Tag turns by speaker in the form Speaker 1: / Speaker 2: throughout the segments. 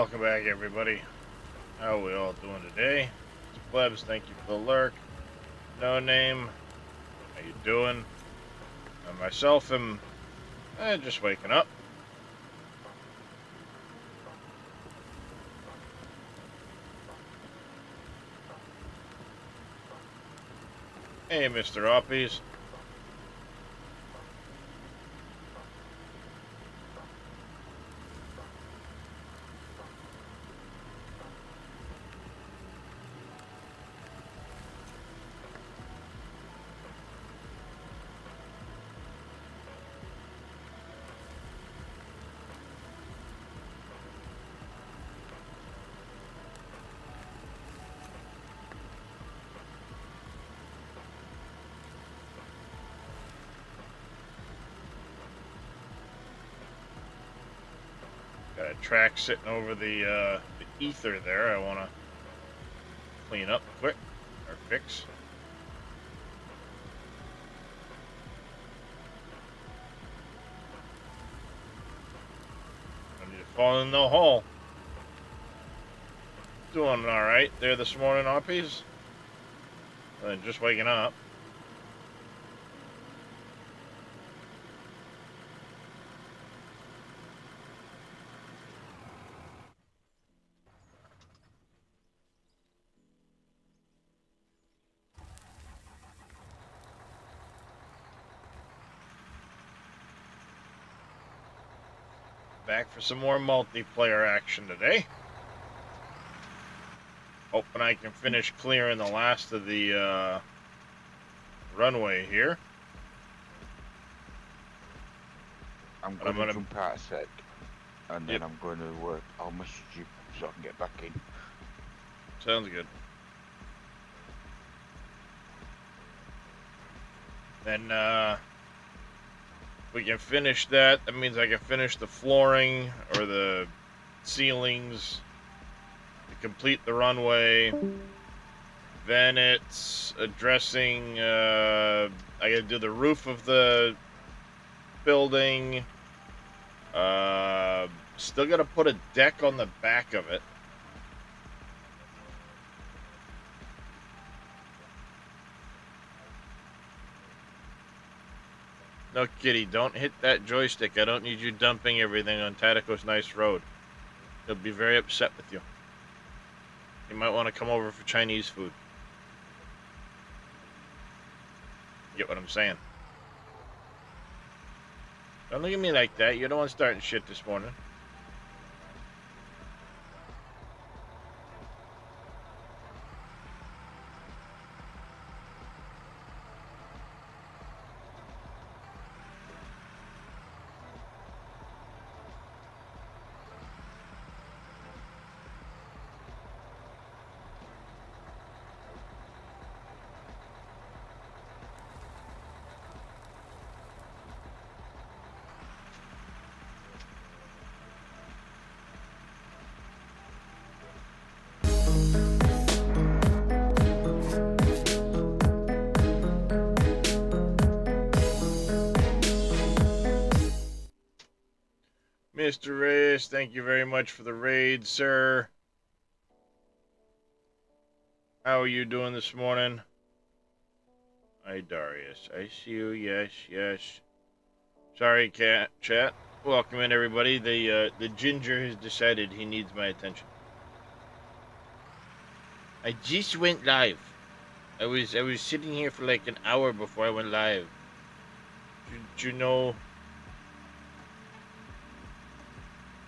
Speaker 1: welcome back, everybody. How are we all doing today? It's Plebs, thank you for the lurk. No name, how you doing? I myself am just waking up. Hey, Mr. Oppies. Got a track sitting over the ether there. I want to clean up quick or fix. I need to fall in the hole. Doing all right there this morning, Oppies. Just waking up. Back for some more multiplayer action today. Hoping I can finish clearing the last of the runway here.
Speaker 2: I'm gonna jump out a sec, and then I'm going to work. I'll message you so I can get back in.
Speaker 1: Sounds good. Then we can finish that. That means I can finish the flooring or the ceilings to complete the runway. Then it's addressing. I gotta do the roof of the building. Still gotta put a deck on the back of it. No, kitty, don't hit that joystick. I don't need you dumping everything on Tatico's nice road. He'll be very upset with you. You might want to come over for Chinese food. Get what I'm saying? Don't look at me like that. You're the one starting shit this morning. Mr. Reyes, thank you very much for the raid, sir. How are you doing this morning? Hi, Darius. I see you. Yes, yes. Sorry, chat. Welcome in, everybody. The ginger has decided he needs my attention. I just went live. I was sitting here for like an hour before I went live. Did you know?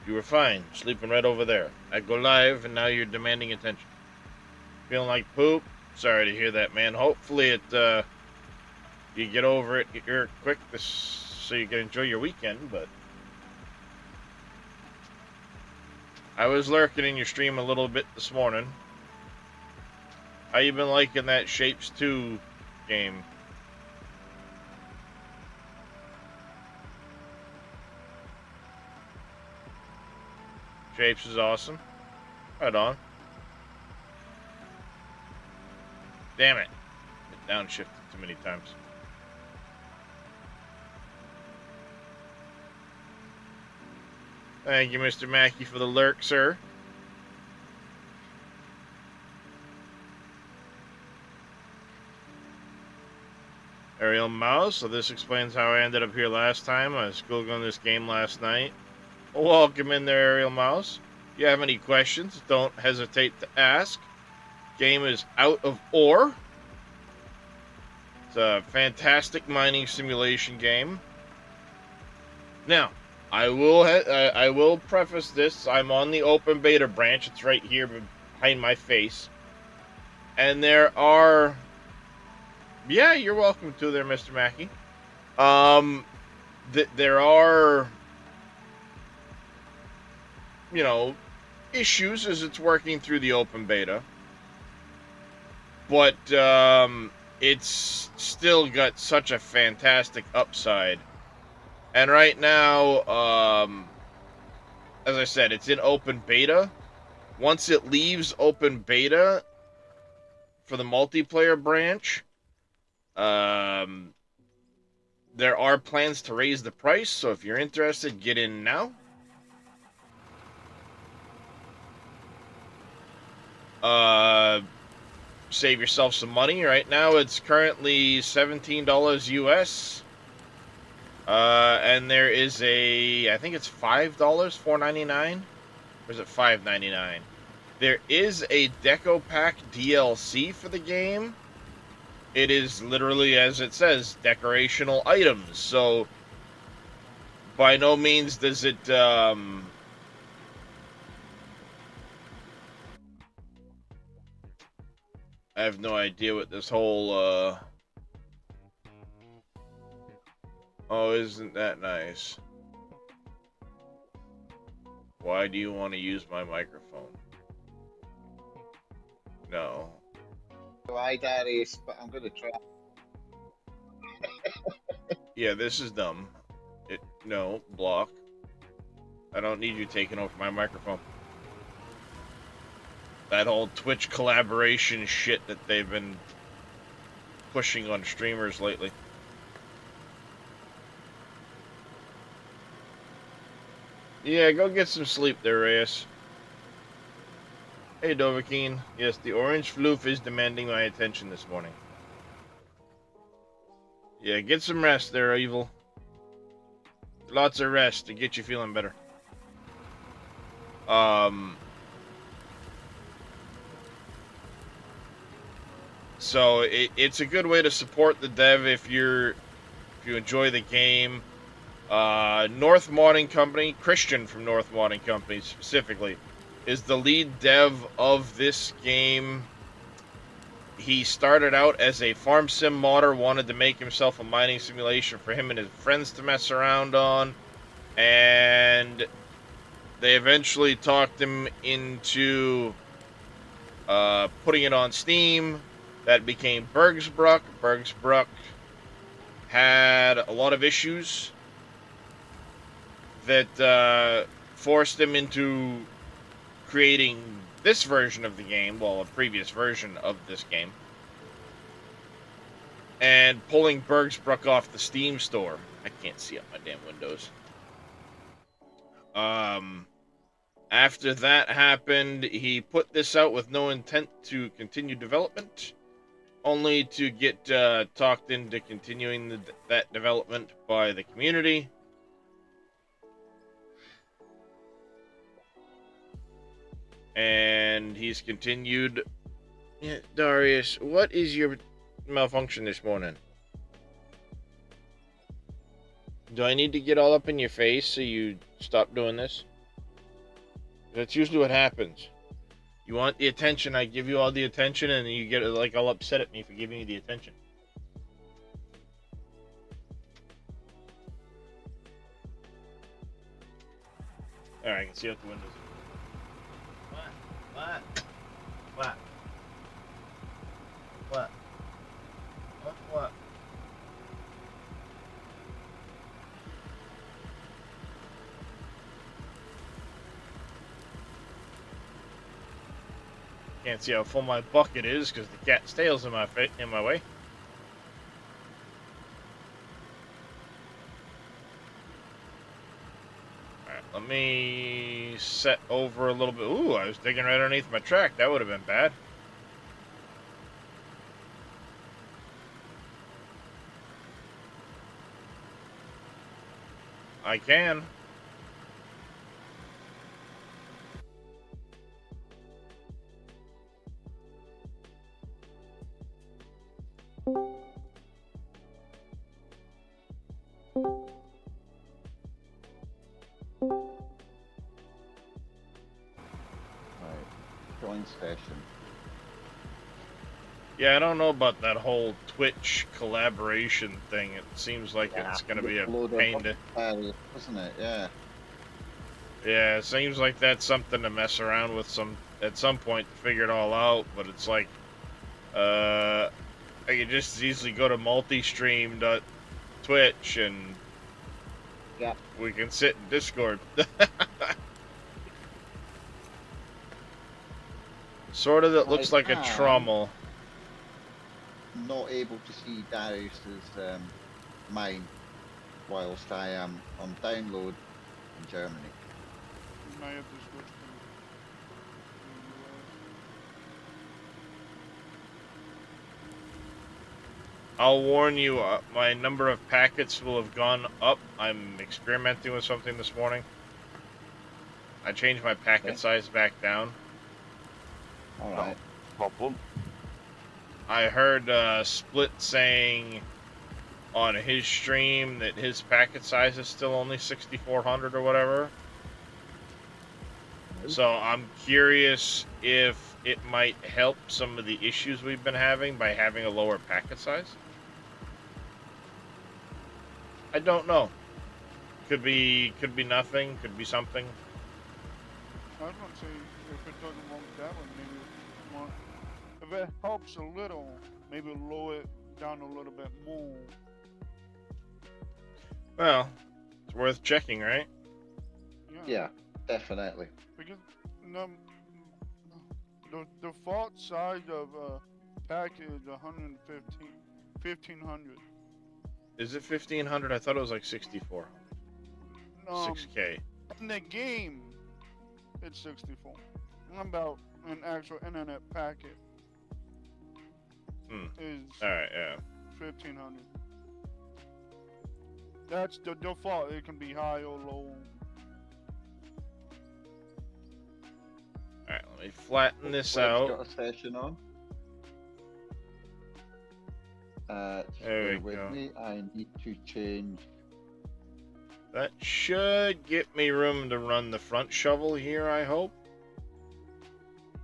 Speaker 1: You were fine, sleeping right over there. I go live, and now you're demanding attention. Feeling like poop? Sorry to hear that, man. Hopefully you get over it here quick so you can enjoy your weekend, but I was lurking in your stream a little bit this morning. How you been liking that Shapes 2 game? Shapes is awesome. Right on. Damn it. It downshifted too many times. Thank you, Mr. Mackey, for the lurk, sir. Aerial Mouse. So this explains how I ended up here last time. I was Googling this game last night. Welcome in there, Aerial Mouse. If you have any questions, don't hesitate to ask. Game is Out of Ore. It's a fantastic mining simulation game. Now, I will preface this. I'm on the open beta branch. It's right here behind my face. And there are... Yeah, you're welcome to there, Mr. Mackey. There are... you know, issues as it's working through the open beta. But it's still got such a fantastic upside. And right now, as I said, it's in open beta. Once it leaves open beta for the multiplayer branch, there are plans to raise the price. So if you're interested, get in now. Save yourself some money. Right now, it's currently $17 US. And there is I think it's $5, $4.99, or is it $5.99? There is a Deco Pack DLC for the game. It is literally, as it says, decorational items. So, by no means does it, I have no idea what this whole, oh, isn't that nice? Why do you want to use my microphone? No.
Speaker 3: Why, Darius? But I'm gonna try.
Speaker 1: Yeah, this is dumb. No, block. I don't need you taking over my microphone. That whole Twitch collaboration shit that they've been pushing on streamers lately. Yeah, go get some sleep there, Reyes. Hey, Dovahkiin. Yes, the orange floof is demanding my attention this morning. Yeah, get some rest there, Evil. Lots of rest to get you feeling better. So it's a good way to support the dev if you enjoy the game. North Modding Company, Christian from North Modding Company specifically, is the lead dev of this game. He started out as a farm sim modder, wanted to make himself a mining simulation for him and his friends to mess around on, and they eventually talked him into putting it on Steam. That became Bergsbruck. Bergsbruck had a lot of issues that forced him into creating this version of the game, well, a previous version of this game, and pulling Bergsbruck off the Steam store. I can't see up my damn windows. After that happened, he put this out with no intent to continue development, only to get talked into continuing that development by the community. And he's continued. Yeah, Darius, what is your malfunction this morning? Do I need to get all up in your face so you stop doing this? That's usually what happens. You want the attention, I give you all the attention, and you get like all upset at me for giving you the attention. Alright, I can see out the windows. What? What? What? What? What? Can't see how full my bucket is because the cat's tail's in my way. Alright, let me set over a little bit. Ooh, I was digging right underneath my track. That would have been bad. I can.
Speaker 3: Right. Join session.
Speaker 1: Yeah, I don't know about that whole Twitch collaboration thing. It seems like
Speaker 3: Yeah,
Speaker 1: it's going to be a
Speaker 3: load of
Speaker 1: pain to...
Speaker 3: isn't it? Yeah.
Speaker 1: Yeah, it seems like that's something to mess around with at some point to figure it all out, but it's like, I could just as easily go to multistream.twitch and
Speaker 3: Yeah.
Speaker 1: we can sit in Discord. Sort of that looks like a trommel.
Speaker 3: Not able to see Darius's mine whilst I am on download in Germany.
Speaker 4: You might have to switch to
Speaker 1: I'll warn you, my number of packets will have gone up. I'm experimenting with something this morning. I changed my packet size back down.
Speaker 3: Alright.
Speaker 2: Problem.
Speaker 1: I heard Split saying on his stream that his packet size is still only 6,400 or whatever. So I'm curious if it might help some of the issues we've been having by having a lower packet size. I don't know. Could be nothing, could be something.
Speaker 4: I was gonna say if it doesn't work that way, maybe if it helps a little, maybe lower it down a little bit more.
Speaker 1: Well, it's worth checking, right?
Speaker 3: Yeah, definitely.
Speaker 4: Because the default size of a packet is 1,500.
Speaker 1: Is it 1,500? I thought it was like 6,400. 6K.
Speaker 4: In the game, it's 64. I'm about an actual internet packet. Is
Speaker 1: alright, yeah.
Speaker 4: 1,500. That's the default. It can be high or low.
Speaker 1: Alright, let me flatten this
Speaker 3: Web's
Speaker 1: out.
Speaker 3: got a session on. Just
Speaker 1: There
Speaker 3: bear
Speaker 1: we
Speaker 3: with
Speaker 1: go.
Speaker 3: me. I need to change.
Speaker 1: That should get me room to run the front shovel here, I hope.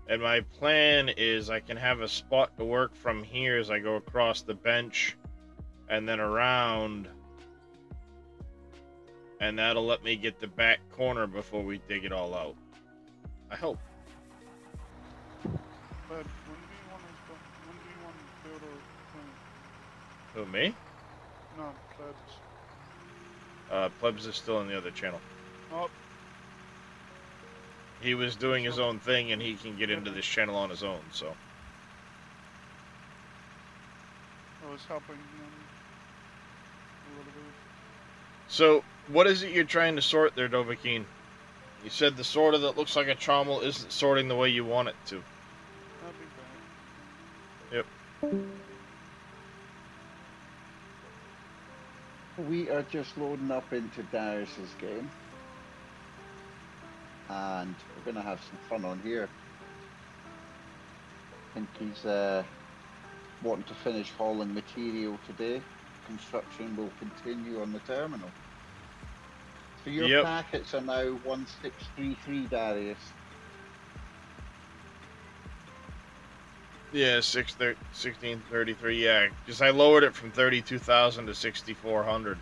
Speaker 1: And my plan is I can have a spot to work from here as I go across the bench and then around. And that'll let me get the back corner before we dig it all out. I hope.
Speaker 4: But when do you want to build a thing?
Speaker 1: Who, me?
Speaker 4: No, plebs.
Speaker 1: Plebs is still in the other channel.
Speaker 4: Oh,
Speaker 1: He was doing his own thing and he can get into this channel on his own, so.
Speaker 4: I was helping them a little bit.
Speaker 1: So, what is it you're trying to sort there, Dovahkiin? You said the sorter that looks like a trommel isn't sorting the way you want it to.
Speaker 4: I'll be back.
Speaker 1: Yep.
Speaker 3: We are just loading up into Darius's game. And we're going to have some fun on here. I think he's wanting to finish hauling material today. Construction will continue on the terminal. So your packets are now 1633, Darius.
Speaker 1: Yeah, 1633. Yeah, because I lowered it from 32,000 to 6,400.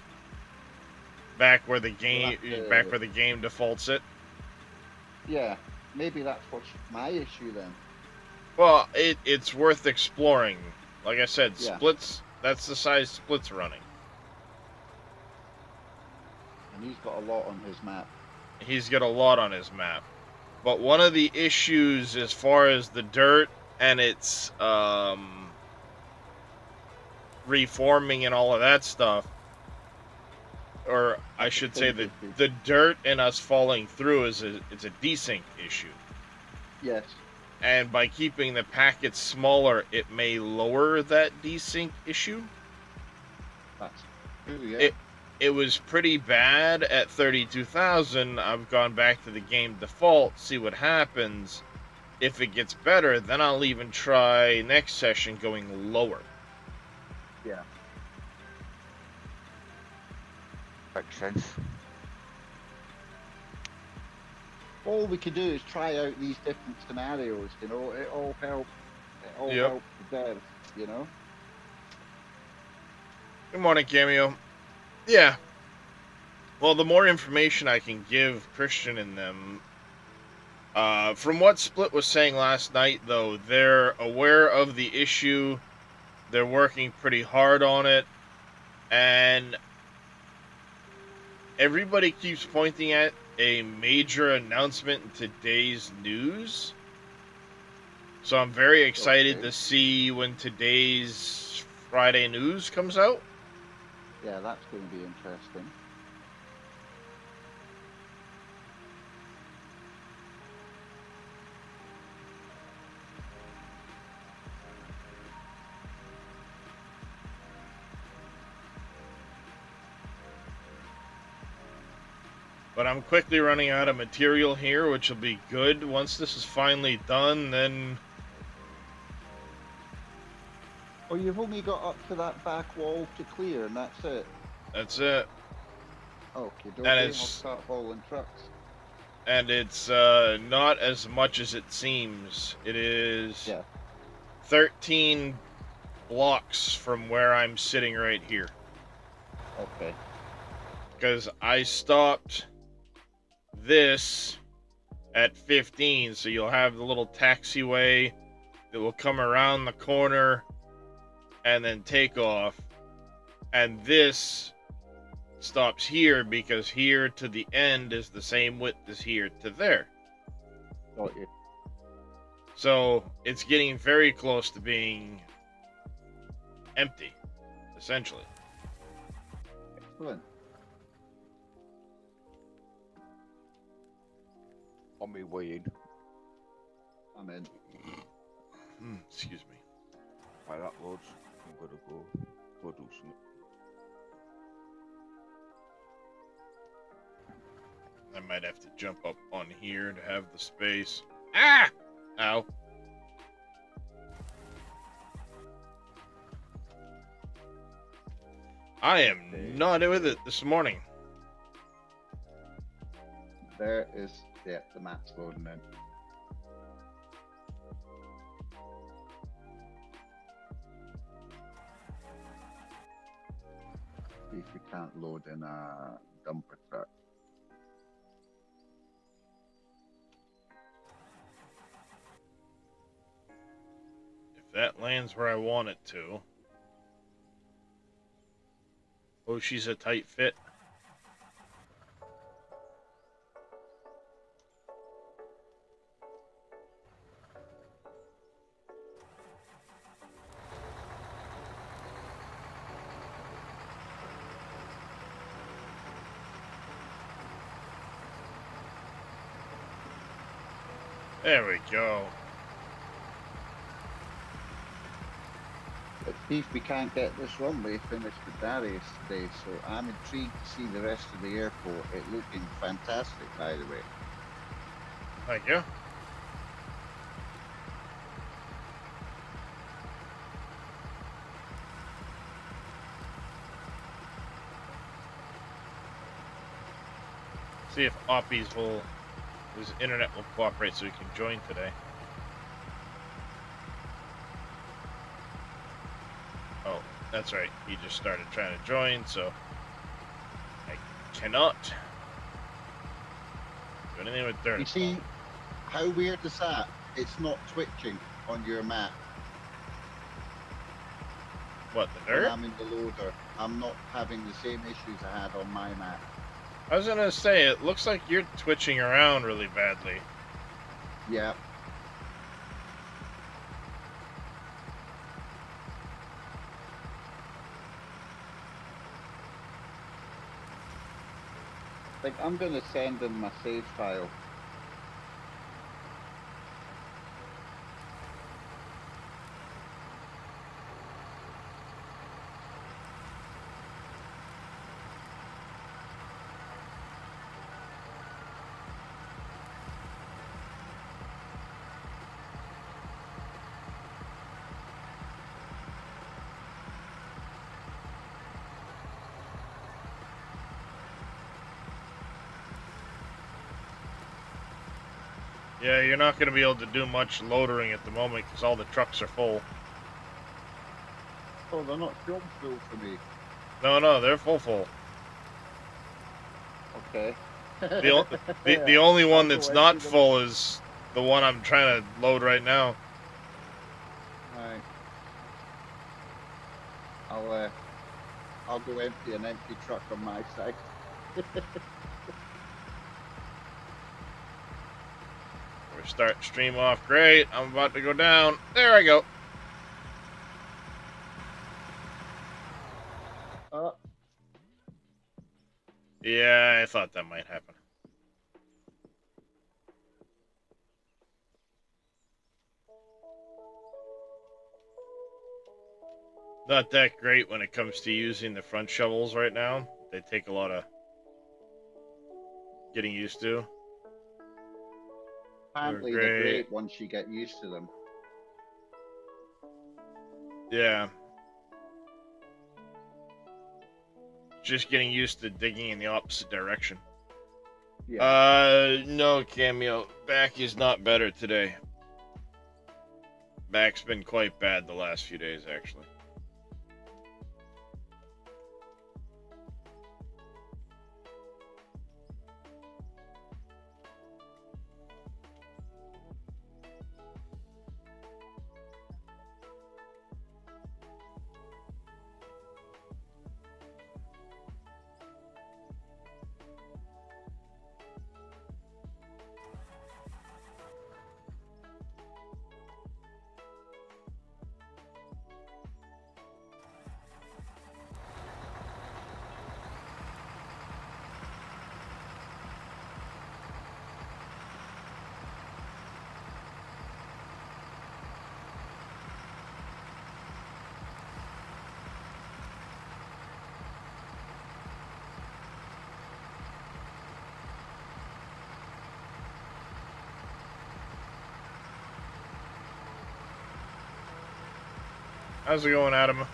Speaker 1: Back where the game, defaults it.
Speaker 3: Yeah, maybe that's what's my issue then.
Speaker 1: Well, it's worth exploring. Like I said,
Speaker 3: Yeah.
Speaker 1: Splits. That's the size Splits running.
Speaker 3: And he's got a lot on his map.
Speaker 1: He's got a lot on his map. But one of the issues as far as the dirt and its reforming and all of that stuff, or I should say the dirt and us falling through it's a desync issue.
Speaker 3: Yes.
Speaker 1: And by keeping the packets smaller, it may lower that desync issue.
Speaker 3: That's true, yeah.
Speaker 1: it was pretty bad at 32,000. I've gone back to the game default, see what happens. If it gets better, then I'll even try next session going lower.
Speaker 3: Yeah.
Speaker 2: Makes sense.
Speaker 3: All we could do is try out these different scenarios, you know, it all helps
Speaker 1: Yep.
Speaker 3: the devs, you know.
Speaker 1: Good morning, Cameo. Yeah. Well, the more information I can give Christian and them, from what Split was saying last night, though, they're aware of the issue. They're working pretty hard on it, and everybody keeps pointing at a major announcement in today's news. So I'm very excited to see when today's Friday news comes out.
Speaker 3: Yeah, that's going to be interesting.
Speaker 1: But I'm quickly running out of material here, which will be good. Once this is finally done, then...
Speaker 3: Oh, you've only got up to that back wall to clear, and that's it?
Speaker 1: That's it.
Speaker 3: Okay,
Speaker 1: And
Speaker 3: I'll start hauling trucks.
Speaker 1: And it's not as much as it seems. It is 13 blocks from where I'm sitting right here.
Speaker 3: Okay.
Speaker 1: Because I stopped this at 15, so you'll have the little taxiway that will come around the corner and then take off. And this stops here because here to the end is the same width as here to there.
Speaker 3: Got you.
Speaker 1: So it's getting very close to being empty, essentially.
Speaker 3: Excellent.
Speaker 2: On my way in.
Speaker 3: I'm in.
Speaker 1: Excuse me.
Speaker 2: By that loads, I'm gonna go do something.
Speaker 1: I might have to jump up on here to have the space. Ah! Ow. I am not with it this morning.
Speaker 3: There is, the map's loading in. See if we can't load in a dumper truck.
Speaker 1: If that lands where I want it to. Oh, she's a tight fit. There we go.
Speaker 3: Let's see if we can't get this runway finished with Darius today, so I'm intrigued to see the rest of the airport. It looking fantastic, by the way.
Speaker 1: Thank you. See if Oppies will, his internet will cooperate so he can join today. Oh, that's right. He just started trying to join, so I cannot do anything with dirt.
Speaker 3: You see, how weird is that? It's not twitching on your map.
Speaker 1: What, the
Speaker 3: When
Speaker 1: dirt?
Speaker 3: I'm in the loader, I'm not having the same issues I had on my map.
Speaker 1: I was gonna say, it looks like you're twitching around really badly.
Speaker 3: Yeah. Like, I'm gonna send in my save file.
Speaker 1: Yeah, you're not going to be able to do much loadering at the moment because all the trucks are full.
Speaker 3: Oh, they're not film full for me.
Speaker 1: No, they're full.
Speaker 3: Okay.
Speaker 1: The only one that's not full is the one I'm trying to load right now.
Speaker 3: Right. I'll go empty an empty truck on my side.
Speaker 1: We're starting stream off. Great. I'm about to go down. There I go. Yeah, I thought that might happen. Not that great when it comes to using the front shovels right now. They take a lot of getting used to.
Speaker 3: Apparently they're great once you get used to them.
Speaker 1: Yeah. Just getting used to digging in the opposite direction.
Speaker 3: Yeah.
Speaker 1: No, Cameo. Back is not better today. Back's been quite bad the last few days, actually. How's it going, Adam?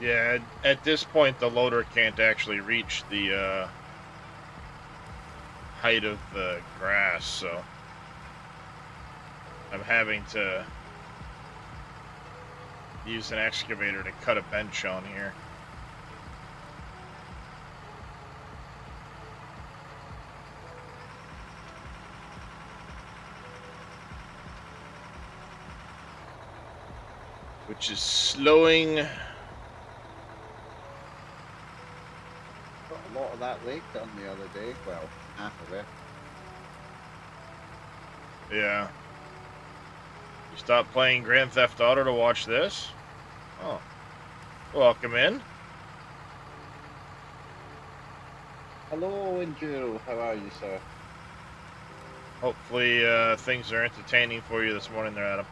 Speaker 1: Yeah, at this point, the loader can't actually reach the height of the grass, so I'm having to use an excavator to cut a bench on here. Which is slowing.
Speaker 3: Got a lot of that lake done the other day. Well, half of it.
Speaker 1: Yeah. You stopped playing Grand Theft Auto to watch this? Oh. Welcome in.
Speaker 3: Hello, Enduro. How are you, sir?
Speaker 1: Hopefully things are entertaining for you this morning there, Adam.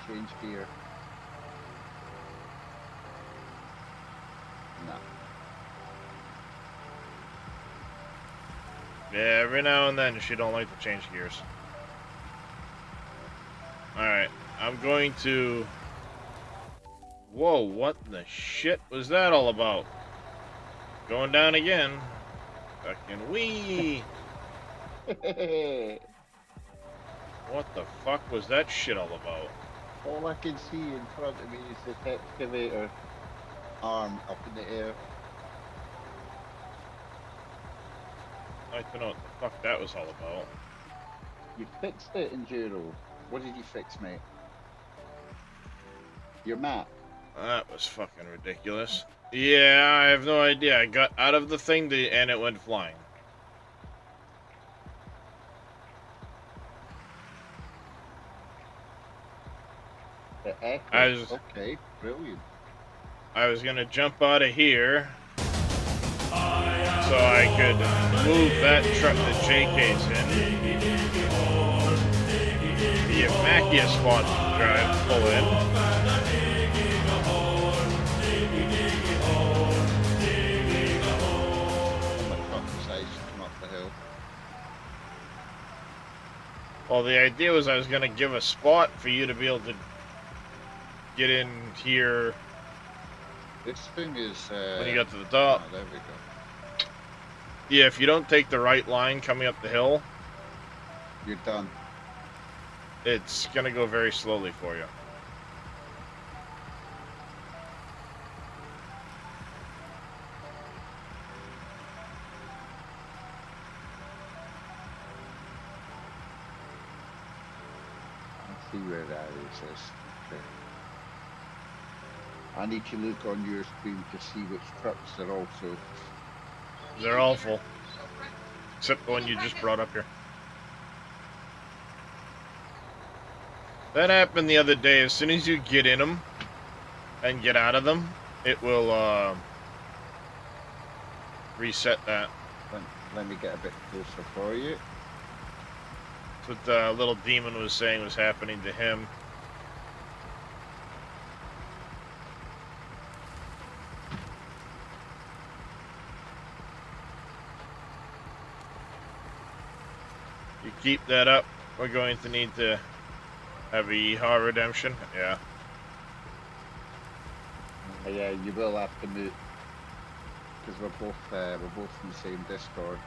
Speaker 3: Change gear. No.
Speaker 1: Yeah, every now and then she don't like to change gears. Alright, I'm going to... Whoa, what the shit was that all about? Going down again. Fucking wee! What the fuck was that shit all about?
Speaker 3: All I can see in front of me is the excavator arm up in the air.
Speaker 1: I'd like to know what the fuck that was all about.
Speaker 3: You fixed it, Enduro. What did you fix, mate? Your map.
Speaker 1: That was fucking ridiculous. Yeah, I have no idea. I got out of the thing and it went flying.
Speaker 3: The echo. Okay, brilliant.
Speaker 1: I was gonna jump out of here so I could move that truck that JK's in. The Macchia spot drive pull in. Well, the idea was I was going to give a spot for you to be able to get in here
Speaker 3: This thing is.
Speaker 1: when you got to the top.
Speaker 3: Oh, there we go.
Speaker 1: Yeah, if you don't take the right line coming up the hill,
Speaker 3: You're done.
Speaker 1: it's going to go very slowly for you.
Speaker 3: I'll see where that is. Okay. I need to look on your screen to see which trucks are also.
Speaker 1: They're all full. Except the one you just brought up here. That happened the other day. As soon as you get in them and get out of them, it will reset that.
Speaker 3: Let me get a bit closer for you.
Speaker 1: That's what the little demon was saying was happening to him. You keep that up, we're going to need to have a yeehaw redemption. Yeah.
Speaker 3: Yeah, you will have to move because we're both in the same Discord.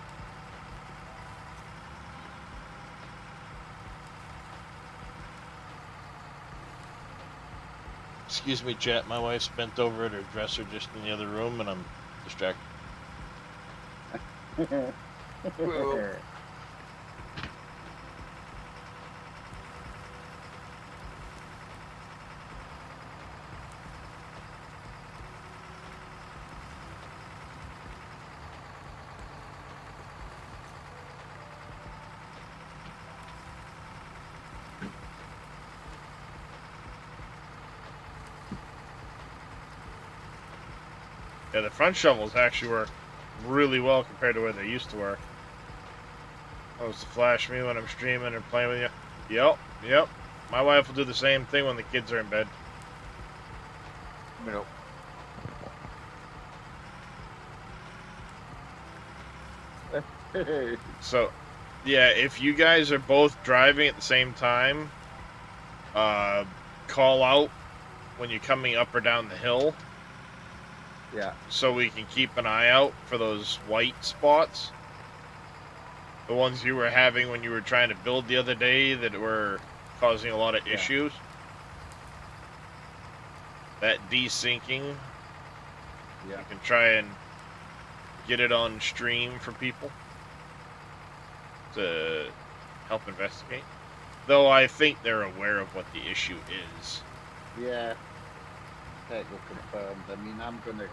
Speaker 1: Excuse me, chat. My wife's bent over at her dresser just in the other room, and I'm distracted. Yeah, the front shovels actually work really well compared to where they used to work. Oh, it's to flash me when I'm streaming or playing with you. Yep. My wife will do the same thing when the kids are in bed.
Speaker 2: Nope.
Speaker 1: So, yeah, if you guys are both driving at the same time, call out when you're coming up or down the hill.
Speaker 3: Yeah.
Speaker 1: So we can keep an eye out for those white spots. The ones you were having when you were trying to build the other day that were causing a lot of issues. That desyncing.
Speaker 3: Yeah.
Speaker 1: You can try and get it on stream for people to help investigate. Though I think they're aware of what the issue is.
Speaker 3: Yeah. Technical confirmed. I mean, I'm going to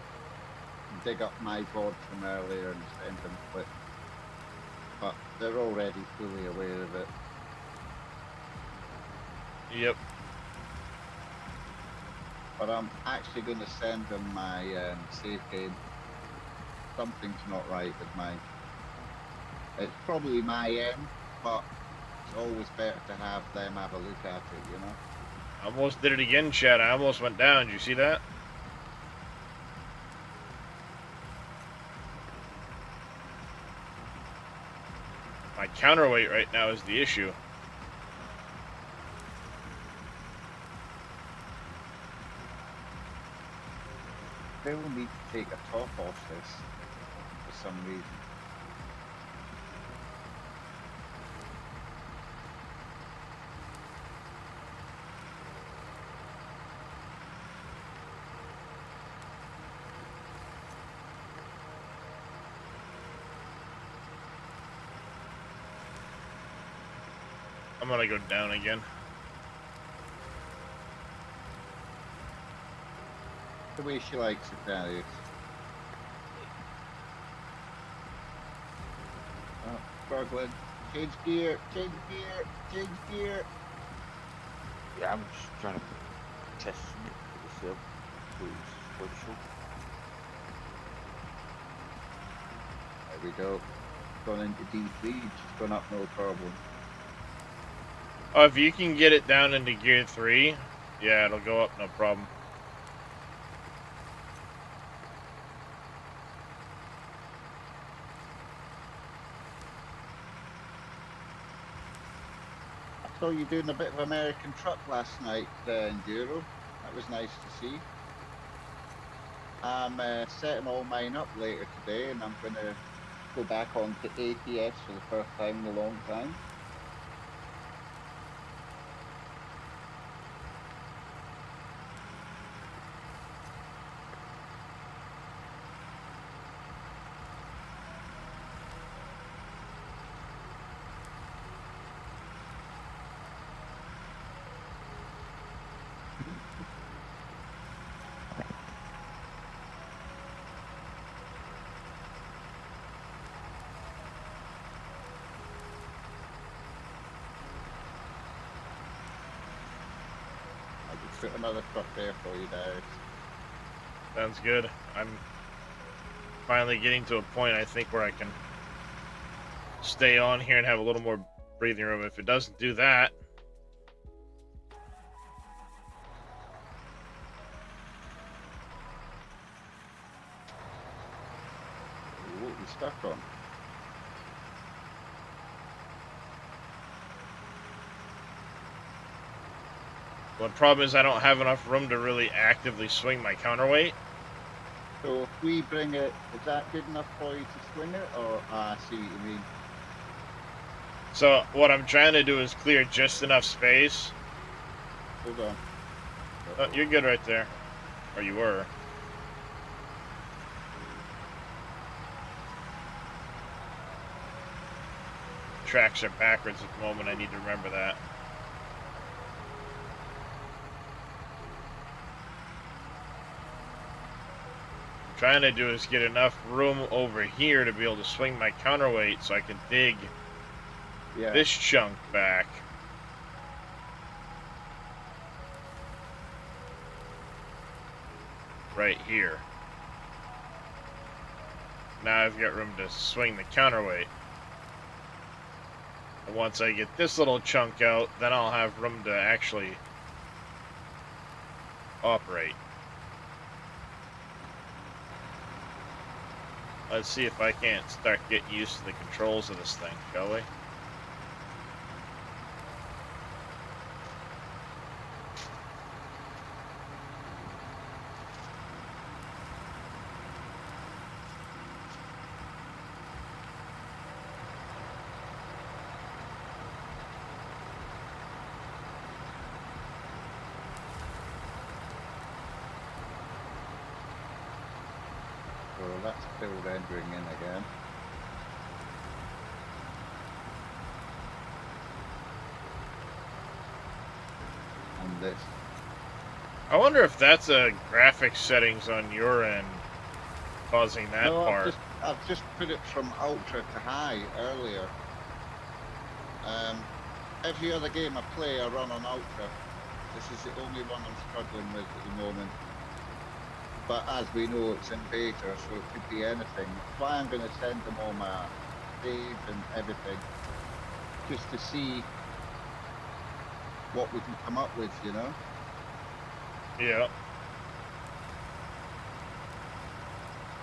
Speaker 3: dig up my VOD from earlier and send them clips. But they're already fully aware of it.
Speaker 1: Yep.
Speaker 3: But I'm actually going to send them my save game. Something's not right with mine. It's probably my end, but it's always better to have them have a look at it, you know?
Speaker 1: I almost did it again, Chad. I almost went down. Did you see that? My counterweight right now is the issue.
Speaker 3: They will need to take a top off this for some reason.
Speaker 1: I'm gonna go down again.
Speaker 3: The way she likes it, that is. Oh, struggling. Change gear, change gear, change gear.
Speaker 2: Yeah, I'm just trying to test it myself. Please,
Speaker 3: There we go. Gone into D3, just gone up, no problem.
Speaker 1: Oh, if you can get it down into gear 3, yeah, it'll go up, no problem.
Speaker 3: saw you doing a bit of American truck last night, Enduro. That was nice to see. I'm setting all mine up later today, and I'm going to go back onto ATS for the first time in a long time. Put another truck there for you, Darius.
Speaker 1: Sounds good. I'm finally getting to a point, I think, where I can stay on here and have a little more breathing room. If it doesn't do that,
Speaker 3: Ooh, you stuck on.
Speaker 1: well, the problem is I don't have enough room to really actively swing my counterweight.
Speaker 3: So if we bring it, is that good enough for you to swing it, or I see what you mean?
Speaker 1: So what I'm trying to do is clear just enough space.
Speaker 3: Hold on.
Speaker 1: Oh, you're good right there. Or you were. Tracks are backwards at the moment. I need to remember that. What I'm trying to do is get enough room over here to be able to swing my counterweight so I can dig this chunk back. Right here. Now I've got room to swing the counterweight. And once I get this little chunk out, then I'll have room to actually operate. Let's see if I can't start getting used to the controls of this thing, shall we?
Speaker 3: So that's still rendering in again. And this.
Speaker 1: I wonder if that's a graphics settings on your end causing that
Speaker 3: No,
Speaker 1: part.
Speaker 3: I've just put it from ultra to high earlier. Every other game I play, I run on ultra. This is the only one I'm struggling with at the moment. But as we know, it's in beta, so it could be anything. That's why I'm going to send them all my save and everything, just to see what we can come up with, you know?
Speaker 1: Yeah.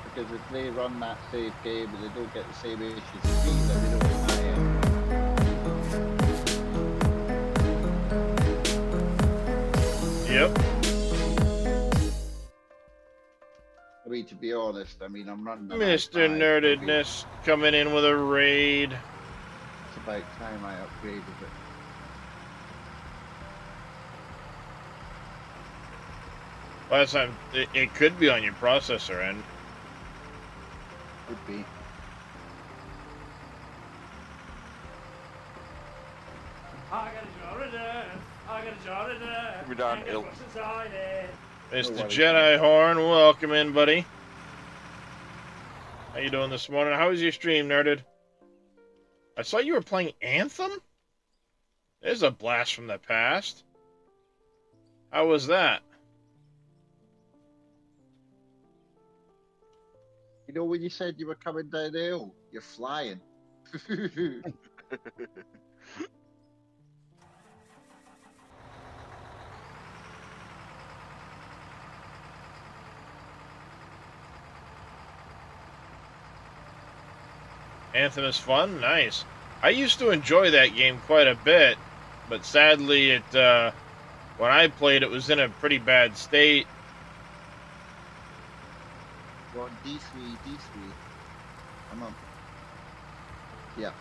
Speaker 3: Because if they run that save game and they don't get the same issues as me, then they don't get my end.
Speaker 1: Yep.
Speaker 3: I mean, to be honest, I mean, I'm running an
Speaker 1: Mr.
Speaker 3: i5,
Speaker 1: Nerdedness coming in with a raid.
Speaker 3: It's about time I upgraded it.
Speaker 1: Last time, it could be on your processor end.
Speaker 3: Could be.
Speaker 5: I got a jar of dirt. I got a jar of dirt.
Speaker 2: We're done,
Speaker 5: And guess
Speaker 2: ill.
Speaker 5: what's inside it?
Speaker 1: Mr.
Speaker 3: worries.
Speaker 1: Jedi Horn, welcome in, buddy. How you doing this morning? How was your stream, Nerded? I saw you were playing Anthem? There's a blast from the past. How was that?
Speaker 3: You know when you said you were coming down the hill, you're flying.
Speaker 1: Anthem is fun? Nice. I used to enjoy that game quite a bit but sadly, it when I played, it was in a pretty bad state.
Speaker 3: What, D3? I'm on. Yeah.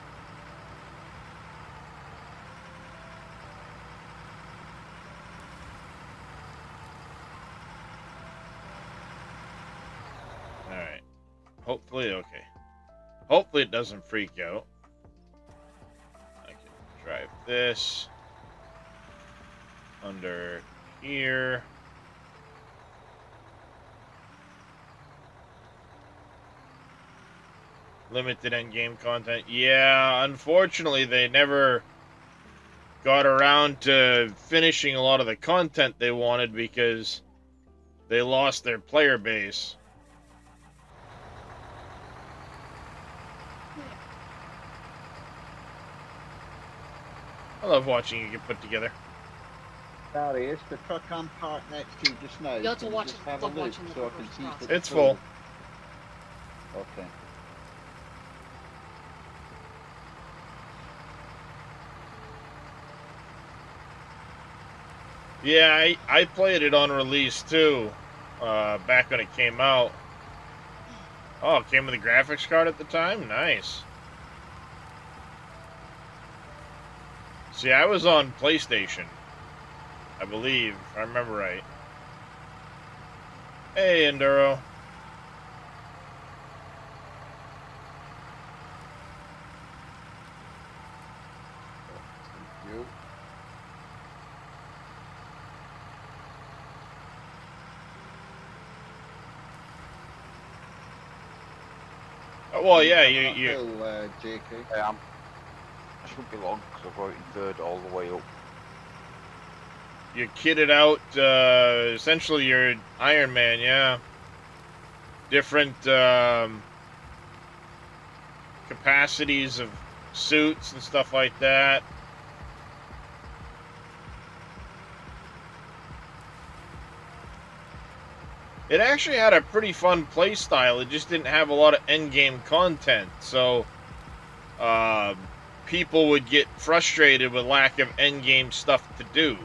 Speaker 1: Alright. Hopefully, okay. Hopefully it doesn't freak out. I can drive this under here. Limited endgame content. Yeah, unfortunately, they never got around to finishing a lot of the content they wanted because they lost their player base. I love watching you get put together.
Speaker 3: Barry, is the truck I'm parked next to just now?
Speaker 6: You'll have to
Speaker 3: Can you
Speaker 6: watch
Speaker 3: just
Speaker 6: it-
Speaker 3: have a
Speaker 6: love
Speaker 3: look
Speaker 6: watching the
Speaker 3: so I can
Speaker 6: reverse
Speaker 3: see if
Speaker 6: process.
Speaker 1: It's full.
Speaker 3: Okay.
Speaker 1: Yeah, I played it on release too, back when it came out. Oh, it came with a graphics card at the time? Nice. See, I was on PlayStation, I believe, if I remember right. Hey, Enduro.
Speaker 3: Thank you.
Speaker 1: Oh, well, yeah,
Speaker 3: Coming
Speaker 1: you
Speaker 3: uphill, JK.
Speaker 2: I shouldn't be long because I've got it in third all the way up.
Speaker 1: you kitted out, essentially your Iron Man, yeah. Different, capacities of suits and stuff like that. It actually had a pretty fun play style. It just didn't have a lot of endgame content. So, people would get frustrated with lack of endgame stuff to do.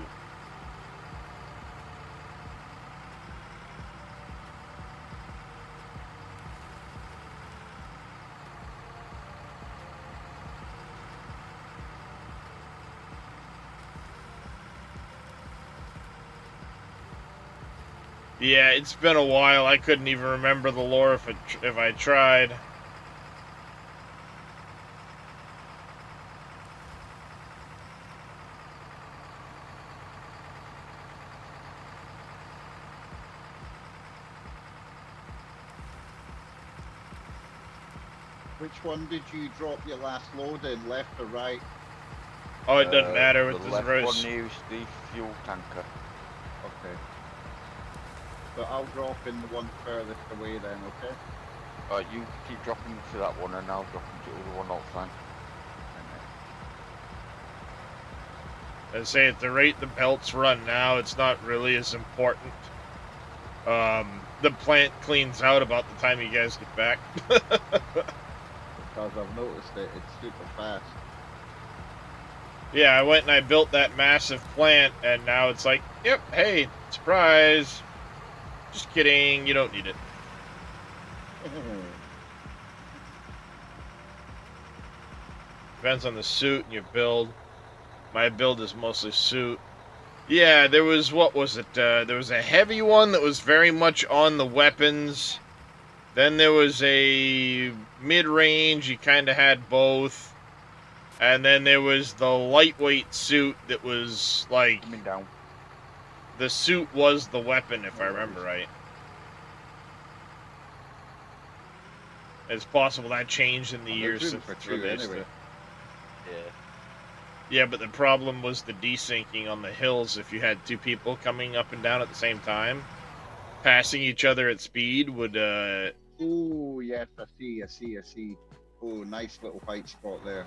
Speaker 1: Yeah, it's been a while. I couldn't even remember the lore if I tried.
Speaker 3: Which one did you drop your last load in, left or right?
Speaker 1: Oh, it doesn't matter with
Speaker 2: the
Speaker 1: this
Speaker 2: left
Speaker 1: verse.
Speaker 2: one nearest the fuel tanker.
Speaker 3: Okay. But I'll drop in the one furthest away then, okay?
Speaker 2: You keep dropping to that one and I'll drop into the other one all the time.
Speaker 1: I say at the rate the belts run now, it's not really as important. The plant cleans out about the time you guys get back.
Speaker 3: Because I've noticed it's super fast.
Speaker 1: Yeah, I went and I built that massive plant, and now it's like, yep, hey, surprise. Just kidding, you don't need it. Depends on the suit and your build. My build is mostly suit. Yeah, there was, what was it? There was a heavy one that was very much on the weapons. Then there was a mid-range, you kind of had both. And then there was the lightweight suit that was like,
Speaker 2: Coming down.
Speaker 1: the suit was the weapon, if I remember right. It's possible that changed in the
Speaker 3: Well,
Speaker 1: years
Speaker 3: there's room
Speaker 1: since
Speaker 3: for
Speaker 1: it's
Speaker 3: two
Speaker 1: released.
Speaker 3: anyway.
Speaker 2: Yeah.
Speaker 1: Yeah, but the problem was the desyncing on the hills. If you had two people coming up and down at the same time, passing each other at speed would,
Speaker 3: Oh, yes, I see. Oh, nice little white spot there.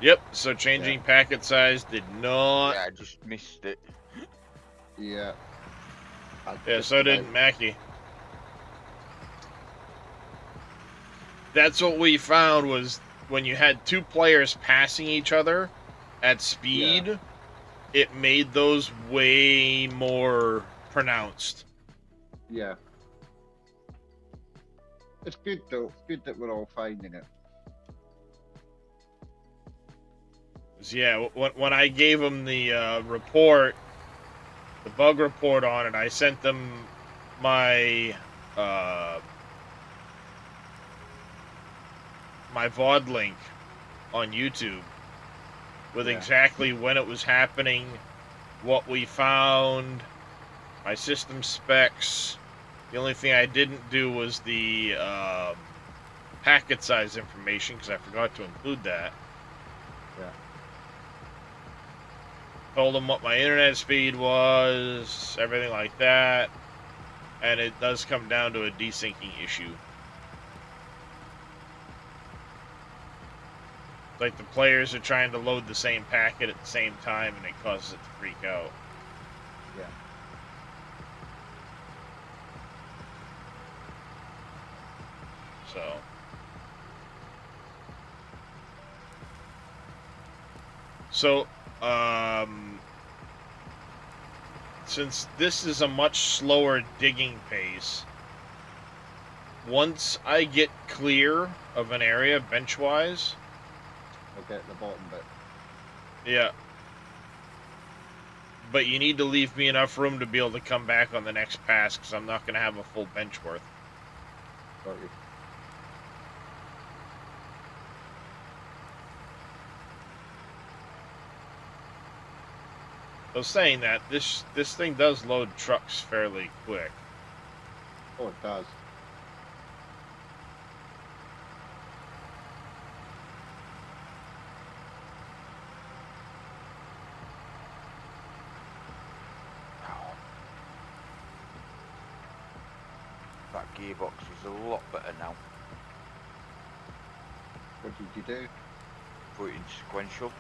Speaker 1: Yep, so changing packet size did not...
Speaker 2: Yeah, I just missed it.
Speaker 3: Yeah.
Speaker 1: Yeah, so did Mackie. That's what we found was when you had two players passing each other, at speed, it made those way more pronounced.
Speaker 3: Yeah. It's good though. It's good that we're all finding it.
Speaker 1: Yeah, when I gave them the report, the bug report on it, I sent them my my VOD link on YouTube with exactly when it was happening, what we found, my system specs. The only thing I didn't do was the packet size information because I forgot to include that.
Speaker 3: Yeah.
Speaker 1: Told them what my internet speed was, everything like that, and it does come down to a desyncing issue. Like the players are trying to load the same packet at the same time, and it causes it to freak out.
Speaker 3: Yeah.
Speaker 1: So, since this is a much slower digging pace, once I get clear of an area bench-wise,
Speaker 3: I'll get the bottom bit.
Speaker 1: yeah. But you need to leave me enough room to be able to come back on the next pass, because I'm not going to have a full bench worth.
Speaker 3: Got you.
Speaker 1: So saying that, this thing does load trucks fairly quick.
Speaker 3: Oh, it does.
Speaker 2: That gearbox is a lot better now.
Speaker 3: What did you do?
Speaker 2: Put it in sequential.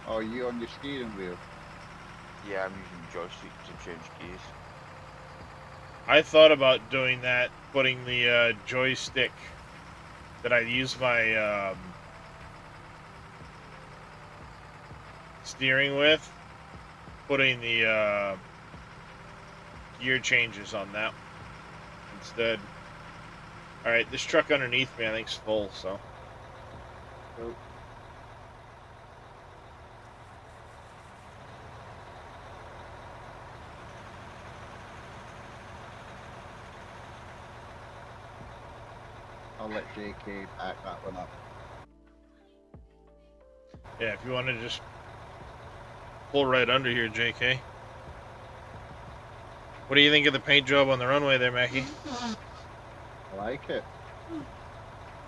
Speaker 3: Oh, are you on your steering wheel?
Speaker 2: Yeah, I'm using the joystick to change gears.
Speaker 1: I thought about doing that, putting the joystick that I use my steering with, putting the gear changes on that instead. Alright, this truck underneath me I think is full, so.
Speaker 3: Oh. I'll let JK back that one up.
Speaker 1: Yeah, if you want to just pull right under here, JK. What do you think of the paint job on the runway there, Mackie?
Speaker 3: I like it.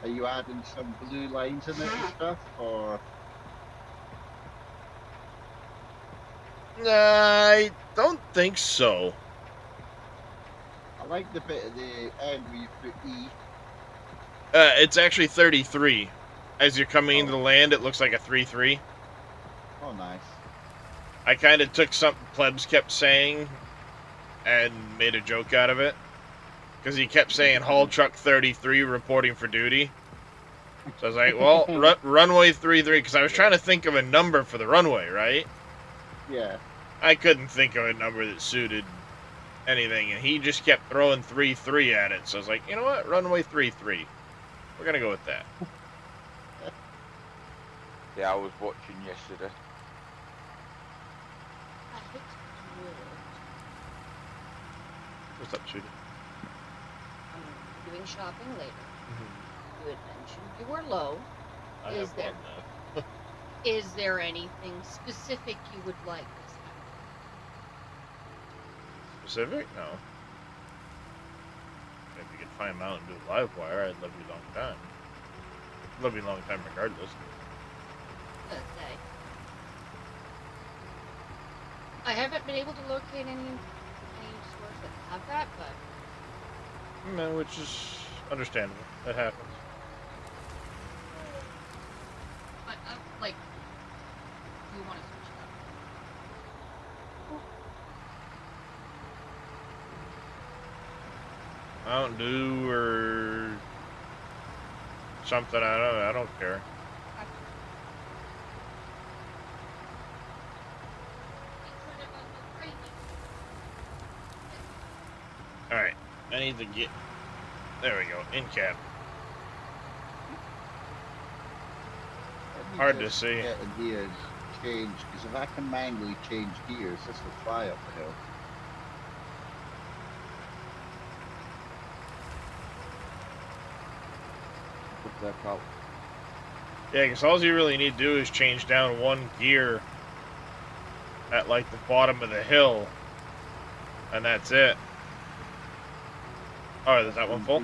Speaker 3: Are you adding some blue lines in it and stuff, or?
Speaker 1: I don't think so.
Speaker 3: I like the bit at the end where you put E.
Speaker 1: It's actually 33. As you're coming into the land, it looks like a 3-3.
Speaker 3: Oh, nice.
Speaker 1: I kind of took something Plebs kept saying and made a joke out of it. Because he kept saying haul truck 33 reporting for duty. So I was like, well, runway 33, because I was trying to think of a number for the runway, right?
Speaker 3: Yeah.
Speaker 1: I couldn't think of a number that suited anything, and he just kept throwing 33 at it. So I was like, you know what? Runway 33. We're going to go with that.
Speaker 2: Yeah, I was watching yesterday.
Speaker 1: What's up, Shooty?
Speaker 6: I'm doing shopping later. You had mentioned you were low. Is there anything specific you would like this time?
Speaker 1: Specific? No. If you could find Mountain Dew Live Wire, I'd love you a long time. Love you a long time regardless.
Speaker 6: Okay. I haven't been able to locate any stores that have that, but...
Speaker 1: No, which is understandable. That happens.
Speaker 6: But, like, do you want to switch it up?
Speaker 1: Mountain Dew or something, I don't care. I need to get... There we go, in cab.
Speaker 3: Let me
Speaker 1: Hard to
Speaker 3: just
Speaker 1: see.
Speaker 3: get the gears changed, because if I can manually change gears, this will fly up the hill.
Speaker 2: Put that out.
Speaker 1: Yeah, because all you really need to do is change down one gear at like the bottom of the hill, and that's it. Oh, is that one full?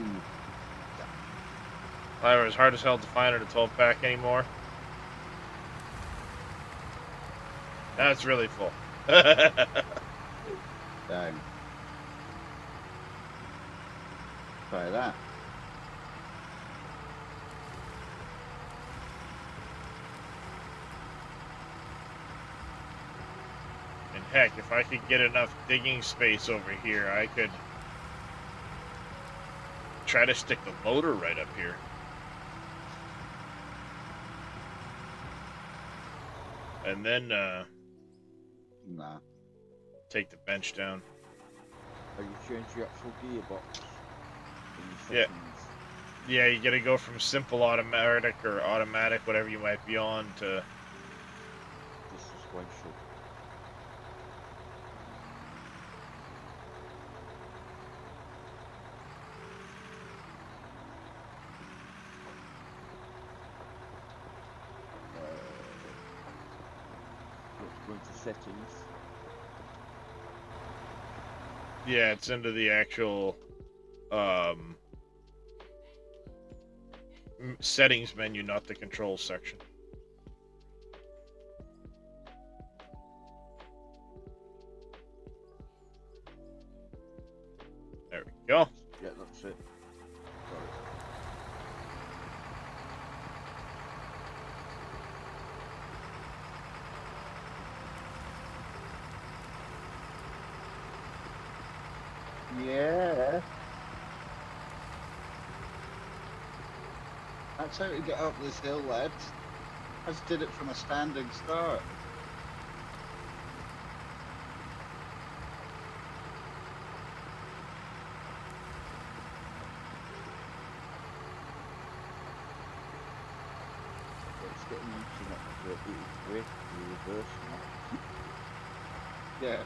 Speaker 1: However, it's hard as hell to find it a 12 pack anymore. That's really full.
Speaker 3: Down. Try that.
Speaker 1: And heck, if I could get enough digging space over here, I could try to stick the motor right up here. And then
Speaker 3: Nah.
Speaker 1: take the bench down.
Speaker 2: Have you changed your actual gearbox?
Speaker 1: Yeah. Yeah, you gotta go from simple automatic or automatic, whatever you might be on, to...
Speaker 2: This sequential. Let's go into settings.
Speaker 1: Yeah, it's into the actual settings menu, not the controls section. There we go.
Speaker 2: Yeah, that's it. Got it.
Speaker 3: Yeah. That's how to get up this hill, lads. I just did it from a standing start.
Speaker 2: It's getting into that it's way to reverse now.
Speaker 3: Yeah.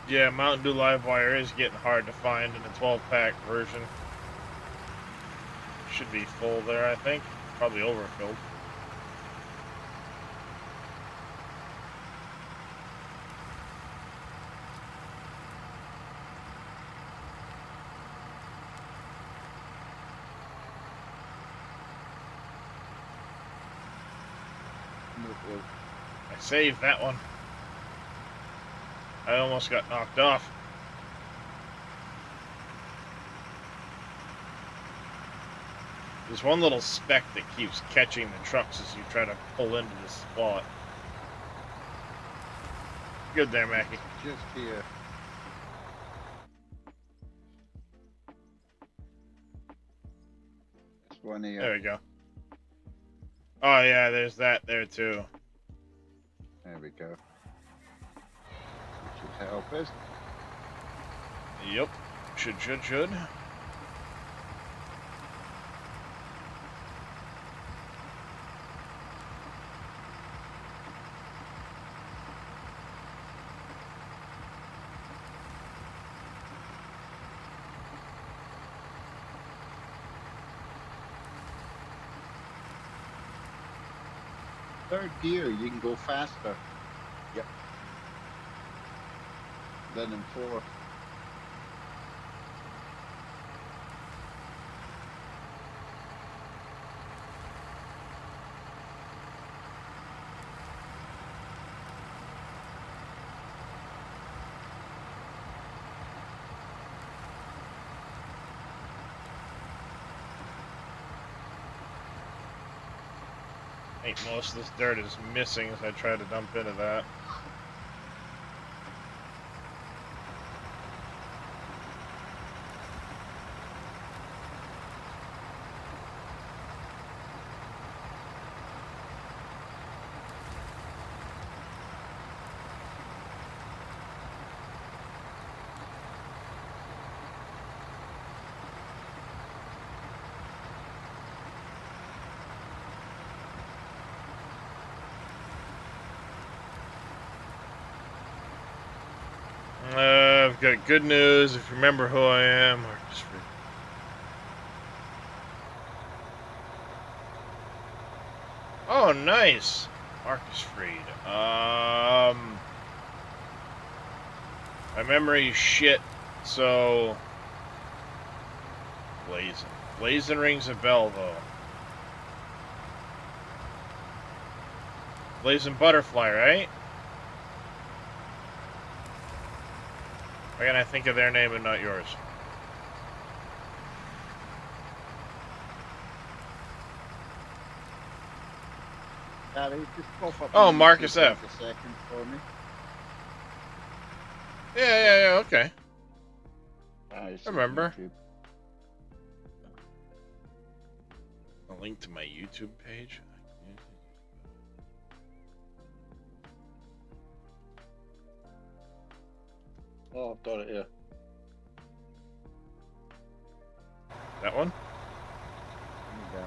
Speaker 1: Yeah, Mountain Dew Livewire is getting hard to find in the 12-pack version. Should be full there, I think. Probably overfilled. I saved that one. I almost got knocked off. There's one little speck that keeps catching the trucks as you try to pull into the spot. Good there, Mackie.
Speaker 3: Just here. It's one here.
Speaker 1: There we go. Oh yeah, there's that there too.
Speaker 3: There we go. Should help us.
Speaker 1: Yep. Should.
Speaker 3: Third gear, you can go faster.
Speaker 2: Yep.
Speaker 3: Than in fourth.
Speaker 1: I think most of this dirt is missing as I try to dump into that. I've got good news. If you remember who I am, Marcus Freed. Oh, nice, Marcus Freed. My memory's shit, so Blazing rings a bell though. Blazing Butterfly, right? Why can't I think of their name and not yours?
Speaker 3: Gary, just pop up.
Speaker 1: Oh,
Speaker 3: on
Speaker 1: Marcus
Speaker 3: YouTube
Speaker 1: F.
Speaker 3: for a second for me.
Speaker 1: Yeah, okay.
Speaker 3: It's
Speaker 1: I remember.
Speaker 3: YouTube.
Speaker 1: A link to my YouTube page.
Speaker 3: Oh, I've got it here.
Speaker 1: That one?
Speaker 3: There you go.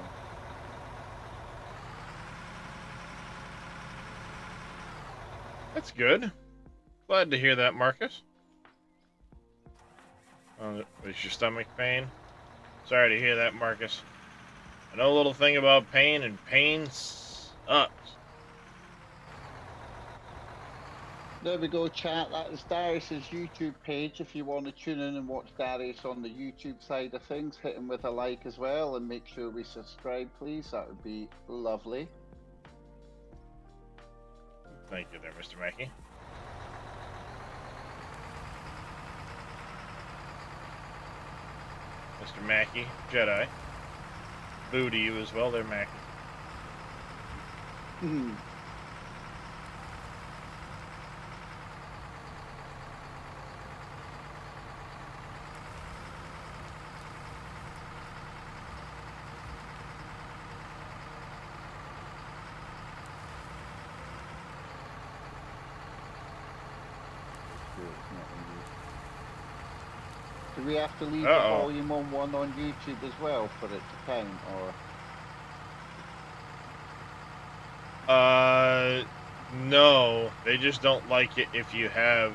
Speaker 1: That's good. Glad to hear that, Marcus. Is your stomach pain? Sorry to hear that, Marcus. I know a little thing about pain, and pain sucks.
Speaker 3: There we go, chat. That is Darius's YouTube page. If you want to tune in and watch Darius on the YouTube side of things, hit him with a like as well, and make sure we subscribe, please. That would be lovely.
Speaker 1: Thank you there, Mr. Mackey. Mr. Mackey, Jedi. Boo to you as well there, Mackey.
Speaker 3: Do we have to leave the
Speaker 1: Uh-oh.
Speaker 3: volume on one on YouTube as well for it to count, or?
Speaker 1: No. They just don't like it if you have,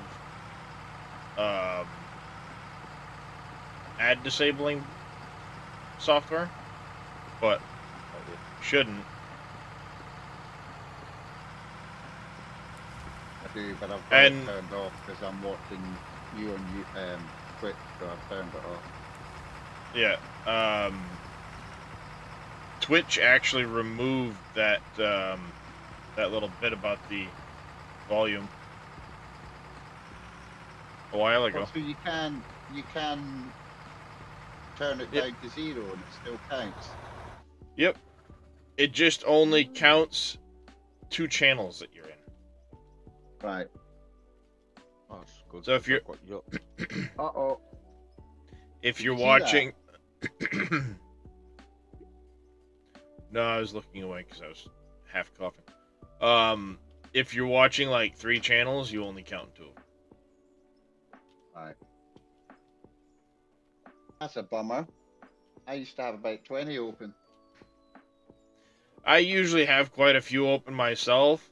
Speaker 1: ad disabling software. But shouldn't.
Speaker 3: I do, but I've got it turned off because I'm watching you on Twitch, so I've turned it off.
Speaker 1: Yeah. Twitch actually removed that that little bit about the volume a while ago.
Speaker 3: Oh, so you can turn it
Speaker 1: Yep.
Speaker 3: down to 0 and it still counts.
Speaker 1: Yep. It just only counts 2 channels that you're in.
Speaker 3: Right.
Speaker 2: Oh, that's good.
Speaker 1: So if you're
Speaker 3: Uh-oh.
Speaker 1: if you're
Speaker 3: Did you see
Speaker 1: watching No, I was looking away because I was half coughing. If you're watching like 3 channels, you only count 2.
Speaker 3: Right. That's a bummer. I used to have about 20 open.
Speaker 1: I usually have quite a few open myself.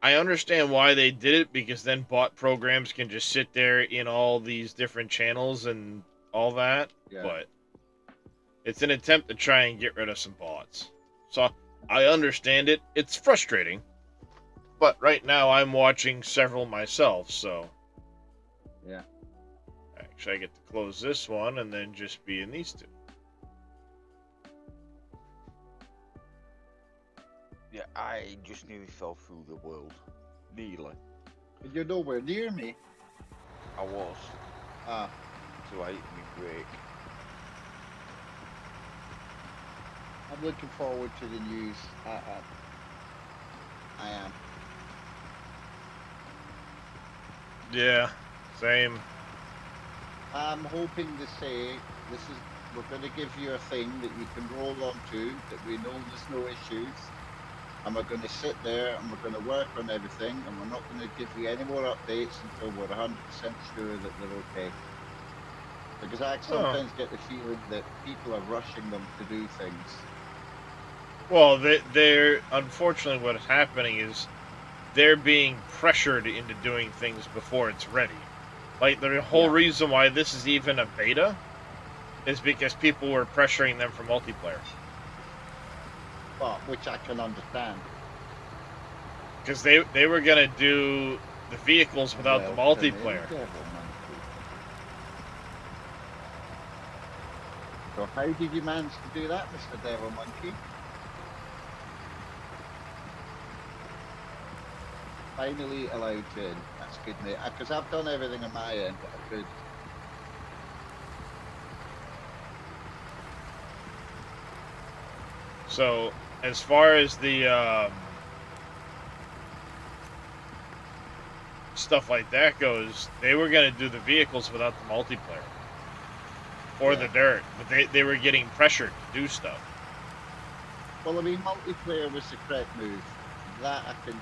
Speaker 1: I understand why they did it, because then bot programs can just sit there in all these different channels and all that.
Speaker 3: Yeah.
Speaker 1: But it's an attempt to try and get rid of some bots. So I understand it. It's frustrating. But right now I'm watching several myself, so.
Speaker 3: Yeah.
Speaker 1: Actually, I get to close this one and then just be in these 2.
Speaker 2: Yeah, I just nearly fell through the world. Nearly.
Speaker 3: You're nowhere near me.
Speaker 2: I was.
Speaker 3: Ah.
Speaker 2: So I hit me brake.
Speaker 3: I'm looking forward to the news. I am.
Speaker 1: Yeah, same.
Speaker 3: I'm hoping to say we're going to give you a thing that you can roll onto, that we know there's no issues, and we're going to sit there and we're going to work on everything, and we're not going to give you any more updates until we're 100% sure that they're okay. Because I sometimes get the feeling that people are rushing them to do things.
Speaker 1: Well, they're unfortunately what is happening is they're being pressured into doing things before it's ready. Like, the whole reason why this is even a beta is because people were pressuring them for multiplayer.
Speaker 3: Well, which I can understand.
Speaker 1: Because they were going to do the vehicles without the multiplayer.
Speaker 3: So how did you manage to do that, Mr. Devil Monkey? Finally allowed in. That's good, mate. Because I've done everything on my end that I could.
Speaker 1: So, as far as the stuff like that goes, they were going to do the vehicles without the multiplayer. Or the dirt. But they were getting pressured to do stuff.
Speaker 3: Well, I mean, multiplayer was the correct move. That I can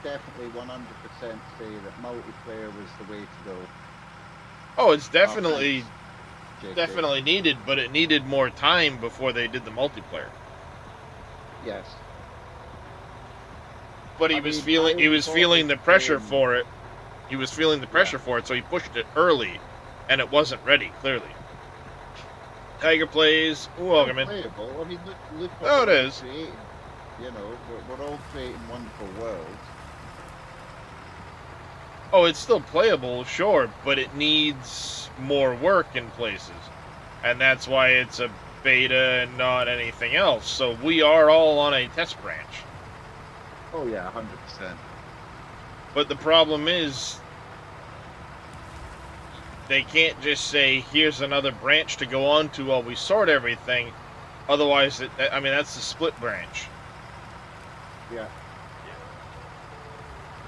Speaker 3: definitely 100% say that multiplayer was the way to go.
Speaker 1: Oh, it's definitely needed, but it needed more time before they did the multiplayer.
Speaker 3: Yes.
Speaker 1: But he was feeling the pressure for it. He was feeling the pressure for it, so he pushed it early, and it wasn't ready, clearly. Tiger Plays, welcome in.
Speaker 3: Playable. I mean, look what
Speaker 1: oh, it is.
Speaker 3: Creating. You know, we're all creating wonderful worlds.
Speaker 1: Oh, it's still playable, sure, but it needs more work in places. And that's why it's a beta and not anything else. So we are all on a test branch.
Speaker 3: Oh yeah, 100%.
Speaker 1: But the problem is, they can't just say, here's another branch to go on to while we sort everything. Otherwise, that's the split branch.
Speaker 3: Yeah.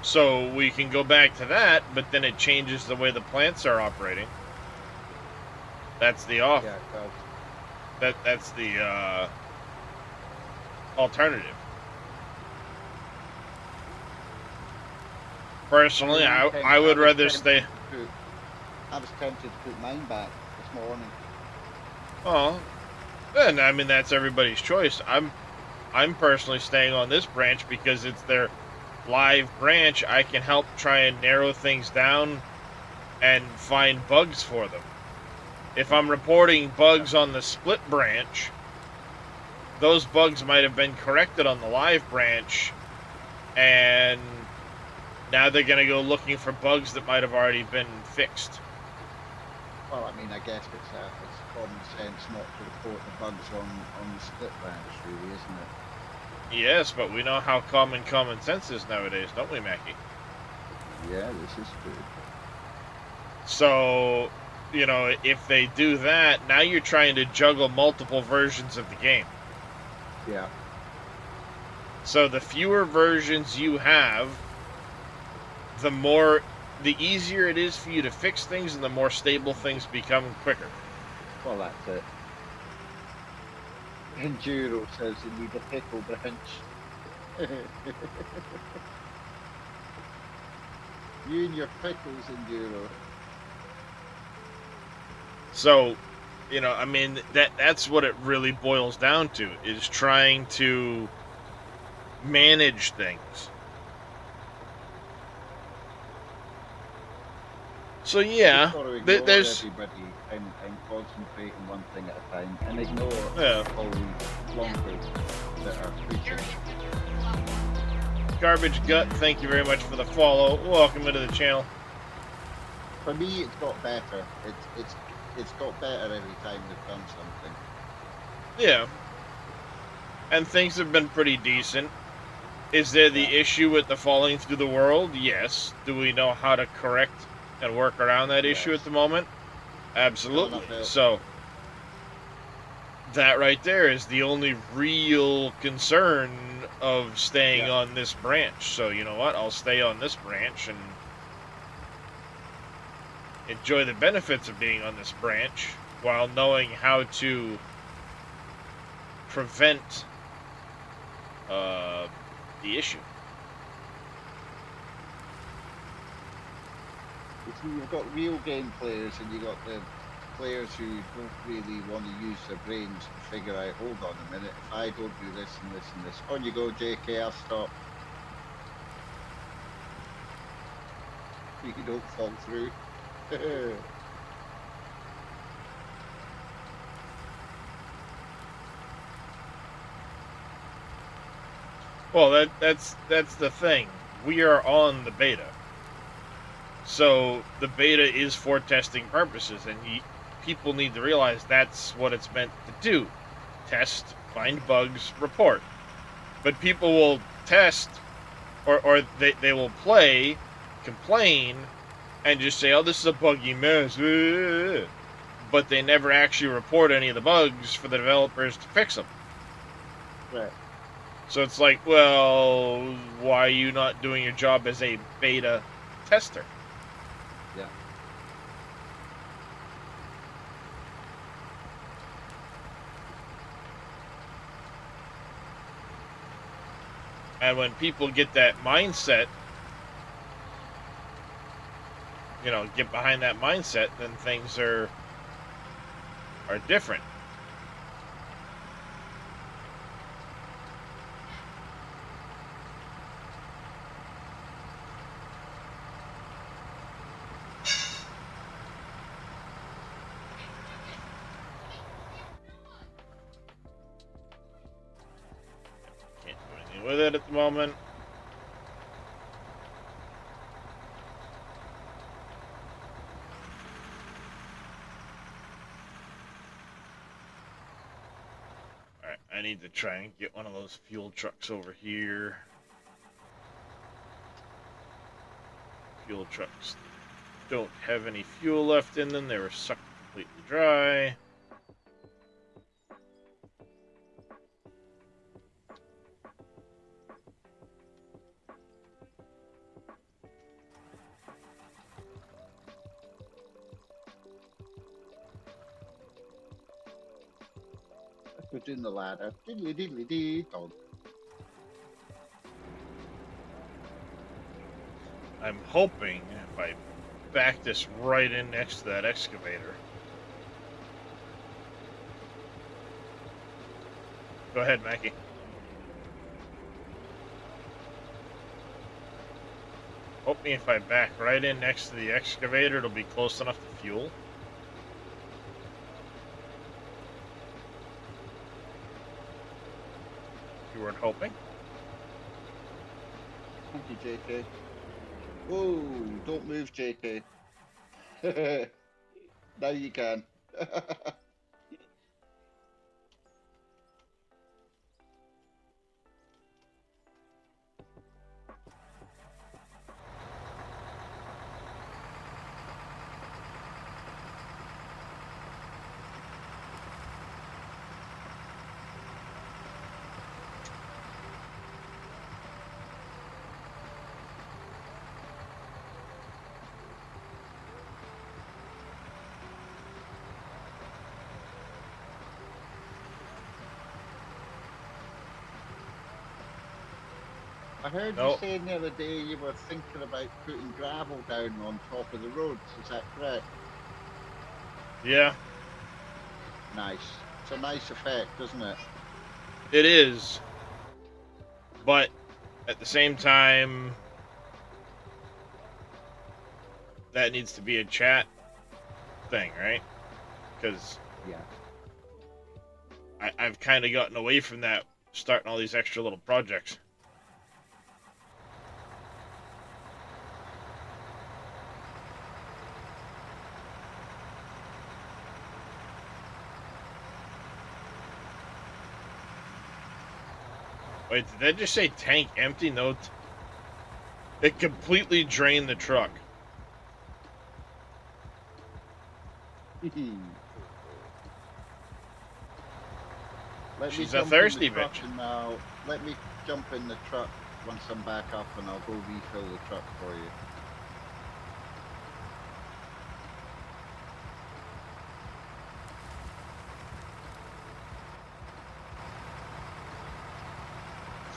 Speaker 1: So we can go back to that, but then it changes the way the plants are operating. That's the off.
Speaker 3: Yeah, it does.
Speaker 1: That's the alternative. Personally, I would rather stay.
Speaker 3: I was tempted to put mine back this morning.
Speaker 1: Oh, and that's everybody's choice. I'm personally staying on this branch because it's their live branch. I can help try and narrow things down and find bugs for them. If I'm reporting bugs on the split branch, those bugs might have been corrected on the live branch, and now they're going to go looking for bugs that might have already been fixed.
Speaker 3: Well, I mean, I guess it's common sense not to report the bugs on the split branch, really, isn't it?
Speaker 1: Yes, but we know how common sense is nowadays, don't we, Mackie?
Speaker 3: Yeah, this is good.
Speaker 1: So, if they do that, now you're trying to juggle multiple versions of the game.
Speaker 3: Yeah.
Speaker 1: So the fewer versions you have, the easier it is for you to fix things, and the more stable things become quicker.
Speaker 3: Well, that's it. Enduro says you need a pickle branch. You and your pickles, Enduro.
Speaker 1: So, that's what it really boils down to, is trying to manage things. So yeah, there's
Speaker 3: everybody and concentrate on one thing at a time and ignore all the longer that are preaching.
Speaker 1: Garbage Gut, thank you very much for the follow. Welcome into the channel.
Speaker 3: For me, it's got better. It's got better every time they've done something.
Speaker 1: Yeah, and things have been pretty decent. Is there the issue with the falling through the world? Yes. Do we know how to correct and work around that issue at the moment? Absolutely. So, that right there is the only real concern of staying on this branch. So you know what? I'll stay on this branch and enjoy the benefits of being on this branch while knowing how to prevent the issue.
Speaker 3: You've got real game players and you've got the players who don't really want to use their brains to figure out, hold on a minute, if I don't do this and this and this. On you go, JK, I'll stop. You don't fall through.
Speaker 1: Well, that's the thing. We are on the beta. So the beta is for testing purposes, and people need to realize that's what it's meant to do. Test, find bugs, report. But people will test, or they will play, complain, and just say, oh, this is a buggy mess. But they never actually report any of the bugs for the developers to fix them.
Speaker 3: Right.
Speaker 1: So it's like, well, why are you not doing your job as a beta tester?
Speaker 3: Yeah.
Speaker 1: And when people get that mindset, get behind that mindset, then things are different. Can't do anything with it at the moment. I need to try and get one of those fuel trucks over here. Fuel trucks don't have any fuel left in them. They were sucked completely dry.
Speaker 3: Put in the ladder. Diddly diddly dee dog.
Speaker 1: I'm hoping if I back this right in next to that excavator. Go ahead, Mackie. Hoping if I back right in next to the excavator, it'll be close enough to fuel. You weren't hoping?
Speaker 3: Thank you, JK. Whoa, don't move, JK. Now you can. I heard you saying the other day you were thinking about putting gravel down on top of the roads. Is that correct?
Speaker 1: Yeah.
Speaker 3: Nice. It's a nice effect, isn't it?
Speaker 1: It is. But at the same time, that needs to be a chat thing, right? Because I've kind of gotten away from that, starting all these extra little projects. Wait, did that just say tank empty? No. It completely drained the truck.
Speaker 3: Let me
Speaker 1: She's a
Speaker 3: jump
Speaker 1: thirsty
Speaker 3: in the truck
Speaker 1: bitch.
Speaker 3: and let me jump in the truck once I'm back up, and I'll go refill the truck for you.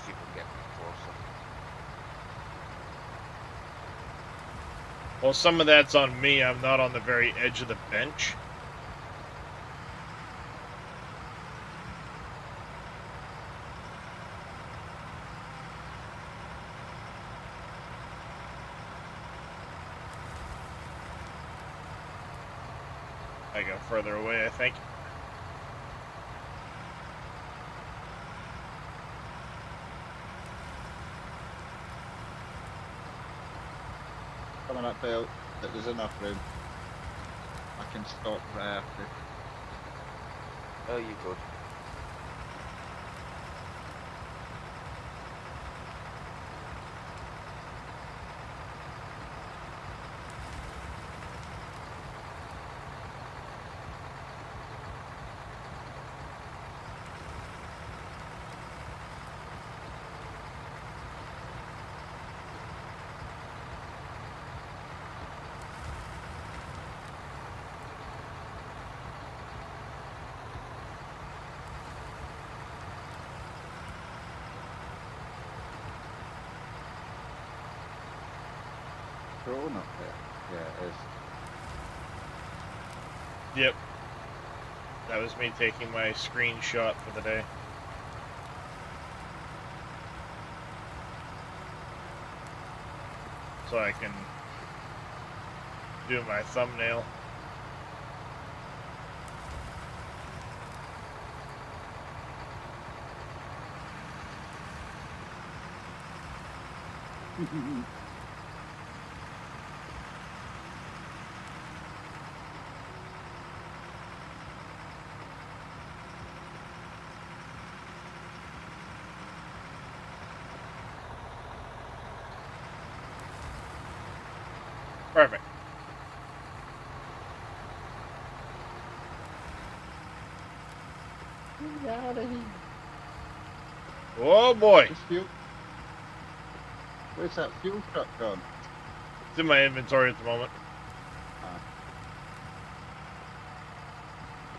Speaker 2: See if we can get closer.
Speaker 1: Well, some of that's on me. I'm not on the very edge of the bench. I go further away, I think.
Speaker 3: Coming up, Bill. There's enough room. I can stop right after.
Speaker 2: Oh, you good.
Speaker 3: Drone up there. Yeah, it is.
Speaker 1: Yep. That was me taking my screenshot for the day. So I can do my thumbnail. Perfect.
Speaker 3: Get out of here.
Speaker 1: Oh boy.
Speaker 3: This fuel. Where's that fuel truck gone?
Speaker 1: It's in my inventory at the moment.
Speaker 3: Ah.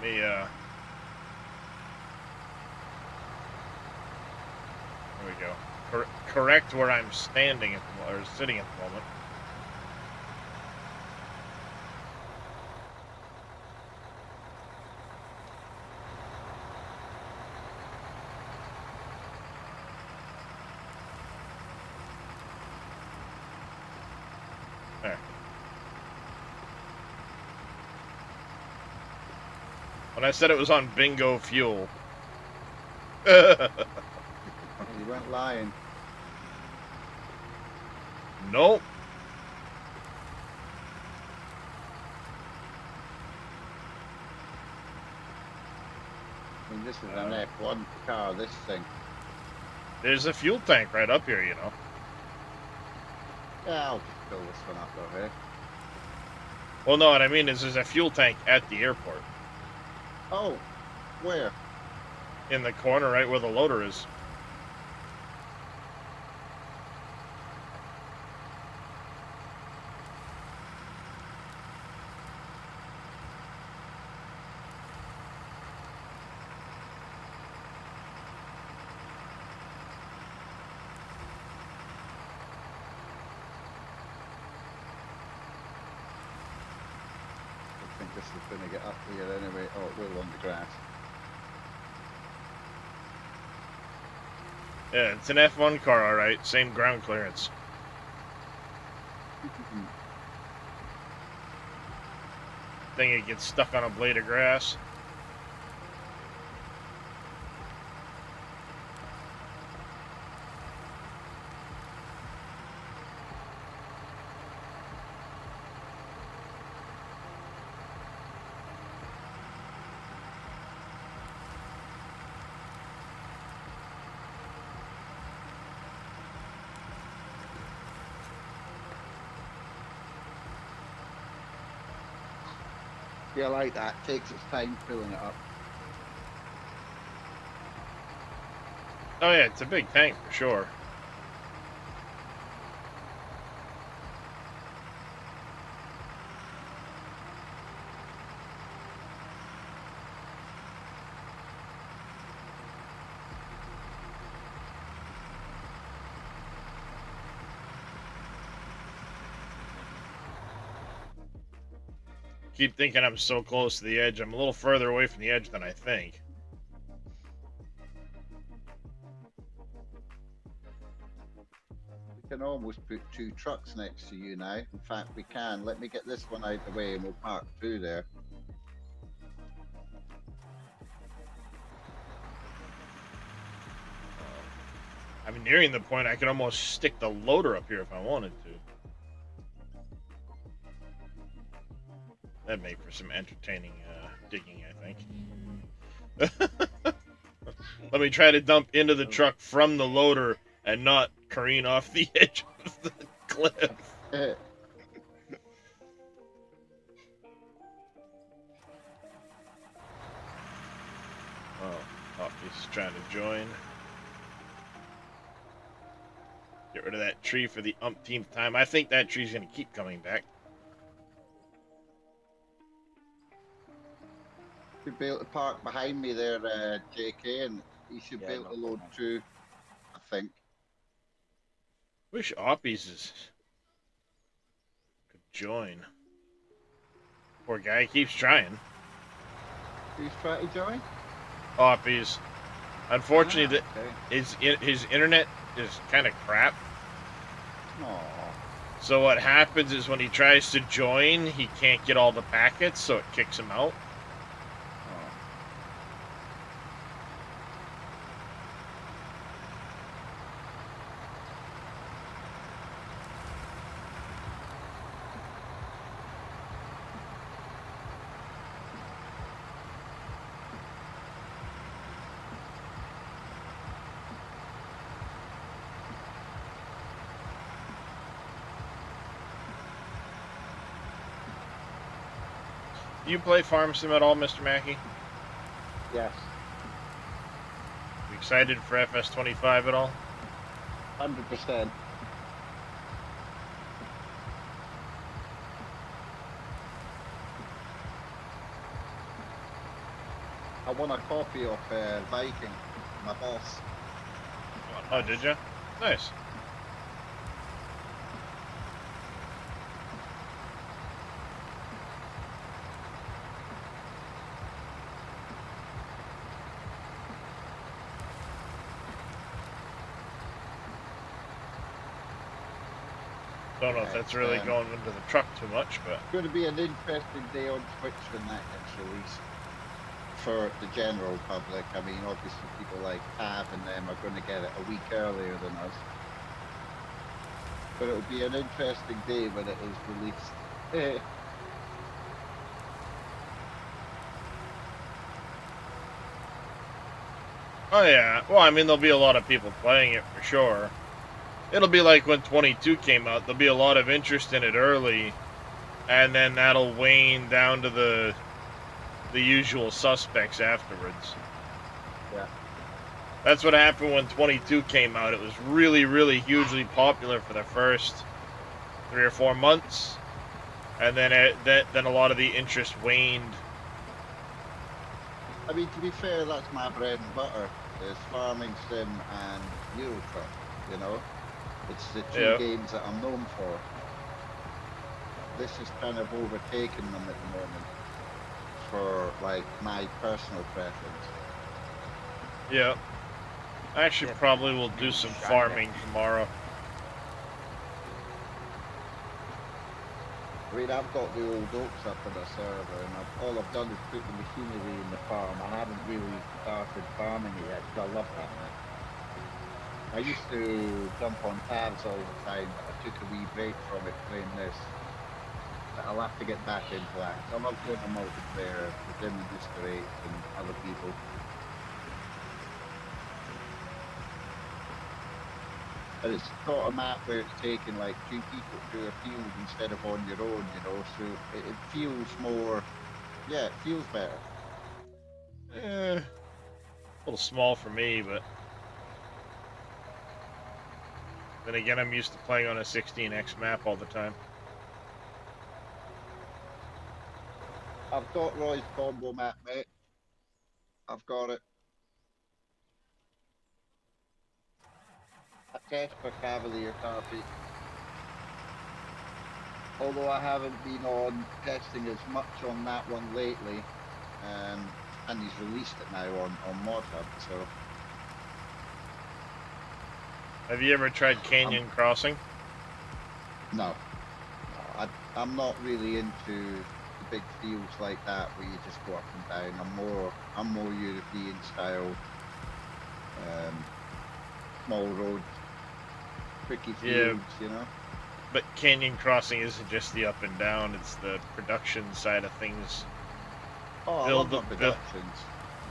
Speaker 1: Let me, there we go. Correct where I'm standing at the or sitting at the moment. There. When I said it was on bingo fuel.
Speaker 3: You weren't lying.
Speaker 1: Nope.
Speaker 3: I mean, this is an F1 car, this thing.
Speaker 1: There's a fuel tank right up here, you know.
Speaker 3: Yeah, I'll just fill this one up though, here.
Speaker 1: Well, no, what I mean is there's a fuel tank at the airport.
Speaker 3: Oh, where?
Speaker 1: In the corner right where the loader is.
Speaker 3: I think this is going to get up here anyway. Oh, it will on the grass.
Speaker 1: Yeah, it's an F1 car, alright. Same ground clearance. Thing it gets stuck on a blade of grass.
Speaker 3: Yeah, like that. Takes its time filling it up.
Speaker 1: Oh yeah, it's a big tank for sure. Keep thinking I'm so close to the edge. I'm a little further away from the edge than I think.
Speaker 3: We can almost put 2 trucks next to you now. In fact, we can. Let me get this one out of the way and we'll park through there.
Speaker 1: I'm nearing the point I could almost stick the loader up here if I wanted to. That'd make for some entertaining digging, I think. Let me try to dump into the truck from the loader and not careen off the edge of the cliff. Oh, he's trying to join. Get rid of that tree for the umpteenth time. I think that tree's going to keep coming back.
Speaker 3: Should be able to park behind me there, JK, and he should be able to load through, I think.
Speaker 1: Wish Oppies could join. Poor guy keeps trying.
Speaker 3: Who's trying to join?
Speaker 1: Oppies. Unfortunately,
Speaker 3: okay.
Speaker 1: his internet is kind of crap.
Speaker 3: Aww.
Speaker 1: So what happens is when he tries to join, he can't get all the packets, so it kicks him out. Do you play Farm Sim at all, Mr. Mackey?
Speaker 3: Yes.
Speaker 1: You excited for FS25 at all?
Speaker 3: 100%. I won a copy of Viking, my boss.
Speaker 1: Oh, did you? Nice. Don't know if that's really going into the truck too much, but...
Speaker 3: It's going to be an interesting day on Twitch when that gets released. For the general public, I mean, obviously people like Tav and them are going to get it a week earlier than us. But it'll be an interesting day when it is released.
Speaker 1: Oh yeah, well I mean there'll be a lot of people playing it for sure. It'll be like when 22 came out, there'll be a lot of interest in it early, and then that'll wane down to the usual suspects afterwards.
Speaker 3: Yeah.
Speaker 1: That's what happened when 22 came out. It was really, really hugely popular for the first 3 or 4 months, and then then a lot of the interest waned.
Speaker 3: I mean, to be fair, that's my bread and butter, is Farming Sim and Euro Truck, you know? It's the two games that I'm known for. This is kind of overtaking them at the moment for, like, my personal preference.
Speaker 1: Yeah. Actually, probably will do some farming tomorrow.
Speaker 3: I mean, I've got the old oaks up on the server, and all I've done is put the machinery in the farm. I haven't really started farming it yet, because I love that, man. I used to jump on tabs all the time, but I took a wee break from it playing this. But I'll have to get back into that. I love doing the multiplayer within the Mr. 8 and other people. And it's not a map where it's taking like 2 people through a field instead of on your own, you know, so it feels more, yeah, it feels better.
Speaker 1: A little small for me, but Then again, I'm used to playing on a 16x map all the time.
Speaker 3: I've got Roy's combo map, mate. I've got it. A test for Cavalier copy. Although I haven't been on testing as much on that one lately, and he's released it now on Mod Hub, so.
Speaker 1: Have you ever tried Canyon Crossing?
Speaker 3: No. I'm not really into the big fields like that where you just go up and down. I'm more European style, small roads, tricky fields, you know.
Speaker 1: But Canyon Crossing isn't just the up and down; it's the production side of things.
Speaker 3: Oh, I love the productions.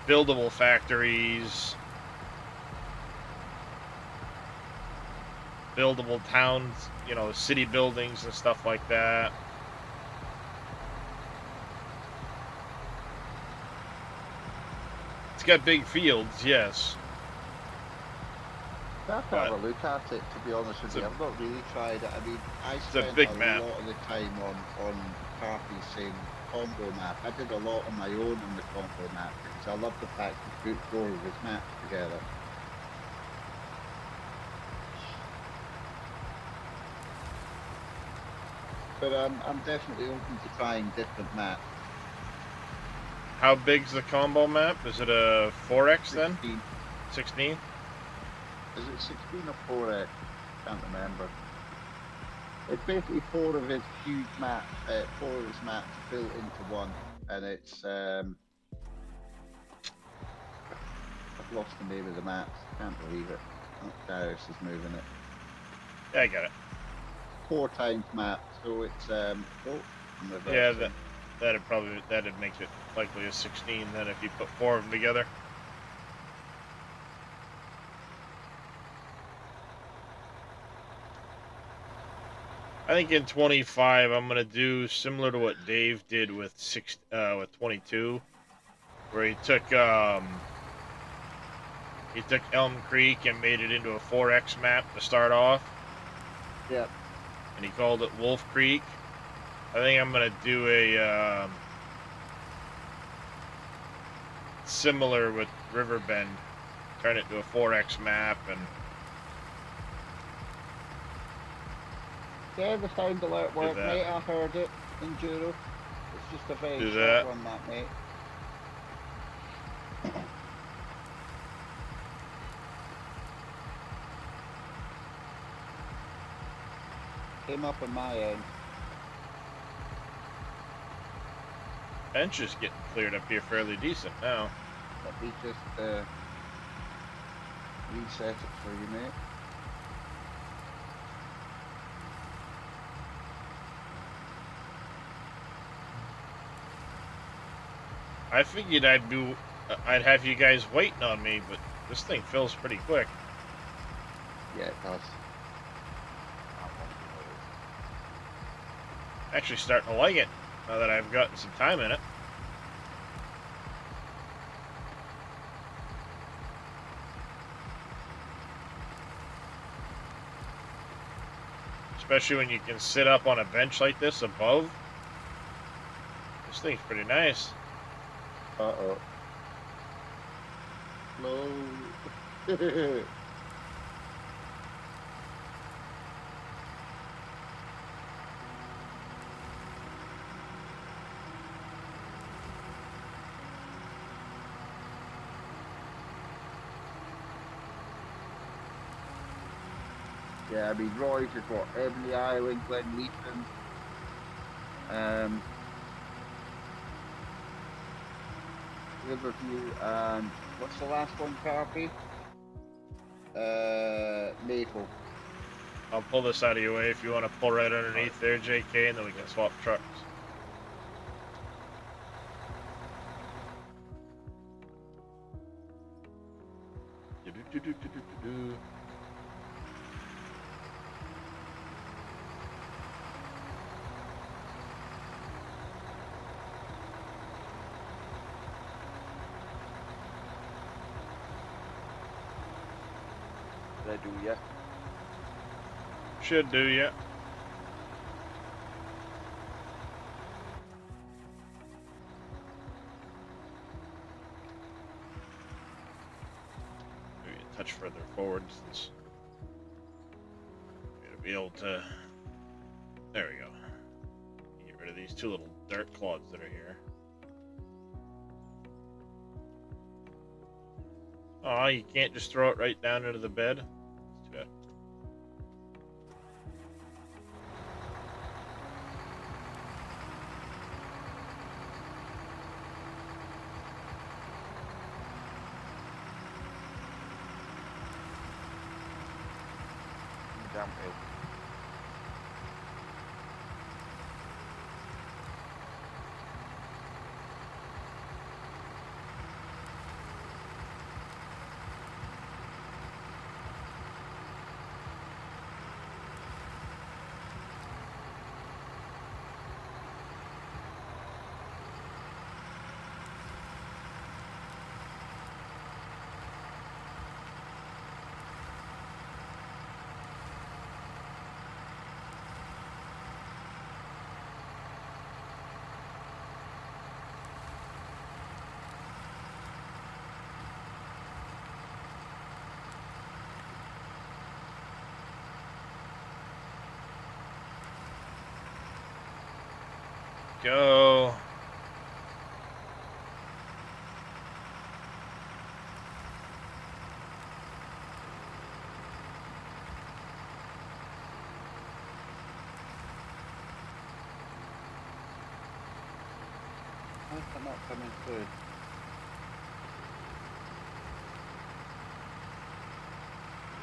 Speaker 1: Buildable factories, buildable towns, you know, city buildings and stuff like that. It's got big fields, yes.
Speaker 3: I have to have a look at it, to be honest with you. I've not really tried it. I mean, I spent
Speaker 1: big
Speaker 3: a
Speaker 1: map.
Speaker 3: lot of the time on Carpy's same combo map. I did a lot on my own on the combo map because I love the fact he put 4 of his maps together. But I'm definitely open to trying different maps.
Speaker 1: How big's the combo map? Is it a 4x then?
Speaker 3: 16.
Speaker 1: 16?
Speaker 3: Is it 16 or 4x? Can't remember. It's basically 4 of his huge maps, 4 of his maps built into one, and it's I've lost the name of the maps. Can't believe it. Oh, Darius is moving it.
Speaker 1: Yeah, I got it.
Speaker 3: 4 times map, so it's I'm
Speaker 1: Yeah,
Speaker 3: reversing.
Speaker 1: that'd make it likely a 16 then if you put 4 of them together. I think in 25 I'm gonna do similar to what Dave did with 22, where he took Elm Creek and made it into a 4x map to start off.
Speaker 3: Yep.
Speaker 1: And he called it Wolf Creek. I think I'm gonna do a similar with Riverbend, turn it to a 4x map and.
Speaker 3: Yeah, the sound alert worked,
Speaker 1: that.
Speaker 3: mate. I heard it in Juro. It's just a very
Speaker 1: Do
Speaker 3: short
Speaker 1: that.
Speaker 3: one, that, mate. Came up on my end.
Speaker 1: Bench is getting cleared up here fairly decent now.
Speaker 3: Let me just reset it for you, mate.
Speaker 1: I figured I'd have you guys waiting on me, but this thing fills pretty quick.
Speaker 3: Yeah, it does.
Speaker 1: Actually starting to like it now that I've gotten some time in it. Especially when you can sit up on a bench like this above. This thing's pretty nice.
Speaker 3: Uh-oh. Low. Yeah, I mean, Roy's has got Ebony Island, Glen Leeton, Riverview, and what's the last one, Carpy? Maple.
Speaker 1: I'll pull this out of your way if you want to pull right underneath there, JK, and then we can swap trucks.
Speaker 2: Did I do, yeah?
Speaker 1: Should do, yeah. Maybe a touch further forward since we're gonna be able to. There we go. Get rid of these two little dirt clods that are here. Oh, you can't just throw it right down into the bed? It's too bad.
Speaker 2: Downhill.
Speaker 1: Go.
Speaker 3: How's that not coming through?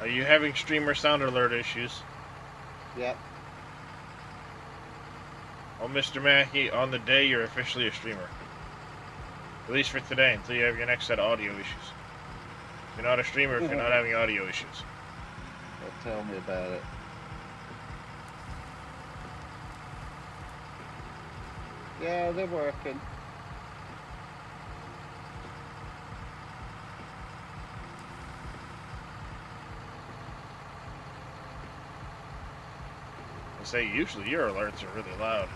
Speaker 1: Are you having streamer sound alert issues?
Speaker 3: Yep.
Speaker 1: Oh, Mr. Mackey, on the day you're officially a streamer. At least for today, until you have your next set of audio issues. You're not a streamer if you're not having audio issues.
Speaker 3: Well, tell me about it. Yeah, they're working.
Speaker 1: I say, usually your alerts are really loud.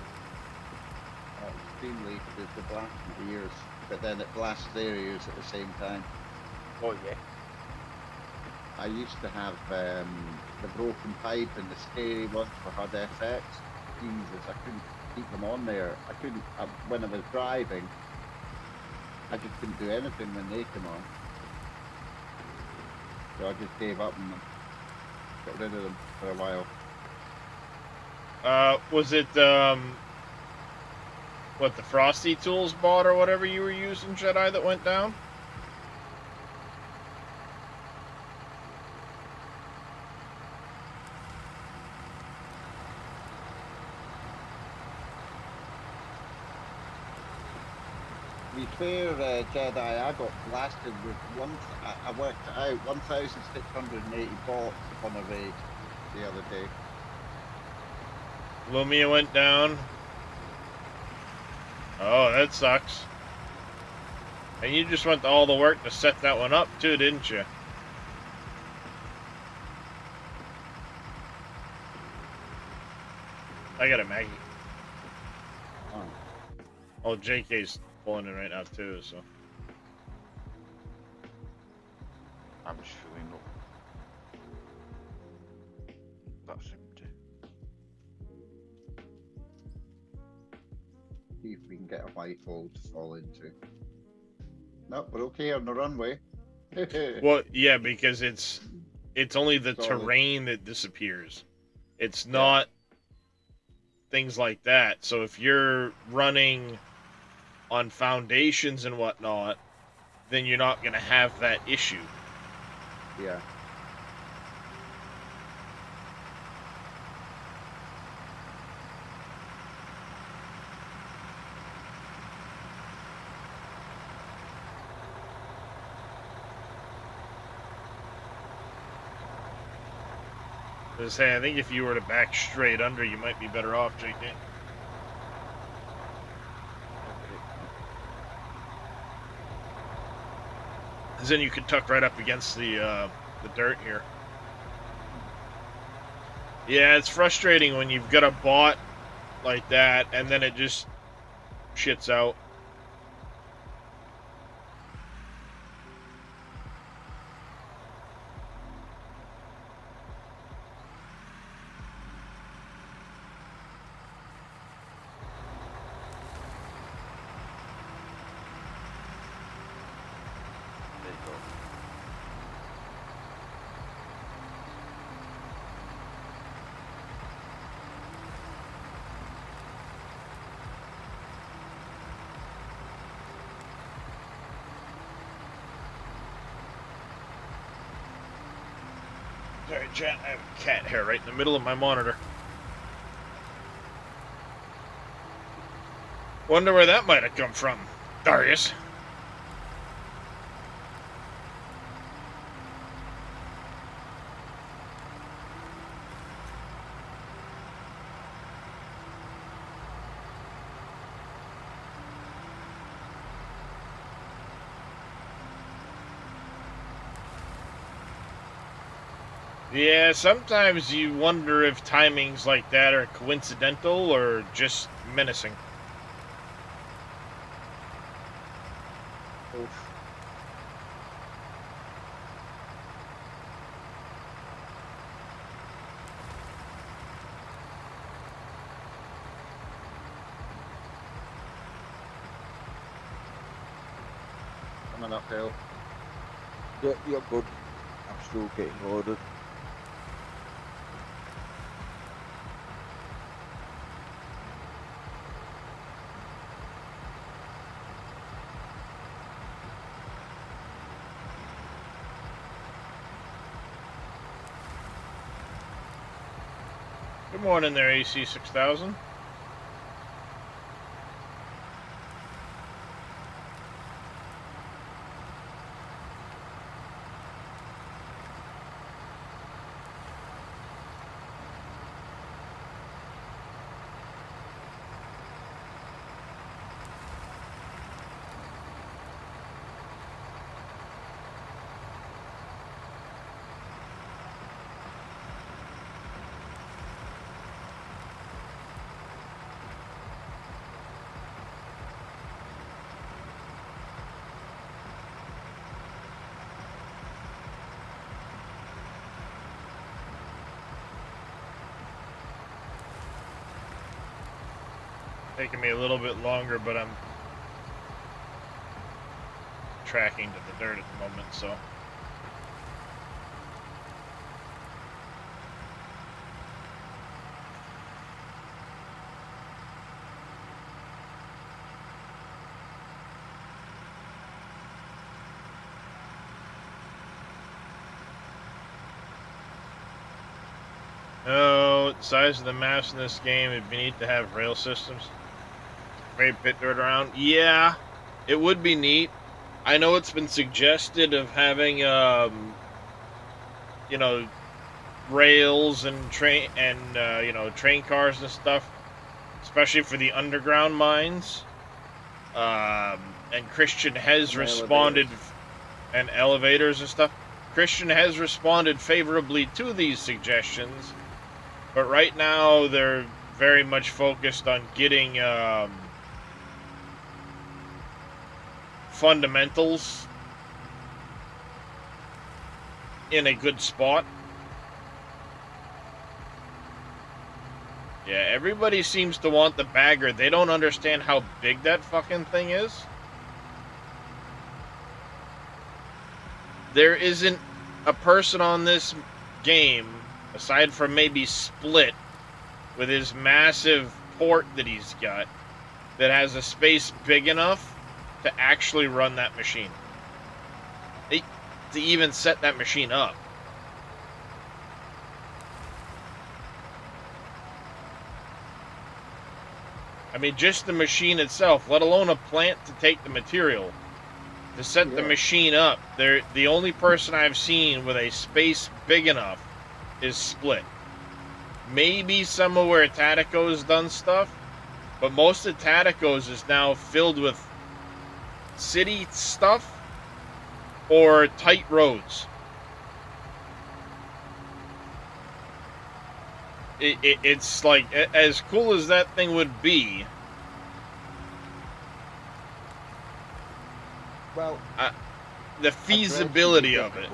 Speaker 3: Extremely, because the blast my ears, but then it blasts their ears at the same time.
Speaker 2: Oh yeah.
Speaker 3: I used to have the broken pipe and the scary ones for HUD FX. Jesus, I couldn't keep them on there. I couldn't, when I was driving, I just couldn't do anything when they came on. So I just gave up and got rid of them for a while.
Speaker 1: Was it, what, the Frosty Tools bot or whatever you were using, Jedi, that went down?
Speaker 3: To be fair, Jedi, I got blasted with I worked it out, 1,680 bolts on a raid the other day.
Speaker 1: Lumia went down. Oh, that sucks. And you just went to all the work to set that one up too, didn't you? I got it, Maggie.
Speaker 3: Oh.
Speaker 1: Oh, JK's pulling in right now too, so.
Speaker 2: I'm just filling up. That's empty.
Speaker 3: See if we can get a white hole to fall into. Nope, we're okay on the runway.
Speaker 1: Well, yeah, because it's only the
Speaker 3: Solid.
Speaker 1: terrain that disappears. It's not things like that. So if you're running on foundations and whatnot, then you're not going to have that issue.
Speaker 3: Yeah.
Speaker 1: I say, I think if you were to back straight under, you might be better off, JK. Because then you could tuck right up against the dirt here. Yeah, it's frustrating when you've got a bot like that and then it just shits out.
Speaker 2: There you go.
Speaker 1: Sorry, chat, I have a cat hair right in the middle of my monitor. Wonder where that might have come from, Darius. Yeah, sometimes you wonder if timings like that are coincidental or just menacing.
Speaker 3: Oof. Coming uphill.
Speaker 2: Yeah, you're good. I'm still getting ordered.
Speaker 1: Good morning there, AC6000. Taking me a little bit longer, but I'm tracking to the dirt at the moment, so. Oh, the size of the maps in this game, it'd be neat to have rail systems. Great pit dirt around. Yeah, it would be neat. I know it's been suggested of having, you know, rails and train train cars and stuff, especially for the underground mines. And Christian has
Speaker 3: And
Speaker 1: responded,
Speaker 3: elevators.
Speaker 1: and elevators and stuff. Christian has responded favorably to these suggestions, but right now they're very much focused on getting fundamentals in a good spot. Yeah, everybody seems to want the bagger. They don't understand how big that fucking thing is. There isn't a person on this game, aside from maybe Split, with his massive port that he's got, that has a space big enough to actually run that machine. To even set that machine up. I mean, just the machine itself, let alone a plant to take the material. To set the machine up, the only person I've seen with a space big enough is Split. Maybe some of where Tatico's done stuff, but most of Tatico's is now filled with city stuff or tight roads. it's like, as cool as that thing would be,
Speaker 3: Well,
Speaker 1: the feasibility of it,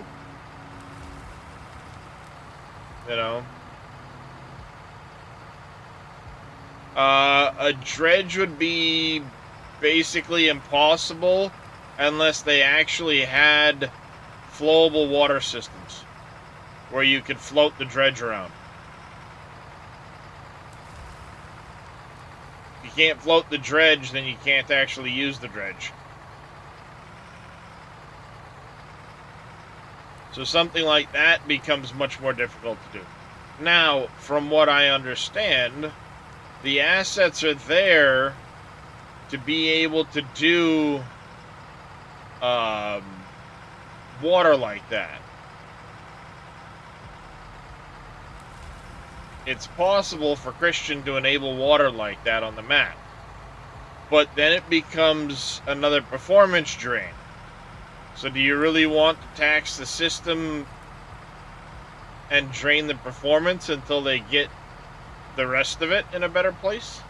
Speaker 1: you know. A dredge would be basically impossible unless they actually had flowable water systems where you could float the dredge around. If you can't float the dredge, then you can't actually use the dredge. So something like that becomes much more difficult to do. Now, from what I understand, the assets are there to be able to do water like that. It's possible for Christian to enable water like that on the map. But then it becomes another performance drain. So do you really want to tax the system and drain the performance until they get the rest of it in a better place?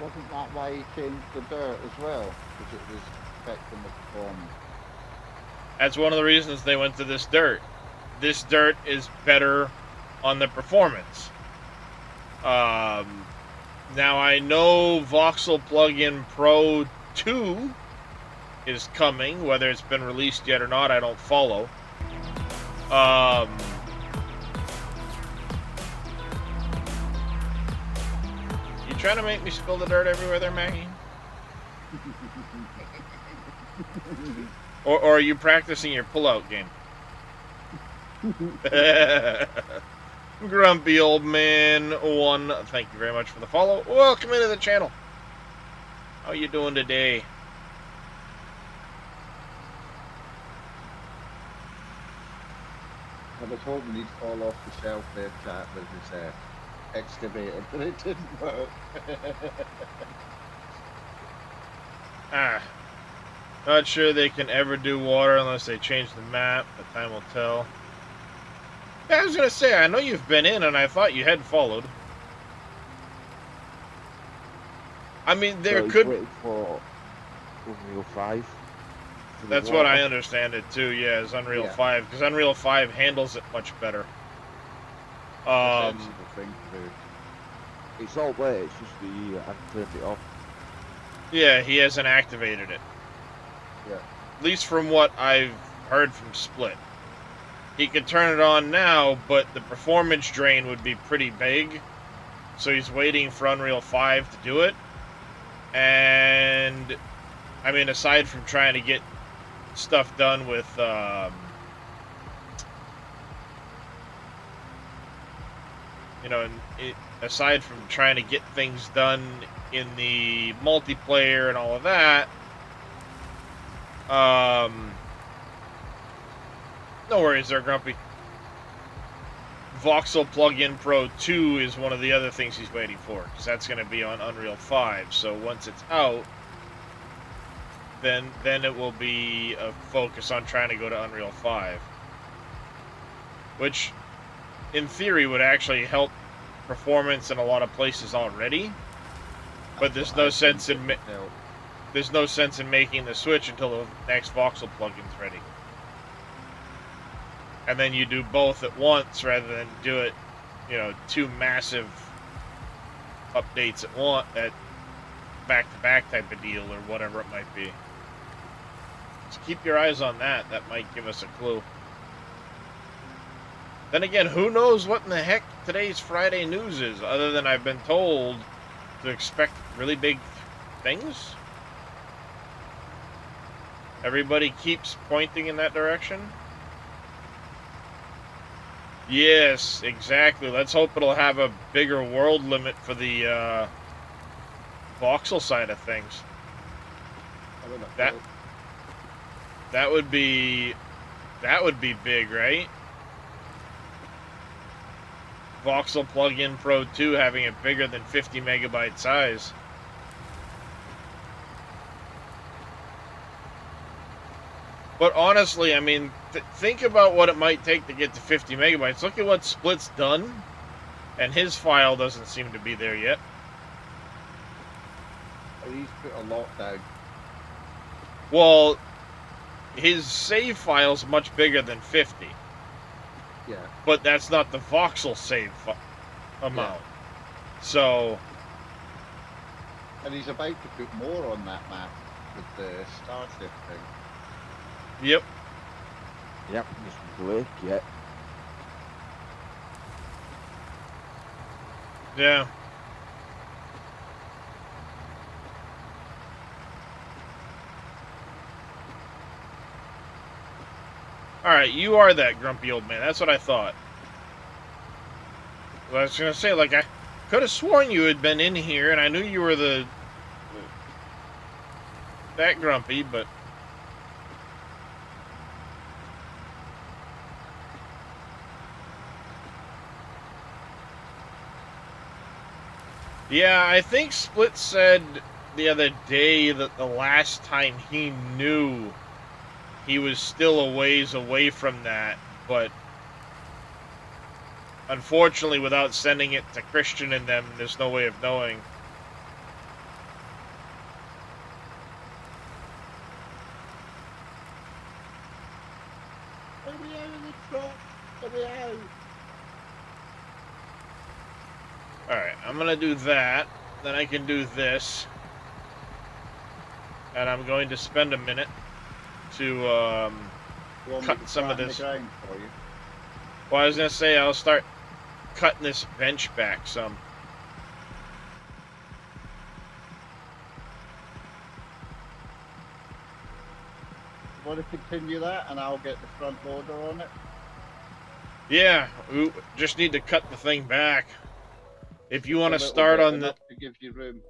Speaker 3: Wasn't that why he changed the dirt as well? Because it was affecting the performance.
Speaker 1: That's one of the reasons they went to this dirt. This dirt is better on the performance. Now I know Voxel Plugin Pro 2 is coming. Whether it's been released yet or not, I don't follow. You trying to make me spill the dirt everywhere there, Maggie? Or are you practicing your pull-out game? Grumpy Old Man 1, thank you very much for the follow. Welcome into the channel. How you doing today?
Speaker 3: I was hoping he'd fall off the shelf there, chat, with his excavator, but it didn't work.
Speaker 1: Not sure they can ever do water unless they change the map, but time will tell. Yeah, I was gonna say, I know you've been in, and I thought you had followed. I mean, there
Speaker 2: So
Speaker 1: could...
Speaker 2: waiting for Unreal 5.
Speaker 1: That's what I understand it too, yeah, is Unreal 5, because Unreal 5 handles it much better.
Speaker 3: Sensible thing to do.
Speaker 2: It's all there, it's just the I turned it off.
Speaker 1: Yeah, he hasn't activated it.
Speaker 3: Yeah.
Speaker 1: At least from what I've heard from Split. He could turn it on now, but the performance drain would be pretty big. So he's waiting for Unreal 5 to do it. And, I mean, aside from trying to get stuff done with, aside from trying to get things done in the multiplayer and all of that, no worries there, Grumpy. Voxel Plugin Pro 2 is one of the other things he's waiting for, because that's going to be on Unreal 5. So once it's out, then it will be a focus on trying to go to Unreal 5. Which, in theory, would actually help performance in a lot of places already. But there's no sense in making the switch until the next Voxel plugin's ready. And then you do both at once rather than do it, two massive updates at once, at back-to-back type of deal or whatever it might be. So keep your eyes on that. That might give us a clue. Then again, who knows what in the heck today's Friday news is, other than I've been told to expect really big things? Everybody keeps pointing in that direction. Yes, exactly. Let's hope it'll have a bigger world limit for the voxel side of things. That would be big, right? Voxel Plugin Pro 2 having it bigger than 50 megabyte size. But honestly, I mean, think about what it might take to get to 50 megabytes. Look at what Split's done And his file doesn't seem to be there yet.
Speaker 3: He's put a lot down.
Speaker 1: Well, his save file's much bigger than 50.
Speaker 3: Yeah.
Speaker 1: But that's not the voxel save amount. So...
Speaker 3: And he's about to put more on that map with the Starship thing.
Speaker 1: Yep.
Speaker 2: Yep, just Blake yet.
Speaker 1: Yeah. Alright, you are that grumpy old man. That's what I thought. Well, I was going to say, like, I could have sworn you had been in here, and I knew you were that grumpy, but... Yeah, I think Split said the other day that the last time he knew he was still a ways away from that, but unfortunately without sending it to Christian and them, there's no way of knowing.
Speaker 3: Let me out of the truck! Let me out!
Speaker 1: Alright, I'm gonna do that, then I can do this, and I'm going to spend a minute to
Speaker 3: You want me
Speaker 1: cut
Speaker 3: to
Speaker 1: some of
Speaker 3: flatten
Speaker 1: this.
Speaker 3: the ground for you?
Speaker 1: Well, I was gonna say I'll start cutting this bench back some.
Speaker 3: Want to continue that, and I'll get the front loader on it.
Speaker 1: Yeah, we just need to cut the thing back. If you want
Speaker 3: A
Speaker 1: to
Speaker 3: little
Speaker 1: start
Speaker 3: bit,
Speaker 1: on the...
Speaker 3: enough to give you room.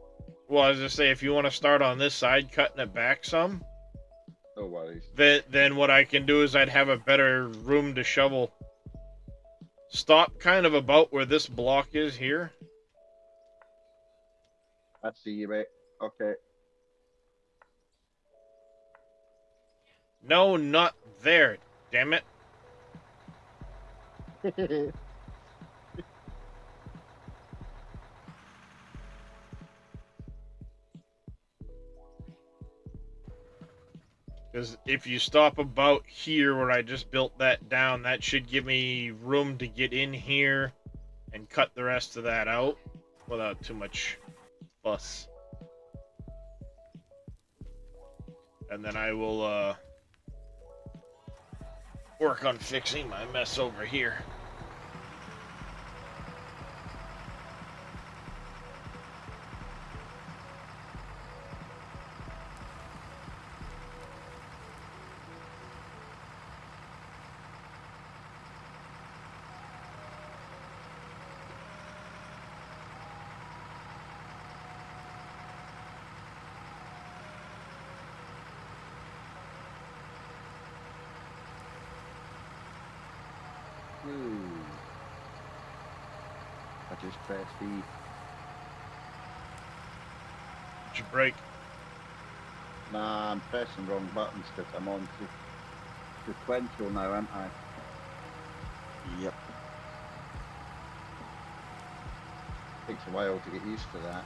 Speaker 1: Well, I was gonna say, if you want to start on this side, cutting it back some,
Speaker 3: No worries.
Speaker 1: then what I can do is I'd have a better room to shovel. Stop kind of about where this block is here.
Speaker 3: I see you, mate. Okay.
Speaker 1: No, not there. Damn it. Because if you stop about here where I just built that down, that should give me room to get in here and cut the rest of that out without too much fuss. And then I will work on fixing my mess over here.
Speaker 3: I just pressed E.
Speaker 1: Did you break?
Speaker 3: Nah, I'm pressing wrong buttons because I'm on sequential now, aren't I?
Speaker 2: Yep.
Speaker 3: Takes a while to get used to that.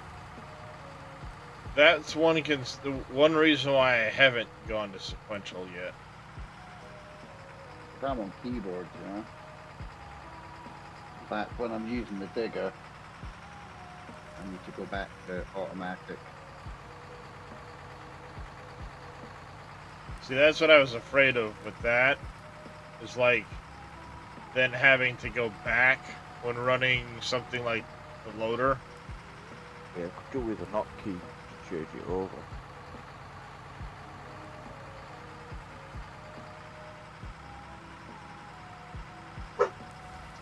Speaker 1: That's one reason why I haven't gone to sequential yet.
Speaker 3: I'm on keyboard, you know. But when I'm using the digger, I need to go back to automatic.
Speaker 1: See, that's what I was afraid of with that. Is like then having to go back when running something like the loader.
Speaker 2: Yeah, could do with a not key to change it over.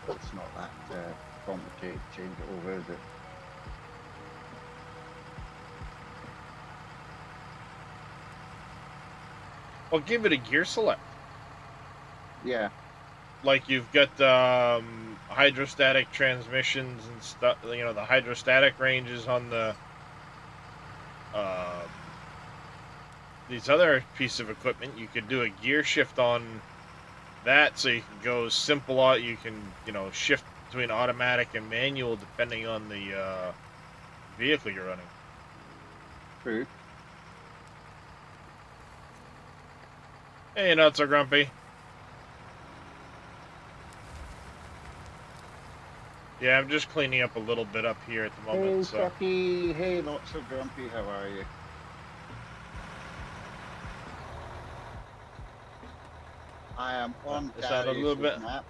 Speaker 3: It's not that complicated to change it over, is it?
Speaker 1: Well, give it a gear select.
Speaker 3: Yeah.
Speaker 1: Like you've got hydrostatic transmissions and stuff. You know, the hydrostatic ranges on the these other piece of equipment. You could do a gear shift on that, so you can go simple. You can shift between automatic and manual depending on the vehicle you're running.
Speaker 3: True.
Speaker 1: Hey, not so grumpy. Yeah, I'm just cleaning up a little bit up here at the moment.
Speaker 3: Hey,
Speaker 1: So.
Speaker 3: Chucky. Hey, not so grumpy. How are you? I am on
Speaker 1: This out a little
Speaker 3: Darius's
Speaker 1: bit.
Speaker 3: map.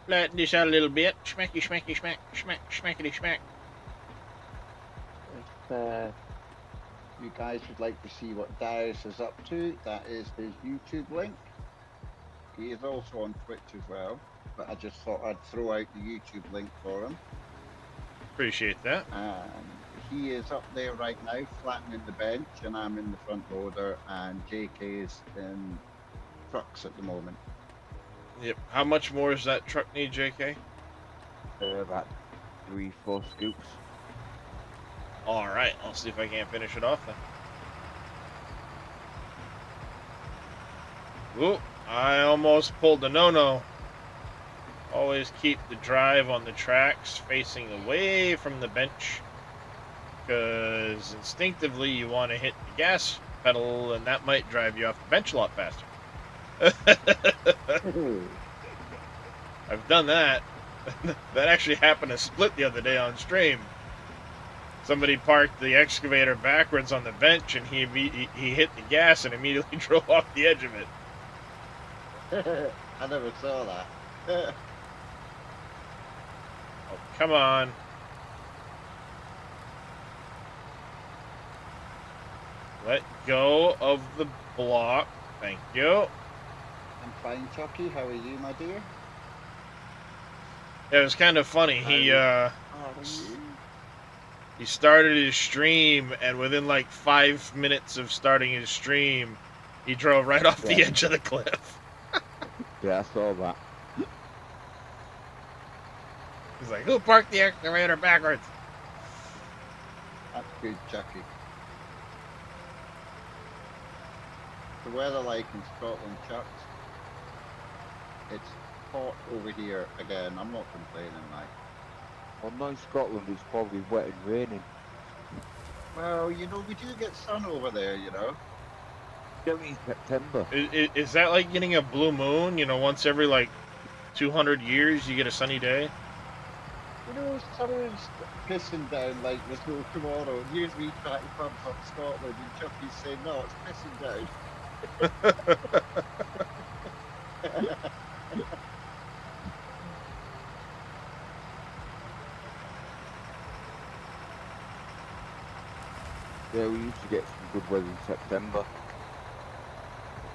Speaker 1: Let this out a little bit. Smacky, smacky, smack, smack, smackity, smack.
Speaker 3: If you guys would like to see what Darius is up to, that is his YouTube link. He is also on Twitch as well, but I just thought I'd throw out the YouTube link for him.
Speaker 1: Appreciate that.
Speaker 3: And he is up there right now, flattening the bench, and I'm in the front loader, and JK is in trucks at the moment.
Speaker 1: Yep. How much more does that truck need, JK?
Speaker 2: About 3-4 scoops.
Speaker 1: All right. I'll see if I can't finish it off then. Ooh, I almost pulled the no-no. Always keep the drive on the tracks facing away from the bench, because instinctively you want to hit the gas pedal, and that might drive you off the bench a lot faster. I've done that. That actually happened to Split the other day on stream. Somebody parked the excavator backwards on the bench, and he hit the gas and immediately drove off the edge of it.
Speaker 3: I never saw that.
Speaker 1: Oh, come on. Let go of the block. Thank you.
Speaker 3: I'm fine, Chucky. How are you, my dear?
Speaker 1: It was kind of funny. He started his stream, and within like 5 minutes of starting his stream, he drove right off the edge of the cliff.
Speaker 2: Yeah, I saw that.
Speaker 1: He's like, who parked the excavator backwards?
Speaker 3: That's good, Chucky. The weather like in Scotland, Chucks. It's hot over here again. I'm not complaining, like.
Speaker 2: Well, no, in Scotland it's probably wet and raining.
Speaker 3: Well, you know, we do get sun over there, you know.
Speaker 2: Get me in September.
Speaker 1: Is that like getting a blue moon? You know, once every like 200 years you get a sunny day?
Speaker 3: You know, summer's pissing down like there's no tomorrow. And here's me trying to pump up Scotland, and Chucky's saying, no, it's pissing down.
Speaker 2: Yeah, we used to get some good weather in September. Up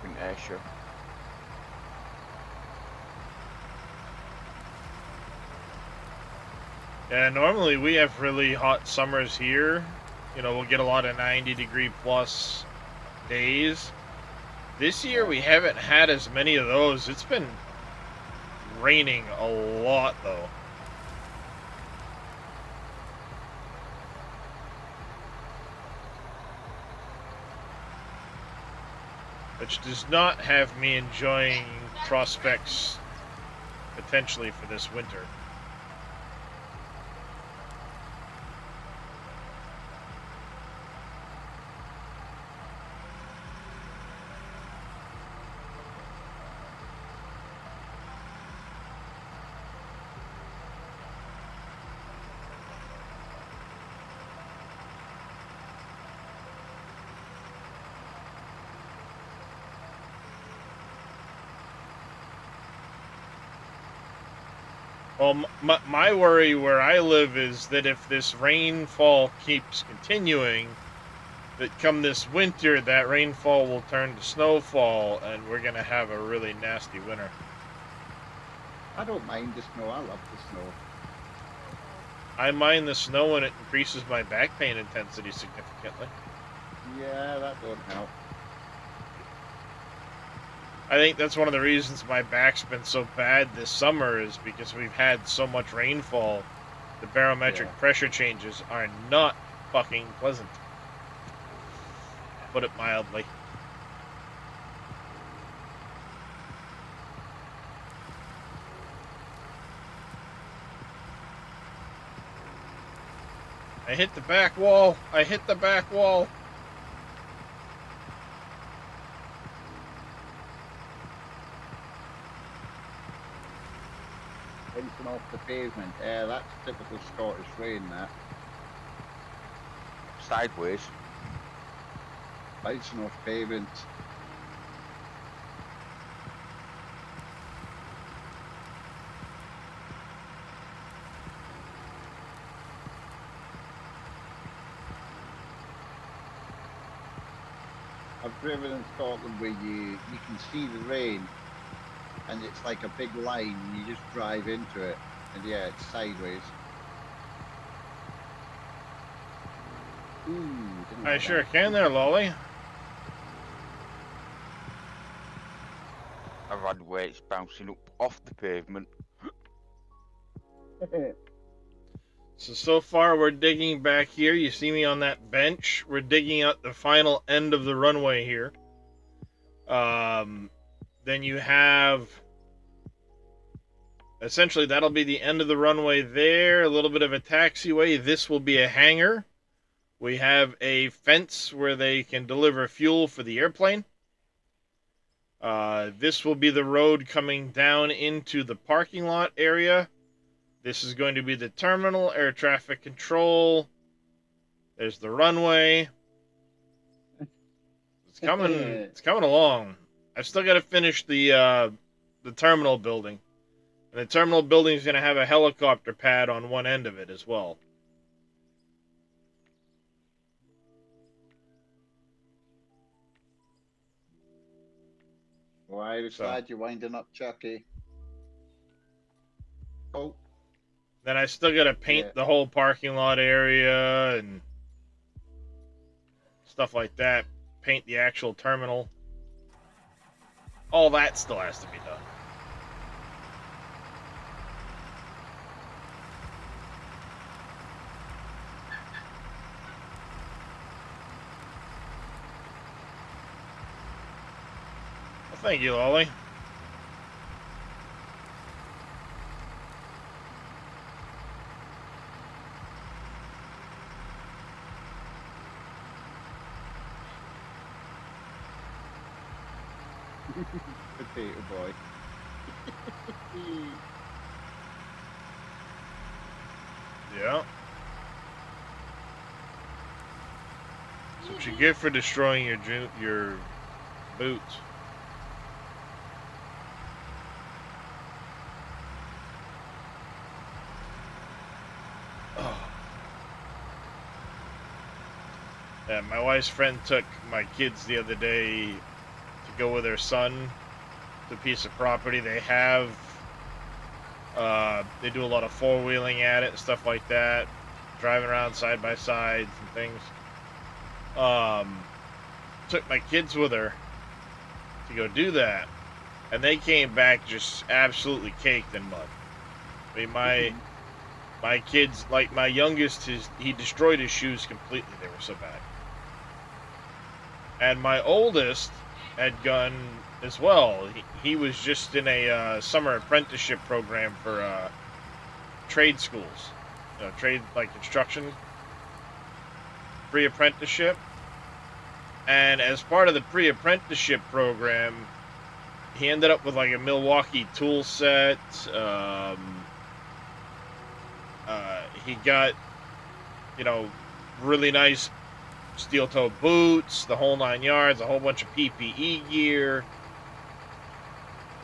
Speaker 2: in Ayrshire.
Speaker 1: Yeah, normally we have really hot summers here. You know, we'll get a lot of 90-degree plus days. This year we haven't had as many of those. It's been raining a lot, though. Which does not have me enjoying prospects potentially for this winter. Well, my worry where I live is that if this rainfall keeps continuing, that come this winter, that rainfall will turn to snowfall, and we're going to have a really nasty winter.
Speaker 3: I don't mind the snow. I love the snow.
Speaker 1: I mind the snow, and it increases my back pain intensity significantly.
Speaker 3: Yeah, that don't help.
Speaker 1: I think that's one of the reasons my back's been so bad this summer is because we've had so much rainfall. The barometric pressure changes are not fucking pleasant. Put it mildly. I hit the back wall. I hit the back wall.
Speaker 3: Bouncing off the pavement. That's typical Scottish rain, that.
Speaker 2: Sideways.
Speaker 3: Bouncing off pavement. I've driven in Scotland where you can see the rain and it's like a big line and you just drive into it and yeah, it's sideways. Ooh, didn't
Speaker 1: I
Speaker 3: like
Speaker 1: sure
Speaker 3: that.
Speaker 1: can there, Lolly.
Speaker 2: I've had where it's bouncing up off the pavement.
Speaker 1: So far we're digging back here. You see me on that bench. We're digging out the final end of the runway here. Then you have... Essentially, that'll be the end of the runway there. A little bit of a taxiway. This will be a hangar. We have a fence where they can deliver fuel for the airplane. This will be the road coming down into the parking lot area. This is going to be the terminal, air traffic control. There's the runway. It's coming. It's coming along. I've still got to finish the terminal building, and the terminal building is going to have a helicopter pad on one end of it as well.
Speaker 3: Why was glad you're winding up, Chucky. Oh.
Speaker 1: Then I still got to paint the whole parking lot area and stuff like that. Paint the actual terminal. All that still has to be done. Well, thank you, Lolly.
Speaker 3: Potato boy.
Speaker 1: Yeah. That's what you get for destroying your boots. Oh. Yeah, my wife's friend took my kids the other day to go with her son to a piece of property they have. They do a lot of four-wheeling at it and stuff like that, driving around side by sides and things. Took my kids with her to go do that, and they came back just absolutely caked in mud. I mean, my kids, like my youngest, he destroyed his shoes completely. They were so bad. And my oldest had gone as well. He was just in a summer apprenticeship program for trade schools, trade like construction, pre-apprenticeship. And as part of the pre-apprenticeship program, he ended up with like a Milwaukee tool set. He got, really nice steel-toe boots, the whole 9 yards, a whole bunch of PPE gear.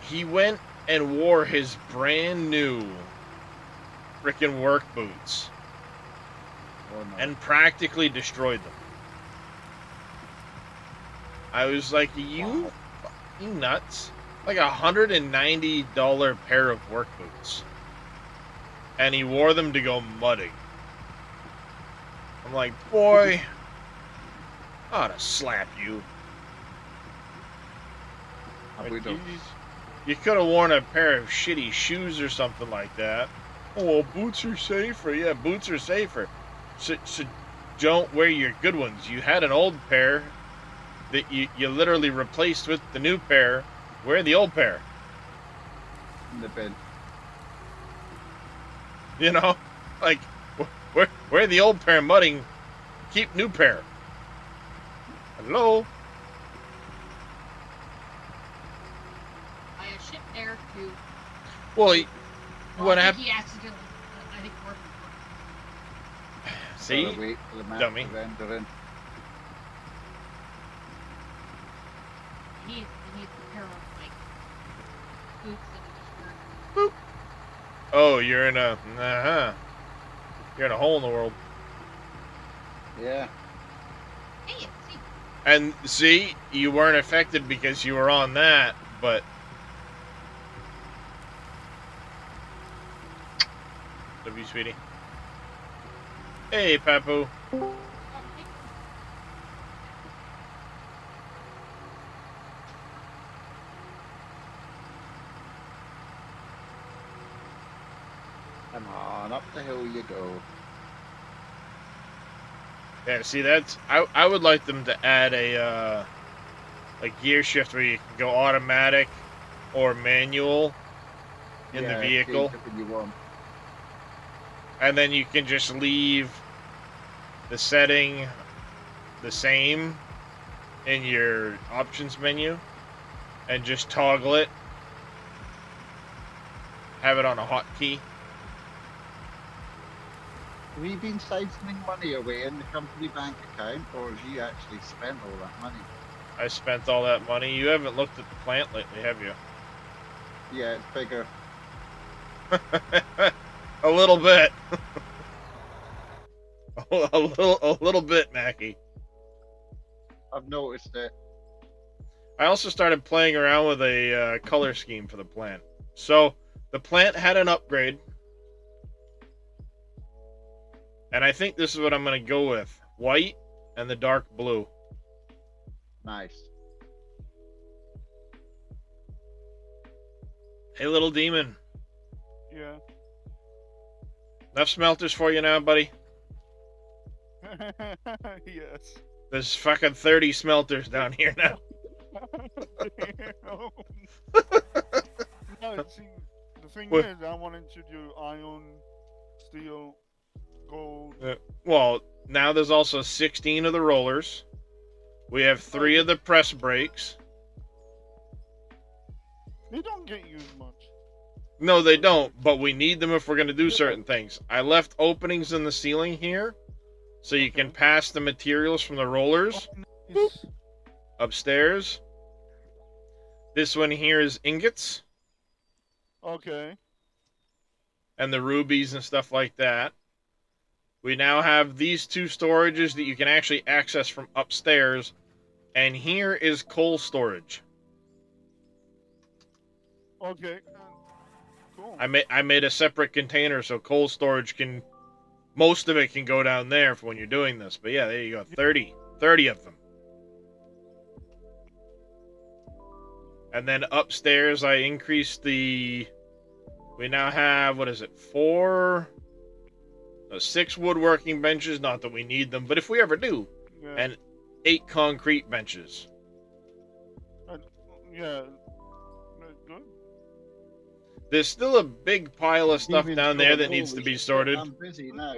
Speaker 1: He went and wore his brand new frickin' work boots and practically destroyed them. I was like, are you fucking nuts? Like $190 pair of work boots. And he wore them to go mudding. I'm like, boy, I ought to slap you. You could have worn a pair of shitty shoes or something like that. Oh, well, boots are safer. Yeah, boots are safer. So don't wear your good ones. You had an old pair that you literally replaced with the new pair. Wear the old pair.
Speaker 3: In the bin.
Speaker 1: Like, Where the old pair mudding, keep new pair. Hello?
Speaker 6: I have shipped there to.
Speaker 1: Well,
Speaker 6: Well,
Speaker 1: what
Speaker 6: I
Speaker 1: happened?
Speaker 6: think he accidentally. I think Morphin.
Speaker 1: See?
Speaker 3: Gotta wait for the map
Speaker 1: Dummy.
Speaker 3: to render in.
Speaker 6: He needs a pair of like boots and a shirt.
Speaker 1: Oh, you're in a You're in a hole in the world.
Speaker 3: Yeah.
Speaker 6: Hey, see.
Speaker 1: And see, you weren't affected because you were on that, but love you, sweetie. Hey, Papu.
Speaker 3: Come on, up the hill you go.
Speaker 1: Yeah, see, that's I would like them to add a gear shift where you can go automatic or manual in the
Speaker 3: Yeah,
Speaker 1: vehicle,
Speaker 3: change it when you want.
Speaker 1: and then you can just leave the setting the same in your options menu and just toggle it. Have it on a hotkey.
Speaker 3: Have you been siphoning money away in the company bank account, or have you actually spent all that money?
Speaker 1: I spent all that money. You haven't looked at the plant lately, have you?
Speaker 3: Yeah, it's bigger.
Speaker 1: A little bit. a little bit, Mackie.
Speaker 3: I've noticed it.
Speaker 1: I also started playing around with a color scheme for the plant. So the plant had an upgrade, and I think this is what I'm going to go with: white and the dark blue.
Speaker 3: Nice.
Speaker 1: Hey, little demon.
Speaker 4: Yeah.
Speaker 1: Enough smelters for you now, buddy?
Speaker 4: Yes.
Speaker 1: There's fucking 30 smelters down here now.
Speaker 4: No, see, the thing
Speaker 1: What?
Speaker 4: is, I wanted to do iron, steel, gold.
Speaker 1: Well, now there's also 16 of the rollers. We have 3 of the press brakes.
Speaker 4: They don't get used much.
Speaker 1: No, they don't, but we need them if we're going to do certain things. I left openings in the ceiling here so you can pass the materials from the rollers
Speaker 4: Nice.
Speaker 1: upstairs. This one here is ingots
Speaker 4: Okay.
Speaker 1: and the rubies and stuff like that. We now have these 2 storages that you can actually access from upstairs, and here is coal storage.
Speaker 4: Okay. Cool.
Speaker 1: I made a separate container so coal storage can, most of it can go down there for when you're doing this. But yeah, there you go, 30 of them. And then upstairs I increased we now have, what is it, 6 woodworking benches, not that we need them, but if we ever do,
Speaker 4: Yeah.
Speaker 1: and 8 concrete benches.
Speaker 4: Yeah. Good.
Speaker 1: There's still a big pile of stuff
Speaker 3: Demon's
Speaker 1: down there
Speaker 3: going,
Speaker 1: that needs to
Speaker 3: "Holy
Speaker 1: be
Speaker 3: shit,
Speaker 1: sorted.
Speaker 3: I'm busy now.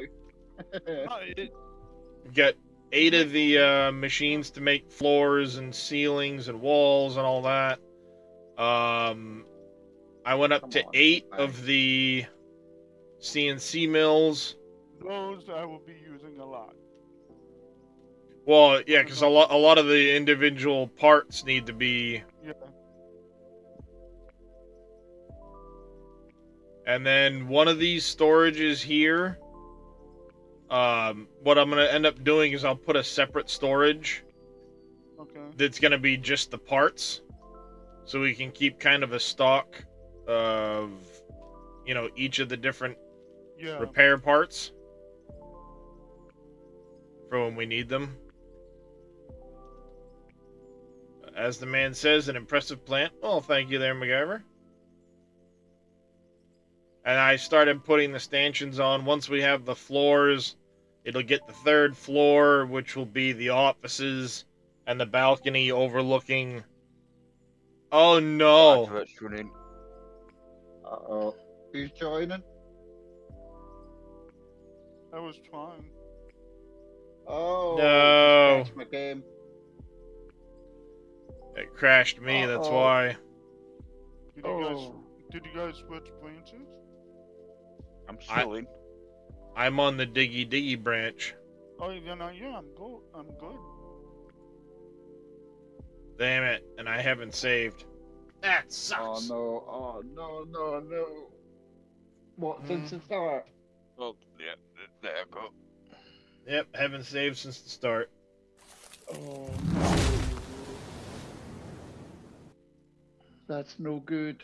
Speaker 1: Got 8 of the machines to make floors and ceilings and walls and all that. I went up
Speaker 3: Come
Speaker 1: to
Speaker 3: on,
Speaker 1: 8
Speaker 3: man.
Speaker 1: of the CNC mills.
Speaker 4: Those I will be using a lot.
Speaker 1: Well, yeah, because a lot of the individual parts need to be.
Speaker 4: Yeah.
Speaker 1: And then one of these storages here. What I'm gonna end up doing is I'll put a separate storage
Speaker 4: Okay.
Speaker 1: that's gonna be just the parts, so we can keep kind of a stock of, each of the different
Speaker 4: Yeah.
Speaker 1: repair parts for when we need them. As the man says, an impressive plant. Oh, thank you there, MacGyver. And I started putting the stanchions on. Once we have the floors, it'll get the 3rd floor, which will be the offices and the balcony overlooking. Oh no!
Speaker 2: That's running.
Speaker 3: Uh-oh. Who's joining?
Speaker 4: I was trying.
Speaker 3: Oh,
Speaker 1: No.
Speaker 3: just crashed my game.
Speaker 1: It crashed me, that's
Speaker 3: Uh-oh.
Speaker 1: why.
Speaker 4: Did you guys switch branches?
Speaker 2: I'm still in.
Speaker 1: I'm on the Diggy Diggy branch.
Speaker 4: Oh, yeah, I'm good. I'm good.
Speaker 1: Damn it, and I haven't saved. That
Speaker 3: Oh
Speaker 1: sucks.
Speaker 3: no, oh no. What, since the start?
Speaker 2: Oh, yeah, there I go.
Speaker 1: Yep, haven't saved since the start.
Speaker 3: Oh, that's no good.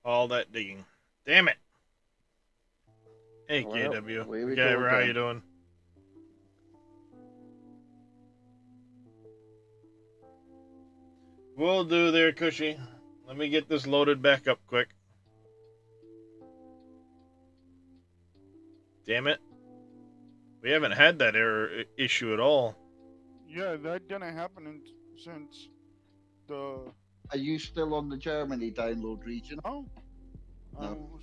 Speaker 1: All that digging. Damn it. Hey,
Speaker 3: Well,
Speaker 1: KW.
Speaker 3: away we
Speaker 1: Okay,
Speaker 3: go
Speaker 1: how
Speaker 3: then.
Speaker 1: you doing? Will do there, Cushy. Let me get this loaded back up quick. Damn it. We haven't had that error issue at all.
Speaker 4: Yeah, that didn't happen since the.
Speaker 3: Are you still on the Germany download region?
Speaker 4: Oh, I
Speaker 3: No.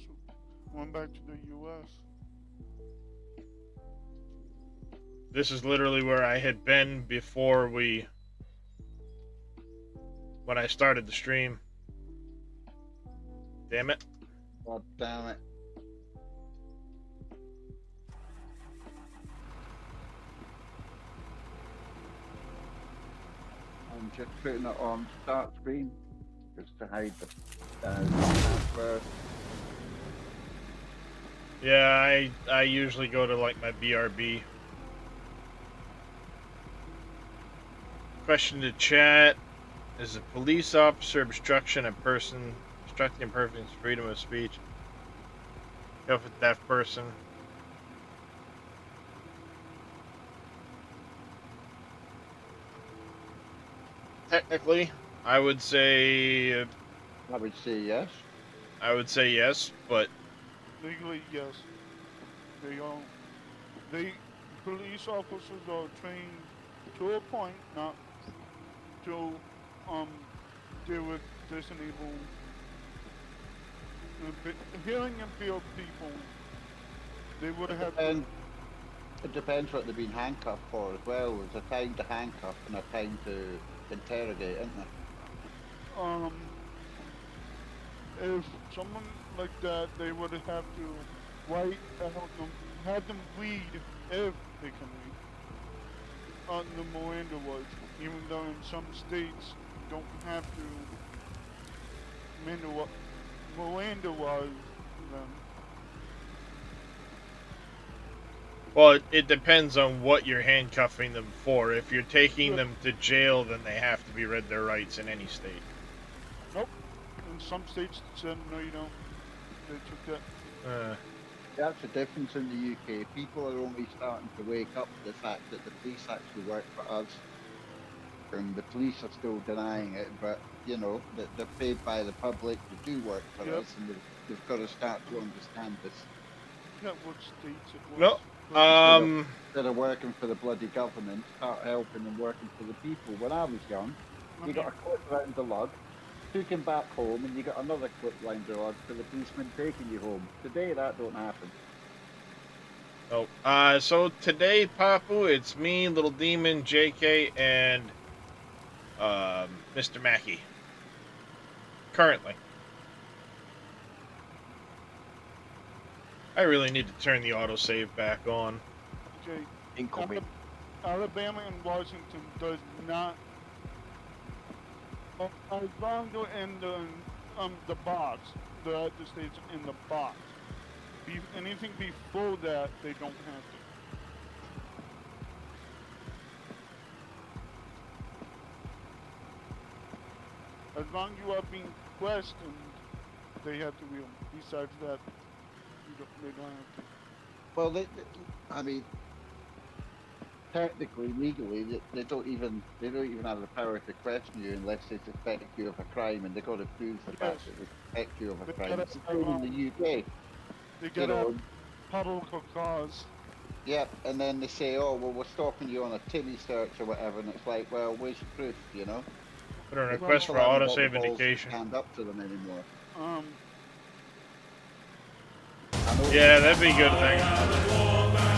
Speaker 4: went back to the U.S.
Speaker 1: This is literally where I had been before when I started the stream. Damn it.
Speaker 3: God damn it. I'm just putting it on start screen just to hide the transfer.
Speaker 1: Yeah, I usually go to like my BRB. Question to chat. Is a police officer obstructing a person's freedom of speech? Go for deaf person. Technically, I would say
Speaker 3: yes.
Speaker 1: yes, but
Speaker 4: Legally, yes. Police officers are trained to a point, not to deal with disabled, hearing impaired people. They would have to.
Speaker 3: It depends what they've been handcuffed for as well. There's a time to handcuff and a time to interrogate, isn't there?
Speaker 4: If someone like that, they would have to write out them, have them read if they can read on the Miranda rights, even though in some states you don't have to Mirandaize them.
Speaker 1: well, it depends on what you're handcuffing them for. If you're taking them to jail, then they have to be read their rights in any state.
Speaker 4: Nope. In some states said no, you don't. They took that.
Speaker 3: That's the difference in the UK. People are only starting to wake up to the fact that the police actually work for us. And the police are still denying it, but, you know, they're paid by the public to do work for us, and they've got to start to understand this.
Speaker 4: Yeah, what states it was.
Speaker 1: No,
Speaker 3: Instead of working for the bloody government, start helping and working for the people. When I was young, you got a clip round the lug, took him back home, and you got another clip round the lug for the policeman taking you home. Today, that don't happen.
Speaker 1: Oh, so today, Papu, it's me, Little Demon, JK, and Mr. Mackey. Currently. I really need to turn the autosave back on.
Speaker 4: Okay.
Speaker 2: Incoming.
Speaker 4: Alabama and Washington does not. As long as they're in the box, the states in the box. Anything before that, they don't have to. As long as you are being questioned, they have to wheel. Besides that, they don't have to.
Speaker 3: Well, I mean, technically, legally, they don't even have the power to question you unless they suspect you of a crime, and they've got to prove the fact that they suspect you of a crime. It's the same in the UK.
Speaker 4: They get a public cause.
Speaker 3: Yep, and then they say, oh, well, we're stopping you on a Timmy search or whatever, and it's like, well, where's your proof, you know?
Speaker 1: Put a request for autosave indication.
Speaker 3: Stand up to them anymore.
Speaker 1: Yeah, that'd be a good thing.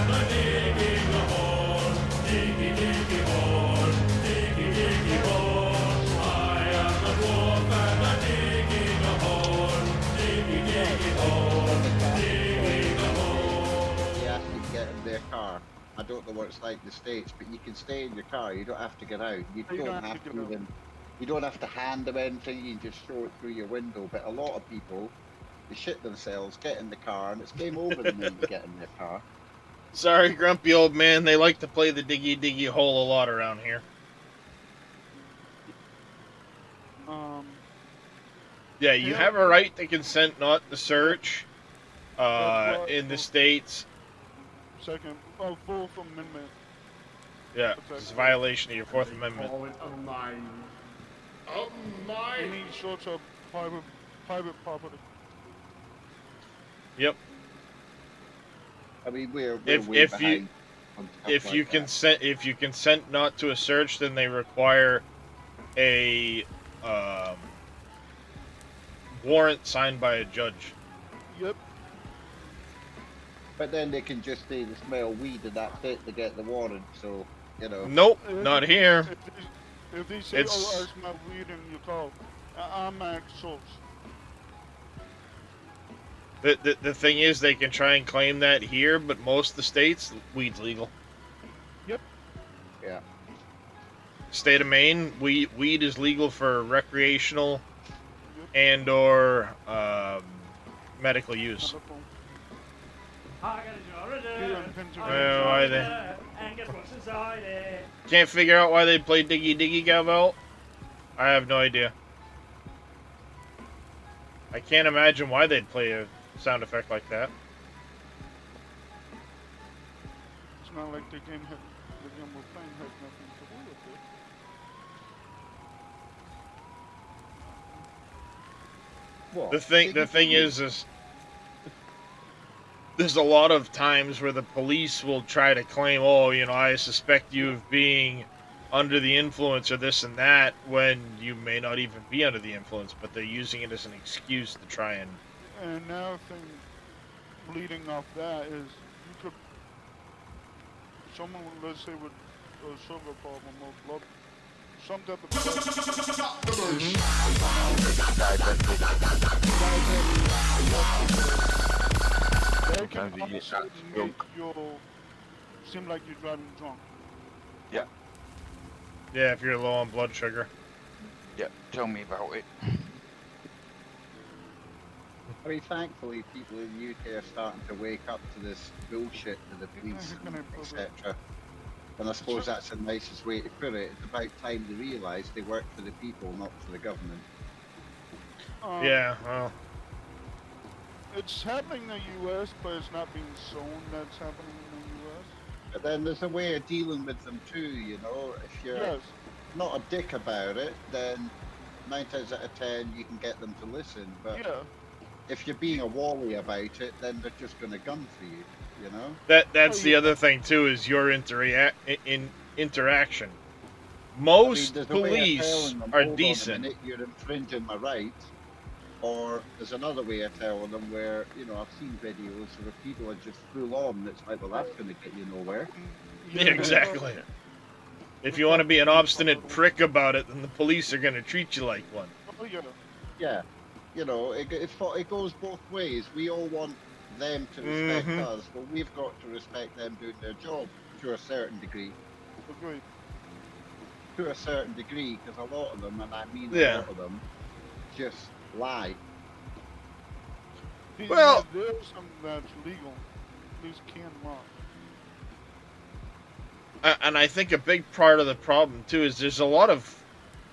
Speaker 3: Yeah, you can get in their car. I don't know what it's like in the States, but you can stay in your car. You don't have to get out. You don't have to even. You don't have to hand them anything. You can just show it through your window. But a lot of people, they shit themselves, get in the car, and it's game over the minute you get in their car.
Speaker 1: Sorry, grumpy old man. They like to play the diggy hole a lot around here. Yeah, you have a right to consent not to search. In the States.
Speaker 4: Second, Fourth Amendment.
Speaker 1: Yeah, it's a violation of your Fourth Amendment.
Speaker 5: Call it a mine.
Speaker 4: Any sorts of private property.
Speaker 1: Yep.
Speaker 3: I mean, we're
Speaker 1: If
Speaker 3: way
Speaker 1: you
Speaker 3: behind on stuff like that.
Speaker 1: if you consent not to a search, then they require a warrant signed by a judge.
Speaker 4: Yep.
Speaker 3: But then they can just say they smell weed and that's it to get the warrant. So you know.
Speaker 1: Nope, not here.
Speaker 4: If they say,
Speaker 1: It's-
Speaker 4: "Oh, I smell weed in your car," I'm at source.
Speaker 1: The thing is, they can try and claim that here, but most of the states, weed's legal.
Speaker 4: Yep.
Speaker 3: Yeah.
Speaker 1: State of Maine, weed is legal for recreational
Speaker 4: Yep.
Speaker 1: and/or medical use.
Speaker 5: I got a jar of
Speaker 4: Here
Speaker 5: dirt.
Speaker 4: in Pennsylvania.
Speaker 1: Well, why they-
Speaker 5: And guess what's inside it?
Speaker 1: Can't figure out why they play diggy Galvel? I have no idea. I can't imagine why they'd play a sound effect like that.
Speaker 4: It's not like the game we're playing has nothing to do with it.
Speaker 3: What?
Speaker 1: The thing is there's a lot of times where the police will try to claim, oh, you know, I suspect you of being under the influence or this and that, when you may not even be under the influence, but they're using it as an excuse to try and...
Speaker 4: And now thing bleeding off that is you could someone, let's say, with a sugar problem or blood, some type of that can
Speaker 2: Sometimes you get
Speaker 4: also
Speaker 2: that
Speaker 4: make
Speaker 2: stroke.
Speaker 4: you seem like you're driving drunk.
Speaker 1: Yeah, if you're low on blood sugar.
Speaker 2: Yeah, tell me about it.
Speaker 3: I mean, thankfully, people in the UK are starting to wake up to this bullshit to the police, etc. And I suppose that's the nicest way to put it. It's about time they realise they work for the people, not for the government.
Speaker 1: Yeah, well...
Speaker 4: It's happening in the U.S., but it's not being shown that's happening in the U.S.
Speaker 3: But then there's a way of dealing with them too, you know. If you're
Speaker 4: Yes.
Speaker 3: not a dick about it, then 9 times out of 10 you can get them to listen. But
Speaker 4: Yeah.
Speaker 3: if you're being a wally about it, then they're just going to gun for you, you know.
Speaker 1: That's the other thing too, is your interaction. Most
Speaker 3: there's a way of
Speaker 1: police
Speaker 3: telling them,
Speaker 1: are
Speaker 3: "Hold on a
Speaker 1: decent.
Speaker 3: minute, you're infringing my rights." Or there's another way of telling them where, you know, I've seen videos where people are just full on. It's like, well, that's going to get you nowhere.
Speaker 1: Yeah, exactly. If you want to be an obstinate prick about it, then the police are going to treat you like one.
Speaker 4: Oh, yeah.
Speaker 3: Yeah, you know, it goes both ways. We all want them to respect us, but we've got to respect them doing their job to a certain degree.
Speaker 4: Agreed.
Speaker 3: To a certain degree, because a lot of them, and I mean
Speaker 1: Yeah.
Speaker 3: a lot of them, just lie.
Speaker 1: Well-
Speaker 4: There's something that's legal. At least can mark.
Speaker 1: And I think a big part of the problem too is there's a lot of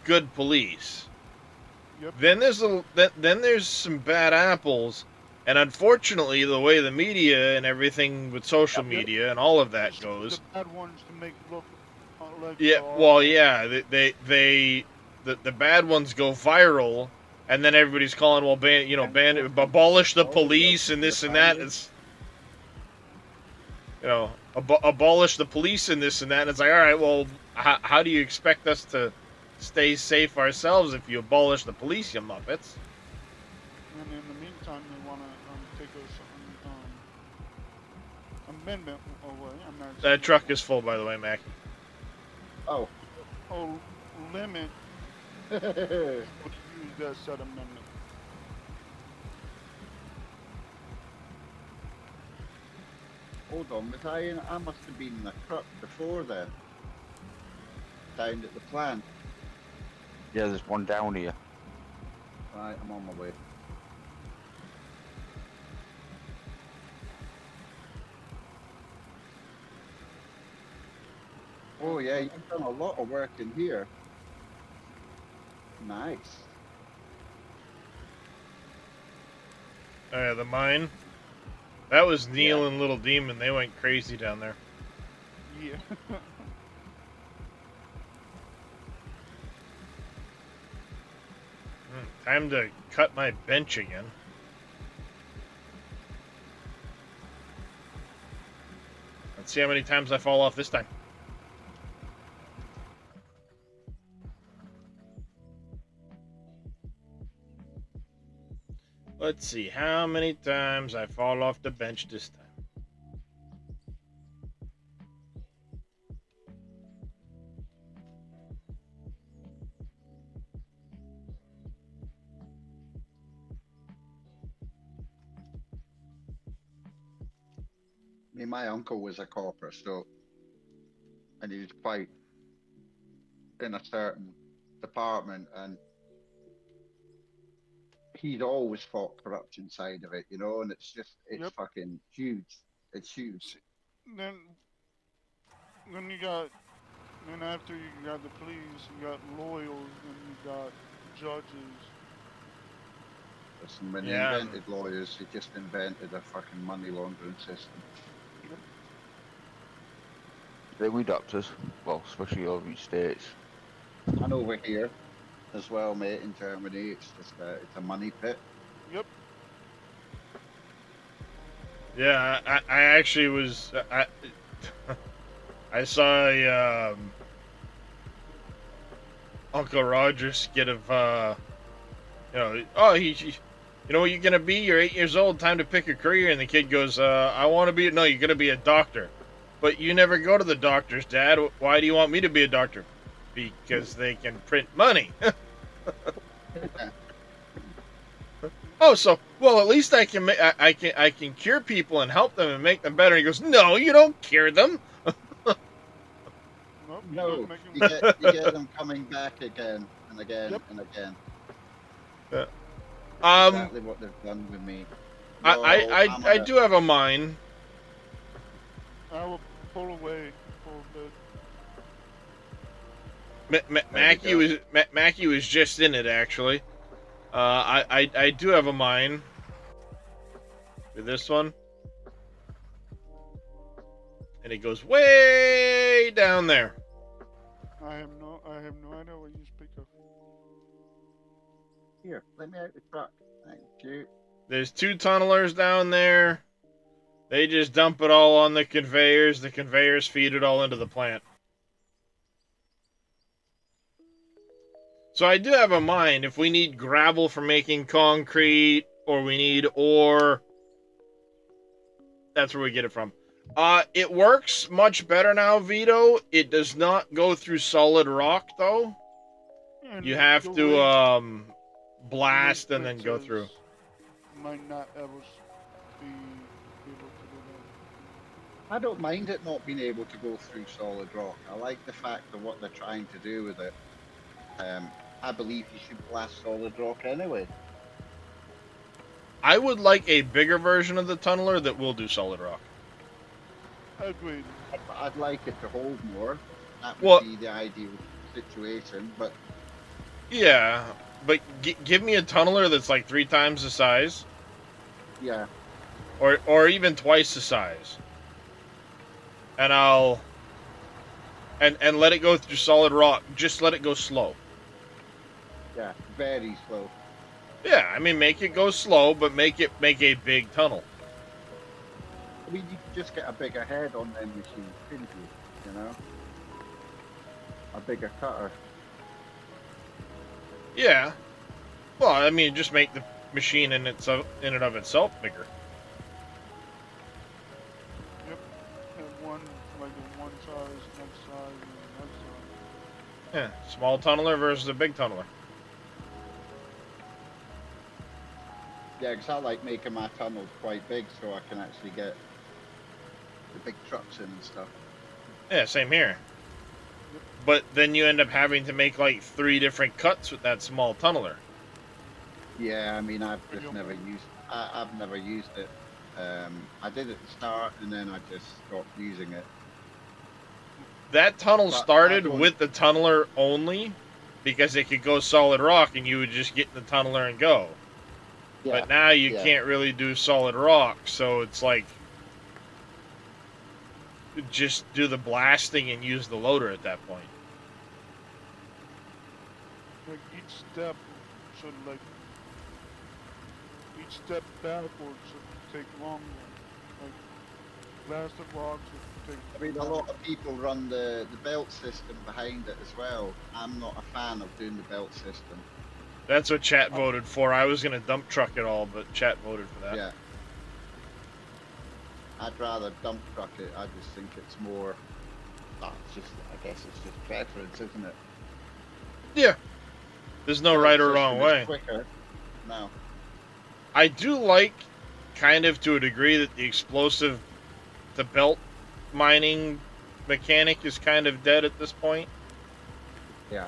Speaker 1: good police.
Speaker 4: Yep.
Speaker 1: Then there's some bad apples, and unfortunately, the way the media and everything with social media and all of that goes.
Speaker 4: The bad ones to make look like.
Speaker 1: Yeah, well, yeah, the bad ones go viral, and then everybody's calling, well, abolish the police and this and that. It's, you know, abolish the police and this and that. And it's like, all right, well, how do you expect us to stay safe ourselves if you abolish the police, you muppets?
Speaker 4: And in the meantime, they want to take us amendment away. I'm not.
Speaker 1: That truck is full, by the way, Mac.
Speaker 3: Oh.
Speaker 4: Oh, limit. Would use that said amendment.
Speaker 3: Hold on, was I in? I must have been in the truck before then. Down at the plant.
Speaker 2: Yeah, there's one down here.
Speaker 3: Right, I'm on my way. Oh yeah, you've done a lot of work in here. Nice.
Speaker 1: Oh yeah, the mine. That was Neil and Little Demon. They went crazy down there.
Speaker 4: Yeah.
Speaker 1: Time to cut my bench again. Let's see how many times I fall off this time. Let's see how many times I fall off the bench this time.
Speaker 3: I mean, my uncle was a copper, so, and he was quite in a certain department, and he'd always fought corruption side of it, you know, and it's just, it's fucking huge. It's huge.
Speaker 4: Then you got, then after you got the police, you got lawyers, and you got judges.
Speaker 3: Listen, when they invented lawyers, they just invented a fucking money laundering system.
Speaker 2: Then we doctors, well, especially over in the States.
Speaker 3: And over here as well, mate, in Germany, it's just it's a money pit.
Speaker 4: Yep.
Speaker 1: Yeah, I actually was, I saw a, Uncle Roger skit of, you know, oh, you know what you're gonna be? You're 8 years old, time to pick a career. And the kid goes, I want to be, no, you're gonna be a doctor. But you never go to the doctors, Dad. Why do you want me to be a doctor? Because they can print money. Oh, so well, at least I can I can cure people and help them and make them better. And he goes, no, you don't cure them.
Speaker 4: Nope,
Speaker 3: No, you get them coming back again and again and again. Exactly what they've done with me. No,
Speaker 1: I do have a mine.
Speaker 4: I will pull away for a bit.
Speaker 1: Mackie was just in it actually. I do have a mine. With this one, and it goes way down there.
Speaker 4: I have no idea what you speak of.
Speaker 3: Here, let me out the truck. Thank you.
Speaker 1: There's 2 tunnelers down there. They just dump it all on the conveyors. The conveyors feed it all into the plant. So I do have a mine. If we need gravel for making concrete, or we need ore, that's where we get it from. It works much better now, Vito. It does not go through solid rock, though.
Speaker 4: And
Speaker 1: You have to blast and then go through.
Speaker 4: Might not ever be able to do that.
Speaker 3: I don't mind it not being able to go through solid rock. I like the fact of what they're trying to do with it. I believe you should blast solid rock anyway.
Speaker 1: I would like a bigger version of the tunneler that will do solid rock.
Speaker 4: Agreed.
Speaker 3: I'd like it to hold more. That would be the ideal situation, but...
Speaker 1: Yeah, but give me a tunneler that's like 3 times the size.
Speaker 3: Yeah.
Speaker 1: Or even twice the size. And I'll... And let it go through solid rock. Just let it go slow.
Speaker 3: Yeah, very slow.
Speaker 1: Yeah, I mean, make it go slow, but make a big tunnel.
Speaker 3: I mean, you could just get a bigger head on them machines, couldn't you? You know? A bigger cutter.
Speaker 1: Yeah. Well, I mean, just make the machine in and of itself bigger.
Speaker 4: Yep. like a one size, next size, and next size.
Speaker 1: Yeah, small tunneler versus a big tunneler.
Speaker 3: Yeah, because I like making my tunnels quite big so I can actually get the big trucks in and stuff.
Speaker 1: Yeah, same here. But then you end up having to make like 3 different cuts with that small tunneler.
Speaker 3: Yeah, I mean, I've just never used. I've never used it. I did at the start, and then I just stopped using it.
Speaker 1: That tunnel
Speaker 3: But
Speaker 1: started
Speaker 3: I don't-
Speaker 1: with the tunneler only because it could go solid rock and you would just get in the tunneler and go.
Speaker 3: Yeah,
Speaker 1: But now you
Speaker 3: yeah.
Speaker 1: can't really do solid rock, so it's like just do the blasting and use the loader at that point.
Speaker 4: Like each step should like each step backwards should take longer. Like blasted rocks should take.
Speaker 3: I mean, a lot of people run the belt system behind it as well. I'm not a fan of doing the belt system.
Speaker 1: That's what chat voted for. I was gonna dump truck it all, but chat voted for that.
Speaker 3: Yeah. I'd rather dump truck it. I just think it's more. It's just. I guess it's just preference, isn't it?
Speaker 1: Yeah. There's no right or
Speaker 3: Belt
Speaker 1: wrong
Speaker 3: system is
Speaker 1: way.
Speaker 3: Quicker. No.
Speaker 1: I do like, kind of to a degree, that the explosive, the belt mining mechanic is kind of dead at this point.
Speaker 3: Yeah.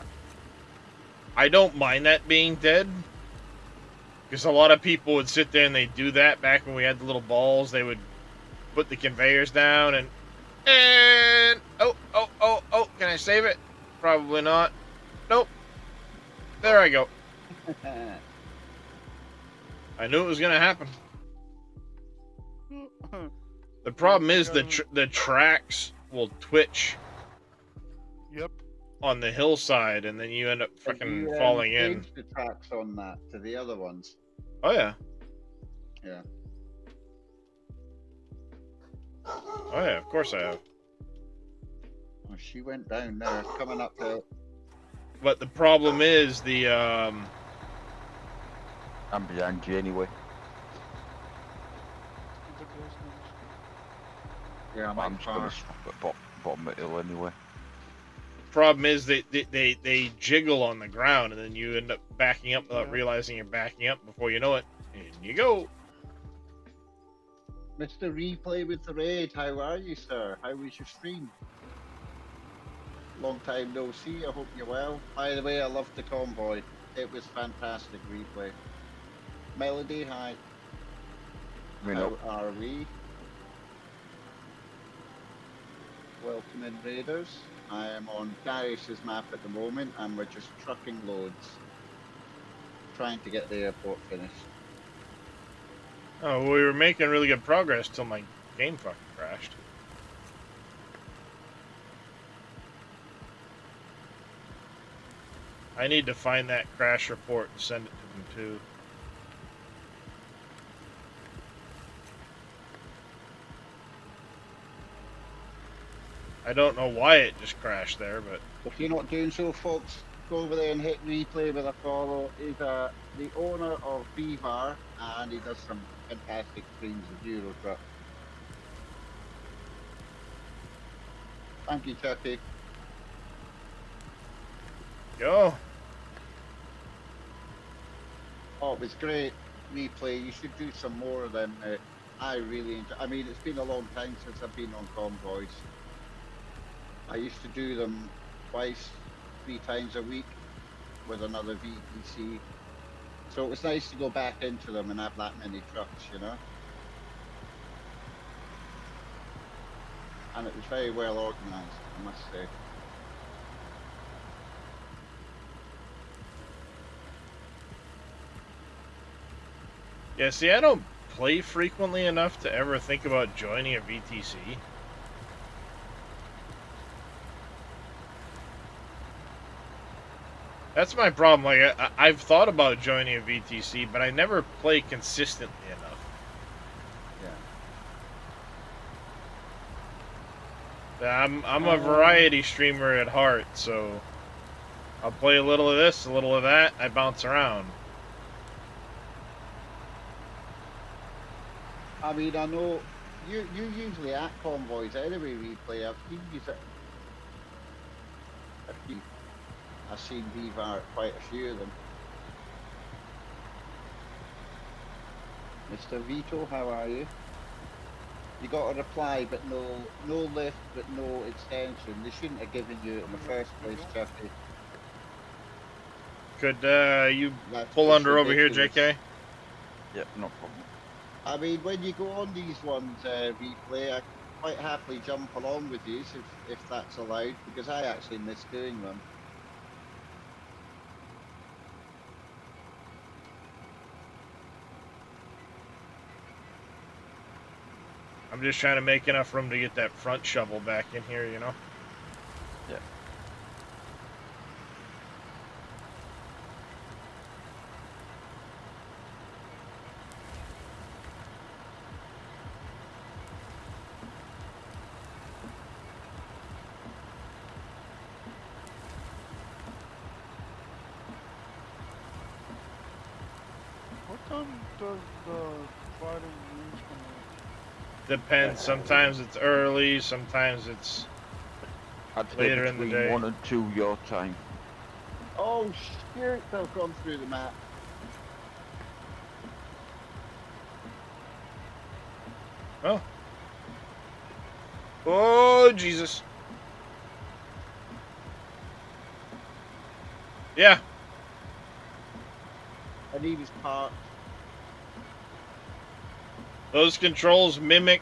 Speaker 1: I don't mind that being dead, because a lot of people would sit there and they'd do that back when we had the little balls. They would put the conveyors down and oh, can I save it? Probably not. Nope. There I go. I knew it was gonna happen. The problem is the tracks will twitch
Speaker 4: Yep.
Speaker 1: on the hillside, and then you end up
Speaker 3: Have
Speaker 1: fucking
Speaker 3: you,
Speaker 1: falling in.
Speaker 3: changed the tracks on that to the other ones.
Speaker 1: Oh yeah.
Speaker 3: Yeah.
Speaker 1: Oh yeah. Of course I have.
Speaker 3: Oh, she went down there, coming uphill.
Speaker 1: But the problem is the
Speaker 2: I'm behind you anyway.
Speaker 3: Yeah,
Speaker 2: I'm just gonna stop at bottom of the hill anyway.
Speaker 1: problem is they jiggle on the ground, and then you end up backing up without realizing you're backing up. Before you know it, in you go.
Speaker 3: Mr. Replay with the Raid, how are you, sir? How was your stream? Long time no see, I hope you're well. By the way, I loved the convoy. It was fantastic, Replay. Melody, hi. How are we? Welcome in, Raiders. I am on Darius's map at the moment, and we're just trucking loads. Trying to get the airport finished.
Speaker 1: Oh, we were making really good progress till my game fucking crashed. I need to find that crash report and send it to them too. I don't know why it just crashed there, but
Speaker 3: If you're not doing so, folks, go over there and hit Replay with a follow. He's the owner of VVAR, and he does some fantastic streams of Euro Truck. Thank you, Chucky.
Speaker 1: go.
Speaker 3: Oh, it was great. Replay. You should do some more of them. I really enjoy. I mean, it's been a long time since I've been on convoys. I used to do them twice, 3 times a week with another VTC. So it was nice to go back into them and have that many trucks, you know. And it was very well organised, I must say.
Speaker 1: Yeah, see, I don't play frequently enough to ever think about joining a VTC. That's my problem. Like, I've thought about joining a VTC, but I never play consistently enough.
Speaker 3: Yeah.
Speaker 1: I'm a variety streamer at heart, so I'll play a little of this, a little of that. I bounce around.
Speaker 3: I mean, I know you usually at convoys anyway, replay. I've seen you I've seen VVAR at quite a few of them. Mr. Vito, how are you? You got a reply, but no lift, but no extension. They shouldn't have given you it in the first place, Chucky.
Speaker 1: Could you
Speaker 3: That's
Speaker 1: pull
Speaker 3: just
Speaker 1: under over here,
Speaker 3: ridiculous.
Speaker 1: JK?
Speaker 2: Yep, no problem.
Speaker 3: I mean, when you go on these ones, replay, I quite happily jump along with you if that's allowed, because I actually miss doing them.
Speaker 1: I'm just trying to make enough room to get that front shovel back in here, you know?
Speaker 2: Yeah.
Speaker 4: What time does the Friday news come out?
Speaker 1: Depends. Sometimes it's early, sometimes it's
Speaker 2: I'd say
Speaker 1: later in the
Speaker 2: between
Speaker 1: day.
Speaker 2: 1 and 2 your time.
Speaker 3: Oh shit, they've gone through the map.
Speaker 1: Oh. Oh, Jesus. Yeah.
Speaker 3: And he was parked.
Speaker 1: Those controls mimic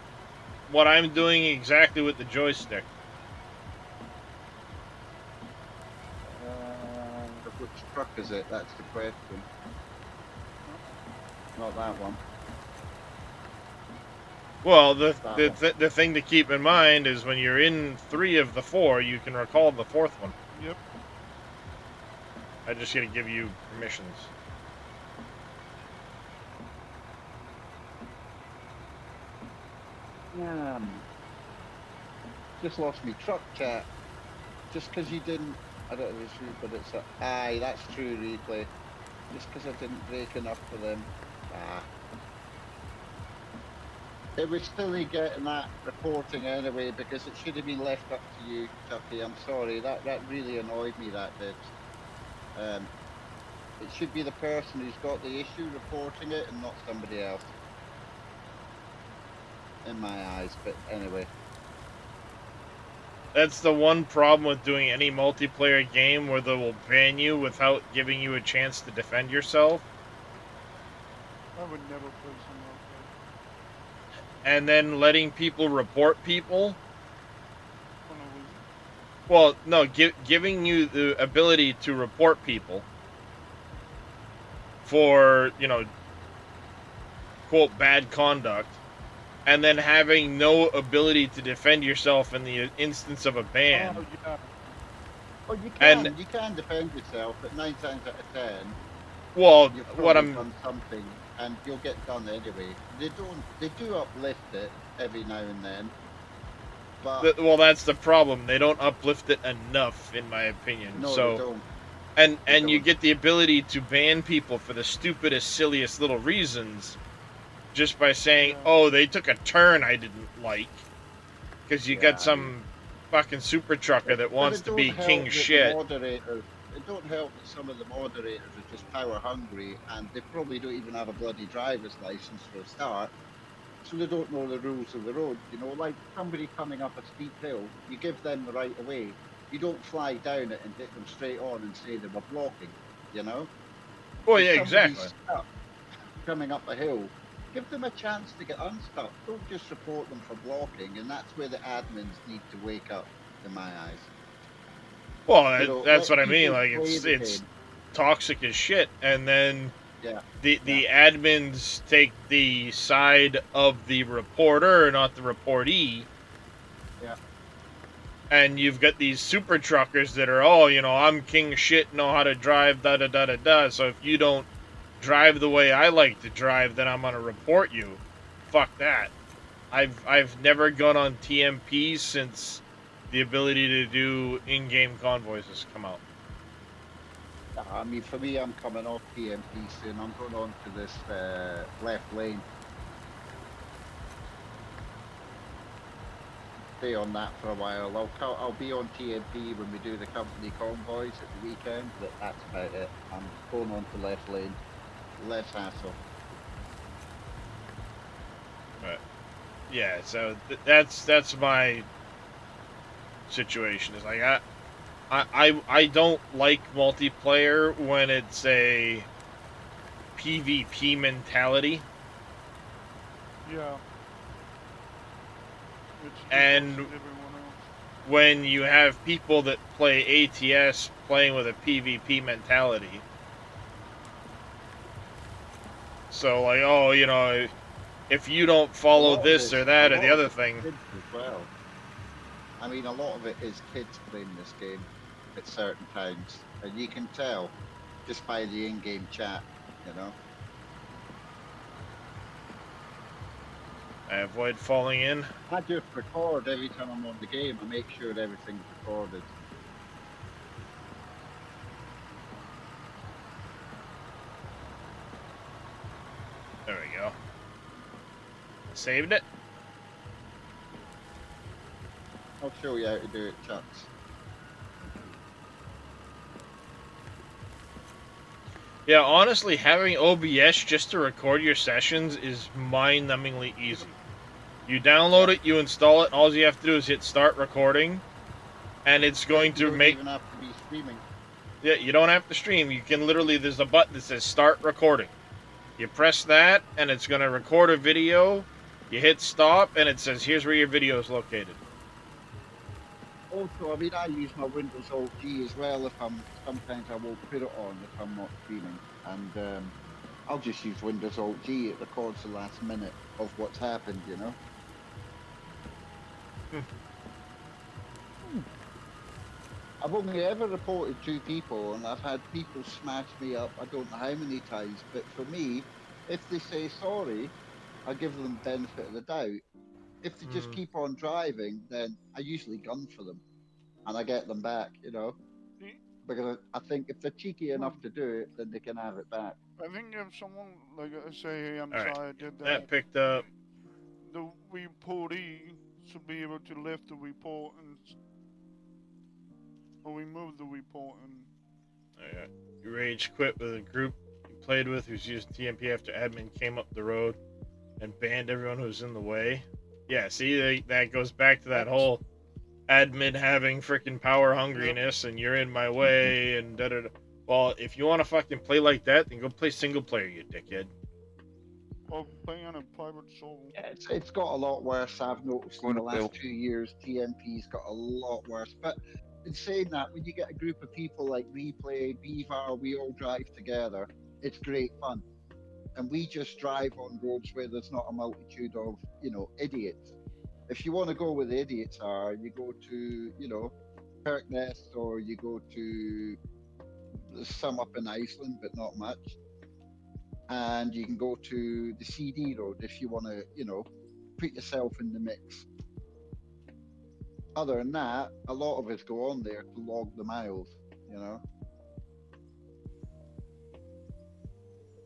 Speaker 1: what I'm doing exactly with the joystick.
Speaker 3: Which truck is it? That's the question. Not that one.
Speaker 1: Well, the thing to keep in mind is when you're in 3 of the 4, you can recall the 4th one.
Speaker 4: Yep.
Speaker 1: I just gotta give you permissions.
Speaker 3: Just lost me truck chat. Just because you didn't, I don't know if it's true, but it's a, aye, that's true, replay. Just because I didn't break enough for them. Ah. It was silly getting that reporting anyway, because it should have been left up to you, Chucky. I'm sorry, that really annoyed me, that did. It should be the person who's got the issue reporting it and not somebody else. In my eyes, but anyway.
Speaker 1: That's the one problem with doing any multiplayer game where they will ban you without giving you a chance to defend yourself.
Speaker 4: I would never play something like
Speaker 1: And then letting people report people.
Speaker 4: that. For no reason.
Speaker 1: Well, no, giving you the ability to report people for, you know, quote, bad conduct, and then having no ability to defend yourself in the instance of a ban.
Speaker 4: Oh, yeah.
Speaker 3: Oh, you
Speaker 1: And-
Speaker 3: you can defend yourself, but 9 times out of 10,
Speaker 1: Well,
Speaker 3: you've
Speaker 1: what
Speaker 3: probably
Speaker 1: I'm
Speaker 3: done something, and you'll get done anyway. They do uplift it every now and then, but
Speaker 1: well, that's the problem. They don't uplift it enough, in my opinion.
Speaker 3: no,
Speaker 1: So
Speaker 3: they don't.
Speaker 1: and you
Speaker 3: don't.
Speaker 1: get the ability to ban people for the stupidest, silliest little reasons, just by saying,
Speaker 4: Yeah.
Speaker 1: "Oh, they took a turn I didn't like," because you
Speaker 3: Yeah,
Speaker 1: got some fucking super trucker that
Speaker 3: But
Speaker 1: wants
Speaker 3: it
Speaker 1: to be
Speaker 3: don't help
Speaker 1: king
Speaker 3: that the
Speaker 1: shit.
Speaker 3: moderators, it don't help that some of the moderators are just power hungry, and they probably don't even have a bloody driver's license for a start, so they don't know the rules of the road. You know, like somebody coming up a steep hill, you give them the right of way. You don't fly down it and hit them straight on and say they were blocking. You know.
Speaker 1: Well,
Speaker 3: If
Speaker 1: yeah,
Speaker 3: somebody's
Speaker 1: exactly.
Speaker 3: stuck coming up a hill, give them a chance to get unstuck. Don't just report them for blocking, and that's where the admins need to wake up, in my eyes.
Speaker 1: Well,
Speaker 3: You know,
Speaker 1: that's
Speaker 3: let
Speaker 1: what I mean.
Speaker 3: people
Speaker 1: Like
Speaker 3: play the
Speaker 1: it's
Speaker 3: game.
Speaker 1: toxic as shit, and then
Speaker 3: Yeah.
Speaker 1: the admins take the side of the reporter, not the reportee.
Speaker 3: Yeah.
Speaker 1: And you've got these super truckers that are, oh, you know, I'm king shit, know how to drive, da da da da da. So if you don't drive the way I like to drive, then I'm gonna report you. Fuck that. I've never gone on TMP since the ability to do in-game convoys has come out.
Speaker 3: I mean, for me, I'm coming off TMP soon. I'm going on to this left lane. stay on that for a while. I'll be on TMP when we do the company convoys at the weekend, but that's about it. I'm going on to left lane. Less hassle.
Speaker 1: But yeah, so that's my situation. Is like I don't like multiplayer when it's a PvP mentality.
Speaker 4: Yeah. It's just
Speaker 1: And
Speaker 4: us everyone else.
Speaker 1: when you have people that play ATS playing with a PvP mentality. So like, oh, you know, if you don't follow this or that or the other thing.
Speaker 3: Kids as well. I mean, a lot of it is kids playing this game at certain times, and you can tell just by the in-game chat, you know.
Speaker 1: I avoid falling in.
Speaker 3: I just record every time I'm on the game. I make sure everything's recorded.
Speaker 1: There we go. Saved it.
Speaker 3: I'll show you how to do it, Chucks.
Speaker 1: Yeah, honestly, having OBS just to record your sessions is mind-numbingly easy. You download it, you install it, all you have to do is hit start recording, and it's going to make...
Speaker 3: You don't even have to be streaming.
Speaker 1: Yeah, you don't have to stream. You can literally, there's a button that says start recording. You press that, and it's going to record a video. You hit stop, and it says, here's where your video is located.
Speaker 3: Also, I mean, I use my Windows Alt G as well. Sometimes I won't put it on if I'm not streaming, and I'll just use Windows Alt G. It records the last minute of what's happened, you know. I've only ever reported 2 people, and I've had people smash me up I don't know how many times, but for me, if they say sorry, I give them the benefit of the doubt. If they just keep on driving, then I usually gun for them, and I get them back, you know, because I think if they're cheeky enough to do it, then they can have it back.
Speaker 4: I think if someone, like, say, hey, I'm
Speaker 1: All right.
Speaker 4: sorry I did that.
Speaker 1: That picked up.
Speaker 4: The reportee should be able to lift the report and or remove the report and.
Speaker 1: You rage quit with a group you played with who's used TMP after admin came up the road and banned everyone who's in the way. Yeah, see, that goes back to that whole admin having freaking power hungriness and you're in my way and da-da-da. Well, if you want to fucking play like that, then go play single player, you dickhead.
Speaker 4: Or play on a private server.
Speaker 3: Yeah, it's got a lot worse, I've noticed, in the last 2 years. TMP's got a lot worse. But in saying that, when you get a group of people like Replay, Beaver, we all drive together, it's great fun. And we just drive on roads where there's not a multitude of, you know, idiots. If you want to go where the idiots are, you go to, you know, Kirknest, or you go to some up in Iceland, but not much. And you can go to the CD road if you want to, you know, put yourself in the mix. Other than that, a lot of us go on there to log the miles, you know.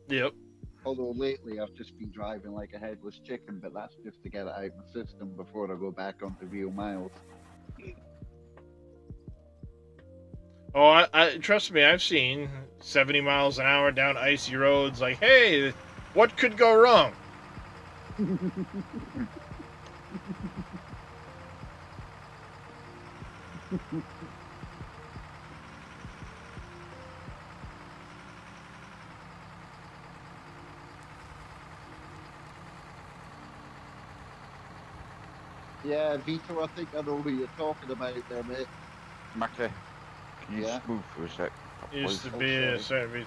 Speaker 1: Yep.
Speaker 3: Although lately I've just been driving like a headless chicken, but that's just to get it out of my system before I go back onto real miles.
Speaker 1: Oh, I trust me, I've seen 70 miles an hour down icy roads. Like, hey, what could go wrong?
Speaker 3: Yeah, Vito, I think I know who you're talking about there, mate.
Speaker 2: Mackie, can you
Speaker 3: Yeah.
Speaker 2: move for a sec?
Speaker 1: Used to
Speaker 2: please?
Speaker 1: be a
Speaker 3: sorry.
Speaker 1: certain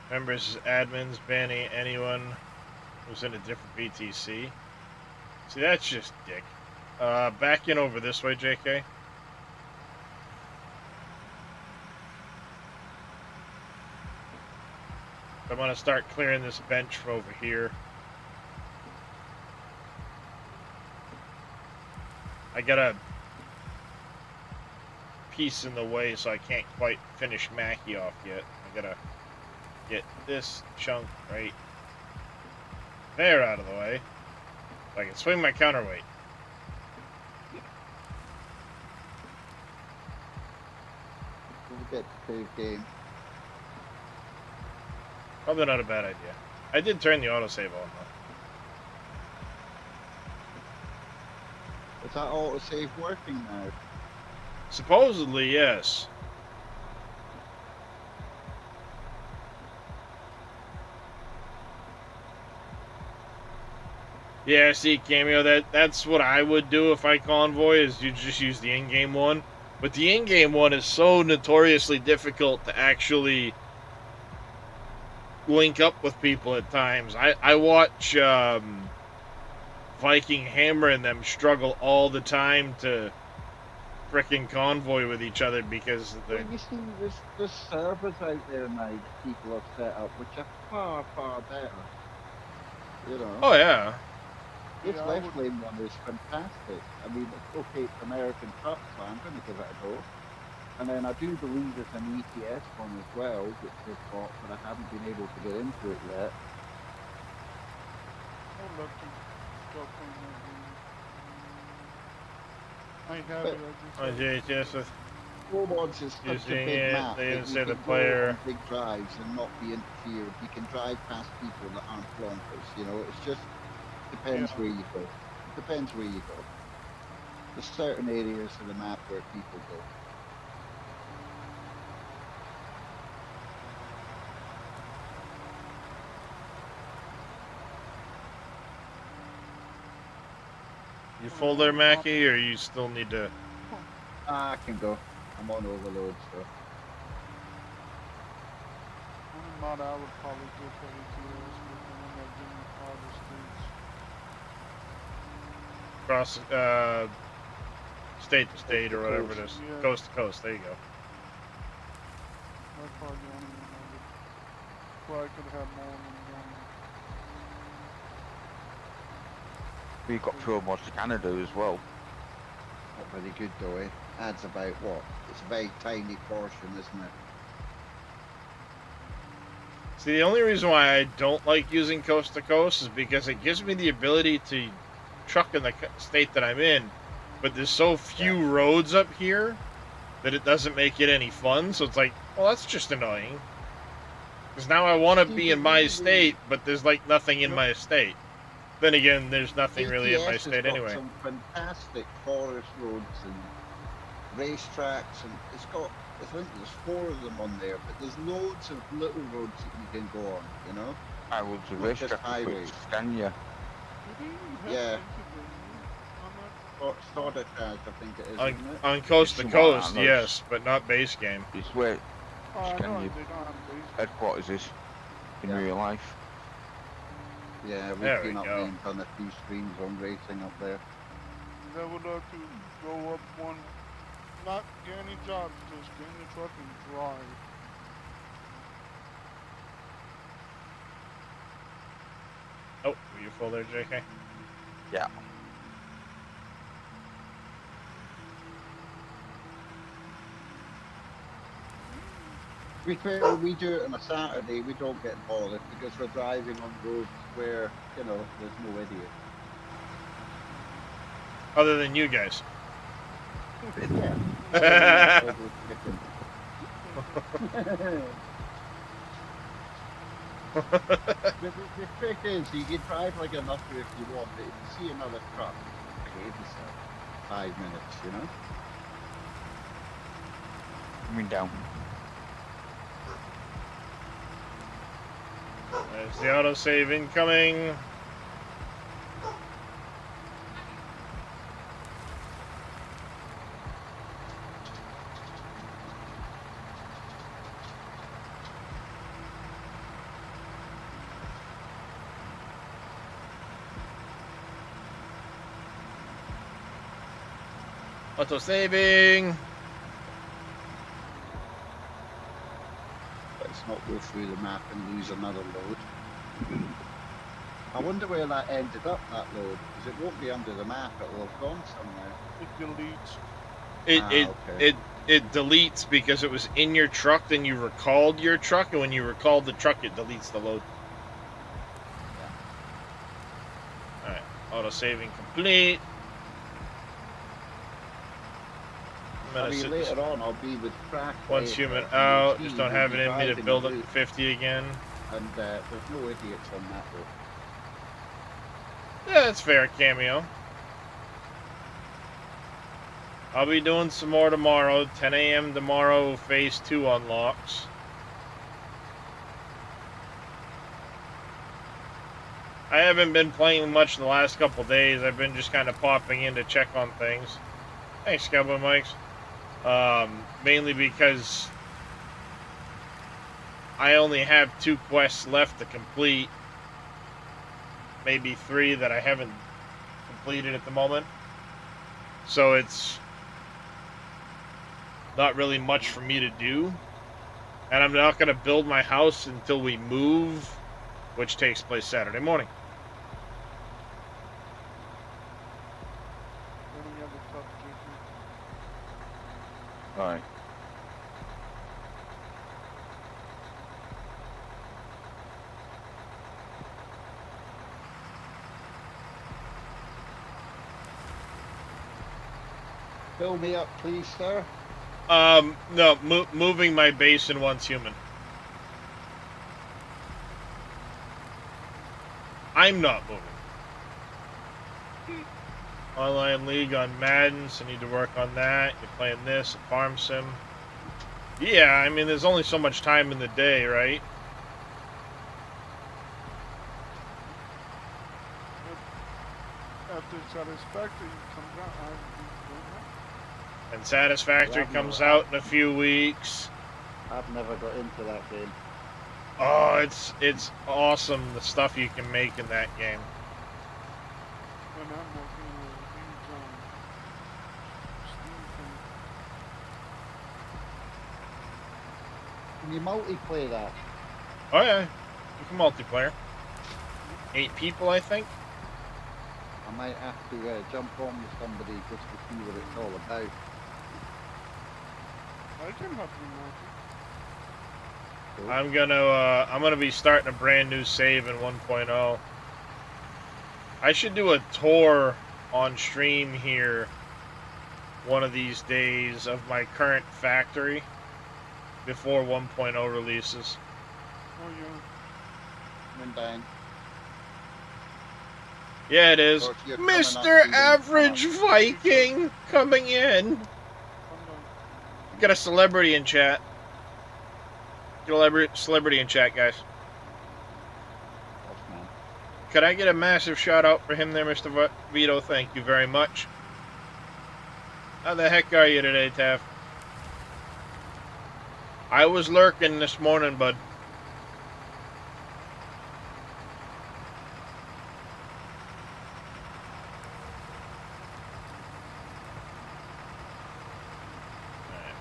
Speaker 1: members, admins, banning anyone who's in a different BTC. See, that's just dick. Back in over this way, JK. I'm gonna start clearing this bench from over here. I got a piece in the way, so I can't quite finish Mackie off yet. I gotta get this chunk right there out of the way, so I can swing my counterweight.
Speaker 3: get to save game.
Speaker 1: Probably not a bad idea. I did turn the autosave on, though.
Speaker 3: Is that autosave working now?
Speaker 1: Supposedly, yes. Yeah, see, Cameo, that's what I would do if I convoy, is you just use the in-game one. But the in-game one is so notoriously difficult to actually link up with people at times. I watch Viking Hammer and them struggle all the time to frickin' convoy with each other because
Speaker 3: Well, you see, there's servers out there now that people have set up which are far, far better. You know?
Speaker 1: Oh, yeah.
Speaker 3: This
Speaker 4: Yeah, I
Speaker 3: left
Speaker 4: would-
Speaker 3: lane one is fantastic. I mean, it's okay, it's American truck, so I'm going to give it a go. And then I do believe there's an ETS one as well, which they've got, but I haven't been able to get into it yet.
Speaker 4: I'd love to stop playing that game. I have
Speaker 3: But-
Speaker 4: it, I just
Speaker 1: Oh,
Speaker 4: haven't
Speaker 1: JHS
Speaker 4: played it.
Speaker 1: with
Speaker 3: Scoreboards is such a
Speaker 1: Using
Speaker 3: big
Speaker 1: it,
Speaker 3: map
Speaker 1: they
Speaker 3: that
Speaker 1: didn't
Speaker 3: you
Speaker 1: say the
Speaker 3: can go
Speaker 1: player.
Speaker 3: on big drives and not be interfered. You can drive past people that aren't flonkers, you know? It's just depends
Speaker 4: Yeah.
Speaker 3: where you go. It depends where you go. There's certain areas of the map where people go.
Speaker 1: you full there, Mackie, or you still need to?
Speaker 3: I can go. I'm on overload, so.
Speaker 4: Only mod I would probably do for ATS with the one that gives me all the states.
Speaker 1: Cross state to state or whatever it is,
Speaker 4: Yeah.
Speaker 1: coast to coast. There you go.
Speaker 4: That's probably the only one I would. Well, I could have more than one.
Speaker 2: We got Pro Mods Canada as well.
Speaker 3: Not very good though, eh? Adds about what? It's a very tiny portion, isn't it?
Speaker 1: See, the only reason why I don't like using coast to coast is because it gives me the ability to truck in the state that I'm in, but there's so few roads up here that it doesn't make it any fun. So it's like, well, that's just annoying. Because now I want to be in my state, but there's like nothing in my state. Then again, there's nothing really in my
Speaker 3: ATS has
Speaker 1: state
Speaker 3: got
Speaker 1: anyway.
Speaker 3: some fantastic forest roads and racetracks, and it's got, I think there's 4 of them on there, but there's loads of little roads that you can go on, you know?
Speaker 2: I was a
Speaker 3: Not
Speaker 2: race
Speaker 3: just
Speaker 2: track
Speaker 3: highways.
Speaker 2: Scania.
Speaker 3: Yeah.
Speaker 4: I'm
Speaker 3: Stordacars, I think it is,
Speaker 1: On,
Speaker 3: isn't it?
Speaker 1: on coast to
Speaker 2: It's
Speaker 1: coast,
Speaker 2: one,
Speaker 1: yes, but not base game.
Speaker 2: It's where
Speaker 4: not, I know
Speaker 2: Scania
Speaker 4: they don't have base.
Speaker 2: headquarters is in
Speaker 3: Yeah.
Speaker 2: real life.
Speaker 3: Yeah, we've
Speaker 1: There we
Speaker 3: been up
Speaker 1: go.
Speaker 3: there and done a few streams on racing up there.
Speaker 4: I would love to go up one, not get any jobs, just get in the truck and drive.
Speaker 1: Oh, were you full there, JK?
Speaker 2: Yeah.
Speaker 3: To be fair, when we do it on a Saturday, we don't get bothered because we're driving on roads where, you know, there's no idiot.
Speaker 1: Other than you guys.
Speaker 3: Yeah. The trick is, you can drive like a nutter if you want, but if you see another truck, behave yourself. 5 minutes, you know?
Speaker 2: Coming down.
Speaker 1: There's the autosave incoming. Auto-saving.
Speaker 3: Let's not go through the map and lose another load. I wonder where that ended up, that load, because it won't be under the map, it will have gone somewhere.
Speaker 4: It deletes.
Speaker 1: It deletes because it was in your truck, then you recalled your truck, and when you recalled the truck, it deletes the load. Alright, auto-saving complete. I'm
Speaker 3: I
Speaker 1: gonna
Speaker 3: mean,
Speaker 1: sit this
Speaker 3: later on I'll be with Crack.
Speaker 1: once human
Speaker 3: later, and
Speaker 1: out.
Speaker 3: he
Speaker 1: Just don't
Speaker 3: will
Speaker 1: have
Speaker 3: be
Speaker 1: it in me to
Speaker 3: driving
Speaker 1: build
Speaker 3: the
Speaker 1: up to
Speaker 3: route,
Speaker 1: 50 again.
Speaker 3: and there's no idiots on that route.
Speaker 1: Yeah, that's fair, Cameo. I'll be doing some more tomorrow. 10 a.m. tomorrow, Phase 2 unlocks. I haven't been playing much the last couple days. I've been just kind of popping in to check on things. Thanks, Cowboy Mikes. Mainly because I only have 2 quests left to complete. Maybe 3 that I haven't completed at the moment. So it's not really much for me to do. And I'm not going to build my house until we move, which takes place Saturday morning.
Speaker 4: When we have a tough Jason.
Speaker 2: Alright.
Speaker 3: Fill me up, please, sir.
Speaker 1: No, moving my base in once human. I'm not moving. Online League on Madden, so need to work on that. You're playing this, a farm sim. Yeah, I mean, there's only so much time in the day, right?
Speaker 4: After Satisfactory comes out, I'll be doing that.
Speaker 1: And Satisfactory
Speaker 3: Well,
Speaker 1: comes out in a few weeks.
Speaker 3: I've never got into that game.
Speaker 1: Oh, it's awesome, the stuff you can make in that game.
Speaker 4: When I'm working with these Steam things.
Speaker 3: Can you multiplayer that?
Speaker 1: Oh yeah, you can multiplayer. 8 people, I think.
Speaker 3: I might have to jump on with somebody just to see what it's all about.
Speaker 4: I can help you, Matthew.
Speaker 1: I'm gonna be starting a brand new save in 1.0. I should do a tour on stream here one of these days of my current factory before 1.0 releases.
Speaker 4: Oh yeah.
Speaker 3: Coming down.
Speaker 1: Yeah, it is.
Speaker 3: Or if you're coming up,
Speaker 1: Mr.
Speaker 3: you can
Speaker 1: Average
Speaker 3: come
Speaker 1: Viking coming in.
Speaker 4: I'm done.
Speaker 1: Got a celebrity in chat. Get a celebrity in chat, guys.
Speaker 3: up, man.
Speaker 1: Could I get a massive shout out for him there, Mr. Vito? Thank you very much. How the heck are you today, Taff? I was lurking this morning, bud.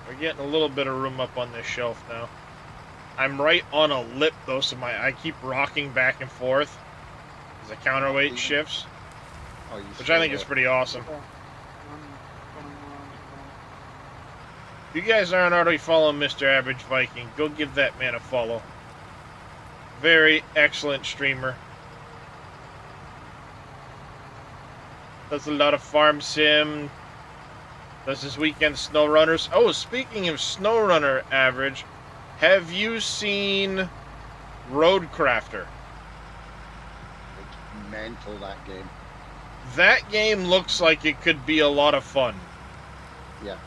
Speaker 1: We're getting a little bit of room up on this shelf now. I'm right on a lip, though, so I keep rocking back and forth as the counterweight shifts,
Speaker 3: Oh, you
Speaker 1: which I think is pretty awesome.
Speaker 4: Yeah. I'm coming around.
Speaker 1: If you guys aren't already following Mr. Average Viking, go give that man a follow. Very excellent streamer. Does a lot of farm sim. Does his weekend snow runners. Oh, speaking of snow runner, Average, have you seen Roadcrafter?
Speaker 3: It's mental, that game.
Speaker 1: That game looks like it could be a lot of fun.
Speaker 3: Yeah.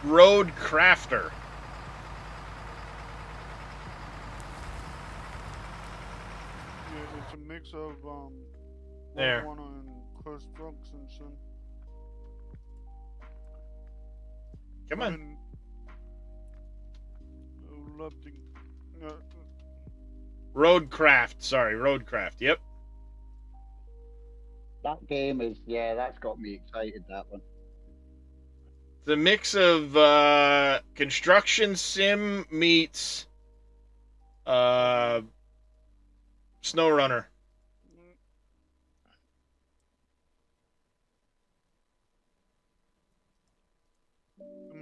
Speaker 1: Roadcrafter.
Speaker 4: Yeah, it's a mix of
Speaker 1: There.
Speaker 4: Roadrunner and Construction Sim.
Speaker 1: Come on.
Speaker 4: Love to,
Speaker 1: Roadcraft. Sorry, Roadcraft. Yep.
Speaker 3: That game is, yeah, that's got me excited, that one.
Speaker 1: The mix of construction sim meets snow runner.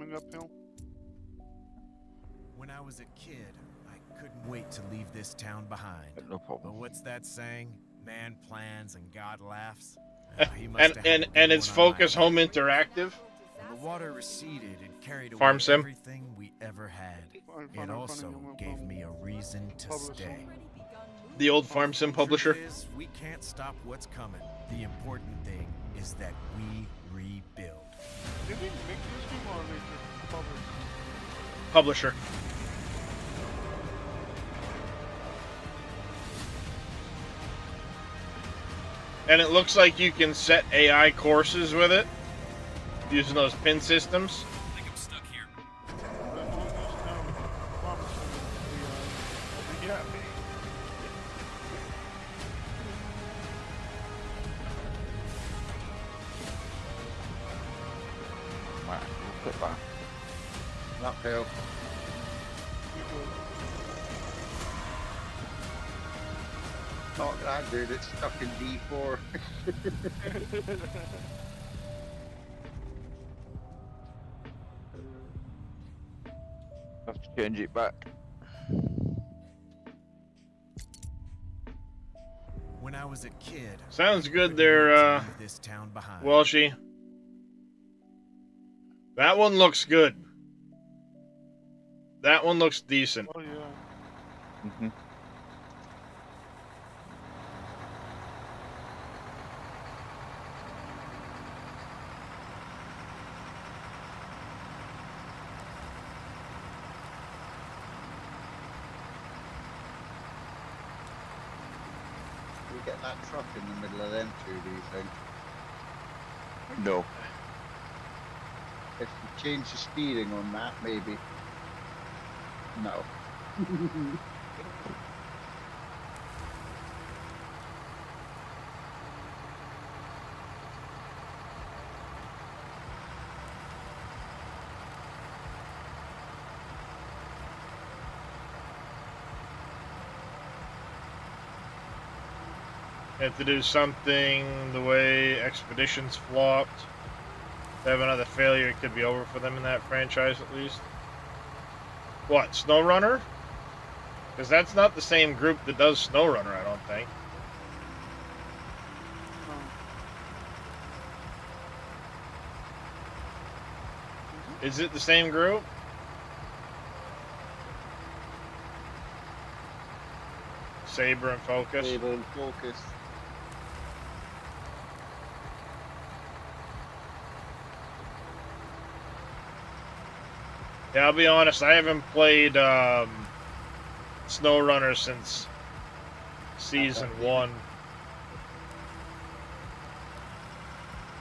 Speaker 4: coming uphill.
Speaker 7: When I was a kid, I couldn't wait to leave this town behind.
Speaker 2: No
Speaker 7: But
Speaker 2: problem.
Speaker 7: what's that saying? Man plans and God laughs. He must
Speaker 1: And
Speaker 7: have had a good
Speaker 1: it's
Speaker 7: one on my
Speaker 1: Focus
Speaker 7: hands.
Speaker 1: Home Interactive.
Speaker 7: When the water receded, it carried away
Speaker 1: Farm Sim.
Speaker 7: everything we ever had.
Speaker 4: I'm
Speaker 7: It also gave me a reason to stay.
Speaker 1: The old Farm Sim publisher.
Speaker 7: Truth is, we can't stop what's coming. The important thing is that we rebuild.
Speaker 4: Did we make this game or they just publish?
Speaker 1: Publisher. And it looks like you can set AI courses with it using those pin systems.
Speaker 7: I think I'm stuck here.
Speaker 4: The longest promise of the, yeah, me.
Speaker 2: Right, we'll put that.
Speaker 3: Uphill. Not that dude, it's stuck in D4.
Speaker 2: Have to change it back.
Speaker 7: When I was a kid,
Speaker 1: Sounds
Speaker 7: I
Speaker 1: good
Speaker 7: couldn't
Speaker 1: there,
Speaker 7: wait to leave this town behind.
Speaker 1: Welshie. That one looks good. That one looks decent.
Speaker 4: Oh yeah.
Speaker 2: Mm-hmm.
Speaker 3: We get that truck in the middle of them two, do you think?
Speaker 2: No.
Speaker 3: If you change the steering on that, maybe. No.
Speaker 1: Have to do something the way Expeditions flopped. To have another failure, it could be over for them in that franchise at least. What, SnowRunner? Because that's not the same group that does SnowRunner, I don't think.
Speaker 4: No.
Speaker 1: Is it the same group? Saber and Focus.
Speaker 3: Saber and Focus.
Speaker 1: Yeah, I'll be honest, I haven't played SnowRunner since Season 1.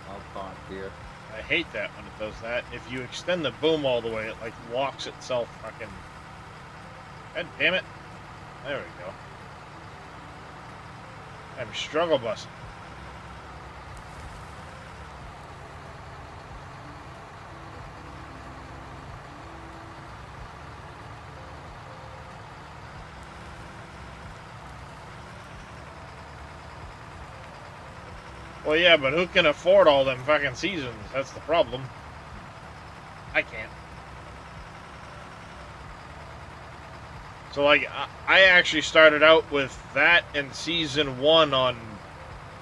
Speaker 3: I'll park here.
Speaker 1: I hate that when it does that. If you extend the boom all the way, it like locks itself fucking... God damn it. There we go. I'm struggle busing. Well, yeah, but who can afford all them fucking seasons? That's the problem. I can't. So, like, I actually started out with that and Season 1 on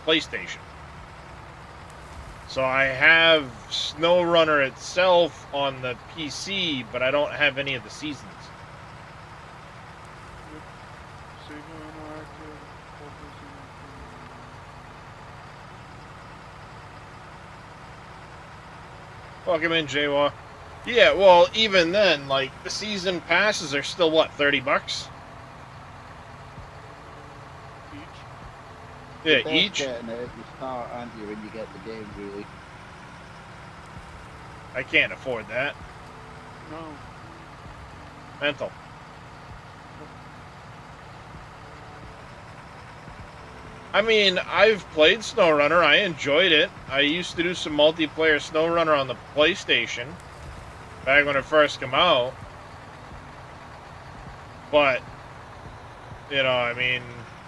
Speaker 1: PlayStation. So I have SnowRunner itself on the PC, but I don't have any of the seasons.
Speaker 4: Saber Interactive, focusing
Speaker 1: Welcome in, Jaywa. Yeah, well, even then, like, the season passes are still, what, $30?
Speaker 4: each.
Speaker 1: Yeah,
Speaker 3: Best
Speaker 1: each?
Speaker 3: getting it at the start, aren't you, when you get the game, really?
Speaker 1: I can't afford that.
Speaker 4: No.
Speaker 1: Mental. I mean, I've played SnowRunner. I enjoyed it. I used to do some multiplayer SnowRunner on the PlayStation back when it first came out. But, you know, I mean,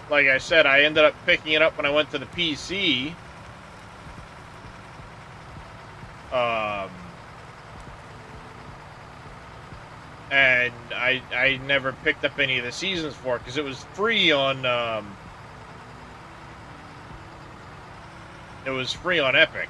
Speaker 1: like I said, I ended up picking it up when I went to the PC. and I never picked up any of the seasons for it because it was free on Epic.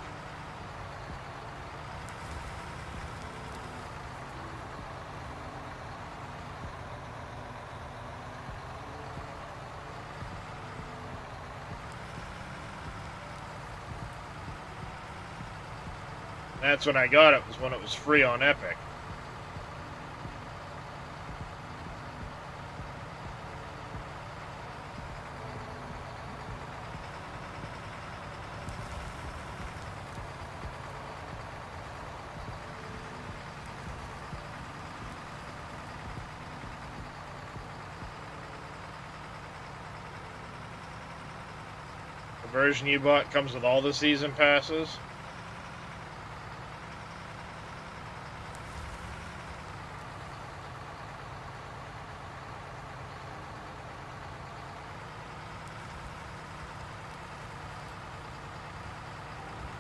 Speaker 1: That's when I got it, was when it was free on Epic. The version you bought comes with all the season passes.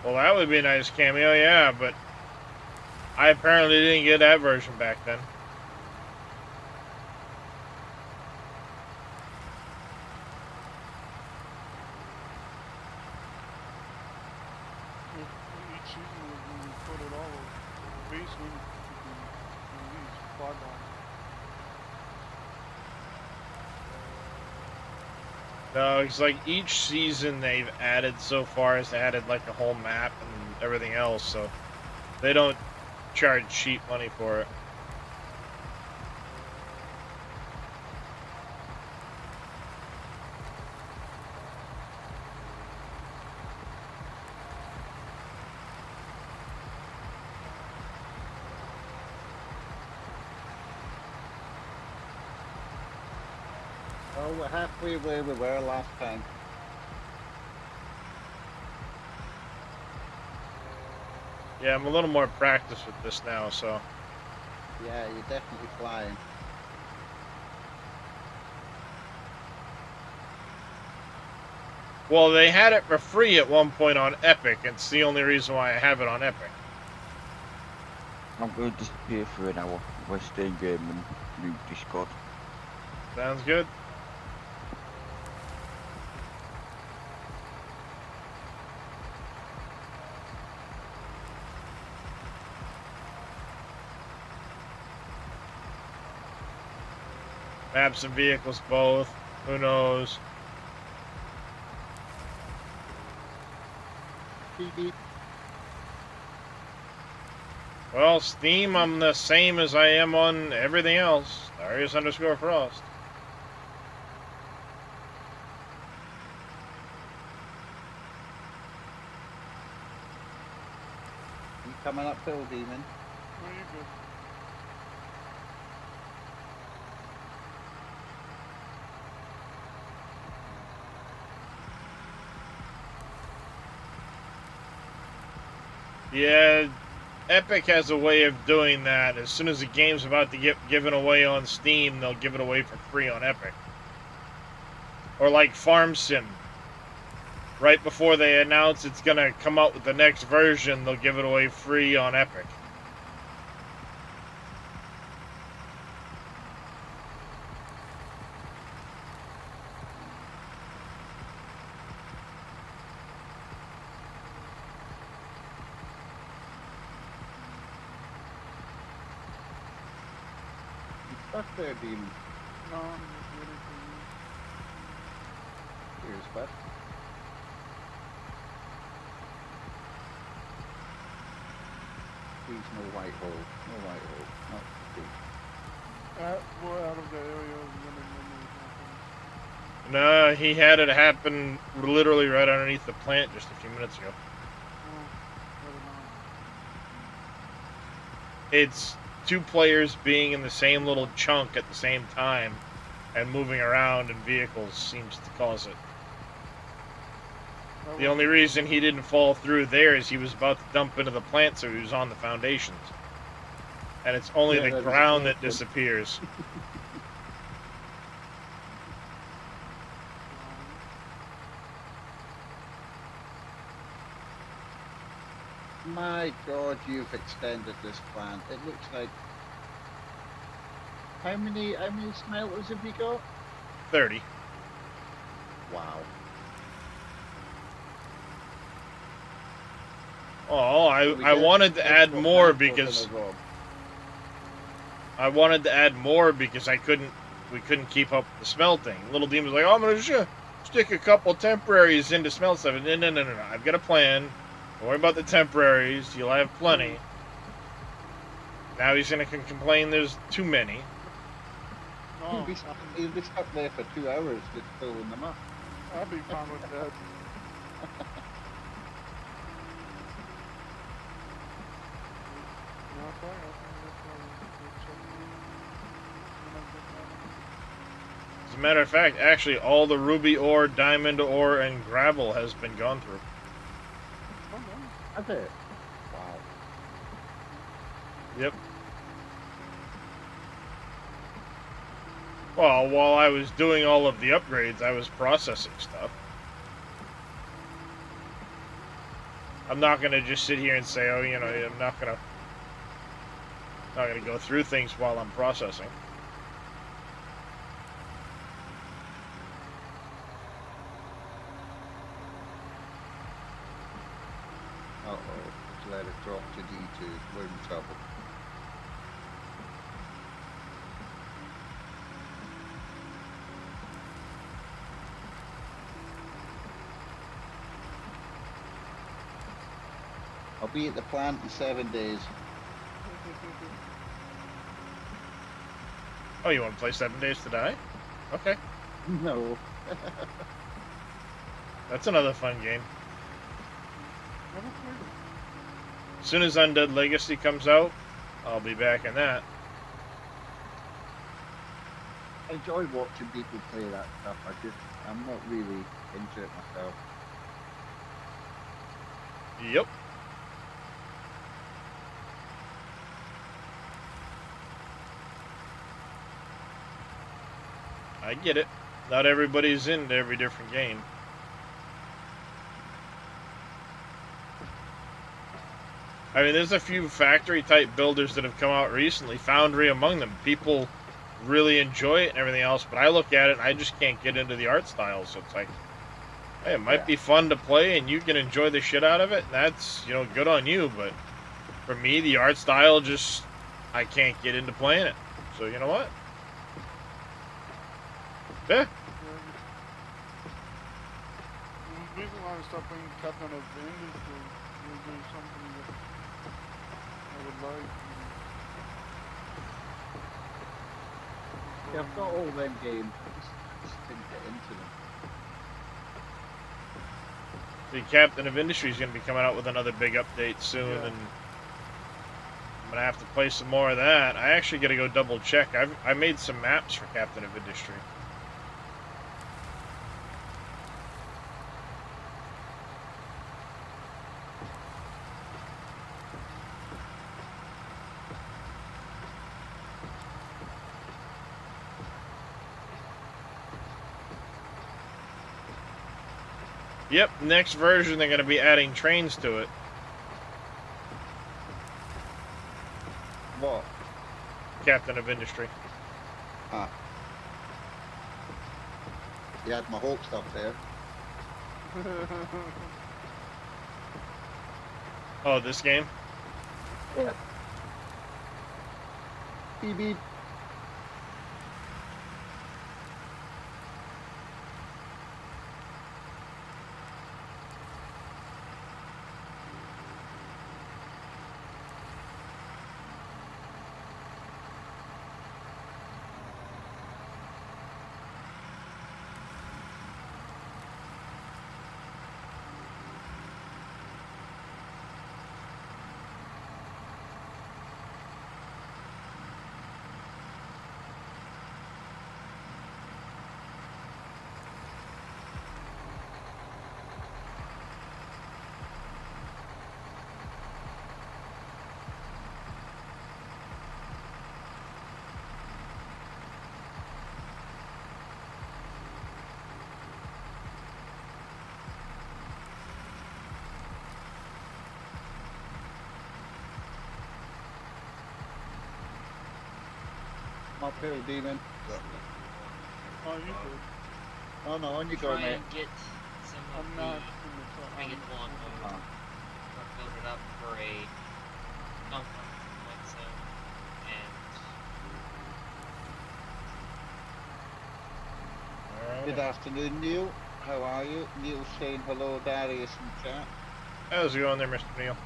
Speaker 1: Well, that would be a nice cameo, yeah, but I apparently didn't get that version back then.
Speaker 4: Each season when we put it all basement, you can release flag on.
Speaker 1: No, it's like each season they've added so far as they added like the whole map and everything else, so they don't charge cheap money for it.
Speaker 3: Well, we're halfway where we were last time.
Speaker 1: Yeah, I'm a little more practiced with this now, so.
Speaker 3: Yeah, you're definitely flying.
Speaker 1: Well, they had it for free at one point on Epic, and it's the only reason why I have it on Epic.
Speaker 2: I'm going to disappear for an hour. We're staying game and new Discord.
Speaker 1: Sounds good. Maps and vehicles both. Who knows?
Speaker 3: Beep, beep.
Speaker 1: Well, Steam, I'm the same as I am on everything else. Darius_Frost.
Speaker 3: You coming uphill, Demon?
Speaker 4: No, you're good.
Speaker 1: Yeah, Epic has a way of doing that. As soon as the game's about to get given away on Steam, they'll give it away for free on Epic. Or like Farm Sim. Right before they announce it's going to come out with the next version, they'll give it away free on Epic.
Speaker 3: You stuck there, Demon.
Speaker 4: No, I'm just waiting for you.
Speaker 3: Here's bud. Please, no white hole. No white hole. Not please.
Speaker 4: We're out of the area of when it happens.
Speaker 1: No, he had it happen literally right underneath the plant just a few minutes ago.
Speaker 4: Oh, never mind.
Speaker 1: It's two players being in the same little chunk at the same time and moving around in vehicles seems to cause it.
Speaker 4: That
Speaker 1: The
Speaker 4: was-
Speaker 1: only reason he didn't fall through there is he was about to dump into the plant, so he was on the foundations. And it's only
Speaker 3: Yeah,
Speaker 1: the
Speaker 3: that was a
Speaker 1: ground that
Speaker 3: close one.
Speaker 1: disappears.
Speaker 3: My God, you've extended this plant. It looks like How many smelters have you got?
Speaker 1: 30.
Speaker 3: Wow.
Speaker 1: Oh, I wanted to add more because I wanted to add more because we couldn't keep up with the smelting. Little Demon was like, oh, I'm gonna stick a couple temporaries into smelt stuff. No. I've got a plan. Don't worry about the temporaries. You'll have plenty. Now he's gonna complain there's too many.
Speaker 4: No,
Speaker 3: He'll be stuck there for 2 hours just filling them up.
Speaker 4: I'll be fine with that.
Speaker 1: As a matter of fact, actually, all the ruby ore, diamond ore, and gravel has been gone through.
Speaker 3: Has it? Wow.
Speaker 1: Yep. Well, while I was doing all of the upgrades, I was processing stuff. I'm not gonna just sit here and say, oh, you know, I'm not gonna go through things while I'm processing.
Speaker 3: Uh-oh, let it drop to D2. We're in trouble. I'll be at the plant in 7 days.
Speaker 1: Oh, you want to play 7 Days to Die? Okay.
Speaker 3: No.
Speaker 1: That's another fun game. As soon as Undead Legacy comes out, I'll be back in that.
Speaker 3: I enjoy watching people play that stuff. I'm not really into it myself.
Speaker 1: Yep. I get it. Not everybody's into every different game. I mean, there's a few factory-type builders that have come out recently, Foundry among them. People really enjoy it and everything else, but I look at it and I just can't get into the art style, so it's like, hey, it might be fun to play and you can enjoy the shit out of it, and that's, you know, good on you, but for me, the art style just, I can't get into playing it. So, you know what? Yeah.
Speaker 4: The reason why I stopped playing Captain of Industry is doing something that I would like.
Speaker 3: Yeah, I've got all them games. I just didn't get into them.
Speaker 1: The Captain of Industry is going to be coming out with another big update soon,
Speaker 4: Yeah.
Speaker 1: and I'm going to have to play some more of that. I actually got to go double check. I made some maps for Captain of Industry. Yep, next version they're going to be adding trains to it.
Speaker 3: What?
Speaker 1: Captain of Industry.
Speaker 3: Ah. You had my hopes up there.
Speaker 1: Oh, this game?
Speaker 3: Yeah. Beep beep. Uphill, Demon.
Speaker 4: Oh, you good.
Speaker 3: Oh no, on you go,
Speaker 8: Try
Speaker 3: mate.
Speaker 8: and get some of
Speaker 4: I'm
Speaker 8: the,
Speaker 4: not in the truck.
Speaker 8: try and get the lawnmower loaded up for a dump like so, and
Speaker 3: Good afternoon, Neil. How are you? Neil saying hello, Darius in chat.
Speaker 1: How's it going there, Mr. Neil?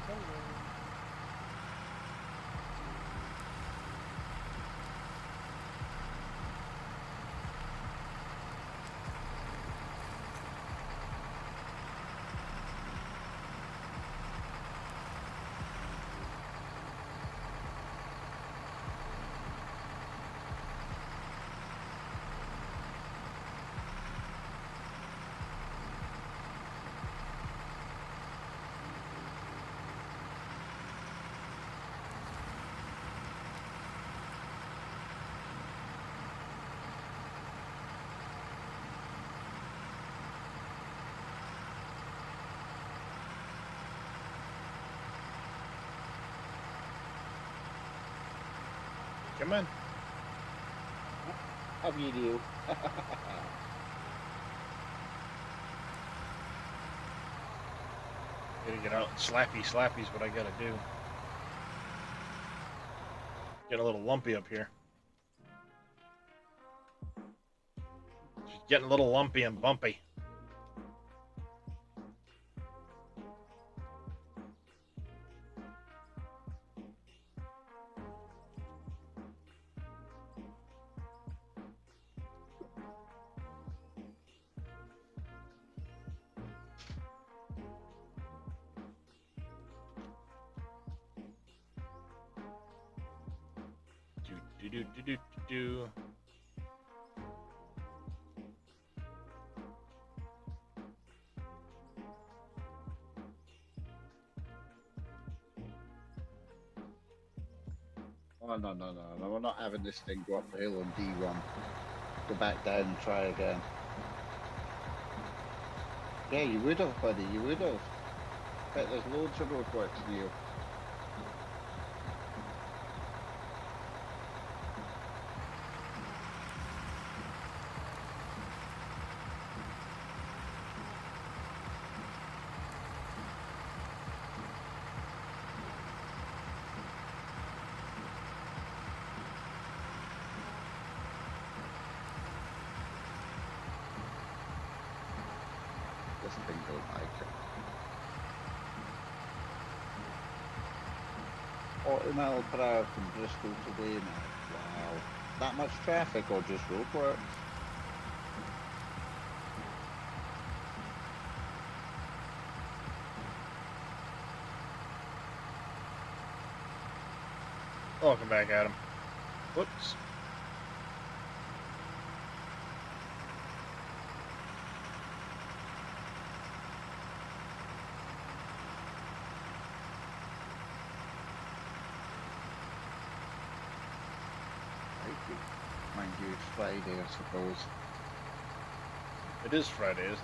Speaker 1: Come in.
Speaker 3: How are you, Neil?
Speaker 1: Gotta get out and slappy's what I gotta do. Getting a little lumpy up here. Just getting a little lumpy and bumpy. Do.
Speaker 3: Oh no, we're not having this thing go up the hill on D1. Go back down and try again. Yeah, you would have, buddy, you would have. Bet there's loads of roadworks, Neil. This thing don't like it. 40 miles per hour from Bristol to Weymouth. Wow. That much traffic or just roadworks?
Speaker 1: Welcome back, Adam. Whoops.
Speaker 3: Mind you, it's Friday, I suppose.
Speaker 1: It is Friday, isn't it?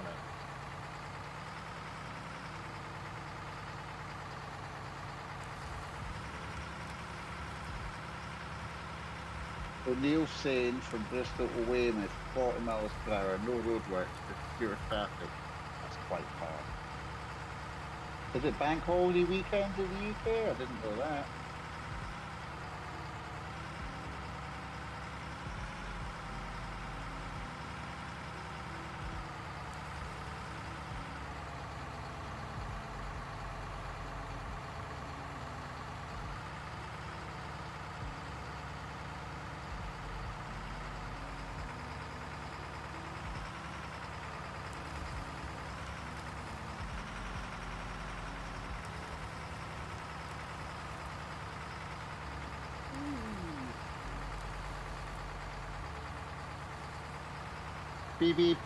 Speaker 3: So Neil's saying from Bristol to Weymouth, 40 miles per hour, no roadworks, just pure traffic. That's quite hard. Is it bank holiday weekend in the UK? I didn't know that. Beep beep.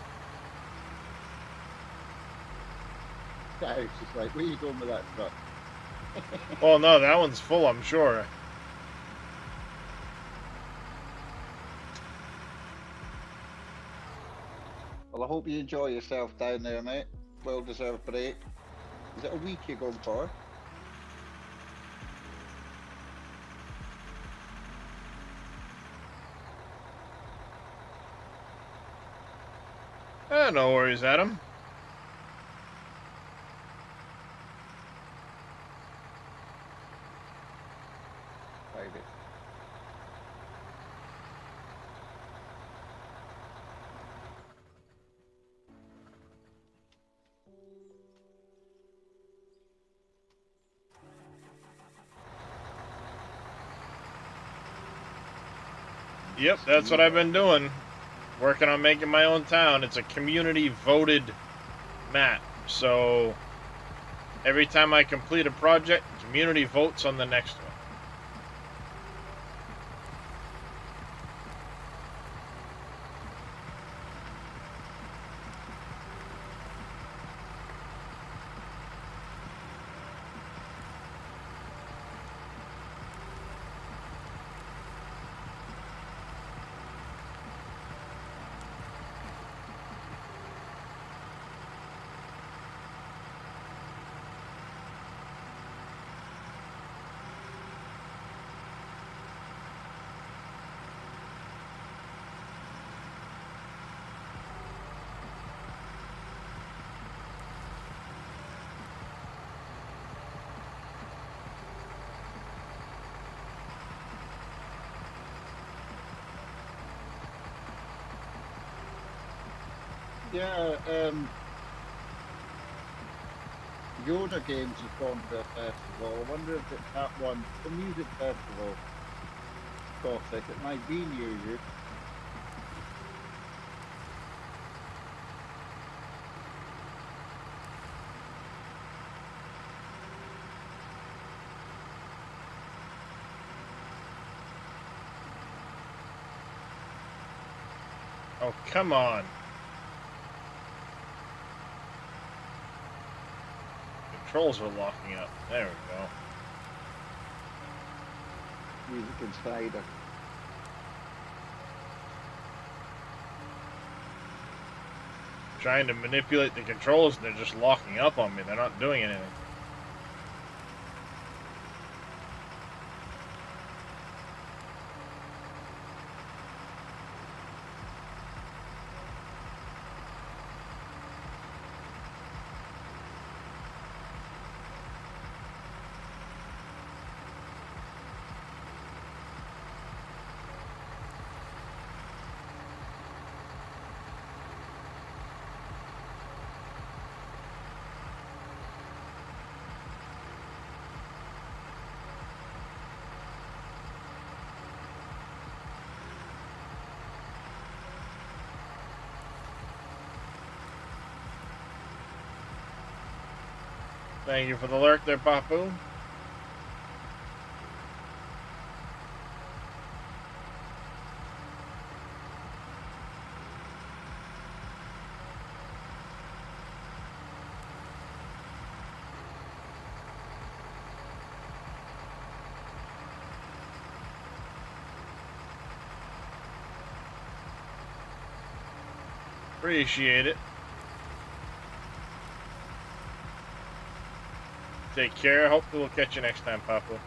Speaker 3: That was just like, where are you going with that truck?
Speaker 1: Well, no, that one's full, I'm sure.
Speaker 3: Well, I hope you enjoy yourself down there, mate. Well-deserved break. Is it a week you're going for?
Speaker 1: No worries, Adam.
Speaker 3: Friday.
Speaker 1: Yep, that's what I've been doing. Working on making my own town. It's a community voted map. So every time I complete a project, the community votes on the next one.
Speaker 3: Yeah, Yoda Games has gone to a festival. I wonder if it's that one, the music festival topic. It might be near you.
Speaker 1: Oh, come on. Controls are locking up. There we go.
Speaker 3: Music Insider.
Speaker 1: Trying to manipulate the controls and they're just locking up on me. They're not doing anything. Thank you for the lurk there, Papu. Appreciate it. Take care. Hopefully we'll catch you next time, Papa.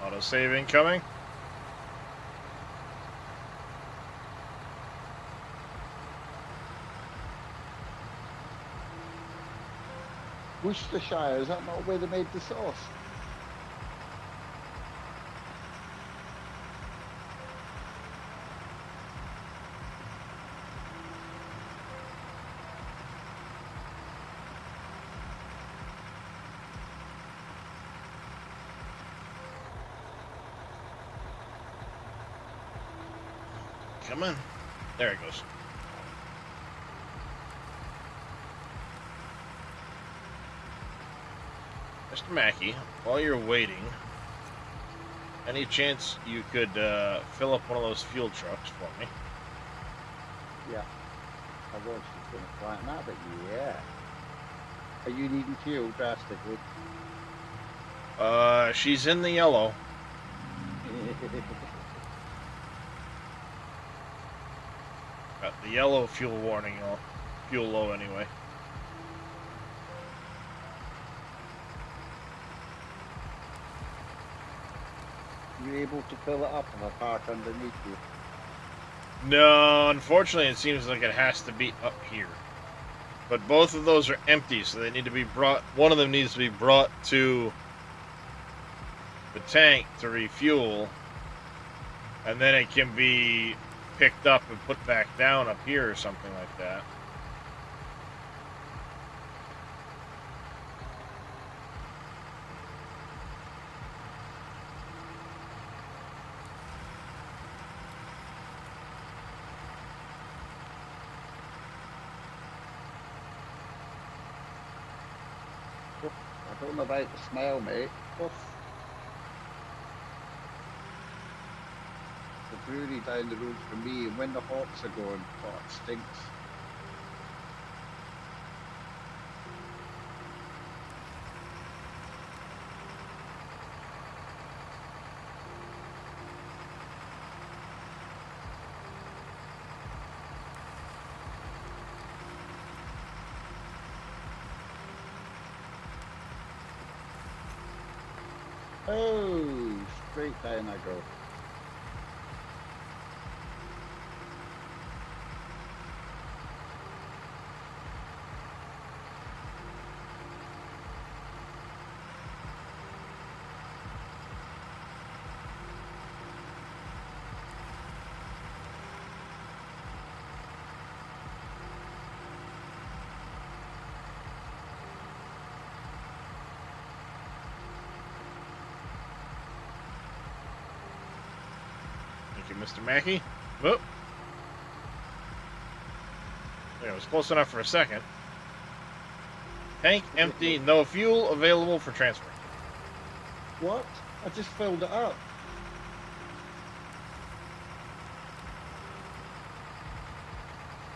Speaker 1: Auto-save incoming.
Speaker 3: Worcestershire, is that not where they made the sauce?
Speaker 1: Come on. There it goes. Mr. Mackey, while you're waiting, any chance you could fill up one of those fuel trucks for me?
Speaker 3: Yeah. I was just going to flatten that, but yeah. Are you needing fuel drastically?
Speaker 1: She's in the yellow. Got the yellow fuel warning, fuel low anyway.
Speaker 3: You able to fill it up if I park underneath you?
Speaker 1: No, unfortunately, it seems like it has to be up here. But both of those are empty, so they need to be brought. One of them needs to be brought to the tank to refuel, and then it can be picked up and put back down up here or something like that.
Speaker 3: I don't know about the smell, mate. Oof. The brewery down the road from me, and when the hops are going, oh, it stinks. Oh, straight down I go.
Speaker 1: Thank you, Mr. Mackey. Whoop. Yeah, it was close enough for a second. Tank empty, no fuel available for transfer.
Speaker 3: What? I just filled it up.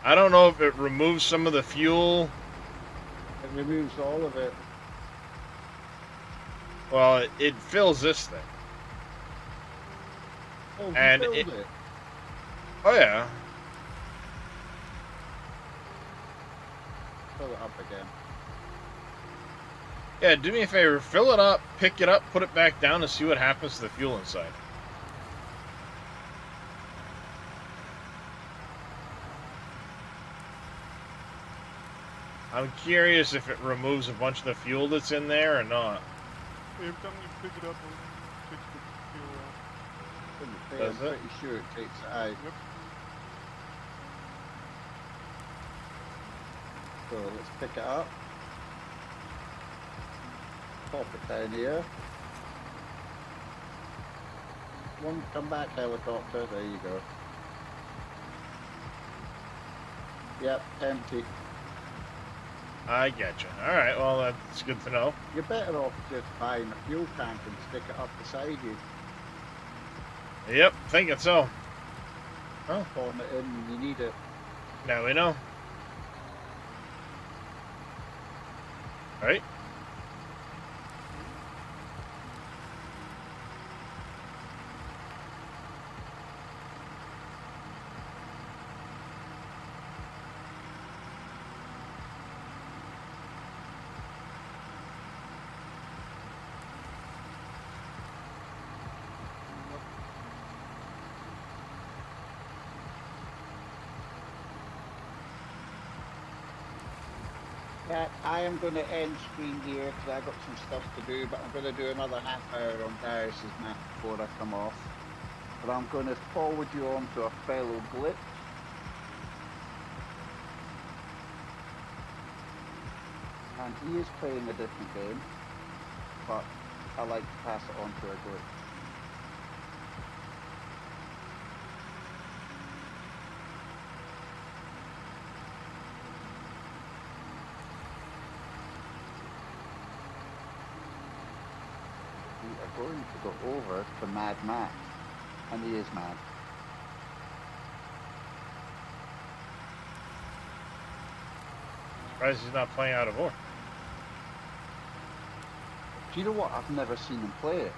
Speaker 1: I don't know if it removes some of the fuel.
Speaker 3: It removes all of it.
Speaker 1: Well, it fills this thing.
Speaker 3: Oh, you
Speaker 1: And
Speaker 3: filled
Speaker 1: it-
Speaker 3: it.
Speaker 1: Oh, yeah.
Speaker 3: Fill it up again.
Speaker 1: Yeah, do me a favor. Fill it up, pick it up, put it back down, and see what happens to the fuel inside. I'm curious if it removes a bunch of the fuel that's in there or not.
Speaker 4: Every time you pick it up, it takes the fuel out.
Speaker 3: Couldn't say,
Speaker 1: Does
Speaker 3: I'm
Speaker 1: it?
Speaker 3: pretty sure it takes it out.
Speaker 4: Yep.
Speaker 3: So let's pick it up. Pop it down here. One, come back, helicopter. There you go. Yep, empty.
Speaker 1: I getcha. Alright, well, that's good to know.
Speaker 3: You're better off just buying a fuel tank and stick it up beside you.
Speaker 1: Yep, thinking so.
Speaker 3: Putting it in when you need it.
Speaker 1: Now we know. Right?
Speaker 3: Yeah, I am going to end screen here because I've got some stuff to do, but I'm going to do another half hour on Darius's map before I come off. But I'm going to forward you on to a fellow glitch. And he is playing a different game, but I like to pass it on to a glitch. We are going to go over to Mad Max, and he is mad.
Speaker 1: Surprised he's not playing out of War.
Speaker 3: Do you know what? I've never seen him play it.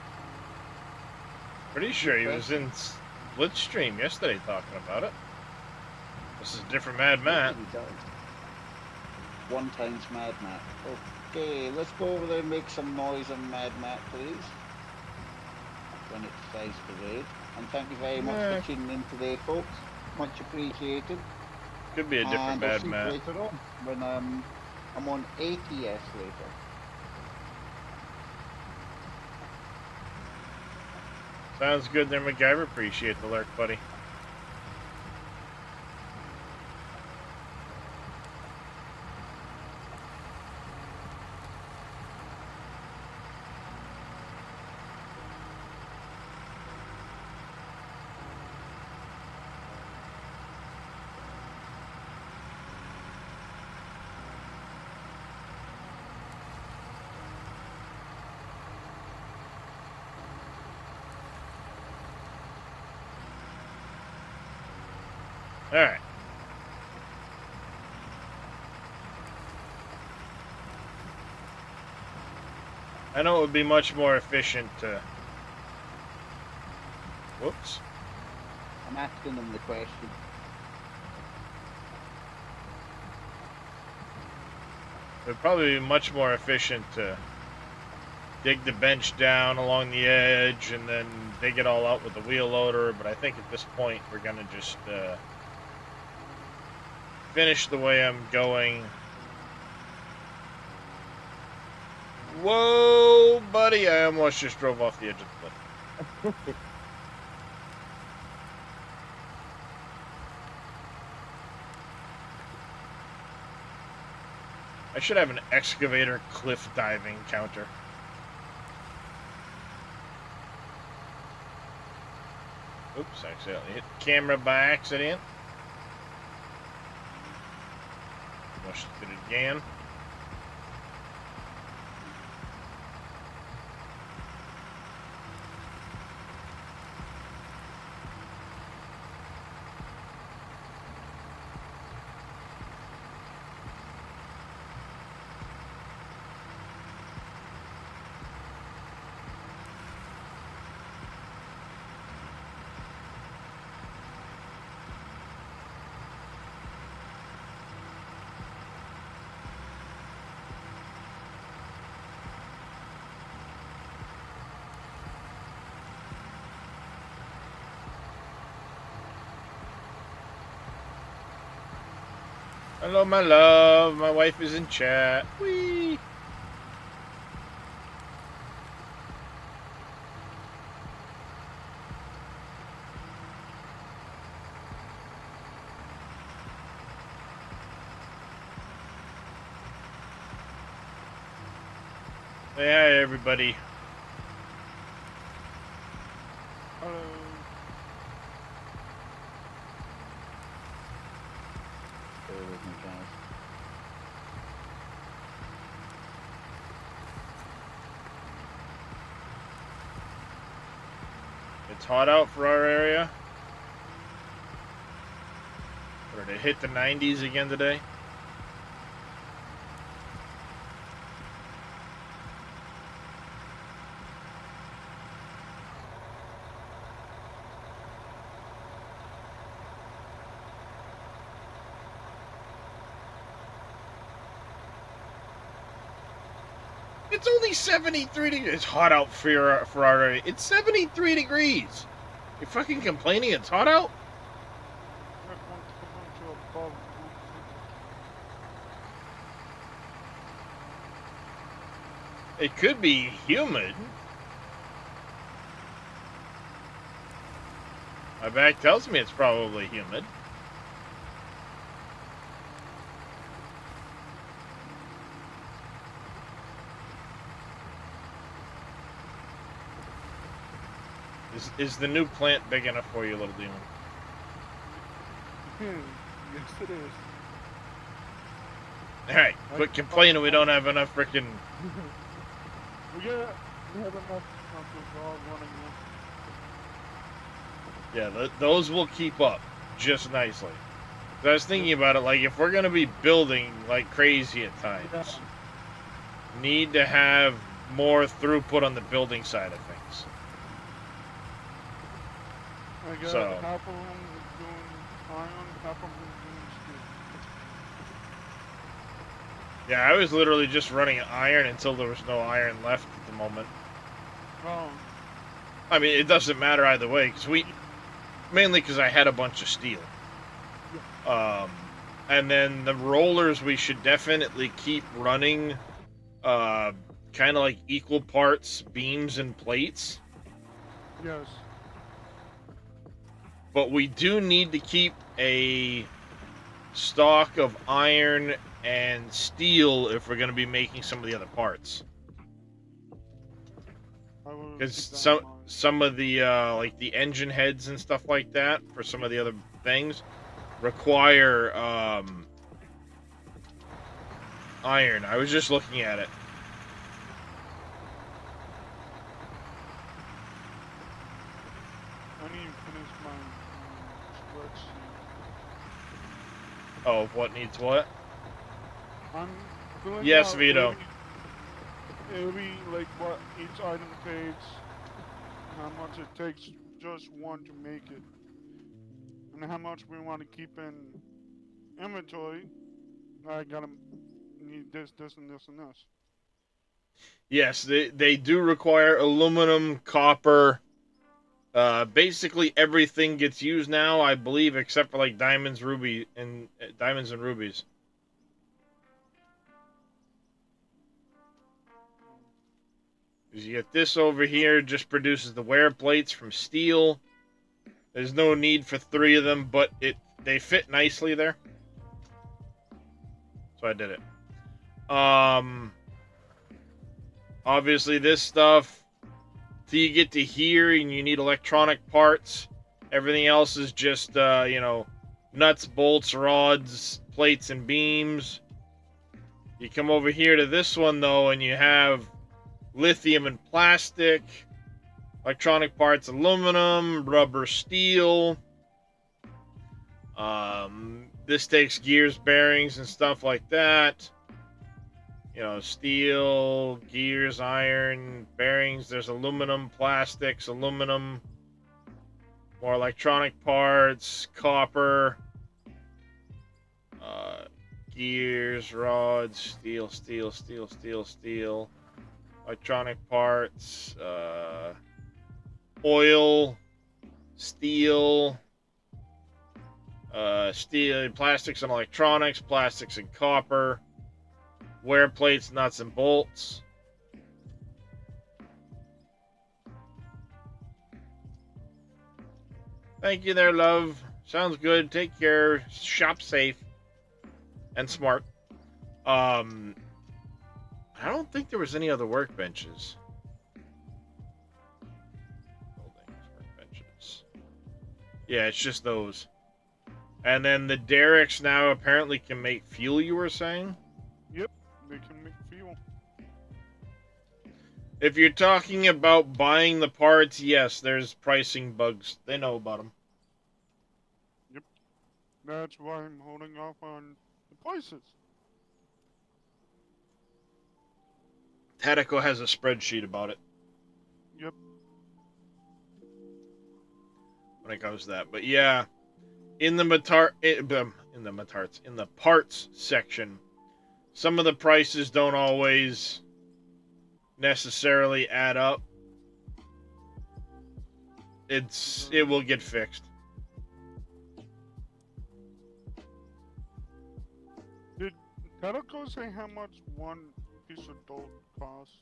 Speaker 1: Pretty sure he was in Blitzstream yesterday talking about it. This is a different Mad Matt.
Speaker 3: He does. One times Mad Matt. Okay, let's go over there and make some noise on Mad Matt, please. When it's Size Parade. And thank you very much for tuning in today, folks. Much appreciated.
Speaker 1: Could be a different
Speaker 3: And I'll
Speaker 1: Mad
Speaker 3: see you
Speaker 1: Matt.
Speaker 3: later on when I'm on ATS later.
Speaker 1: Sounds good there, MacGyver. Appreciate the lurk, buddy. Alright. I know it would be much more efficient to... Whoops.
Speaker 3: I'm asking them the question.
Speaker 1: It would probably be much more efficient to dig the bench down along the edge and then dig it all out with the wheel loader, but I think at this point we're going to just finish the way I'm going. Whoa, buddy, I almost just drove off the edge of the cliff. I should have an excavator cliff diving counter. Oops, I accidentally hit the camera by accident. Almost did it again. Hello, my love. My wife is in chat. Whee! Say hi, everybody.
Speaker 4: Hello.
Speaker 3: Bear with me, guys.
Speaker 1: It's hot out for our area. Or did it hit the 90s again today? It's only 73 degrees. It's hot out for our area. It's 73 degrees. You fucking complaining it's hot out?
Speaker 4: Rick wants to come to above.
Speaker 1: It could be humid. My back tells me it's probably humid. Is the new plant big enough for you, little demon?
Speaker 4: Yes, it is.
Speaker 1: Alright, quit complaining we don't have enough freaking...
Speaker 4: We have enough of all running in.
Speaker 1: Yeah, those will keep up just nicely. 'Cause I was thinking about it, like, if we're gonna be building like crazy at times,
Speaker 4: Yeah.
Speaker 1: need to have more throughput on the building side of things.
Speaker 4: I got
Speaker 1: So.
Speaker 4: half of them doing iron, half of them doing steel.
Speaker 1: Yeah, I was literally just running iron until there was no iron left at the moment.
Speaker 4: Oh,
Speaker 1: I mean, it doesn't matter either way, mainly because I had a bunch of steel. And then the rollers we should definitely keep running, kind of like equal parts beams and plates.
Speaker 4: yes.
Speaker 1: But we do need to keep a stock of iron and steel if we're going to be making some of the other parts. Because some of the like the engine heads and stuff like that for some of the other things require iron. I was just looking at it.
Speaker 4: I need to finish my spreadsheet.
Speaker 1: Oh, what needs what?
Speaker 4: I'm filling
Speaker 1: Yes,
Speaker 4: out
Speaker 1: Vito.
Speaker 4: every like what each item takes, how much it takes just one to make it, and how much we want to keep in inventory. I gotta need this, and this, and this.
Speaker 1: Yes, they do require aluminum, copper. Basically everything gets used now, I believe, except for like diamonds, rubies, and rubies. Because you get this over here, just produces the wear plates from steel. There's no need for 3 of them, but they fit nicely there. So I did it. Obviously this stuff, till you get to here and you need electronic parts. Everything else is just, nuts, bolts, rods, plates, and beams. You come over here to this one, though, and you have lithium and plastic, electronic parts, aluminum, rubber, steel. This takes gears, bearings, and stuff like that. Steel, gears, iron, bearings. There's aluminum, plastics, aluminum, more electronic parts, copper, gears, rods, steel, electronic parts, oil, steel, plastics and electronics, plastics and copper, wear plates, nuts, and bolts. Thank you there, love. Sounds good. Take care. Shop safe and smart. I don't think there was any other workbenches. Workbenches. Yeah, it's just those. And then the derricks now apparently can make fuel, you were saying?
Speaker 4: Yep, they can make fuel.
Speaker 1: If you're talking about buying the parts, yes, there's pricing bugs. They know about them.
Speaker 4: Yep. That's why I'm holding off on the prices.
Speaker 1: Tadeko has a spreadsheet about it.
Speaker 4: Yep.
Speaker 1: When it comes to that. But yeah, in the parts section, some of the prices don't always necessarily add up. It will get fixed.
Speaker 4: Did Tadeko say how much one piece of dough costs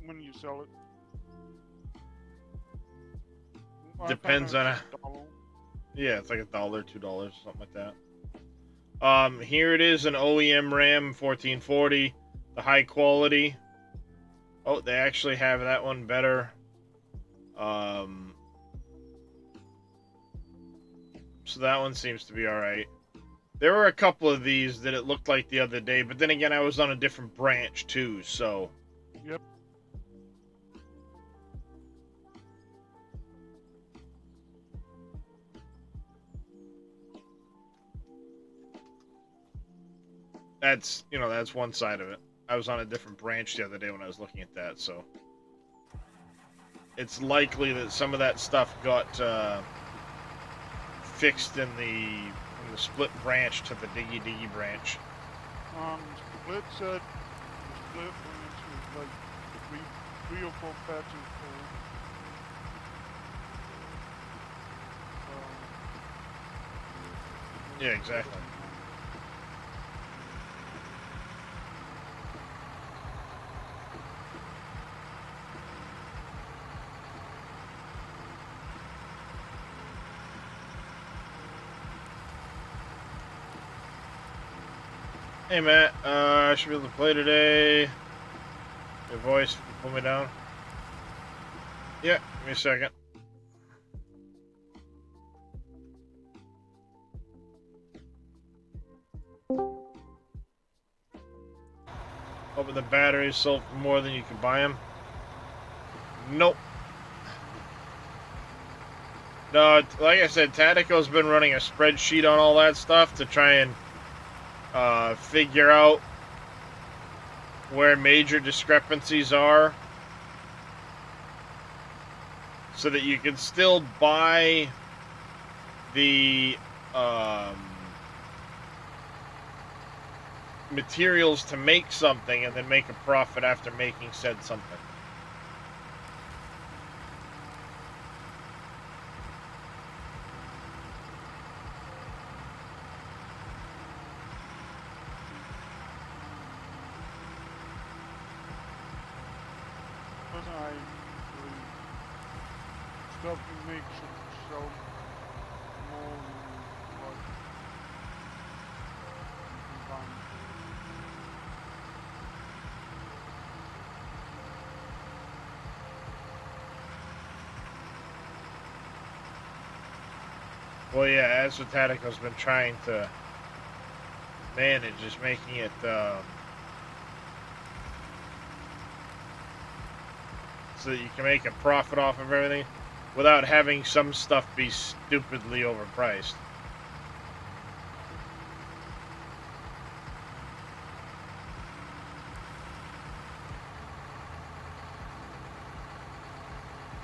Speaker 4: when you sell it?
Speaker 1: Depends on yeah, it's like $1, $2, something like that. Here it is, an OEM RAM 1440, the high quality. Oh, they actually have that one better. So that one seems to be alright. There were a couple of these that it looked like the other day, but then again, I was on a different branch too, so.
Speaker 4: Yep.
Speaker 1: that's, you know, that's one side of it. I was on a different branch the other day when I was looking at that, so it's likely that some of that stuff got fixed in the split branch to the Diggy Diggy branch.
Speaker 4: Split said the split branch was like three or four patches full.
Speaker 1: Yeah, exactly. Hey Matt, I should be able to play today. Your voice, pull me down. Yeah, give me a second. Hoping the batteries sold for more than you can buy them. Nope. No, like I said, Tatico's been running a spreadsheet on all that stuff to try and figure out where major discrepancies are so that you can still buy the materials to make something and then make a profit after making said something.
Speaker 4: Stuff you make should sell more than what you can find.
Speaker 1: Well, yeah, that's what Tatico's been trying to manage, is making it so that you can make a profit off of everything without having some stuff be stupidly overpriced.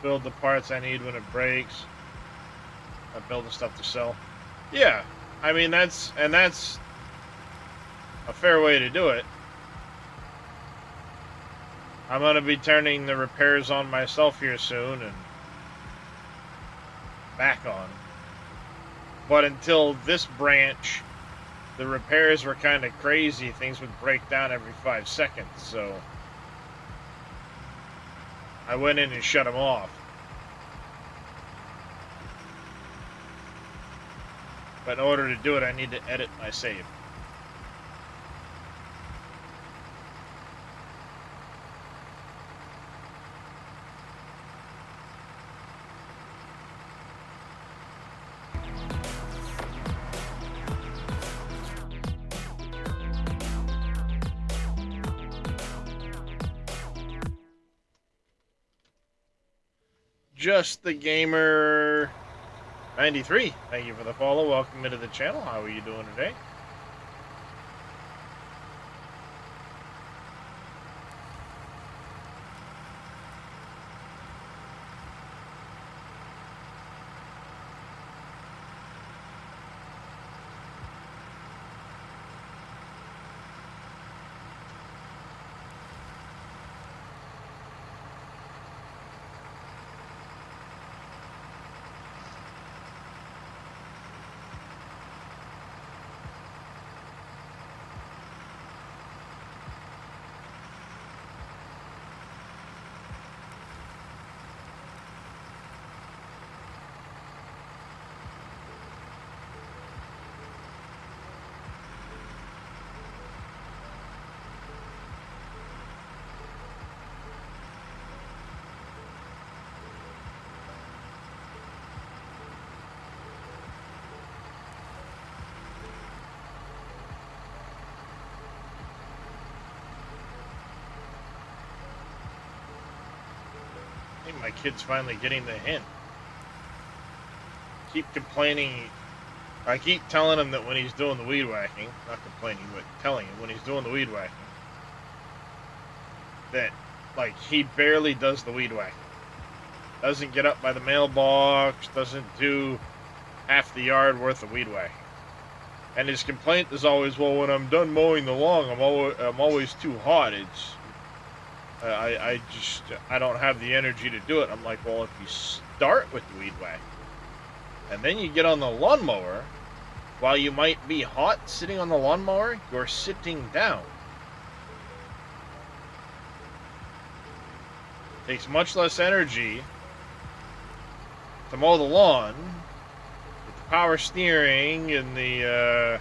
Speaker 1: Build the parts I need when it breaks. I build the stuff to sell. Yeah, I mean that's a fair way to do it. I'm gonna be turning the repairs on myself here soon and back on. But until this branch, the repairs were kind of crazy. Things would break down every 5 seconds, so I went in and shut them off. But in order to do it, I need to edit my save. Just the Gamer 93. Thank you for the follow. Welcome into the channel. How are you doing today? I think my kid's finally getting the hint. Keep complaining I keep telling him that when he's doing the weed whacking, not complaining, but telling him when he's doing the weed whacking, that, like, he barely does the weed whacking. Doesn't get up by the mailbox, doesn't do half the yard worth of weed whacking. And his complaint is always, well, when I'm done mowing the lawn, I'm always too hot. It's, I don't have the energy to do it. I'm like, well, if you start with the weed whacking, and then you get on the lawnmower, while you might be hot sitting on the lawnmower, you're sitting down. It takes much less energy to mow the lawn with the power steering and the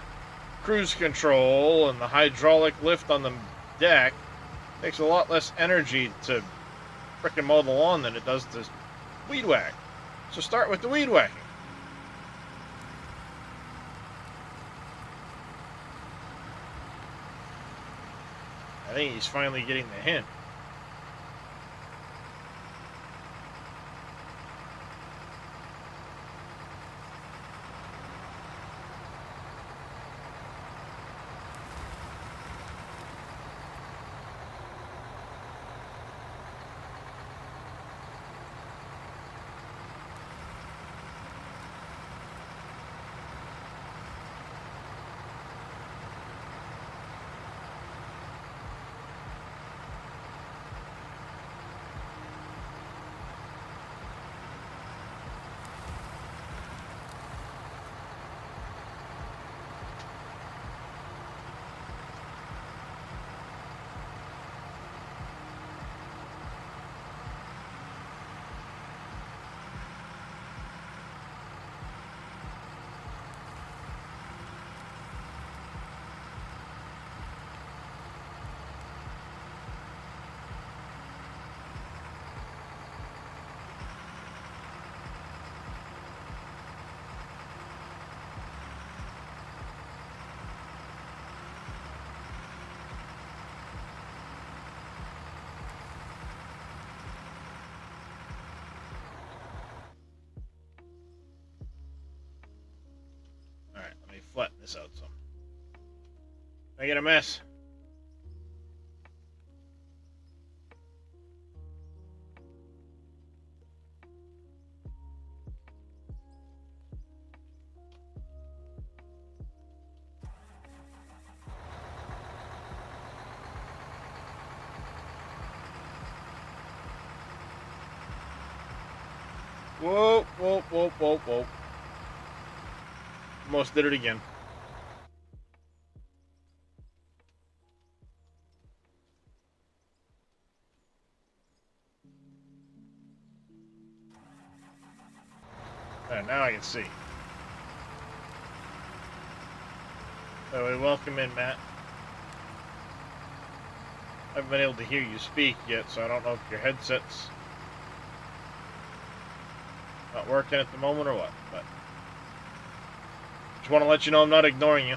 Speaker 1: cruise control and the hydraulic lift on the deck. It takes a lot less energy to frickin' mow the lawn than it does to weed whack. So start with the weed whacking. I think he's finally getting the hint. Alright, let me flatten this out some. I get a mess. Whoa, whoa, whoa, whoa, whoa. Almost did it again. Now I can see. So we welcome in, Matt. I haven't been able to hear you speak yet, so I don't know if your headset's not working at the moment or what, but just want to let you know I'm not ignoring you.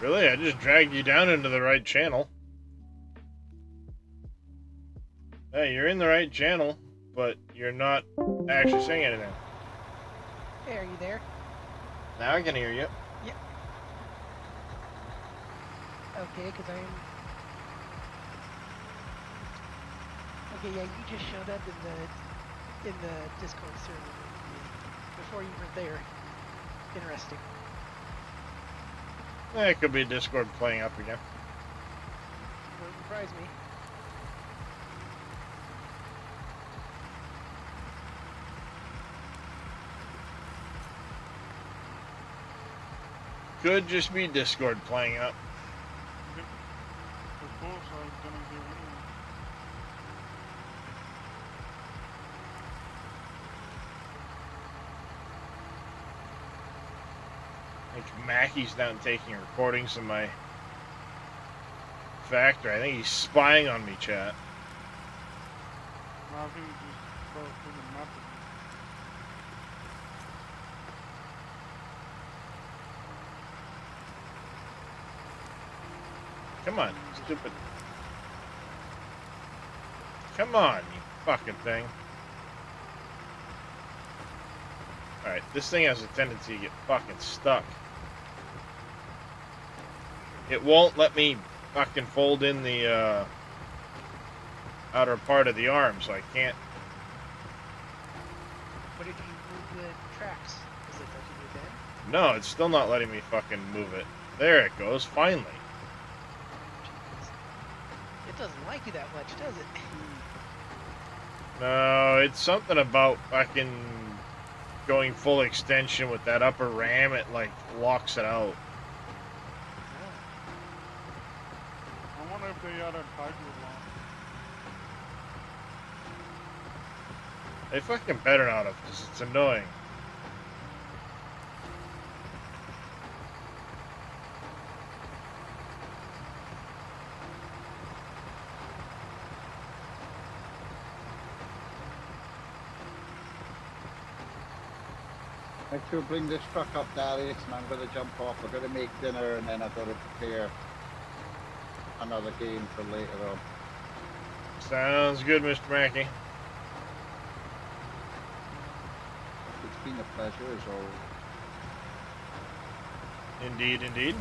Speaker 1: Really? I just dragged you down into the right channel. Hey, you're in the right channel, but you're not actually saying anything.
Speaker 9: Hey, are you there?
Speaker 1: Now I can hear you.
Speaker 9: Yeah. Okay, because I'm... Okay, yeah, you just showed up in the Discord server before you were there. Interesting.
Speaker 1: It could be Discord playing up again.
Speaker 9: Wouldn't surprise me.
Speaker 1: Could just be Discord playing up.
Speaker 4: Of course, I'm gonna hear anyway.
Speaker 1: I think Mackie's down taking recordings of my factory. I think he's spying on me, chat.
Speaker 4: I think he just fell through the map.
Speaker 1: Come on, stupid. Come on, you fucking thing. Alright, this thing has a tendency to get fucking stuck. It won't let me fucking fold in the outer part of the arm, so I can't.
Speaker 9: What if you move the tracks? Is it letting you then?
Speaker 1: No, it's still not letting me fucking move it. There it goes, finally.
Speaker 9: Jeez. It doesn't like you that much, does it?
Speaker 1: No, it's something about fucking going full extension with that upper ram. It like locks it out.
Speaker 4: I wonder if they added hydro lock.
Speaker 1: They fucking better not have, because it's annoying.
Speaker 3: I should bring this truck up, Darius, and I'm going to jump off. I'm going to make dinner, and then I've got to prepare another game for later on.
Speaker 1: Sounds good, Mr. Mackey.
Speaker 3: It's been a pleasure, as always.
Speaker 1: Indeed, indeed.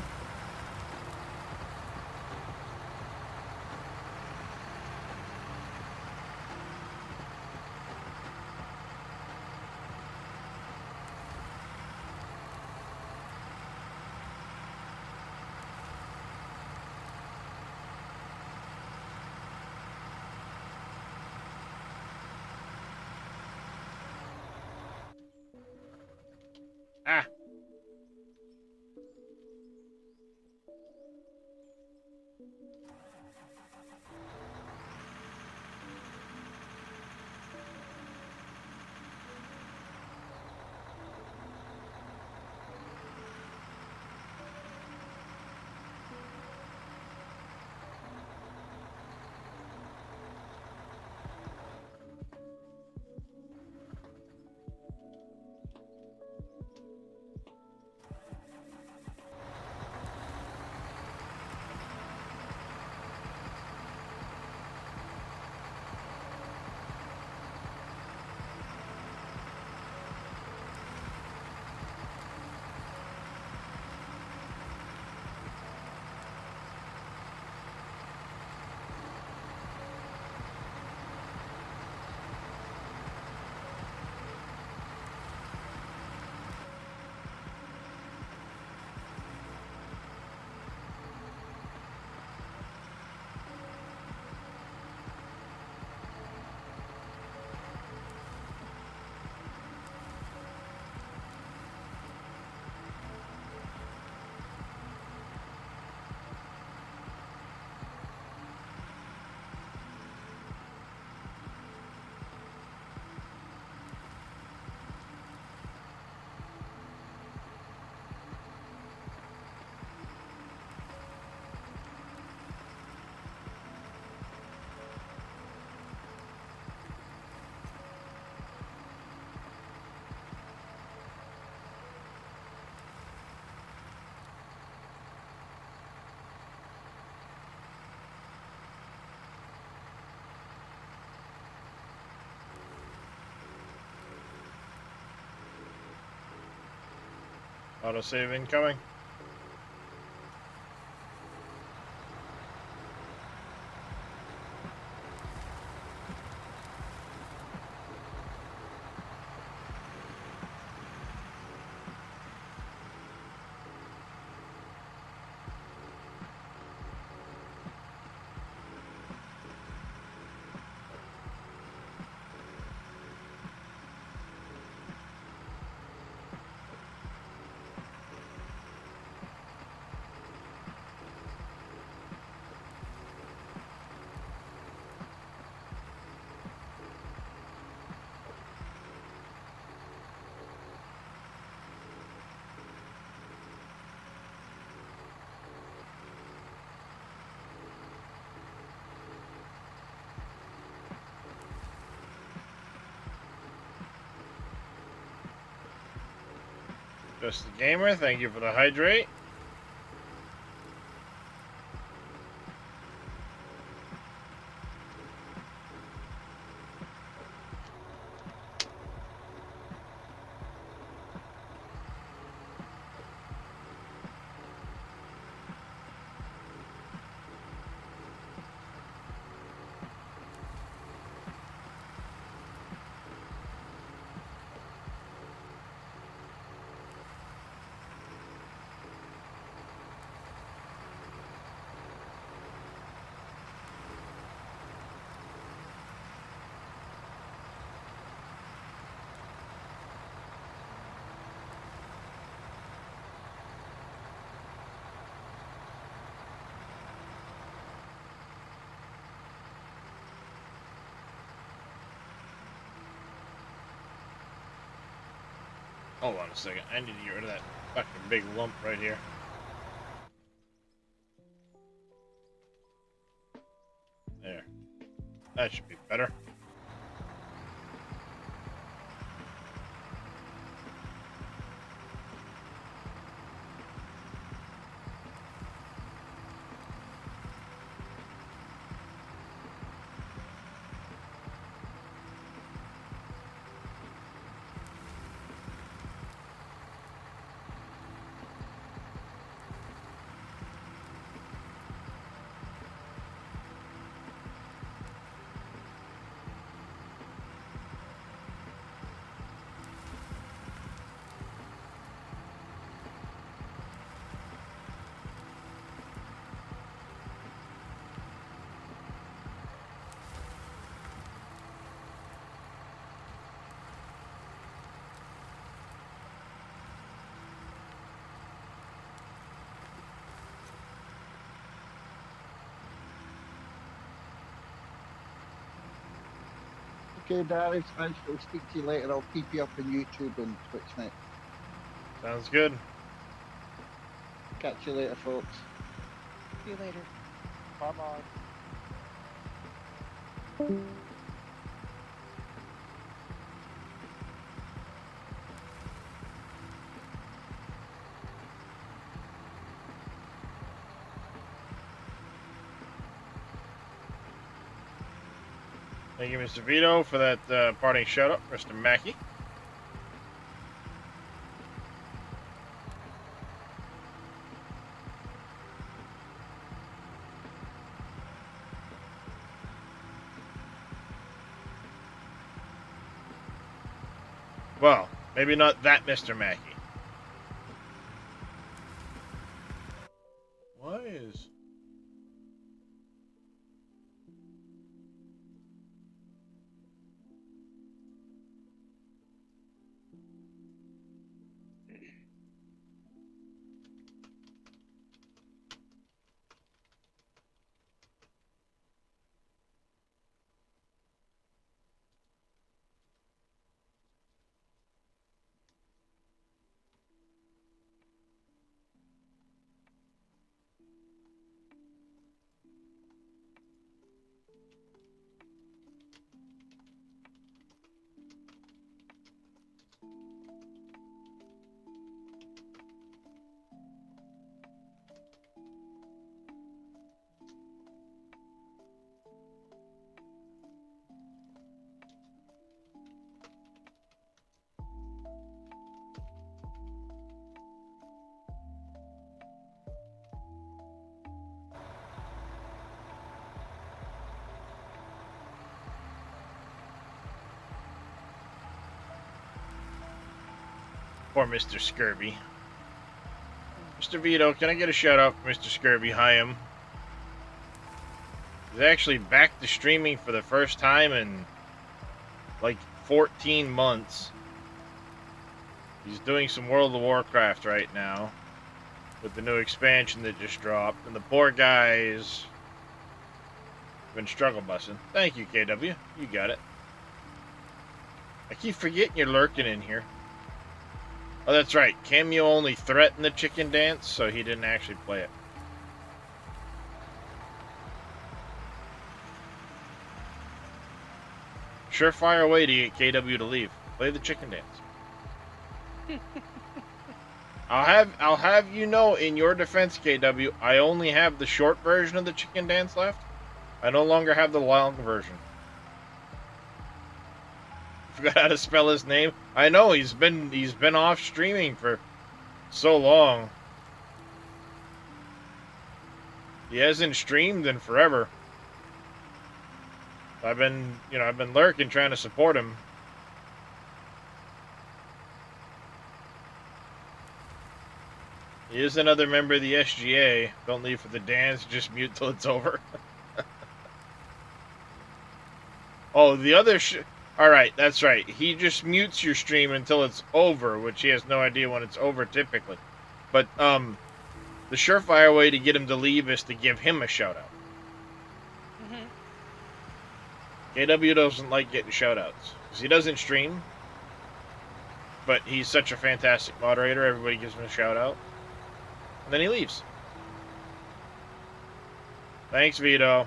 Speaker 1: Ah. Autosave incoming. Just the Gamer, thank you for the hydrate. Hold on a second. I need to get rid of that fucking big lump right here. There. That should be better.
Speaker 3: Okay, Darius, I shall speak to you later. I'll keep you up on YouTube and Twitch, mate.
Speaker 1: Sounds good.
Speaker 3: Catch you later, folks.
Speaker 9: See you later.
Speaker 4: Bye-bye.
Speaker 1: Thank you, Mr. Vito, for that parting shout-out, Mr. Mackey. Well, maybe not that Mr. Mackey. Why is... Poor Mr. Scurvy. Mr. Vito, can I get a shout out for Mr. Scurvy? Hi, him. He's actually back to streaming for the first time in like 14 months. He's doing some World of Warcraft right now with the new expansion that just dropped, and the poor guy's been struggle bussing. Thank you, KW. You got it. I keep forgetting you're lurking in here. Oh, that's right. Cameo only threatened the chicken dance, so he didn't actually play it. Surefire way to get KW to leave. Play the chicken dance. I'll have you know, in your defense, KW, I only have the short version of the chicken dance left. I no longer have the long version. Forgot how to spell his name. I know he's been off streaming for so long. He hasn't streamed in forever. I've been lurking trying to support him. He is another member of the SGA. Don't leave for the dance, just mute till it's over. Oh, the other alright, that's right. He just mutes your stream until it's over, which he has no idea when it's over typically. But, the surefire way to get him to leave is to give him a shout out. KW doesn't like getting shout outs. Because he doesn't stream. But he's such a fantastic moderator, everybody gives him a shout out. And then he leaves. Thanks, Vito.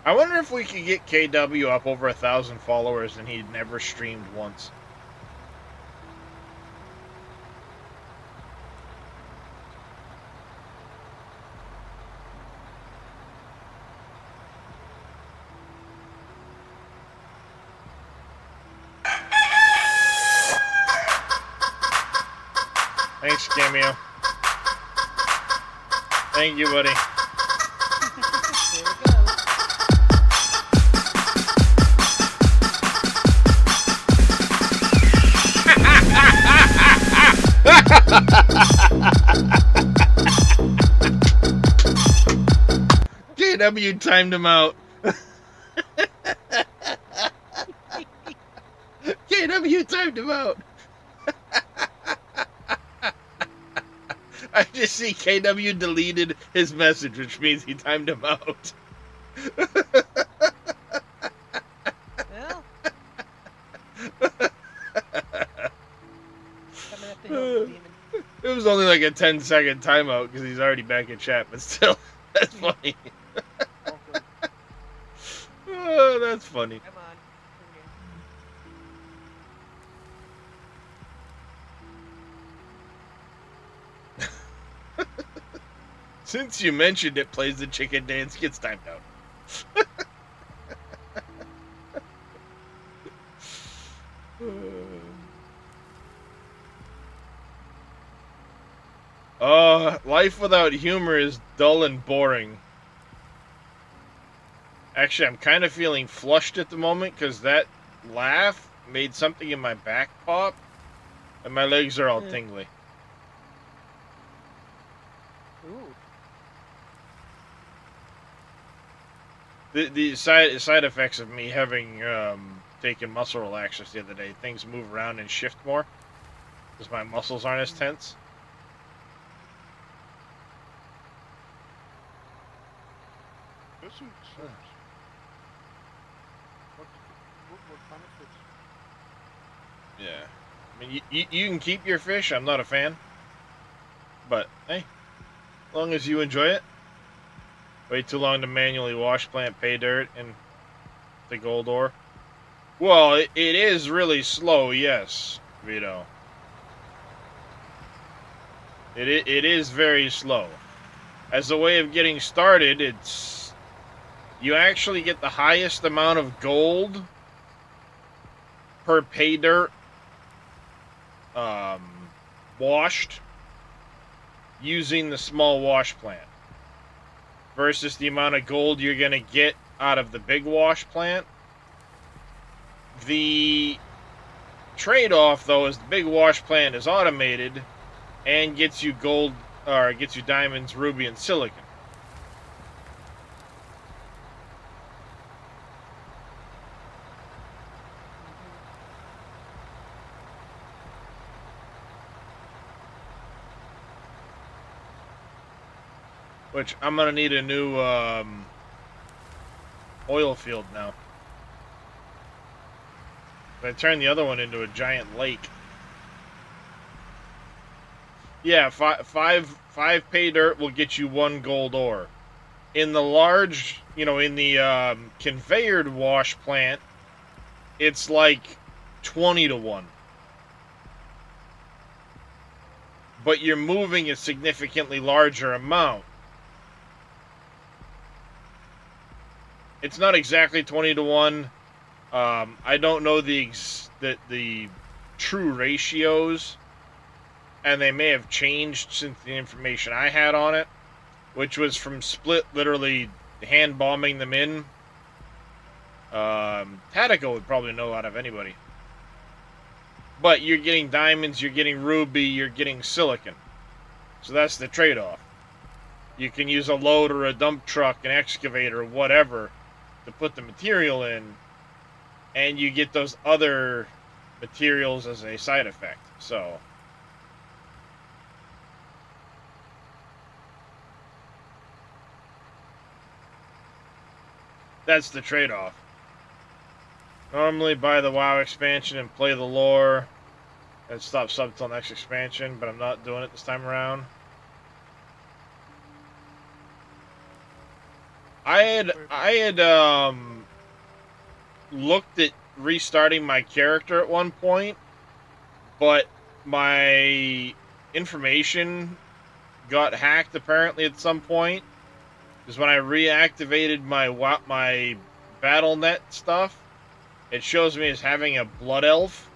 Speaker 1: I wonder if we could get KW up over 1,000 followers and he'd never streamed once. Thanks, Cameo. Thank you, buddy. KW timed him out. KW timed him out. I just see KW deleted his message, which means he timed him out.
Speaker 9: Well,
Speaker 1: it was only like a 10-second timeout because he's already back in chat, but still, that's funny. Oh, that's funny.
Speaker 9: come on.
Speaker 1: Since you mentioned it, plays the chicken dance, gets timed out. Life without humor is dull and boring. Actually, I'm kind of feeling flushed at the moment because that laugh made something in my back pop, and my legs are all tingly.
Speaker 9: Ooh.
Speaker 1: The side effects of me having taken muscle relaxers the other day, things move around and shift more because my muscles aren't as tense.
Speaker 4: Listen, what benefits?
Speaker 1: Yeah. I mean, you can keep your fish. I'm not a fan. But, hey, as long as you enjoy it. Wait too long to manually wash plant pay dirt in the gold ore. Well, it is really slow, yes, Vito. It is very slow. As a way of getting started, it's... You actually get the highest amount of gold per pay dirt washed using the small wash plant versus the amount of gold you're going to get out of the big wash plant. The trade-off, though, is the big wash plant is automated and gets you gold, or gets you diamonds, ruby, and silicon. Which I'm gonna need a new oil field now. I turned the other one into a giant lake. Yeah, five pay dirt will get you 1 gold ore. In the large, in the conveyor wash plant, it's like 20 to 1. But you're moving a significantly larger amount. It's not exactly 20 to 1. I don't know the true ratios, and they may have changed since the information I had on it, which was from Split literally hand bombing them in. Tadico would probably know out of anybody. But you're getting diamonds, you're getting ruby, you're getting silicon. So that's the trade-off. You can use a load or a dump truck, an excavator, whatever, to put the material in, and you get those other materials as a side effect. So that's the trade-off. Normally buy the WoW expansion and play the lore and stop sub till next expansion, but I'm not doing it this time around. I had looked at restarting my character at one point, but my information got hacked apparently at some point. Because when I reactivated my BattleNet stuff, it shows me as having a Blood Elf.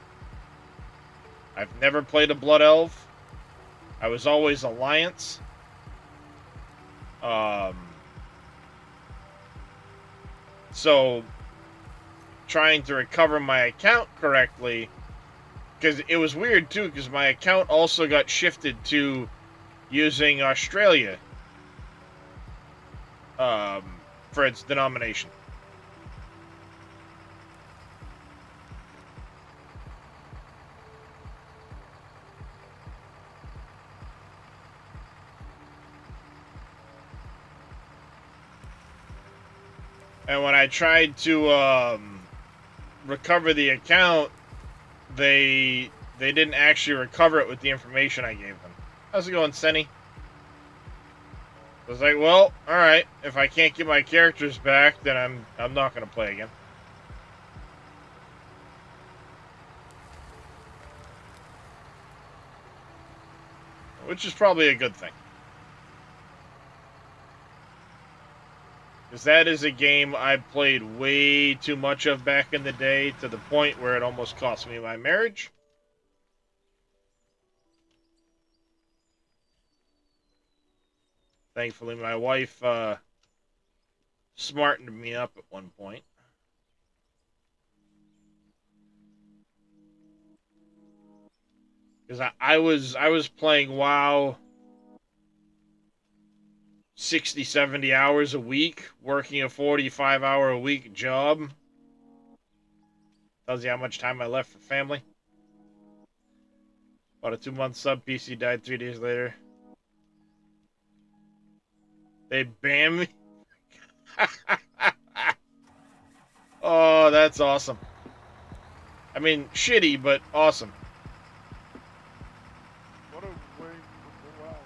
Speaker 1: I've never played a Blood Elf. I was always Alliance. So, trying to recover my account correctly, because it was weird too, because my account also got shifted to using Australia for its denomination. And when I tried to recover the account, they didn't actually recover it with the information I gave them. How's it going, Senny? I was like, well, alright, if I can't get my characters back, then I'm not going to play again. Which is probably a good thing. Because that is a game I played way too much of back in the day, to the point where it almost cost me my marriage. Thankfully, my wife smartened me up at one point. Because I was playing WoW 60, 70 hours a week, working a 45-hour-a-week job. Tells you how much time I left for family. About a 2-month sub, PC died 3 days later. They banned me? Oh, that's awesome. I mean, shitty, but awesome.
Speaker 4: What a way to go out.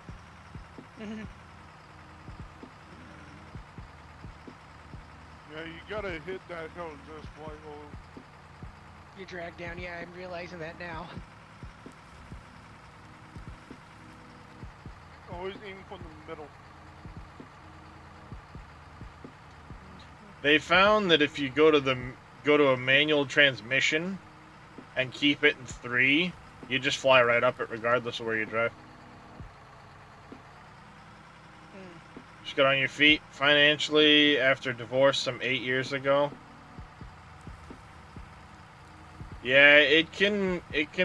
Speaker 4: Yeah, you gotta hit that hill just like old.
Speaker 9: You're dragged down, yeah, I'm realizing that now.
Speaker 4: Always aim for the middle.
Speaker 1: They found that if you go to a manual transmission and keep it in 3, you just fly right up it regardless of where you drive. Just get on your feet financially after divorce some 8 years ago. Yeah, it can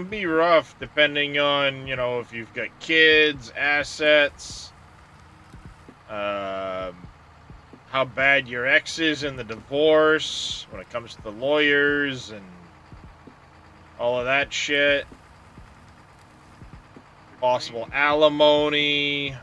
Speaker 1: be rough depending on, if you've got kids, assets, how bad your ex is in the divorce, when it comes to the lawyers and all of that shit. Possible alimony.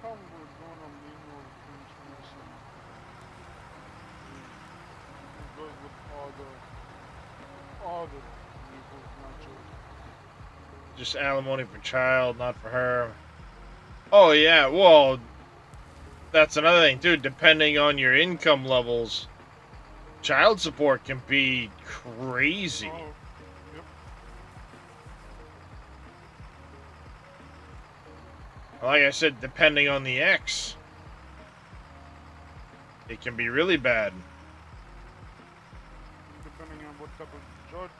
Speaker 4: come we're gonna lean more transmission. It goes with all the vehicles, not just.
Speaker 1: Just alimony for child, not for her. Oh yeah, well, that's another thing too. Depending on your income levels, child support can be crazy.
Speaker 4: Oh, yep.
Speaker 1: Like I said, depending on the ex, it can be really bad.
Speaker 4: Depending on what type of judge.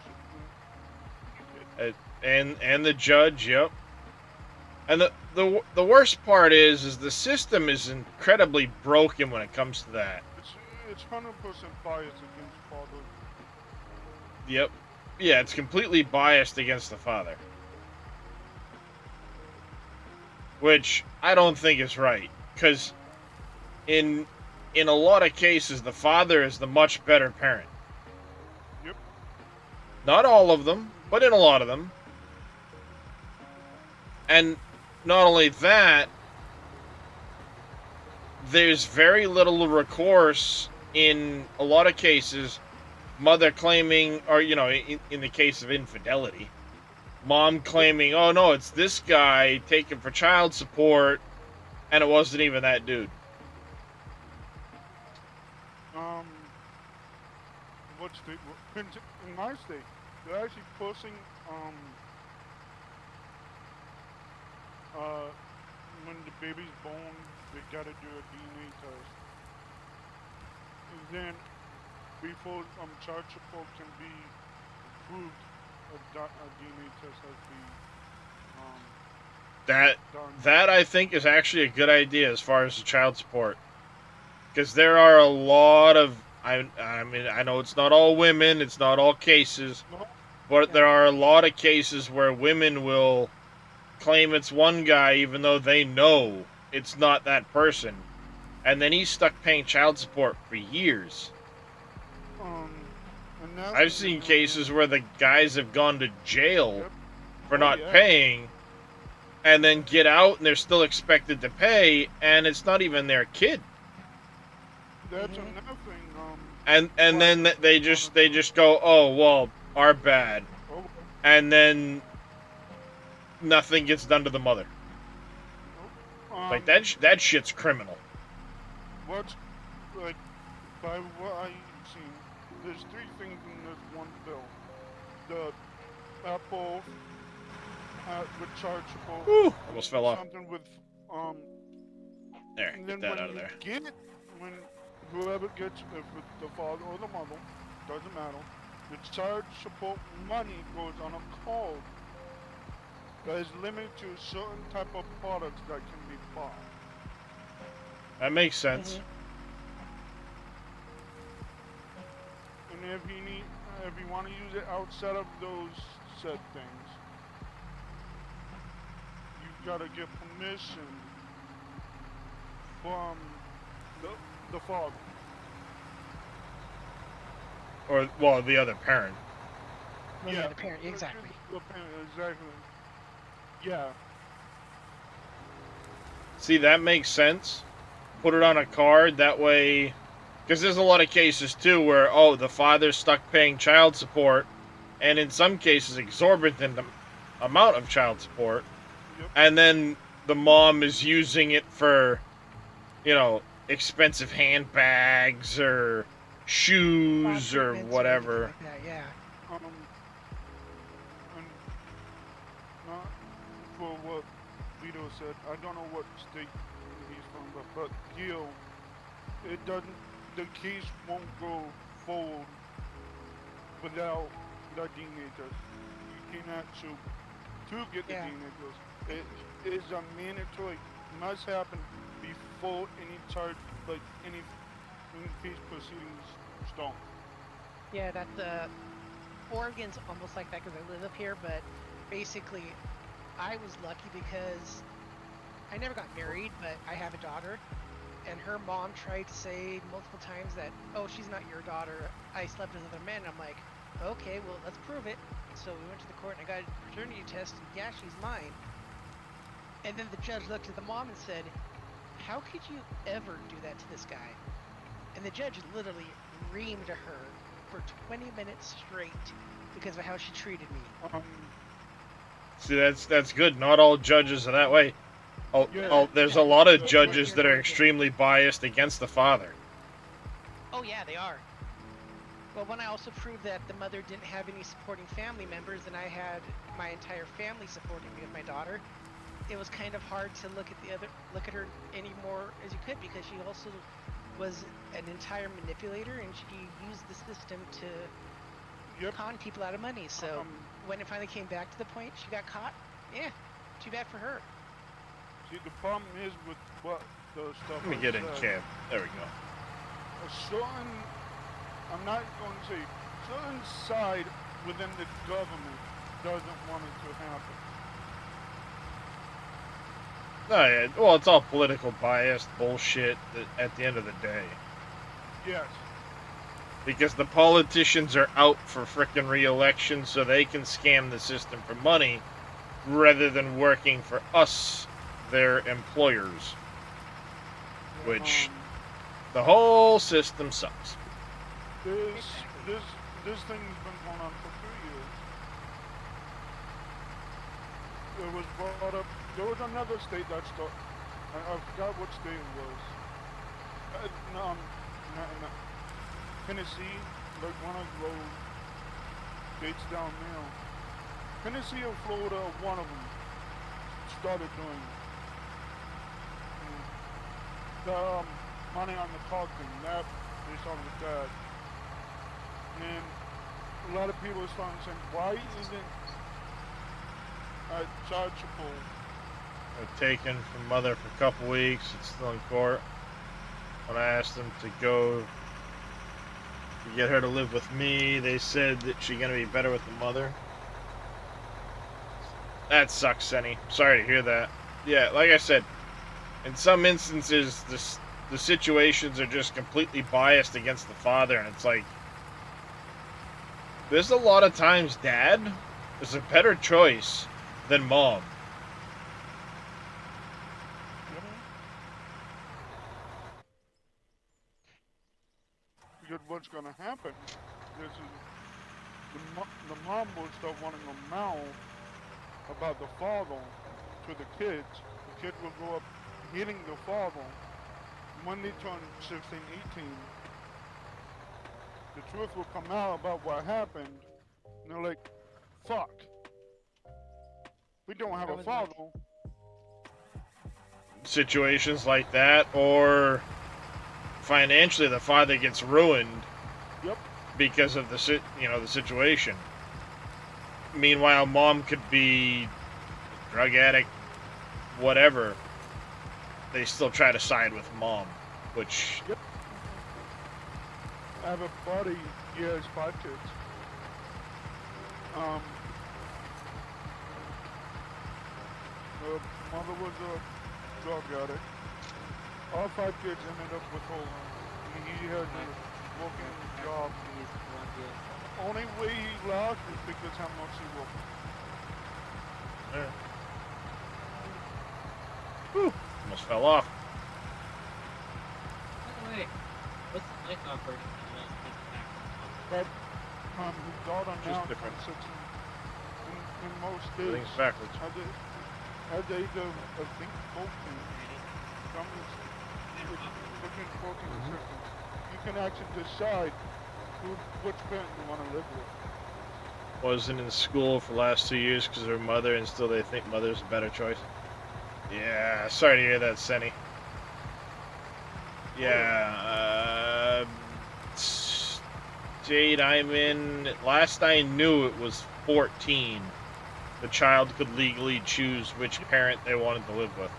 Speaker 1: And the judge, yep. And the worst part is the system is incredibly broken when it comes to that.
Speaker 4: It's 100% biased against father.
Speaker 1: Yep. Yeah, it's completely biased against the father. Which I don't think is right, because in a lot of cases the father is the much better parent.
Speaker 4: Yep.
Speaker 1: Not all of them, but in a lot of them. And not only that, there's very little recourse in a lot of cases. Mother claiming, or, you know, in the case of infidelity, mom claiming, oh no, it's this guy taken for child support, and it wasn't even that dude.
Speaker 4: What state? In my state, they're actually posting, when the baby's born, they gotta do a DNA test. And then, before child support can be approved, a DNA test has to be done.
Speaker 1: That I think is actually a good idea as far as the child support, because there are a lot of I mean, I know it's not all women, it's not all cases, but there are a lot of cases where women will claim it's one guy even though they know it's not that person, and then he's stuck paying child support for years. I've seen cases where the guys have gone to jail for not paying, and then get out and they're still expected to pay, and it's not even their kid.
Speaker 4: That's another thing.
Speaker 1: And then they just go, oh well, our bad, and then nothing gets done to the mother. Like that shit's criminal.
Speaker 4: What's like by what I've seen, there's three things in this one bill. The Apple with charge support.
Speaker 1: Ooh, almost fell off.
Speaker 4: Something with
Speaker 1: There, get that out of there.
Speaker 4: When whoever gets, if it's the father or the mother, doesn't matter. The child support money goes on a card that is limited to a certain type of products that can be bought.
Speaker 1: That makes sense.
Speaker 4: And if you want to use it outside of those said things, you've got to get permission from the father.
Speaker 1: Or, well, the other parent.
Speaker 9: Well, yeah, the parent, exactly.
Speaker 4: The parent, exactly. Yeah.
Speaker 1: See, that makes sense. Put it on a card, that way... Because there's a lot of cases, too, where, oh, the father's stuck paying child support, and in some cases, exorbitant amount of child support, and then the mom is using it for, you know, expensive handbags, or shoes, or whatever.
Speaker 9: Like that, yeah.
Speaker 4: And not for what Vito said, I don't know what state he's from, but Gil, it doesn't, the case won't go forward without the DNA test. You cannot sue to get the DNA test. It is a mandatory, must happen before any charge, like any case proceedings start.
Speaker 9: Yeah, that Oregon's almost like that because I live up here, but basically I was lucky because I never got married, but I have a daughter, and her mom tried to say multiple times that, oh, she's not your daughter, I slept with other men. I'm like, okay, well, let's prove it. So we went to the court and I got a paternity test, and yeah, she's mine. And then the judge looked at the mom and said, how could you ever do that to this guy? And the judge literally reamed her for 20 minutes straight because of how she treated me.
Speaker 1: See, that's good. Not all judges are that way. There's a lot of judges that are extremely biased against the father.
Speaker 9: Oh yeah, they are. But when I also proved that the mother didn't have any supporting family members and I had my entire family supporting me with my daughter, it was kind of hard to look at her any more as you could, because she also was an entire manipulator and she used the system to con people out of money. So when it finally came back to the point she got caught, yeah, too bad for her.
Speaker 4: See, the problem is with what the stuff.
Speaker 1: Let me get in, Cam. There we go.
Speaker 4: A certain, I'm not going to say, certain side within the government doesn't want it to happen.
Speaker 1: Oh, yeah. Well, it's all political biased bullshit at the end of the day.
Speaker 4: Yes.
Speaker 1: Because the politicians are out for frickin' re-election so they can scam the system for money rather than working for us, their employers. Which, the whole system sucks.
Speaker 4: This thing's been going on for 2 years. It was brought up. There was another state that started. I forgot what state it was. No, Tennessee, like one of those states down there. Tennessee or Florida, one of them started doing the money on the clock thing. That they started with that. And a lot of people are starting saying, why isn't child support
Speaker 1: Taken from mother for a couple weeks. It's still in court. When I asked them to go to get her to live with me, they said that she's gonna be better with the mother. That sucks, Senny. Sorry to hear that. Yeah, like I said, in some instances, the situations are just completely biased against the father, and it's like, there's a lot of times dad is a better choice than mom.
Speaker 4: because what's going to happen is the mom will start wanting to mouth about the father to the kids. The kids will grow up hating the father. When they turn 16, 18, the truth will come out about what happened. And they're like, fuck. We don't have a father.
Speaker 1: Situations like that, or financially the father gets ruined.
Speaker 4: Yep.
Speaker 1: Because of the situation. Meanwhile, mom could be drug addict, whatever. They still try to side with mom, which.
Speaker 4: Yep. I have a buddy. He has 5 kids. The mother was a drug addict. All 5 kids ended up with her. He had a working job. The only way he lost is because how much he worked.
Speaker 1: Yeah. Whew, almost fell off.
Speaker 8: By the way, what's the life operation
Speaker 4: But his daughter now
Speaker 1: different.
Speaker 4: sits in most states.
Speaker 1: Everything's backwards.
Speaker 4: At the age of, I think, 14, some between 14 and 16, you can actually decide which parent you want to live with.
Speaker 1: Wasn't in school for the last 2 years because of her mother, and still they think mother's a better choice. Yeah, sorry to hear that, Senny. Yeah, state I'm in, last I knew it was 14. The child could legally choose which parent they wanted to live with.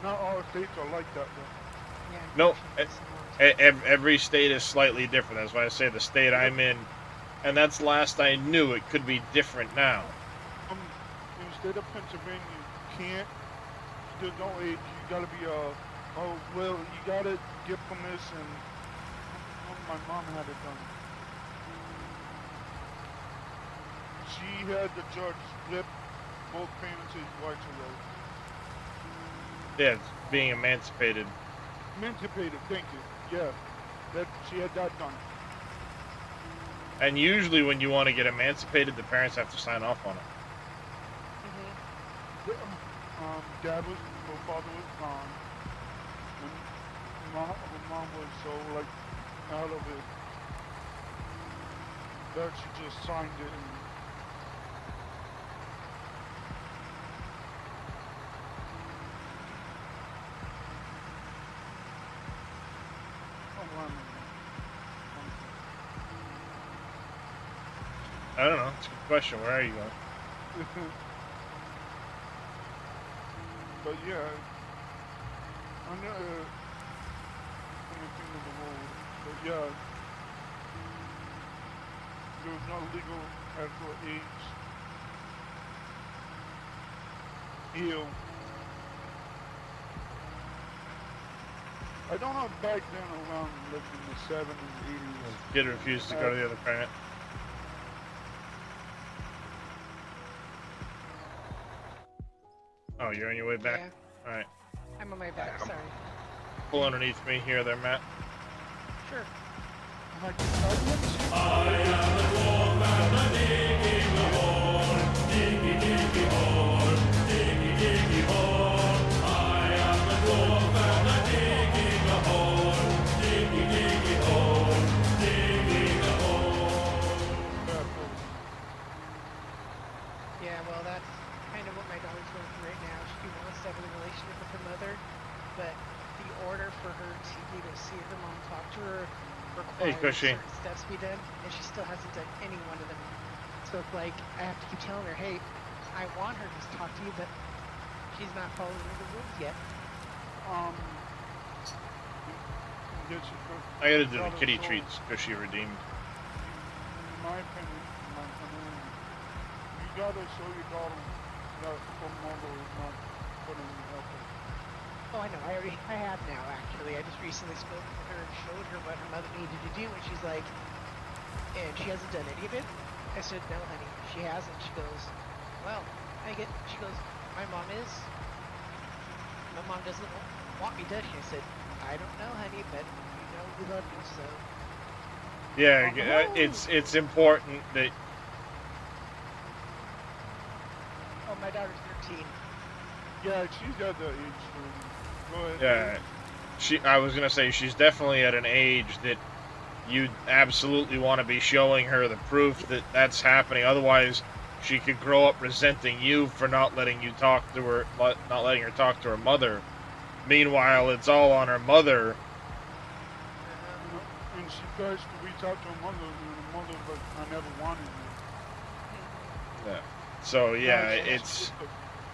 Speaker 4: Not all states are like that, though.
Speaker 9: Yeah,
Speaker 1: No,
Speaker 9: unfortunately,
Speaker 1: every state is slightly different. That's why I say the state I'm in, and that's last I knew. It could be different now.
Speaker 4: In the state of Pennsylvania, you can't. There's no age. You gotta be you gotta get permission. My mom had it done. She had the judge flip both parents' rights away.
Speaker 1: Yeah, it's being emancipated.
Speaker 4: Emancipated, thank you. Yeah, that she had that done.
Speaker 1: And usually when you want to get emancipated, the parents have to sign off on it.
Speaker 4: Dad was, her father was gone. When mom was so like out of it that she just signed it and
Speaker 1: I don't know. It's a good question. Where are you going?
Speaker 4: but yeah, I know anything of the world. But yeah, there was no legal actual age deal. I don't know if back then around like in the 70s, 80s.
Speaker 1: Kid refused to go to the other parent. Oh, you're on your way back?
Speaker 9: Yeah.
Speaker 1: Alright.
Speaker 9: I'm on my back, sorry.
Speaker 1: Pull underneath me here there, Matt.
Speaker 9: Sure. Yeah, well, that's kind of what my daughter's going through right now. She wants to have a relationship with her mother, but the order for her to be able to see her mom talk to her requires
Speaker 1: Cushy.
Speaker 9: certain steps to be done, and she still hasn't done any one of them. So it's like, I have to keep telling her, hey, I want her to talk to you, but she's not following the rules yet.
Speaker 1: I gotta do the kitty treats because she redeemed.
Speaker 4: In my opinion, you gotta show your daughter that her mother is not putting in effort.
Speaker 9: Oh, I know. I have now, actually. I just recently spoke with her and showed her what her mother needed to do, and she's like, and she hasn't done any of it? I said, no, honey, she hasn't. She goes, well, she goes, my mom doesn't want me, does she? I said, I don't know, honey, but you know we love you, so.
Speaker 1: Yeah, it's important that.
Speaker 9: Oh, my daughter's 13.
Speaker 4: Yeah, she's at the age for. Go ahead.
Speaker 1: Yeah, I was gonna say she's definitely at an age that you absolutely want to be showing her the proof that that's happening. Otherwise, she could grow up resenting you for not letting you talk to her, not letting her talk to her mother. Meanwhile, it's all on her mother.
Speaker 4: And she tries to reach out to her mother, and her mother's like, I never wanted you.
Speaker 1: Yeah. So yeah,
Speaker 4: Now
Speaker 1: it's.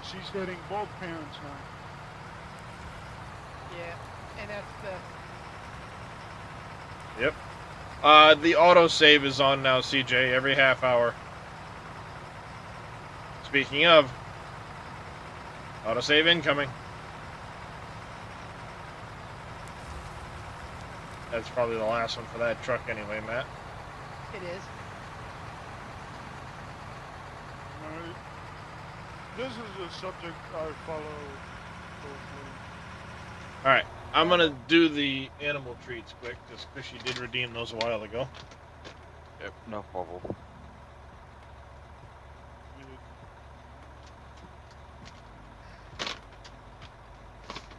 Speaker 4: She's hitting both parents now.
Speaker 9: Yeah, and that's the.
Speaker 1: Yep. The autosave is on now, CJ, every half hour. Speaking of, autosave incoming. That's probably the last one for that truck anyway, Matt.
Speaker 9: It is.
Speaker 4: Alright. This is a subject I follow closely.
Speaker 1: Alright, I'm gonna do the animal treats quick, just because she did redeem those a while ago.
Speaker 2: Yep, no problem.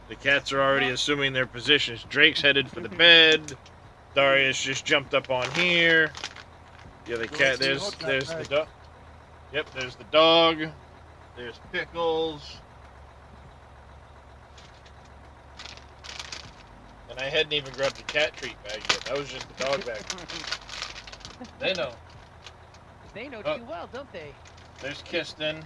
Speaker 1: The cats are already assuming their positions. Drake's headed for the bed. Darius just jumped up on here. The other cat, there's the dog. Yep, there's the dog. There's Pickles. And I hadn't even grabbed the cat treat bag yet. That was just the dog bag. They know.
Speaker 9: They know too well, don't they?
Speaker 1: There's Kiston.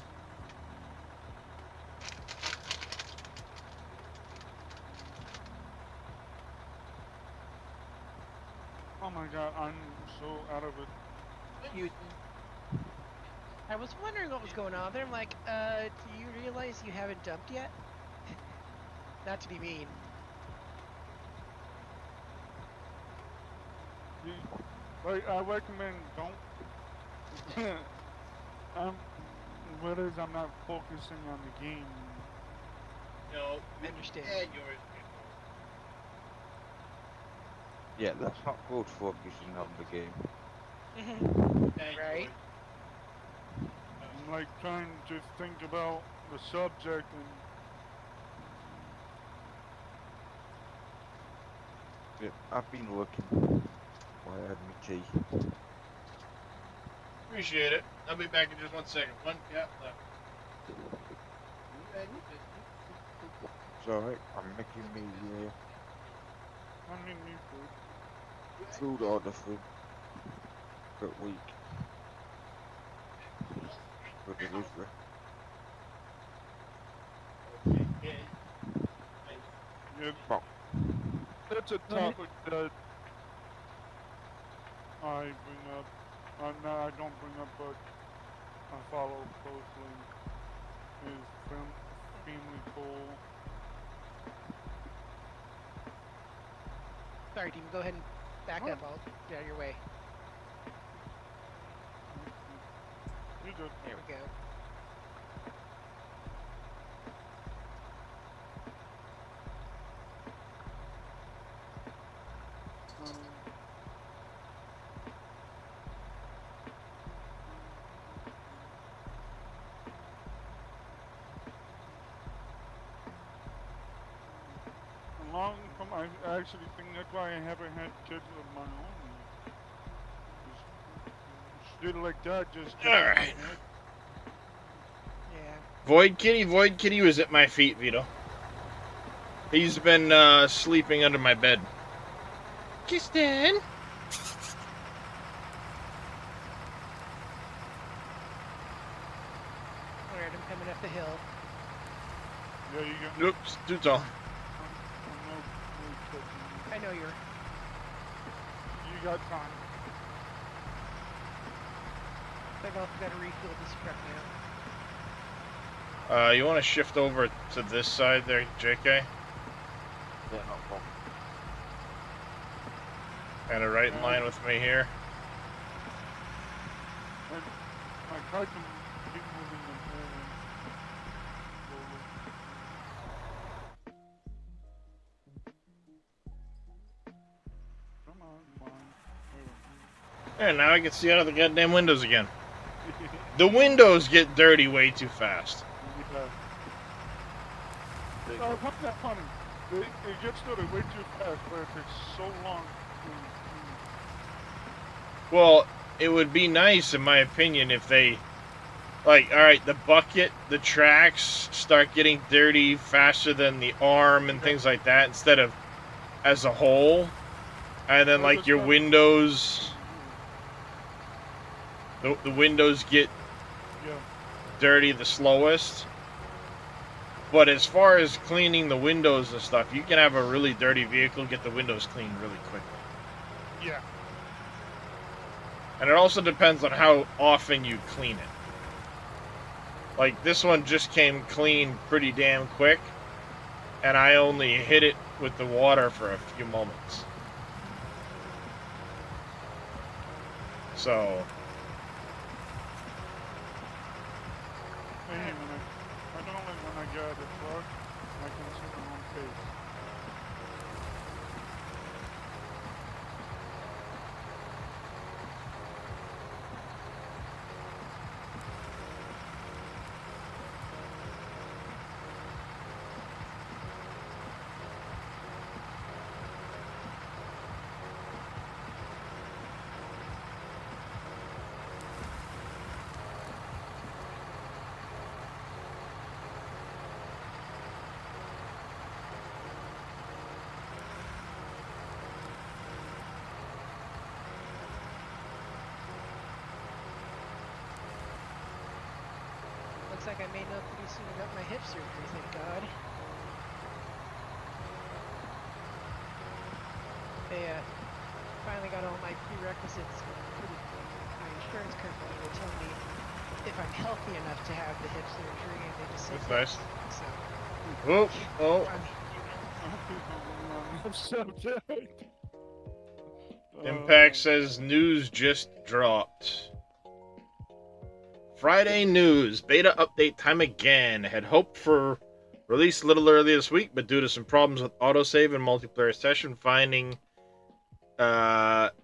Speaker 4: Oh my god, I'm so out of it.
Speaker 9: I was wondering what was going on there. I'm like, do you realize you haven't dumped yet? Not to be mean.
Speaker 4: Like, I recommend don't. What is, I'm not focusing on the game.
Speaker 8: No,
Speaker 9: I understand.
Speaker 8: and yours.
Speaker 2: Yeah, let's not go focusing on the game.
Speaker 9: Mhm.
Speaker 8: And
Speaker 9: Right.
Speaker 8: yours.
Speaker 4: I'm like trying to think about the subject and
Speaker 2: Yeah, I've been looking. Why I had my tea.
Speaker 1: Appreciate it. I'll be back in just 1 second. One cap left.
Speaker 2: It's alright, I'm making me
Speaker 4: I mean, me food.
Speaker 2: food order for week. For delivery.
Speaker 4: Yeah,
Speaker 2: Well,
Speaker 4: that's a topic that I bring up. No, I don't bring up, but I follow closely. Is family goal.
Speaker 9: Sorry, Dean. Go ahead and back up. I'll get out of your way.
Speaker 4: You're good.
Speaker 9: There we go.
Speaker 4: Long from I actually think that's why I haven't had kids of my own. Shit like that just gets in my
Speaker 1: Alright.
Speaker 4: head.
Speaker 9: Yeah.
Speaker 1: Void Kitty was at my feet, Vito. He's been sleeping under my bed. Kristen.
Speaker 9: Alright, I'm coming up the hill.
Speaker 4: Yeah, you got.
Speaker 1: Oops, too tall.
Speaker 4: I'm no catching
Speaker 9: I know you're.
Speaker 4: you. You got time.
Speaker 9: I've also got to refill this prep now.
Speaker 1: You want to shift over to this side there, JK?
Speaker 2: yeah, not wrong.
Speaker 1: Kind of right in line with me here.
Speaker 4: I tried to keep moving them forward. Come on.
Speaker 1: There, now I can see out of the goddamn windows again. The windows get dirty way too fast.
Speaker 4: I find that funny. It gets dirty way too fast, but it takes so long.
Speaker 1: Well, it would be nice, in my opinion, if they, like, alright, the bucket, the tracks start getting dirty faster than the arm and things like that, instead of as a whole. And then, like, your windows, the windows get
Speaker 4: Yeah.
Speaker 1: dirty the slowest. But as far as cleaning the windows and stuff, you can have a really dirty vehicle get the windows cleaned really quickly.
Speaker 4: Yeah.
Speaker 1: And it also depends on how often you clean it. Like, this one just came clean pretty damn quick, and I only hit it with the water for a few moments. So,
Speaker 4: I don't like when I get out of the truck, I can see my own face.
Speaker 9: Looks like I may know pretty soon about my hip surgery, thank God. They finally got all my prerequisites through my insurance company. They tell me if I'm healthy enough to have the hip surgery, and they just said
Speaker 1: that's nice.
Speaker 9: yes. So,
Speaker 1: Oh, oh.
Speaker 4: Subject.
Speaker 1: Impact says news just dropped. Friday news, beta update time again. Had hoped for Released a little earlier this week, but due to some problems with autosave and multiplayer session, finding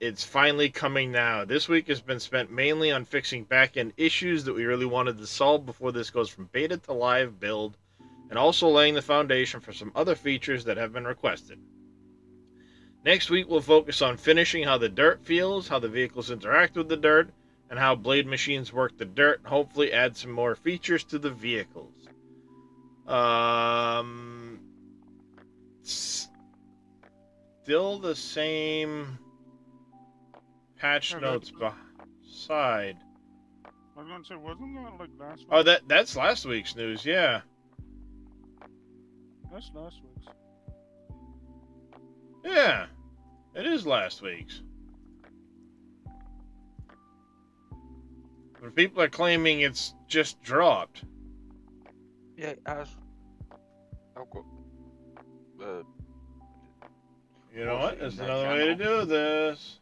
Speaker 1: it's finally coming now. This week has been spent mainly on fixing back-end issues that we really wanted to solve before this goes from beta to live build, and also laying the foundation for some other features that have been requested. Next week we'll focus on finishing how the dirt feels, how the vehicles interact with the dirt, and how blade machines work the dirt, and hopefully add some more features to the vehicles. Still the same patch notes beside.
Speaker 4: I was gonna say, wasn't that like last week?
Speaker 1: Oh, that's last week's news, yeah.
Speaker 4: That's last week's.
Speaker 1: Yeah, it is last week's. But people are claiming it's just dropped.
Speaker 2: Yeah, as I've got.
Speaker 1: You know what? There's
Speaker 2: in that
Speaker 1: another way to
Speaker 2: channel.
Speaker 1: do this.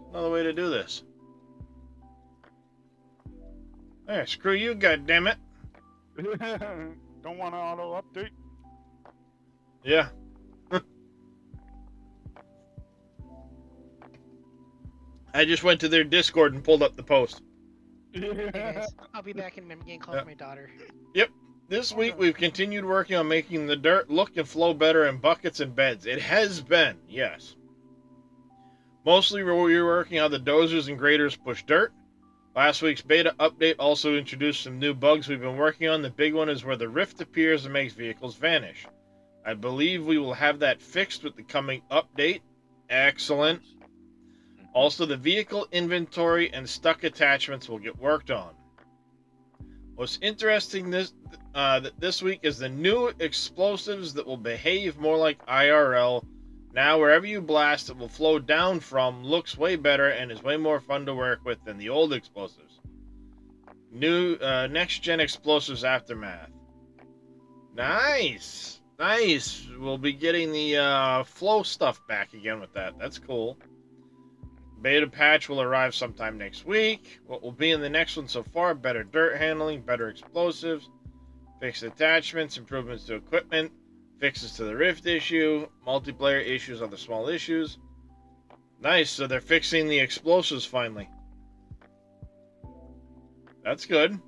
Speaker 1: Another way to do this. There, screw you, goddammit.
Speaker 4: Don't want to auto update.
Speaker 1: Yeah. I just went to their Discord and pulled up the post.
Speaker 9: Hey guys, I'll be back in a minute. I'm getting called for my daughter.
Speaker 1: This week we've continued working on making the dirt look and flow better in buckets and beds. It has been, yes. Mostly we're working on the dozers and graders push dirt. Last week's beta update also introduced some new bugs we've been working on. The big one is where the rift appears and makes vehicles vanish. I believe we will have that fixed with the coming update. Excellent. Also, the vehicle inventory and stuck attachments will get worked on. What's interesting this week is the new explosives that will behave more like IRL. Now, wherever you blast, it will flow down from, looks way better, and is way more fun to work with than the old explosives. New next-gen explosives aftermath. Nice! Nice! We'll be getting the flow stuff back again with that. That's cool. Beta patch will arrive sometime next week. What will be in the next one so far? Better dirt handling, better explosives, fixed attachments, improvements to equipment, fixes to the rift issue, multiplayer issues, other small issues. Nice, so they're fixing the explosives finally. That's good.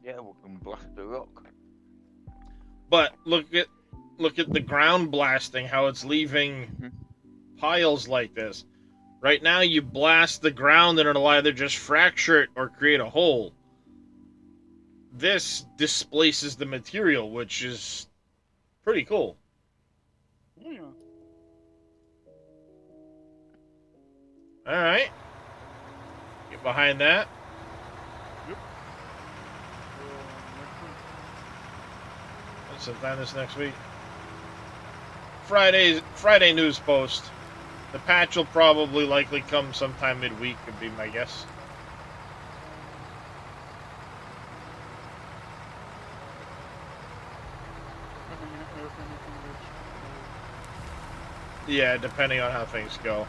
Speaker 2: Yeah, we can blast the rock.
Speaker 1: But look at the ground blasting, how it's leaving piles like this. Right now, you blast the ground and it'll either just fracture it or create a hole. This displaces the material, which is pretty cool.
Speaker 4: Yeah.
Speaker 1: Alright. Get behind that.
Speaker 4: Yep.
Speaker 1: That's sometime this next week. Friday news post. The patch will probably likely come sometime midweek, would be my guess. Yeah, depending on how things go.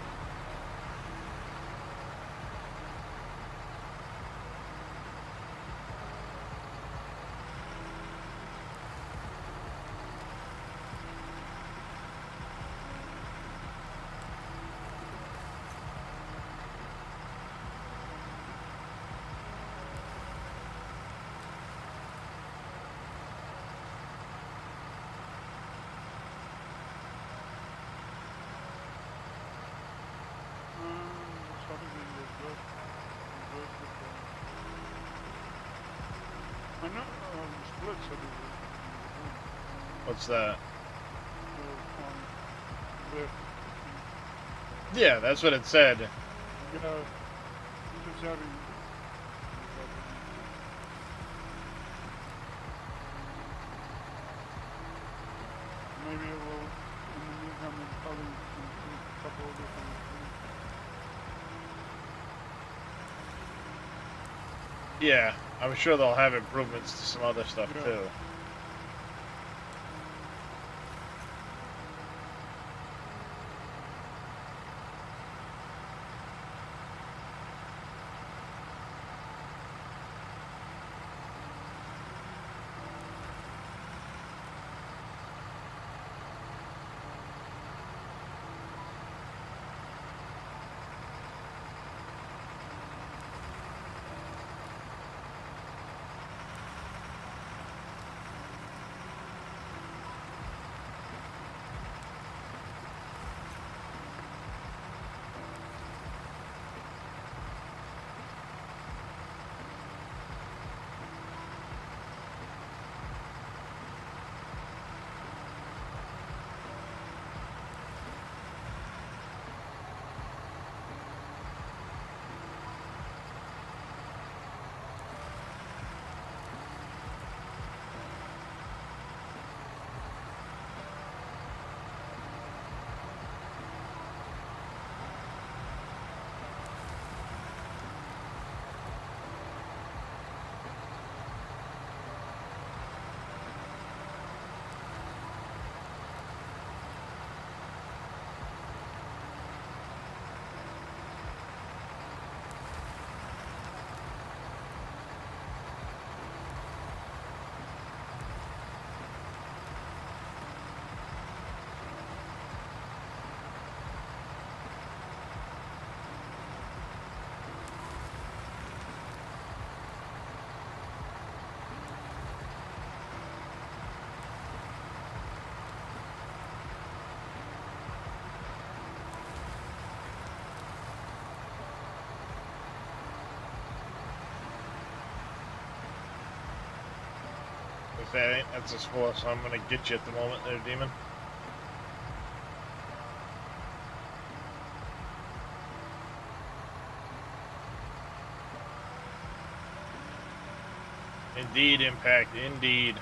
Speaker 1: What's that? Yeah, that's what it said.
Speaker 4: Maybe it will, in the meantime, it's probably a couple of different things.
Speaker 1: Yeah, I'm sure they'll have improvements to some other stuff too. That's a spoil, so I'm gonna get you at the moment there, Demon. Indeed, Impact, indeed.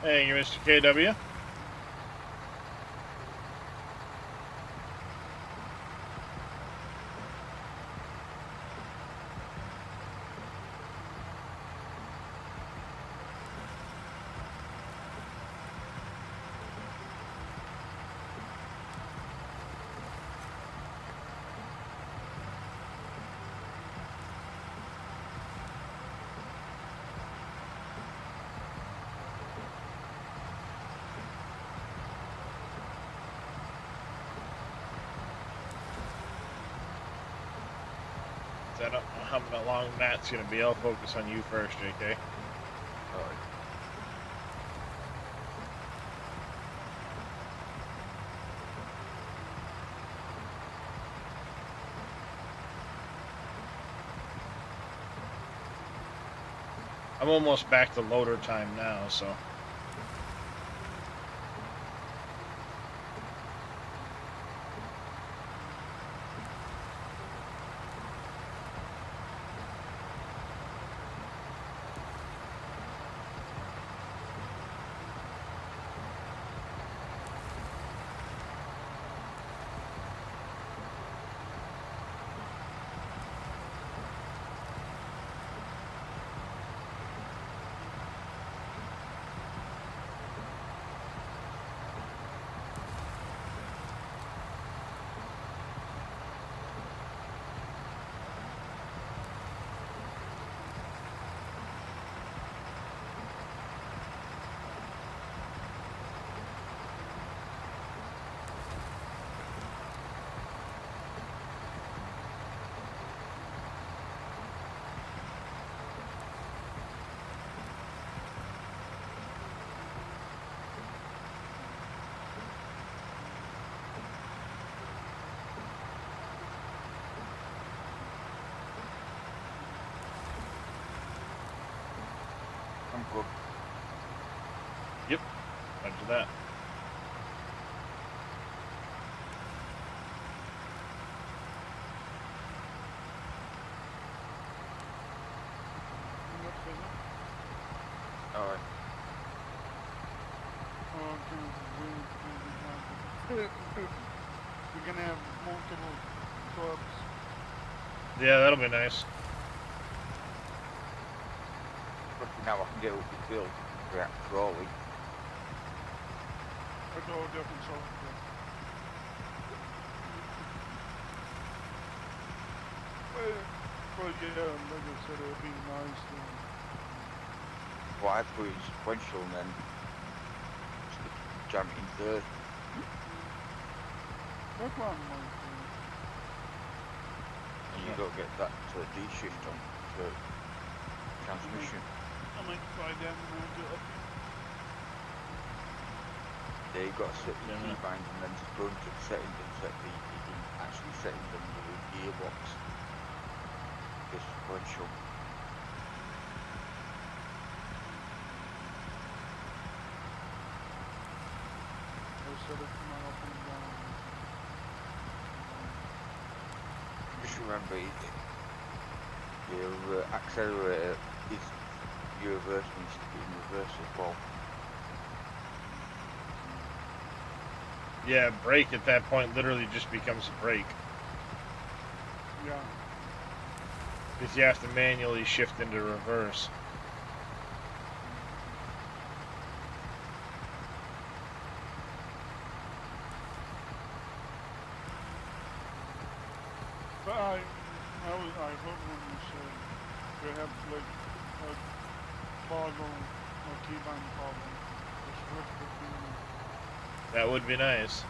Speaker 1: Hey, you Mr. KW. I don't know how long Matt's gonna be. I'll focus on you first, JK.
Speaker 2: Alright.
Speaker 1: I'm almost back to loader time now, so.
Speaker 2: I'm good.
Speaker 1: Yep. Roger that.
Speaker 2: Alright.
Speaker 4: We're gonna have multiple clubs.
Speaker 1: Yeah, that'll be nice.
Speaker 2: Especially now I can get up the field without crawling.
Speaker 4: That's all different software. Well, yeah, like I said, it'd be nice to...
Speaker 2: What I put in sequential and then just jam it in third.
Speaker 4: That's what I'm like doing.
Speaker 2: And you don't get that D shift on the transmission.
Speaker 4: I might try that when I get up.
Speaker 2: Yeah, you've got to set the
Speaker 1: Yeah.
Speaker 2: keybind and then just go into the settings and set the actually setting them with the gearbox. The sequential.
Speaker 4: I'll set it to my up and down.
Speaker 2: Just remember, your accelerator is your reverse needs to be in reverse as well.
Speaker 1: Yeah, brake at that point literally just becomes a brake.
Speaker 4: Yeah.
Speaker 1: Because you have to manually shift into reverse.
Speaker 4: But I hope when you say they have like a toggle, a keybind toggle, to switch between them.
Speaker 1: That would be nice.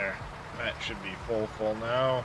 Speaker 1: there. That should be full now.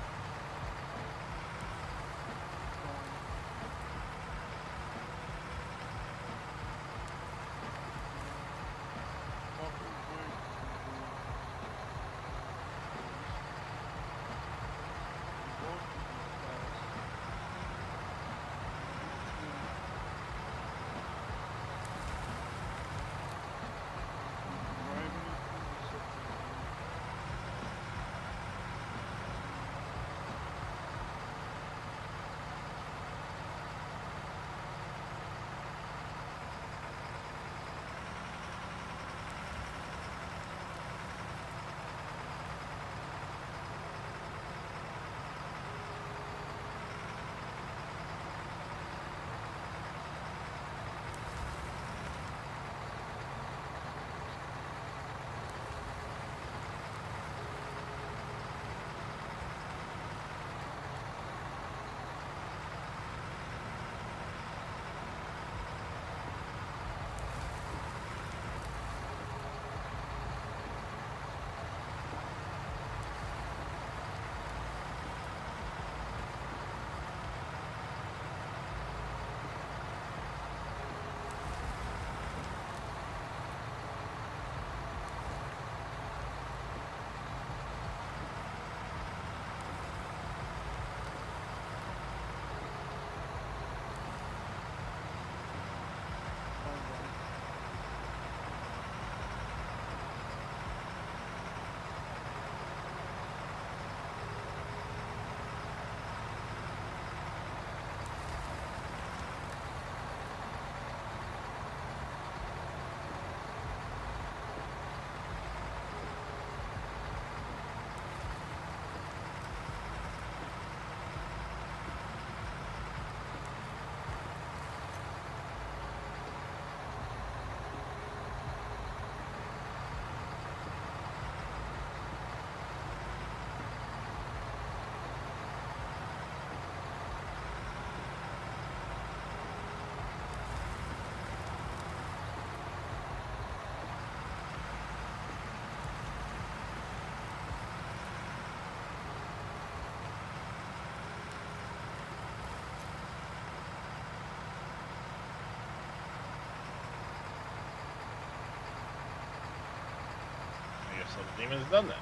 Speaker 1: So the demon's done that.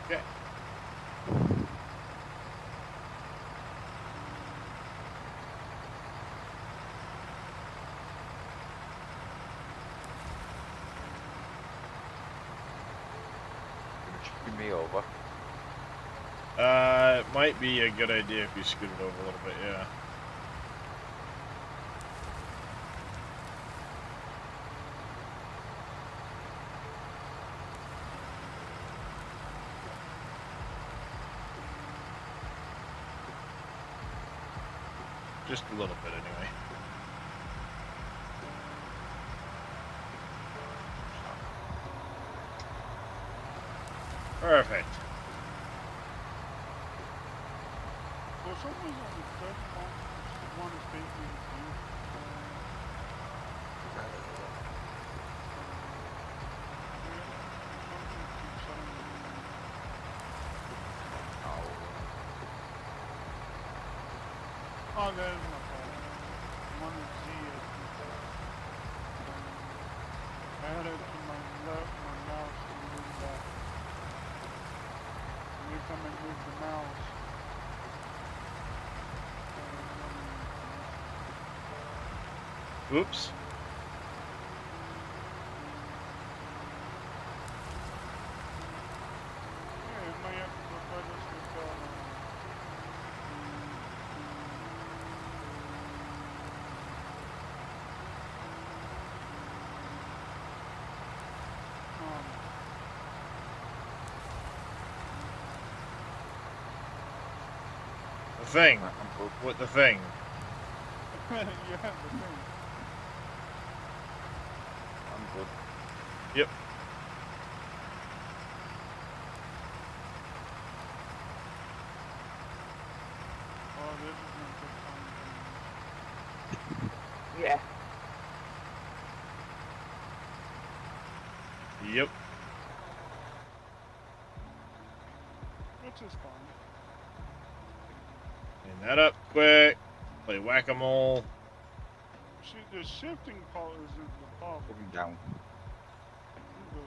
Speaker 1: Okay.
Speaker 2: Scoot me over.
Speaker 1: It might be a good idea if you scoot it over a little bit, yeah. Just a little bit, anyway. Perfect.
Speaker 4: For some reason, it does want to stay in view. Oh, there's my phone. One is Z. I had it to my left, my mouse to move that. Every time I move the mouse.
Speaker 1: Oops.
Speaker 4: Yeah, it might have to go further to go.
Speaker 1: The thing.
Speaker 2: I'm good.
Speaker 1: What the thing?
Speaker 4: Yeah, the thing.
Speaker 2: I'm good.
Speaker 1: Yep.
Speaker 4: Oh, this is gonna take time.
Speaker 2: Yeah.
Speaker 1: Yep.
Speaker 4: which is fine.
Speaker 1: Clean that up quick. Play whack-a-mole.
Speaker 4: See, the shifting part isn't the problem.
Speaker 2: Looking down.
Speaker 4: Okay.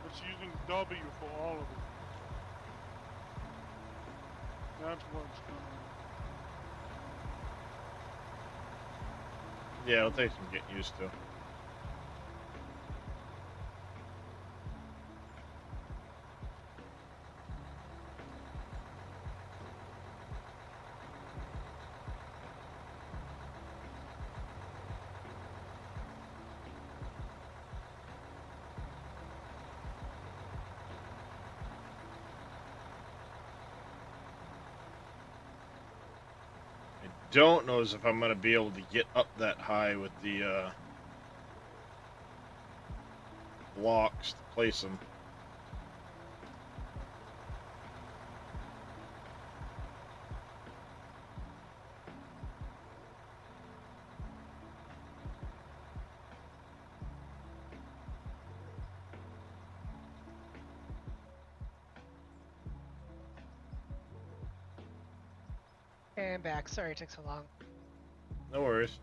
Speaker 4: It's using W for all of it. That's what's going on.
Speaker 1: Yeah, it'll take some getting used to. Don't know is if I'm gonna be able to get up that high with the blocks to place them.
Speaker 9: And back. Sorry it took so long.
Speaker 1: No worries.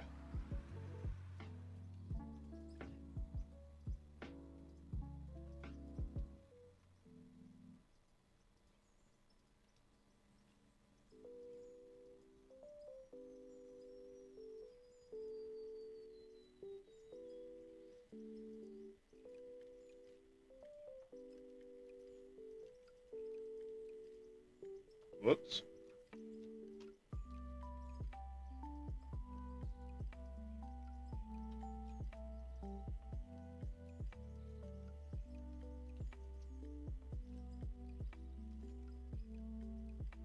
Speaker 1: Whoops.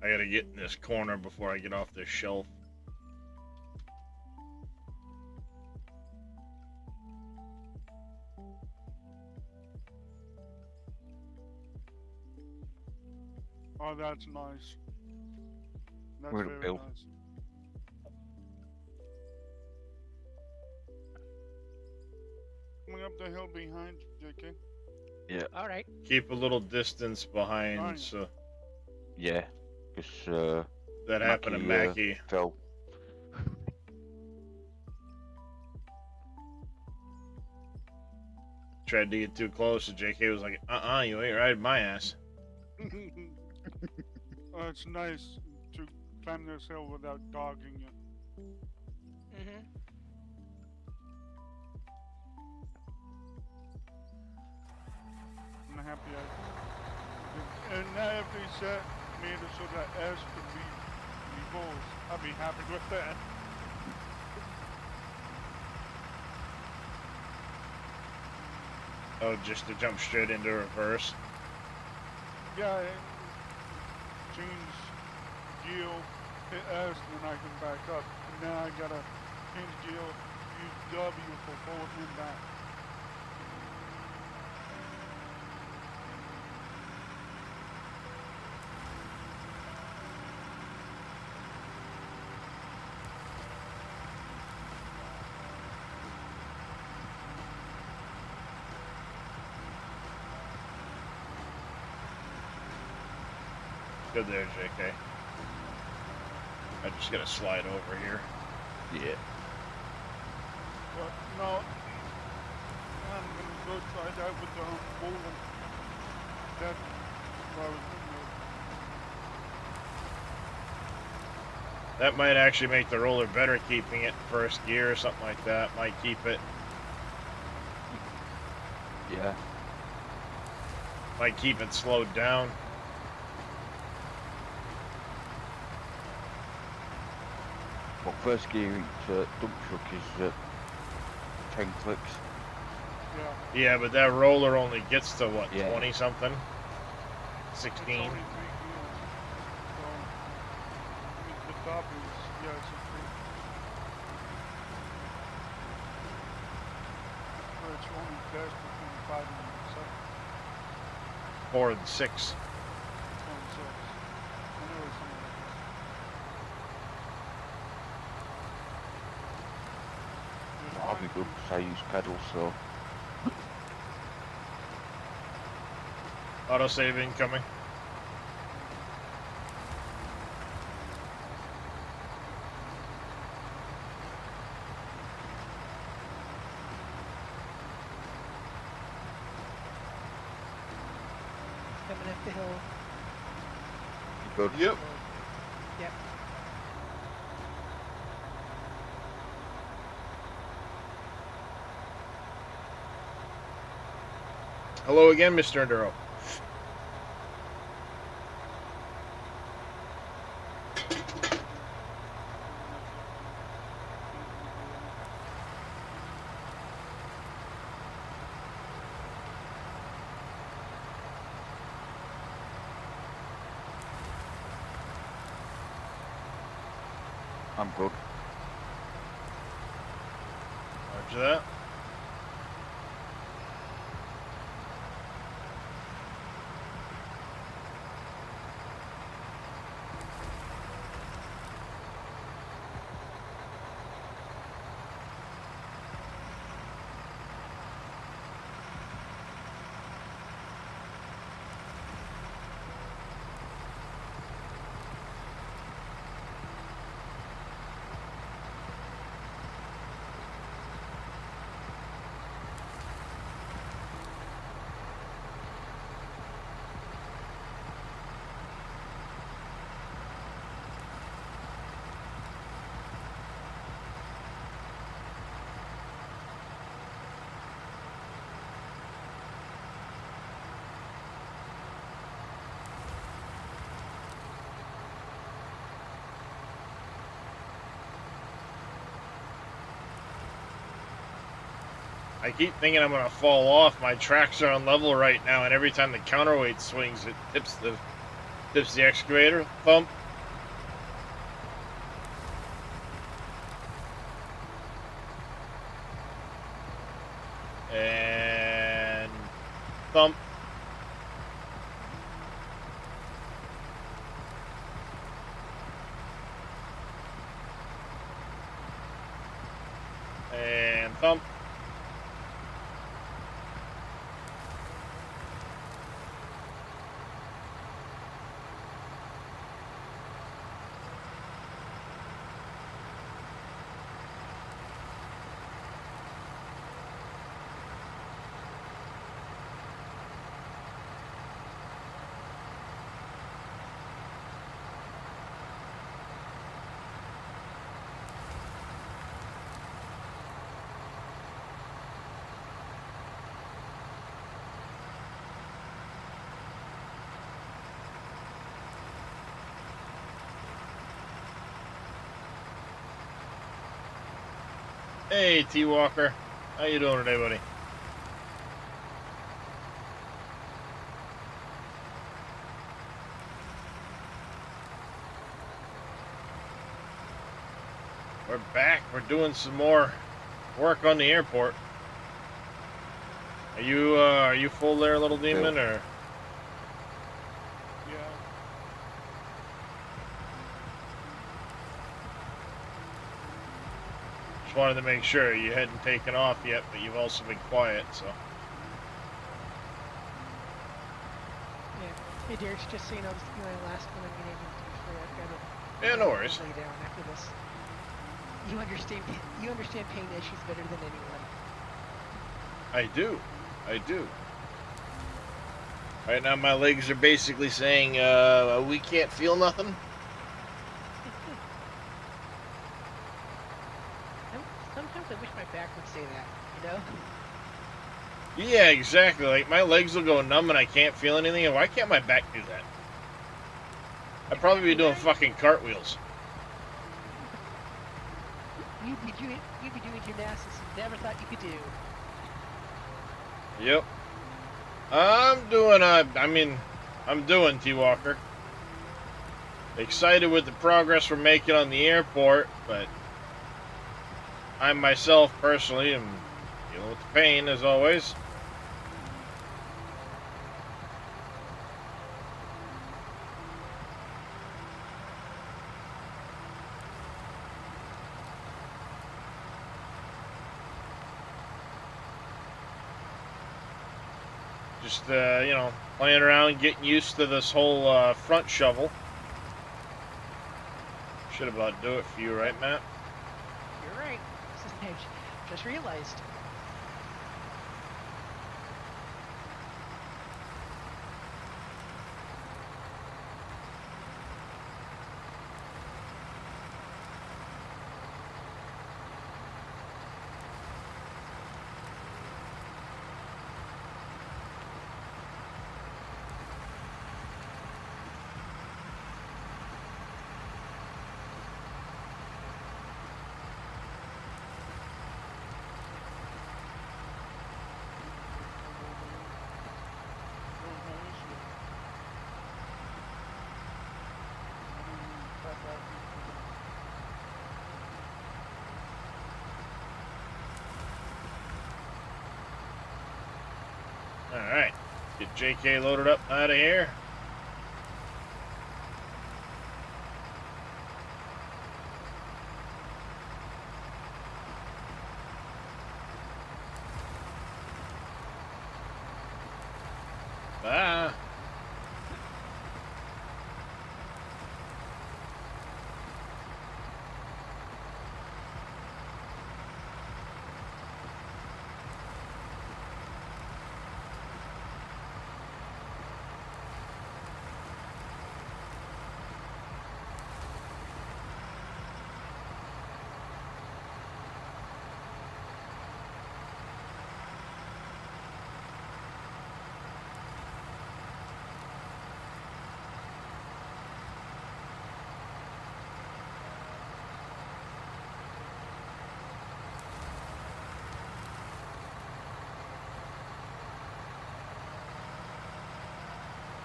Speaker 1: I gotta get in this corner before I get off this shelf.
Speaker 4: Oh, that's nice. That's
Speaker 2: Where'd it
Speaker 4: very
Speaker 2: go?
Speaker 4: nice. Coming up the hill behind you, JK.
Speaker 2: Yeah,
Speaker 9: All right.
Speaker 1: Keep a little distance behind,
Speaker 4: Fine.
Speaker 1: so
Speaker 2: yeah. Because
Speaker 1: that happened to Mackie.
Speaker 2: fell.
Speaker 1: Tried to get too close, and JK was like, you ain't riding my ass.
Speaker 4: Oh, it's nice to climb this hill without dogging it.
Speaker 9: Mm-hmm.
Speaker 4: I'm happy I and now if they set made it so that S could be reverse, I'd be happy with that.
Speaker 1: Oh, just to jump straight into reverse.
Speaker 4: Yeah, and change gear, hit S, then I can back up. And now I gotta change gear, use W for forward and back.
Speaker 1: Good there, JK. I just gotta slide over here.
Speaker 2: Yeah.
Speaker 4: But no, I'm gonna go try that with the bowling. That's what I was thinking.
Speaker 1: That might actually make the roller better keeping it in first gear or something like that. Might keep it.
Speaker 2: Yeah.
Speaker 1: Might keep it slowed down.
Speaker 2: Well, first gear each dump truck is 10 clicks.
Speaker 4: Yeah.
Speaker 1: Yeah, but that roller only gets to what,
Speaker 2: Yeah.
Speaker 1: 20 something?
Speaker 4: It's
Speaker 1: 16?
Speaker 4: only 3 gears. So, I mean, the top is, yeah, it's a 3. But it's only best between 5 and 7.
Speaker 1: 4 and 6.
Speaker 4: 26. I know it's something like that. Just
Speaker 2: That'll be good because I use pedals, so.
Speaker 1: Autosave incoming.
Speaker 9: coming up the hill.
Speaker 2: Good.
Speaker 1: Yep.
Speaker 9: Yep.
Speaker 1: Hello again, Mr. Enduro.
Speaker 2: I'm good.
Speaker 1: Roger that. I keep thinking I'm gonna fall off. My tracks are on level right now, and every time the counterweight swings, it tips the excavator. Thump. And thump. And thump. Hey, T Walker. How you doing today, buddy? We're back. We're doing some more work on the airport. Are you full there, little demon, or?
Speaker 4: Yeah.
Speaker 1: Just wanted to make sure you hadn't taken off yet, but you've also been quiet, so.
Speaker 9: Yeah. Hey, Darius, just so you know, this is my last one I'm getting into before I've got to
Speaker 1: Yeah, no worries.
Speaker 9: lay down after this. You understand pain issues better than anyone.
Speaker 1: I do. I do. Right now, my legs are basically saying, we can't feel nothing.
Speaker 9: Sometimes I wish my back would say that, you know?
Speaker 1: Yeah, exactly. Like, my legs will go numb and I can't feel anything. And why can't my back do that? I'd probably be doing fucking cartwheels.
Speaker 9: You'd be doing gymnastics you never thought you could do.
Speaker 1: Yep. I'm doing T-Walker. Excited with the progress we're making on the airport, but I myself personally am dealing with the pain as always. Just, playing around, getting used to this whole front shovel. Should about do it for you, right, Matt?
Speaker 9: You're right. Just realized.
Speaker 1: Alright. Get JK loaded up out of here. Bye.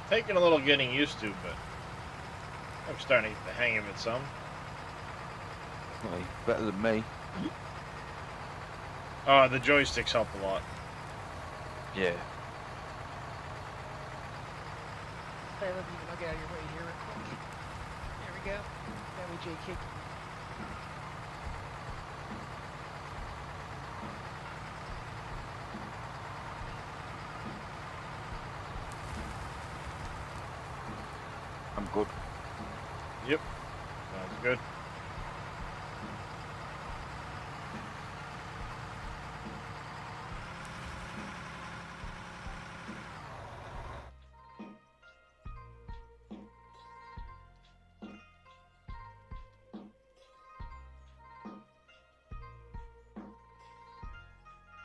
Speaker 1: Taking a little getting used to, but I'm starting to get the hang of it some.
Speaker 2: Well, you're better than me.
Speaker 1: The joysticks help a lot.
Speaker 2: Yeah.
Speaker 9: I love you. I'll get out of your way here real quick. There we go. That way JK.
Speaker 2: I'm good.
Speaker 1: Yep. Sounds good.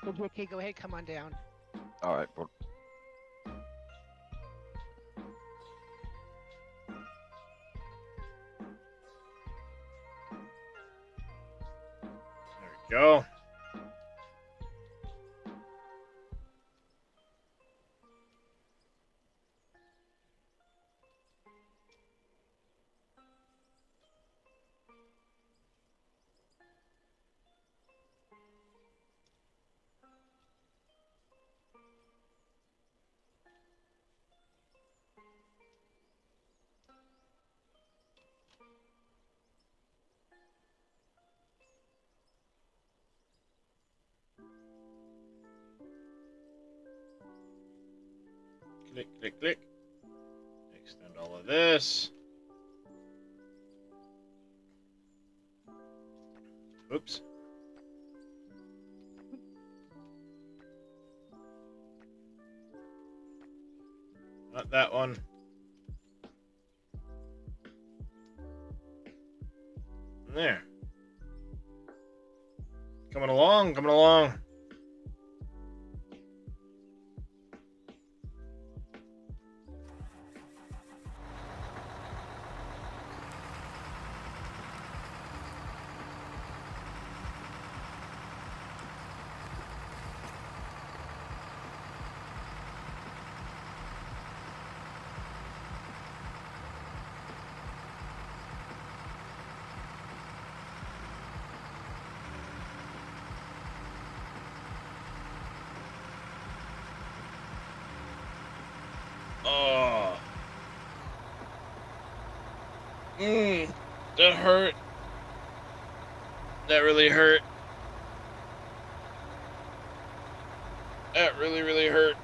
Speaker 9: So JK, go ahead, come on down.
Speaker 2: All right, bud.
Speaker 1: There we go. Click, click, click. Extend all of this. Oops. Not that one. There. Coming along, coming along. Oh. That hurt. That really hurt. That really, really hurt.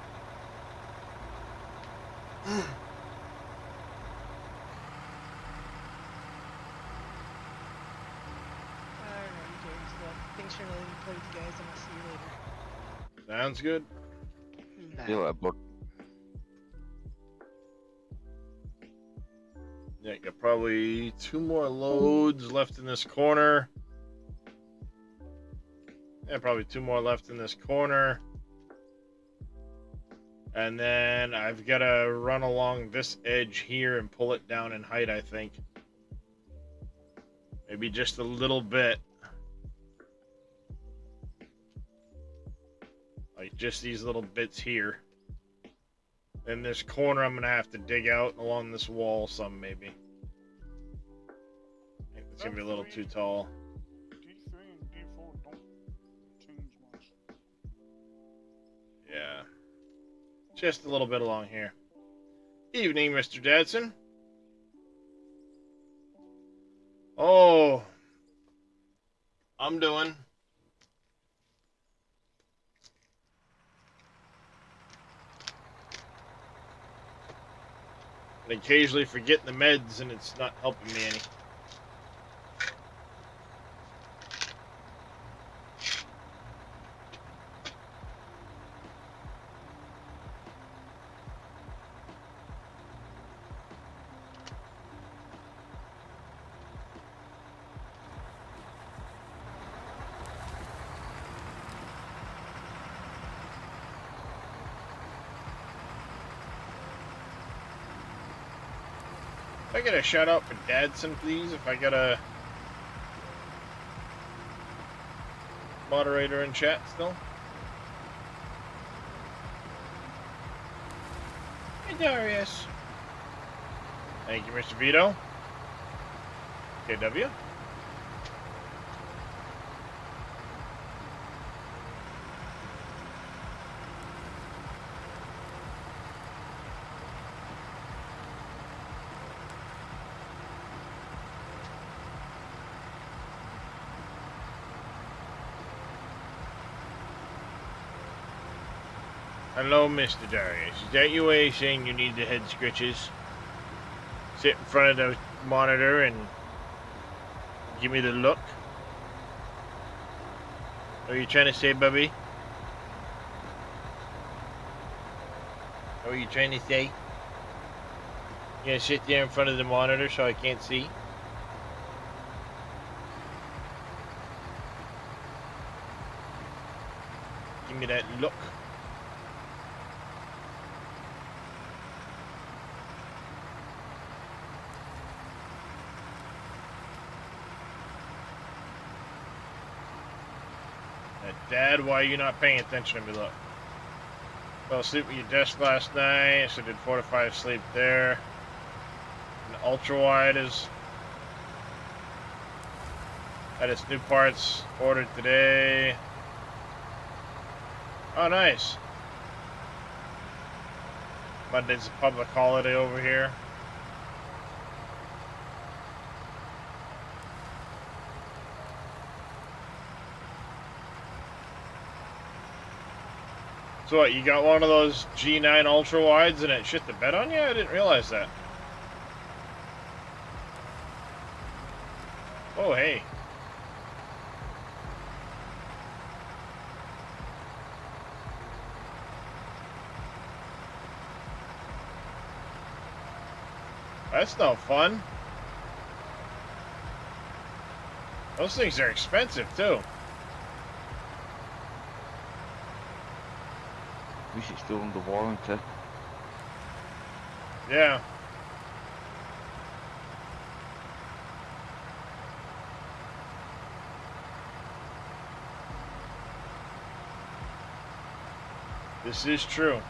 Speaker 9: Alright, James. Well, thanks for letting me play with you guys, and I'll see you later.
Speaker 1: Sounds good.
Speaker 9: Bye.
Speaker 2: See you later, bud.
Speaker 1: Yeah, got probably 2 more loads left in this corner. Yeah, probably 2 more left in this corner. And then I've got to run along this edge here and pull it down in height, I think. Maybe just a little bit. Like just these little bits here. In this corner, I'm going to have to dig out along this wall some, maybe. I think it's going to be a little too tall.
Speaker 4: D3 and D4 don't change much.
Speaker 1: Yeah. Just a little bit along here. Evening, Mr. Dadson. Oh, I'm doing. And occasionally forgetting the meds, and it's not helping me any. If I get a shout out for Dadson, please. If I get a moderator in chat still. Hey, Darius. Thank you, Mr. Vito. KW. Hello, Mr. Darius. Is that your way of saying you need the head scratches? Sit in front of the monitor and give me the look? What are you trying to say, Bubby? What are you trying to say? You gonna sit there in front of the monitor so I can't see? Give me that look. Dad, why are you not paying attention to me? Look. Fell asleep at your desk last night, so did 4 to 5 sleep there. And the ultra wide is had its new parts ordered today. Oh, nice. Monday's a public holiday over here. So what, you got one of those G9 ultra wides and it shit the bed on you? I didn't realize that. Oh, hey. That's no fun. Those things are expensive too.
Speaker 2: At least it's still under warranty.
Speaker 1: Yeah. This is true.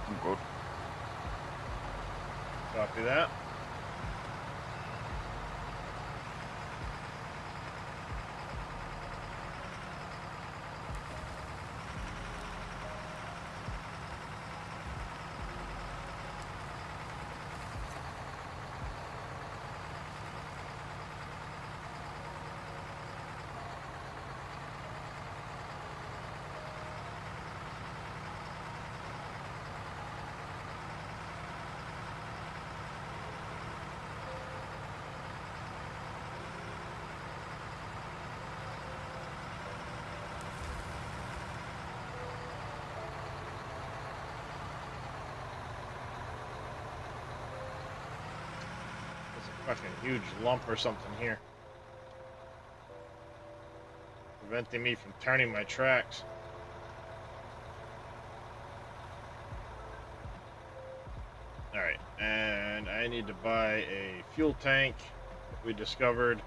Speaker 2: I'm good.
Speaker 1: Copy that. Fucking huge lump or something here. Preventing me from turning my tracks. Alright, and I need to buy a fuel tank that we discovered.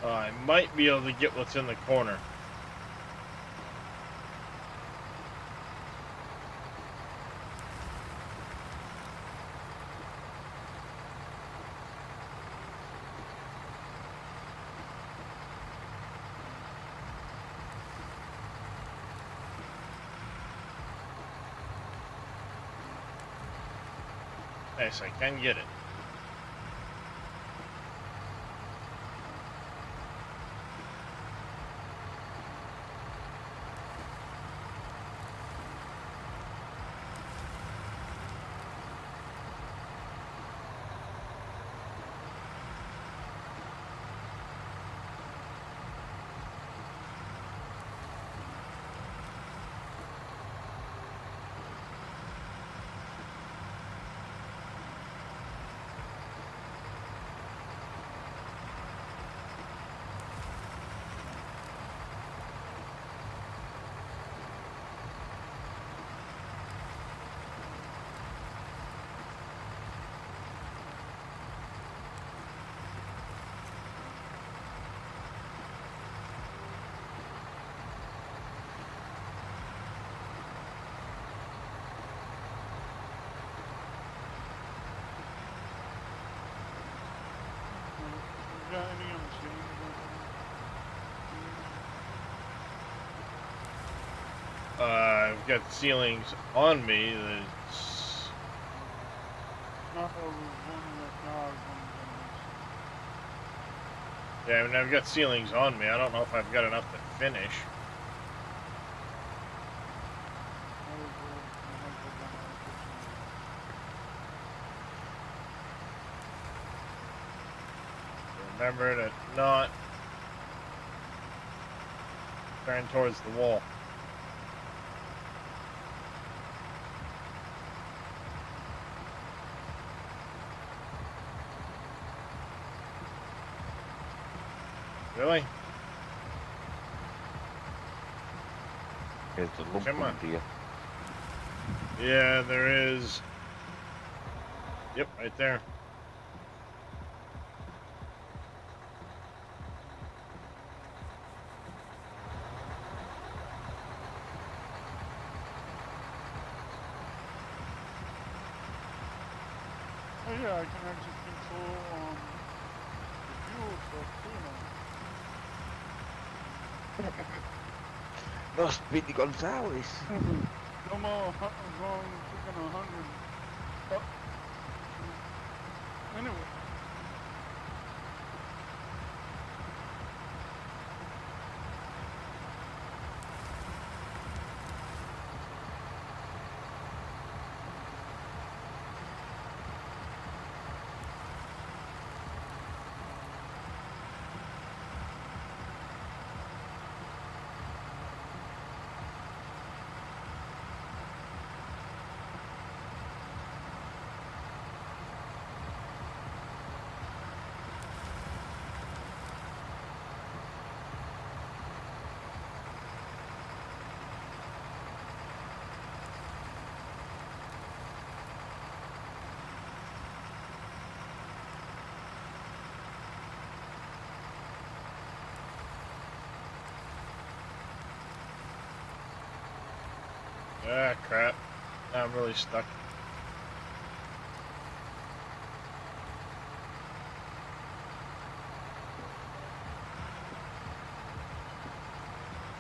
Speaker 1: I might be able to get what's in the corner. Yes, I can get it.
Speaker 4: You got any on the ceilings or anything?
Speaker 1: I've got ceilings on me that's...
Speaker 4: Not over one of the cars,
Speaker 1: Yeah, I mean, I've got ceilings on me. I don't know if I've got enough to finish. Remember to not turn towards the wall. Really?
Speaker 2: There's a lump
Speaker 1: Come on.
Speaker 2: under you.
Speaker 1: Yeah, there is. Yep, right there.
Speaker 4: Oh yeah, I can actually control the fuel stuff too now.
Speaker 2: No, Speedy Gonzales.
Speaker 4: No more wrong freaking 100. Oh. Anyway.
Speaker 1: Ah, crap. Now I'm really stuck.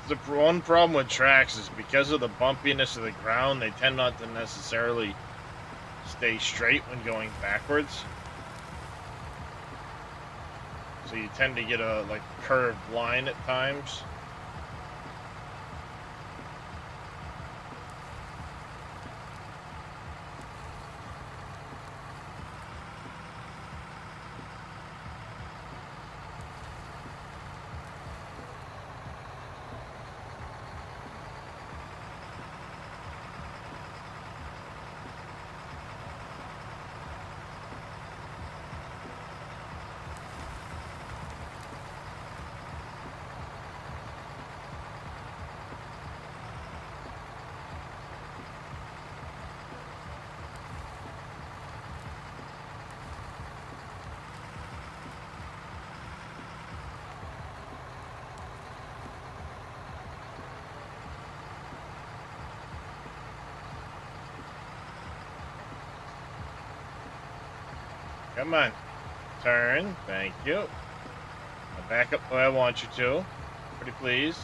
Speaker 1: The one problem with tracks is because of the bumpiness of the ground, they tend not to necessarily stay straight when going backwards. So you tend to get a like curved line at times. Come on. Turn. Thank you. Now back up where I want you to. Pretty please.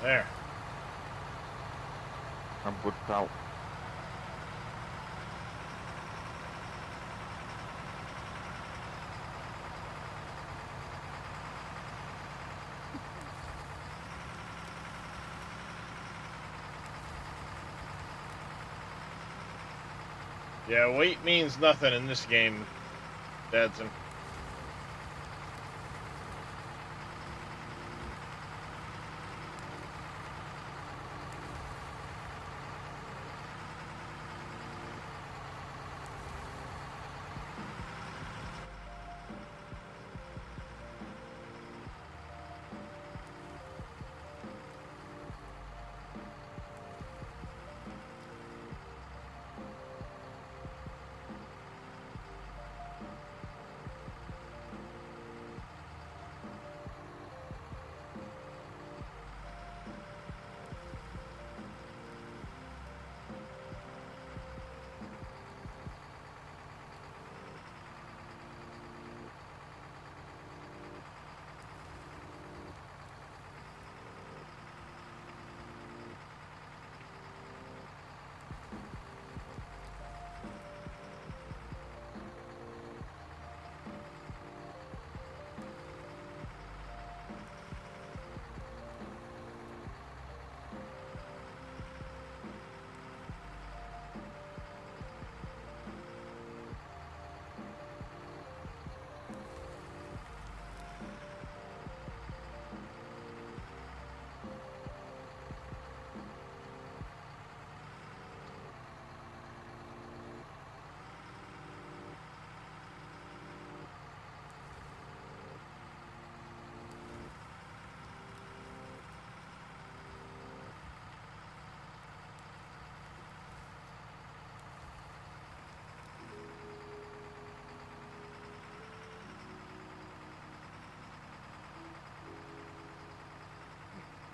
Speaker 1: There.
Speaker 2: I'm good, pal.
Speaker 1: Yeah, weight means nothing in this game, Dadson.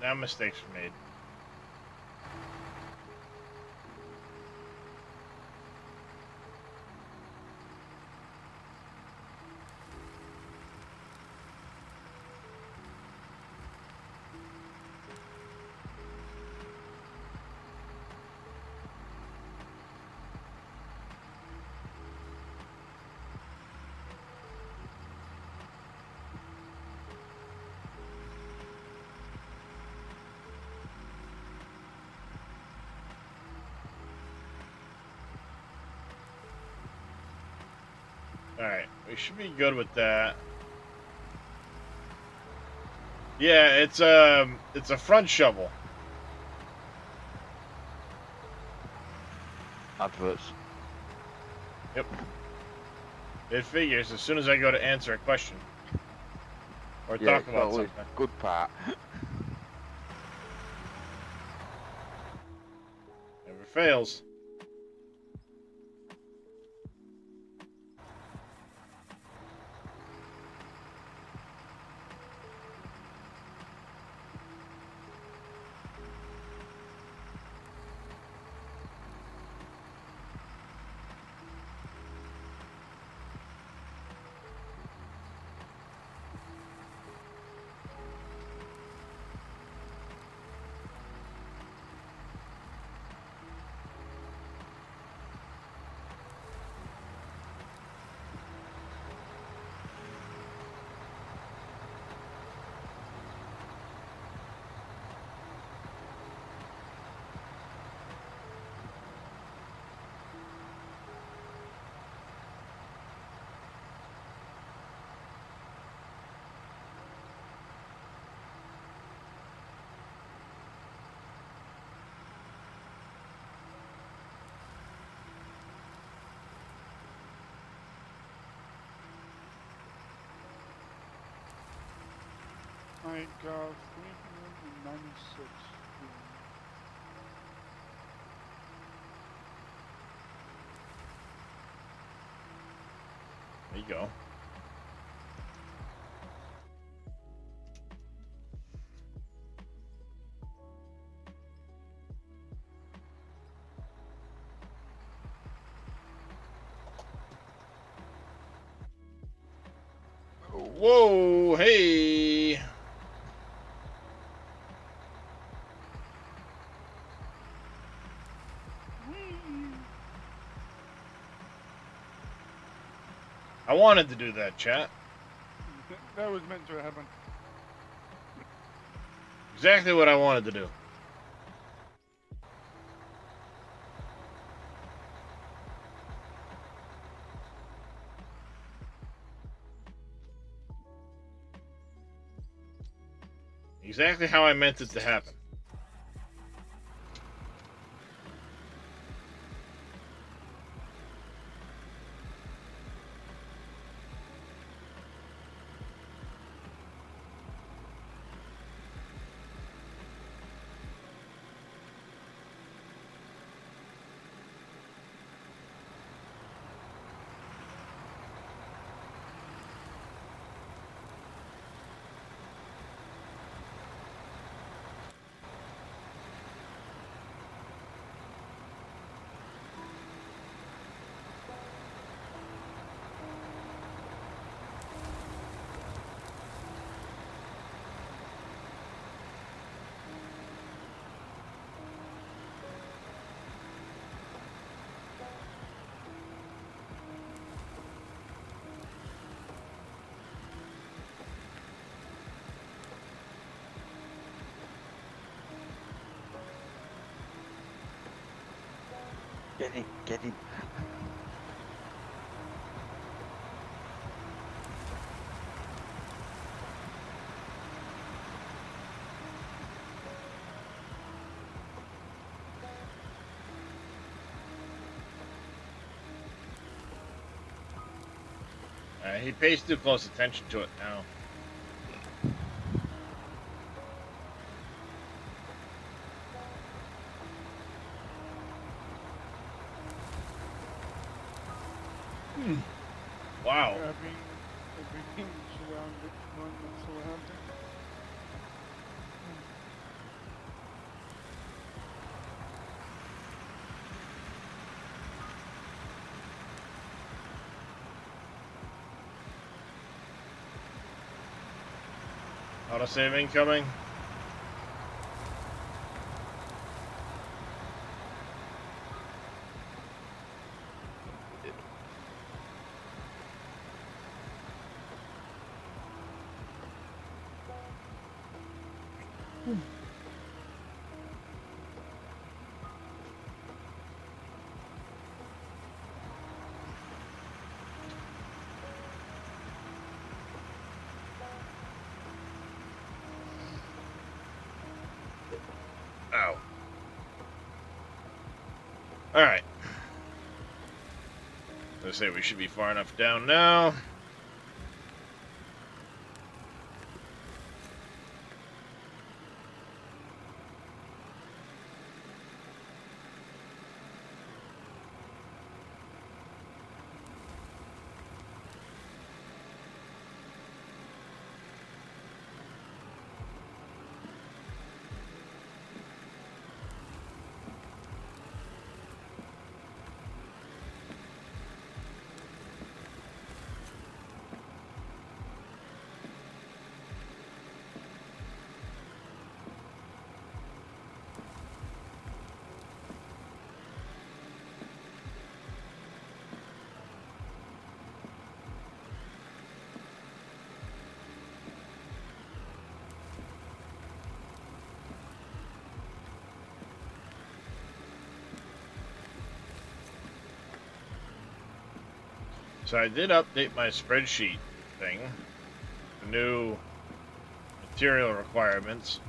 Speaker 1: Now mistakes were made. Alright, we should be good with that. Yeah, it's a front shovel.
Speaker 2: Adverts.
Speaker 1: Yep. It figures as soon as I go to answer a question. Or
Speaker 2: Yeah,
Speaker 1: talk about
Speaker 2: totally.
Speaker 1: something.
Speaker 2: Good part.
Speaker 1: Never fails.
Speaker 4: I got 396.
Speaker 1: There you go. Whoa, hey. I wanted to do that, chat.
Speaker 4: That was meant to happen.
Speaker 1: Exactly what I wanted to do. Exactly how I meant it to happen.
Speaker 2: Get him, get him.
Speaker 1: He pays too close attention to it now. Wow.
Speaker 4: Being surrounded, one that's surrounded.
Speaker 1: Autosave incoming. Ow. Alright. Let's say we should be far enough down now. So I did update my spreadsheet thing. The new material requirements.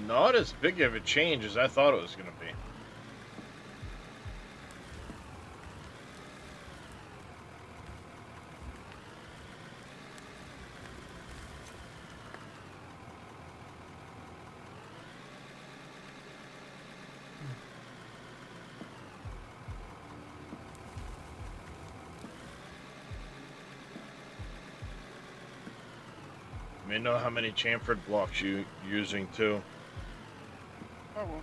Speaker 1: Not as big of a change as I thought it was going to be. Let me know how many chamfered blocks you're using too.
Speaker 4: Oh well.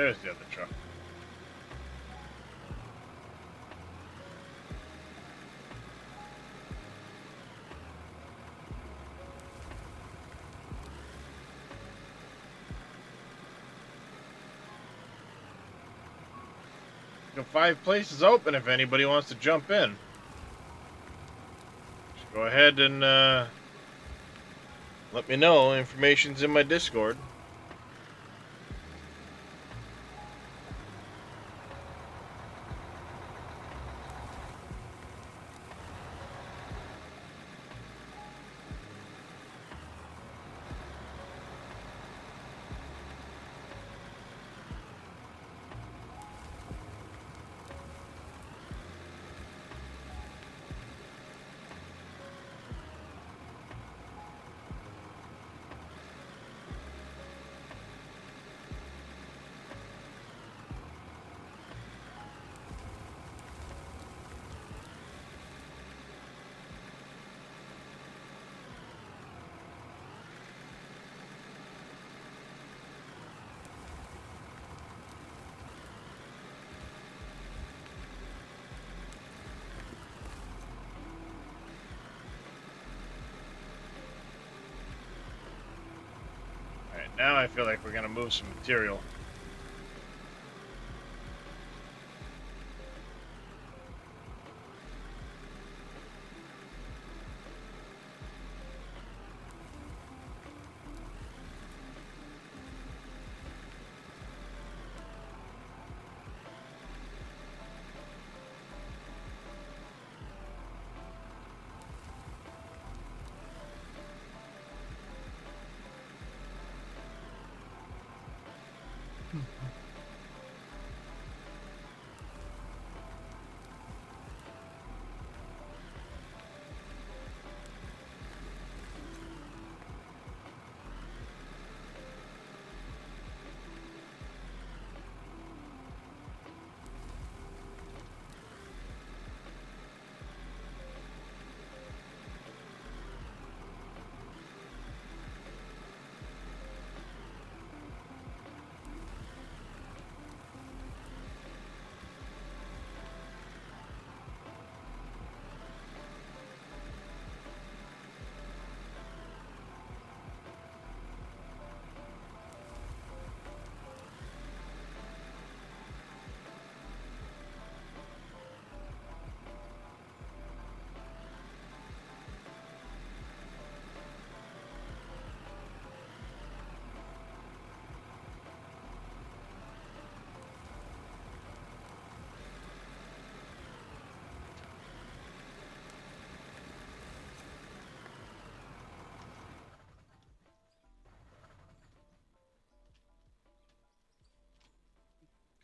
Speaker 1: There's the other truck. Got 5 places open if anybody wants to jump in. Just go ahead and let me know. Information's in my Discord. Alright, now I feel like we're gonna move some material.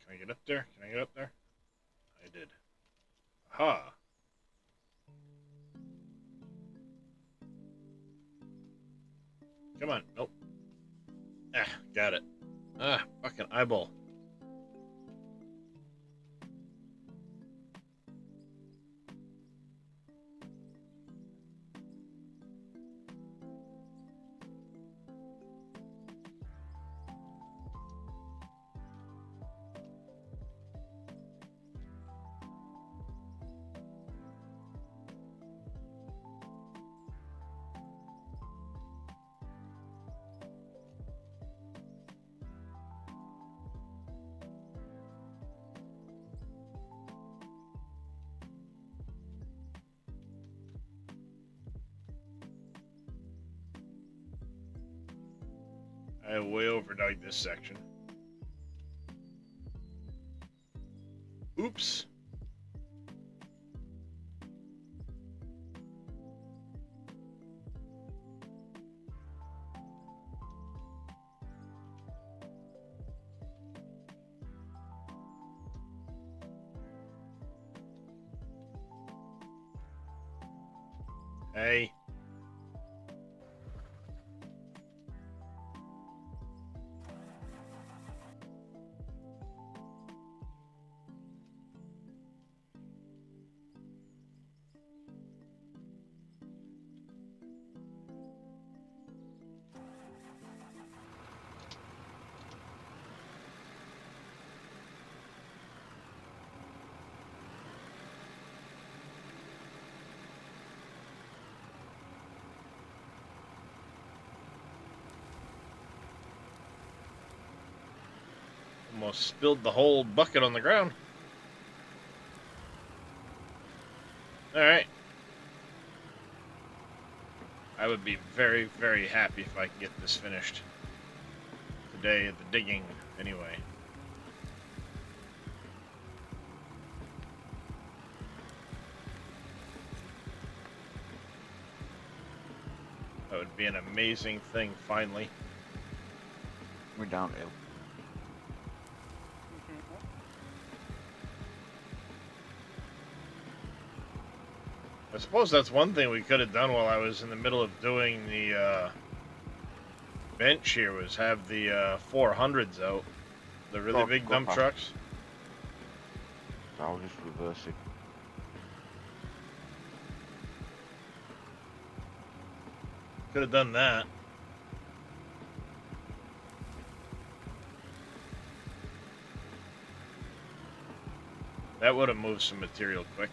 Speaker 1: Can I get up there? Can I get up there? I did. Aha! Come on. Nope. Ah, got it. Ah, fucking eyeball. I way overdug this section. Oops. Hey. almost spilled the whole bucket on the ground. Alright. I would be very, very happy if I could get this finished today at the digging, anyway. That would be an amazing thing, finally.
Speaker 2: We're downhill.
Speaker 1: I suppose that's one thing we could have done while I was in the middle of doing the bench here, was have the 400s out. The really big
Speaker 2: go
Speaker 1: dump
Speaker 2: past.
Speaker 1: trucks.
Speaker 2: I'll just reverse it.
Speaker 1: Could have done that. That would have moved some material quick.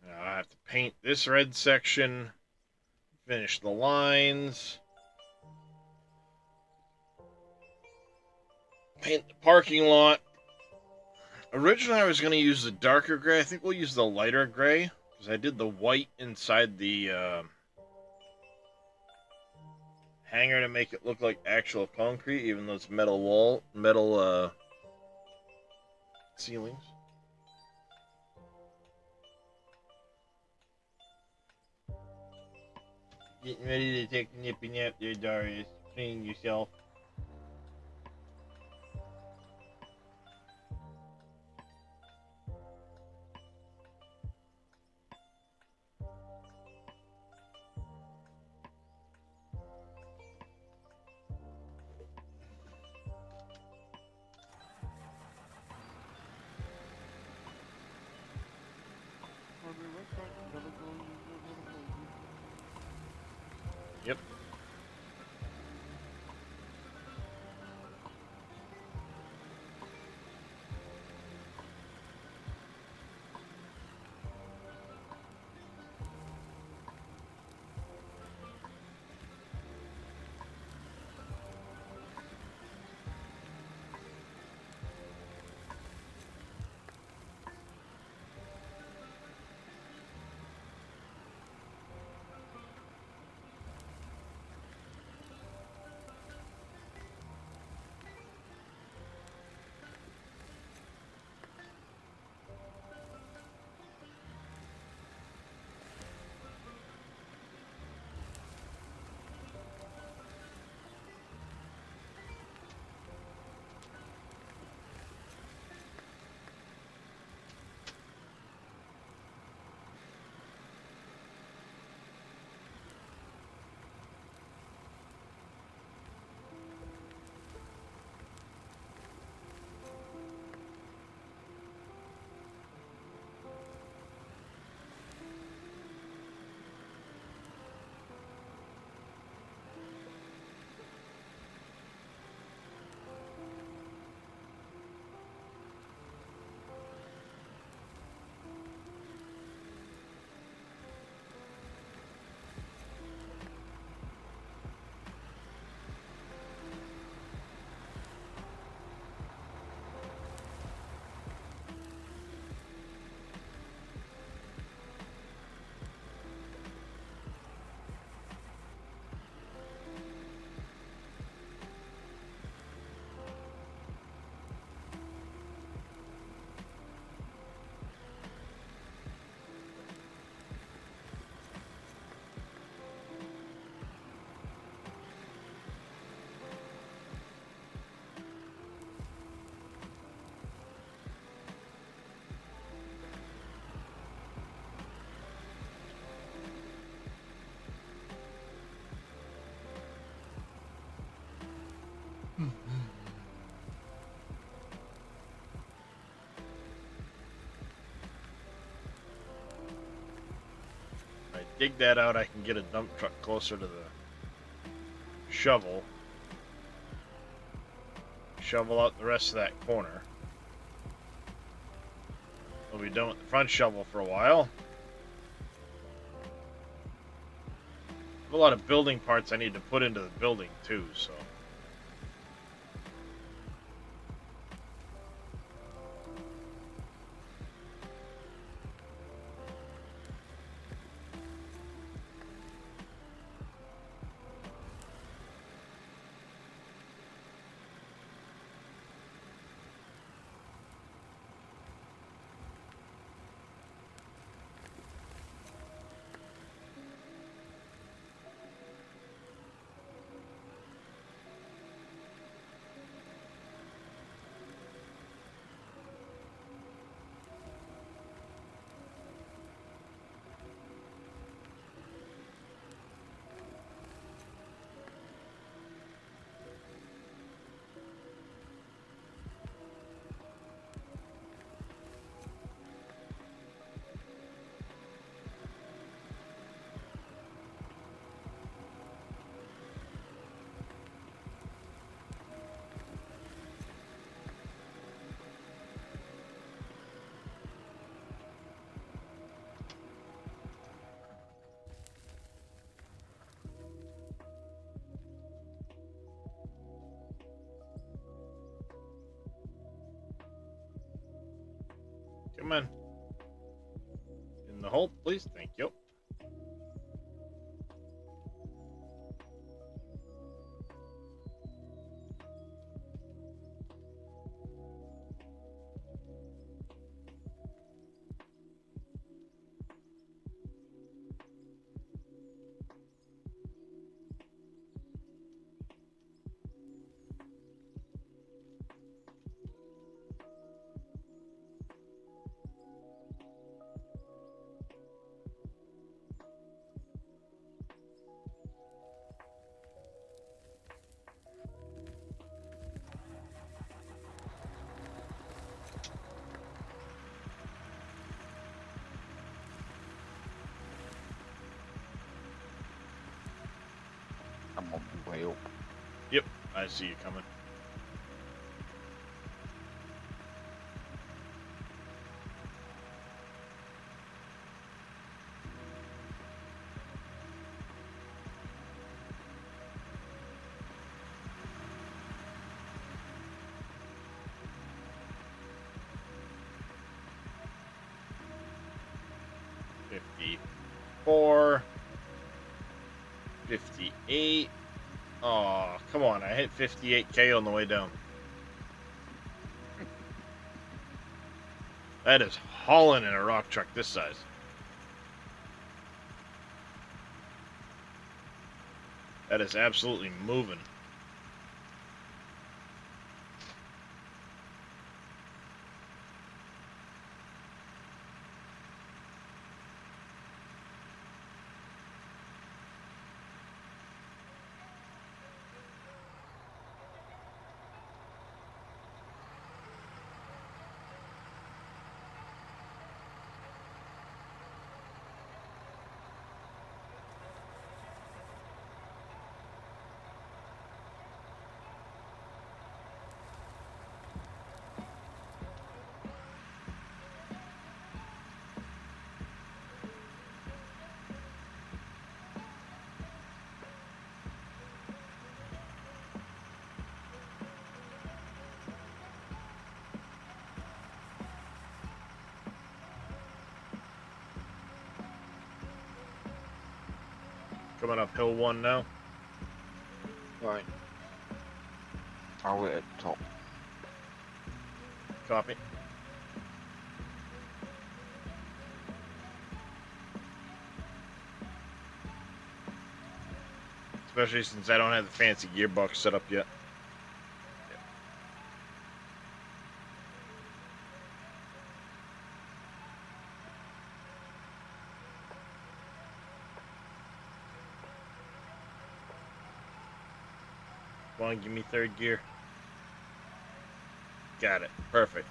Speaker 1: Now I have to paint this red section, finish the lines, paint the parking lot. Originally I was going to use the darker gray. I think we'll use the lighter gray, because I did the white inside the hangar to make it look like actual concrete, even though it's metal ceilings. Getting ready to take a nippy nap there, Darius. Clean yourself. Yep. dig that out, I can get a dump truck closer to the shovel. Shovel out the rest of that corner. We'll be done with the front shovel for a while. I have a lot of building parts I need to put into the building too, so. Come on. In the hole, please. Thank you.
Speaker 2: I'm on my way up.
Speaker 1: Yep, I see you coming. $54, $58. Oh, come on! I hit 58K on the way down. That is hauling in a rock truck this size. That is absolutely moving. Coming up hill 1 now.
Speaker 2: Right. I'll wait at the top.
Speaker 1: Copy. Especially since I don't have the fancy gearbox set up yet. Come on, give me third gear. Got it. Perfect.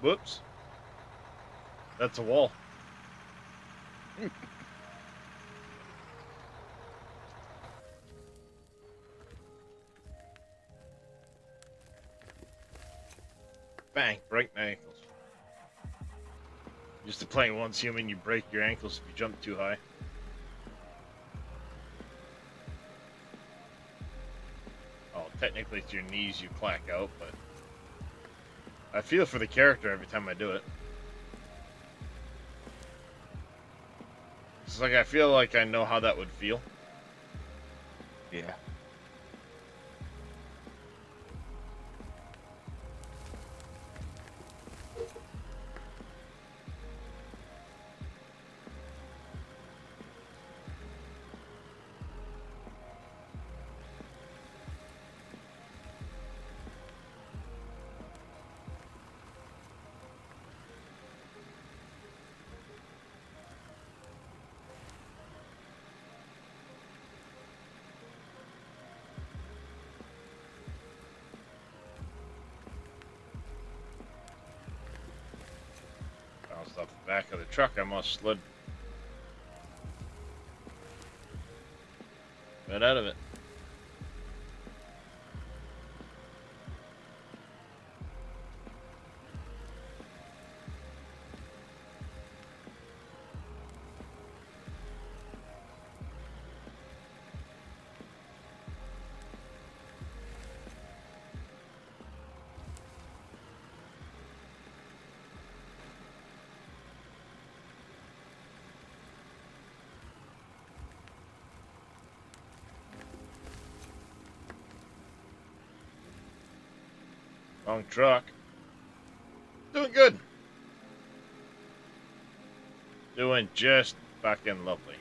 Speaker 1: Whoops. That's a wall. Bang, break my ankles. Used to playing Once Human, you break your ankles if you jump too high. Oh, technically it's your knees you clack out, but I feel for the character every time I do it. It's like I feel like I know how that would feel.
Speaker 2: Yeah.
Speaker 1: Bounced off the back of the truck, I almost slid right out of it. Wrong truck. Doing good. Doing just fucking lovely.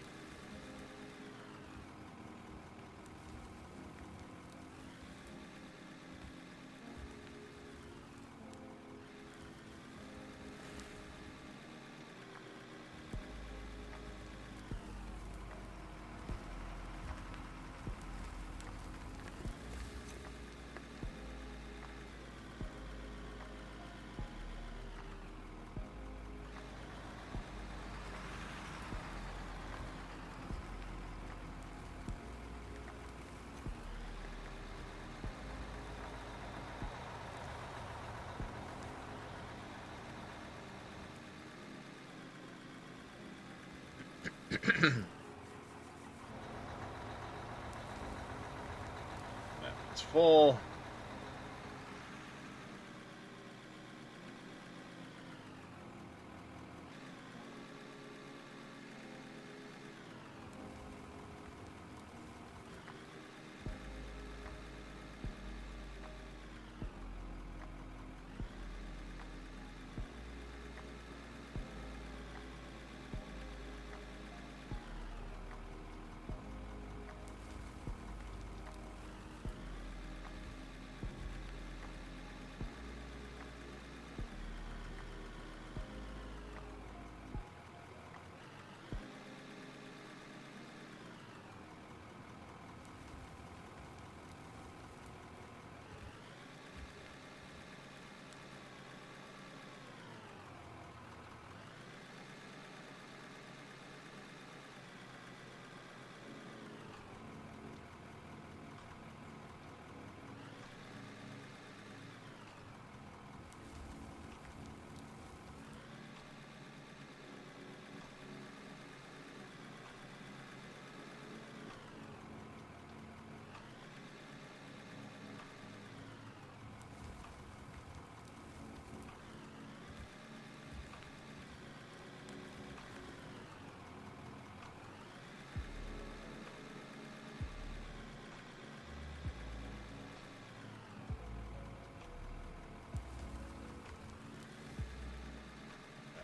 Speaker 1: It's full.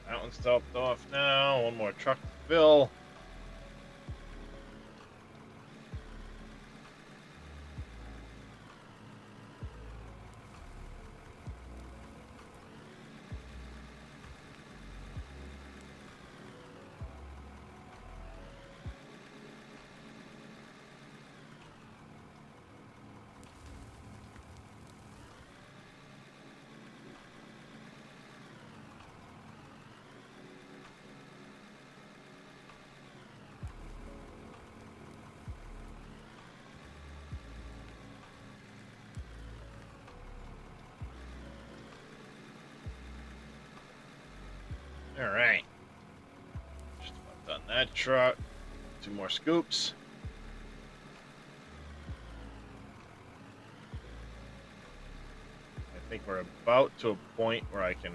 Speaker 1: That one's topped off now. One more truck to fill. All right. Just about done that truck. 2 more scoops. I think we're about to a point where I can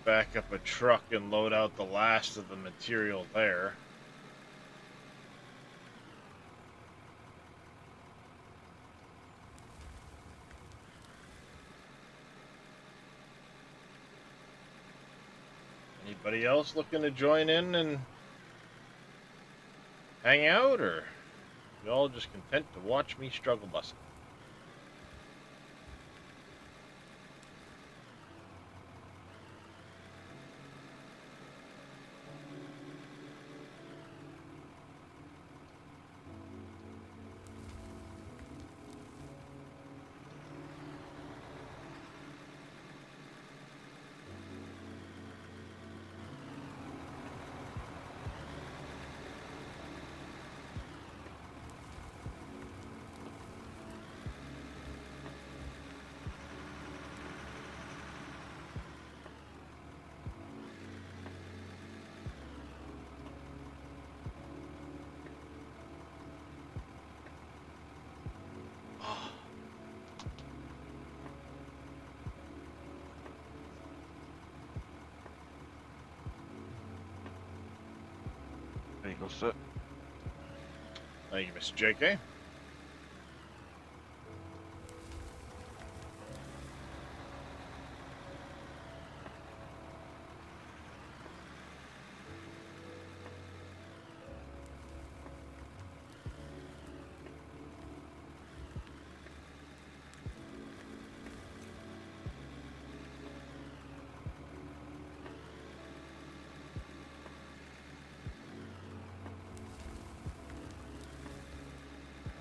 Speaker 1: back up a truck and load out the last of the material there. Anybody else looking to join in and hang out, or you all just content to watch me struggle busting?
Speaker 2: There you go, sir.
Speaker 1: Thank you, Mr. JK.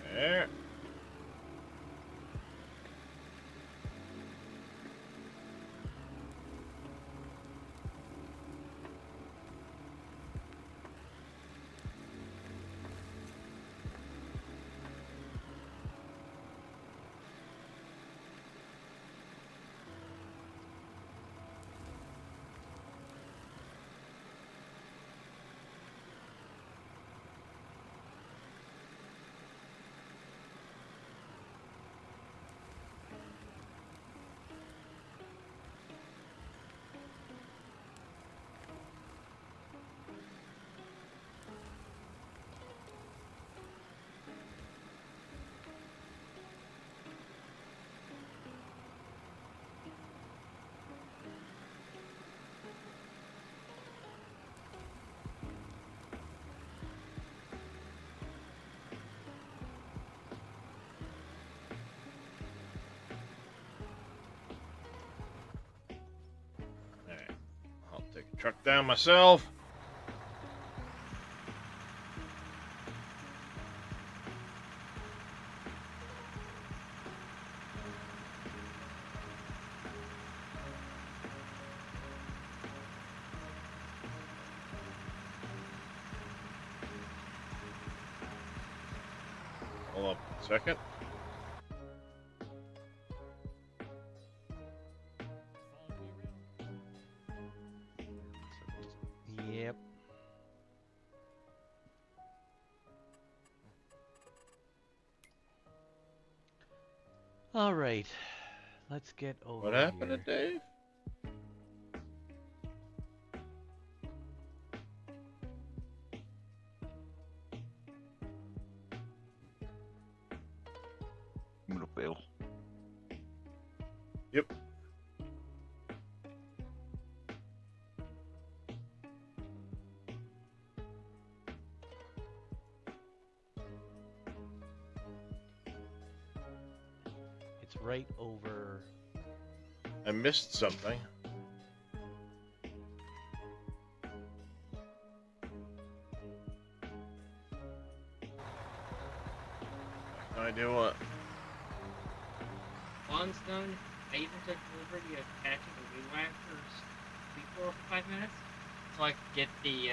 Speaker 1: There. I'll take a truck down myself. Hold up a second.
Speaker 10: Yep. All right. Let's get over
Speaker 1: What happened
Speaker 10: here.
Speaker 1: to Dave?
Speaker 2: I'm gonna bail.
Speaker 1: Yep.
Speaker 10: It's right over.
Speaker 1: I missed something. No idea what.
Speaker 8: One's done. I even took delivery of catching the weed whackers before for 5 minutes, so I could get the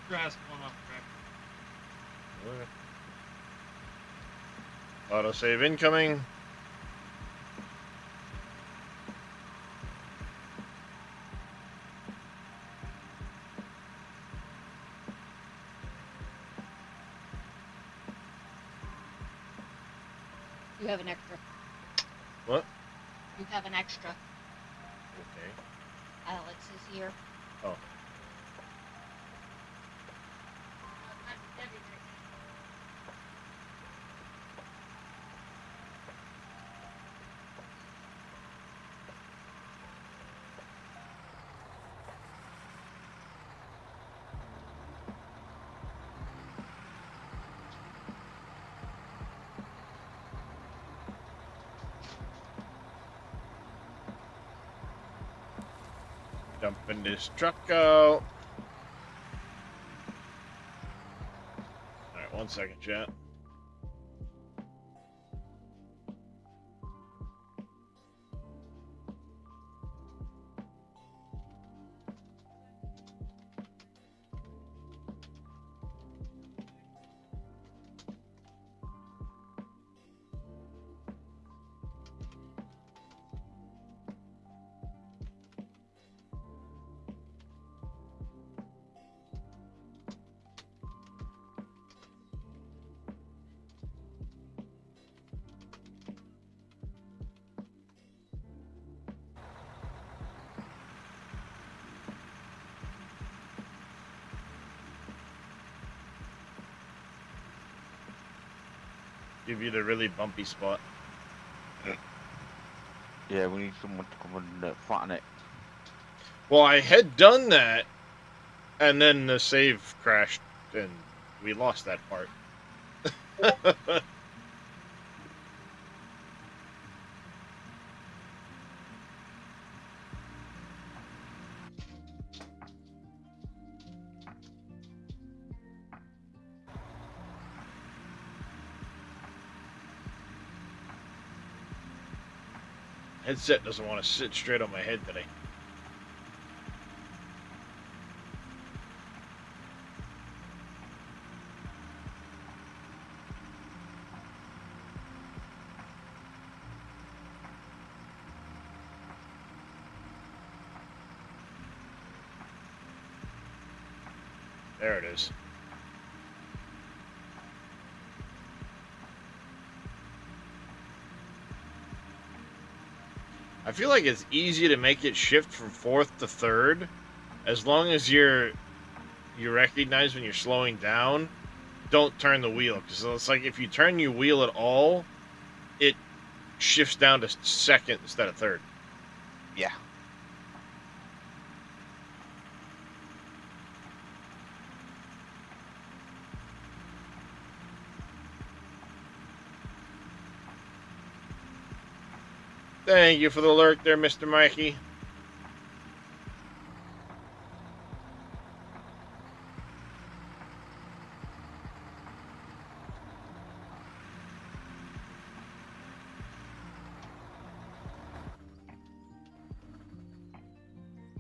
Speaker 8: grass going off the tractor.
Speaker 1: Autosave incoming.
Speaker 6: You have an extra.
Speaker 1: What?
Speaker 6: You have an extra.
Speaker 1: Okay.
Speaker 6: Alex is here.
Speaker 1: Oh. Dumping this truck out. Alright, 1 second, chat. Give you the really bumpy spot.
Speaker 2: Yeah, we need someone to come and flatten it.
Speaker 1: Well, I had done that, and then the save crashed, and we lost that part. Headset doesn't want to sit straight on my head today. There it is. I feel like it's easy to make it shift from fourth to third, as long as you recognize when you're slowing down. Don't turn the wheel, because it's like if you turn your wheel at all, it shifts down to second instead of third.
Speaker 2: Yeah.
Speaker 1: Thank you for the alert there, Mr. Mikey.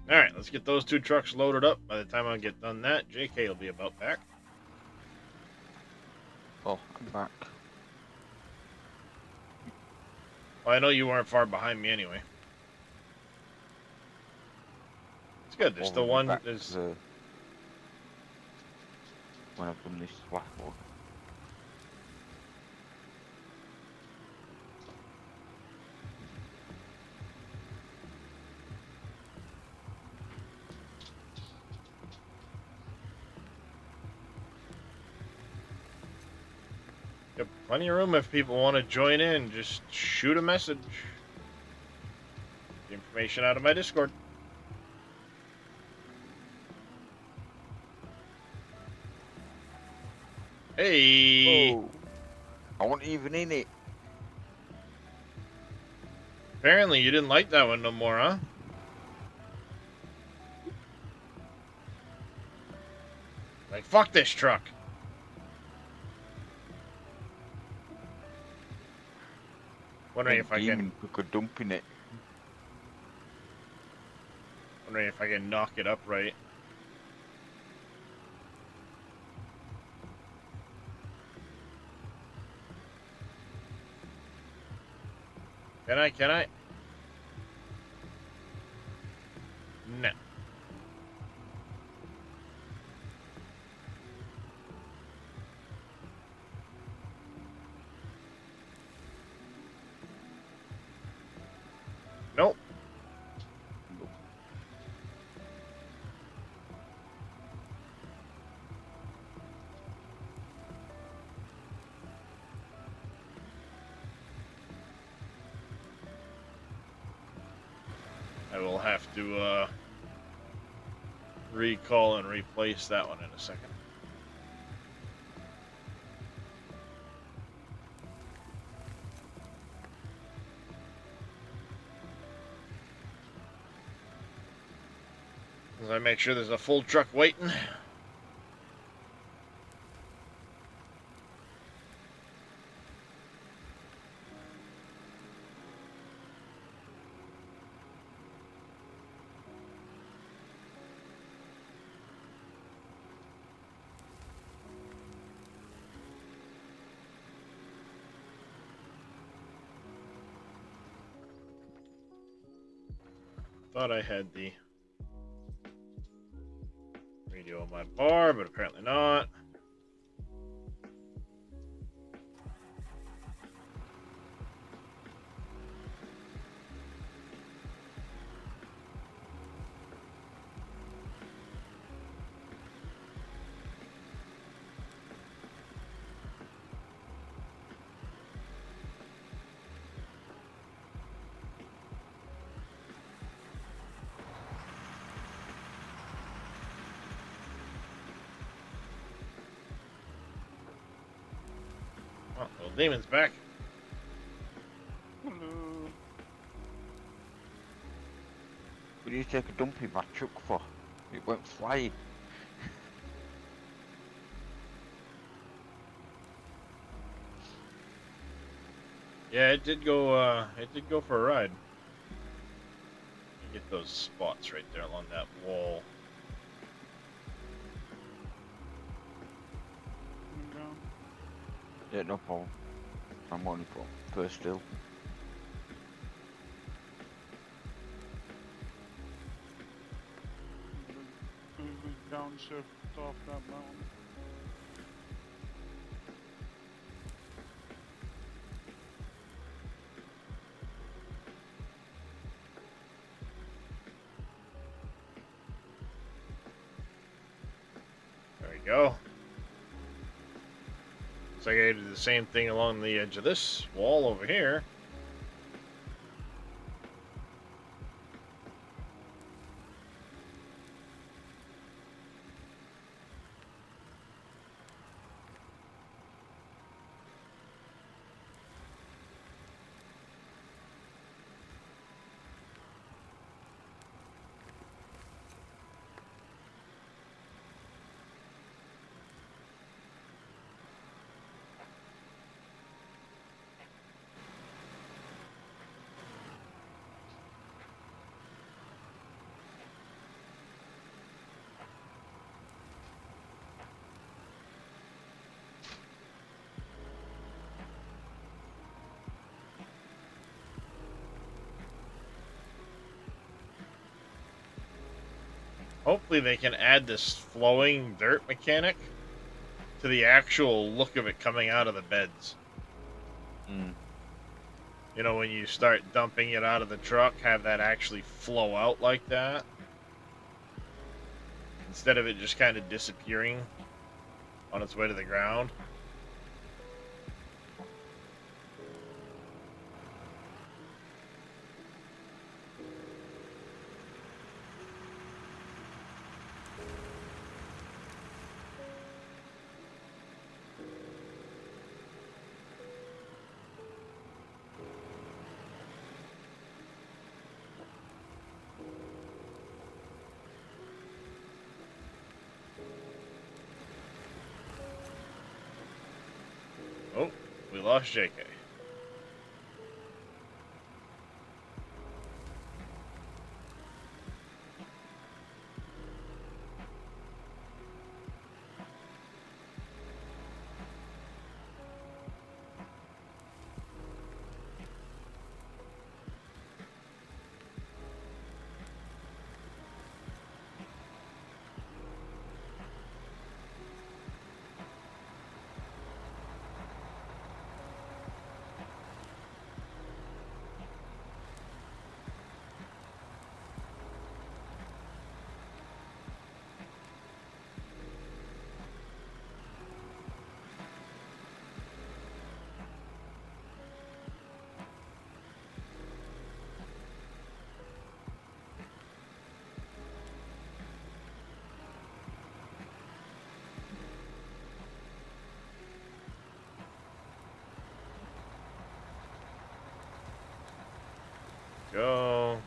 Speaker 1: Alright, let's get those 2 trucks loaded up. By the time I get done that, JK will be about back.
Speaker 2: Oh, I'm back.
Speaker 1: Well, I know you weren't far behind me anyway. It's good. There's still one. There's...
Speaker 2: when I've done this last one.
Speaker 1: Got plenty of room if people want to join in. Just shoot a message. The information out of my Discord. Hey!
Speaker 2: Oh, I wasn't even in it.
Speaker 1: Apparently you didn't like that one no more, huh? Like, fuck this truck. Wondering if I can...
Speaker 2: dumping it.
Speaker 1: Wondering if I can knock it up right. Can I? No. will have to recall and replace that one in a second. As I make sure there's a full truck waiting. Thought I had the radio on my bar, but apparently not. Oh, well, Damon's back.
Speaker 4: Hello.
Speaker 2: What do you take a dump in my truck for? It went flying.
Speaker 1: Yeah, it did go for a ride. Get those spots right there along that wall.
Speaker 4: Coming down.
Speaker 2: Yeah, no problem. I'm only from first hill.
Speaker 4: We downshift off that mountain.
Speaker 1: There we go. Looks like I did the same thing along the edge of this wall over here. Hopefully they can add this flowing dirt mechanic to the actual look of it coming out of the beds.
Speaker 2: Mm.
Speaker 1: You know, when you start dumping it out of the truck, have that actually flow out like that. Instead of it just kind of disappearing on its way to the ground. Oh, we lost JK. go.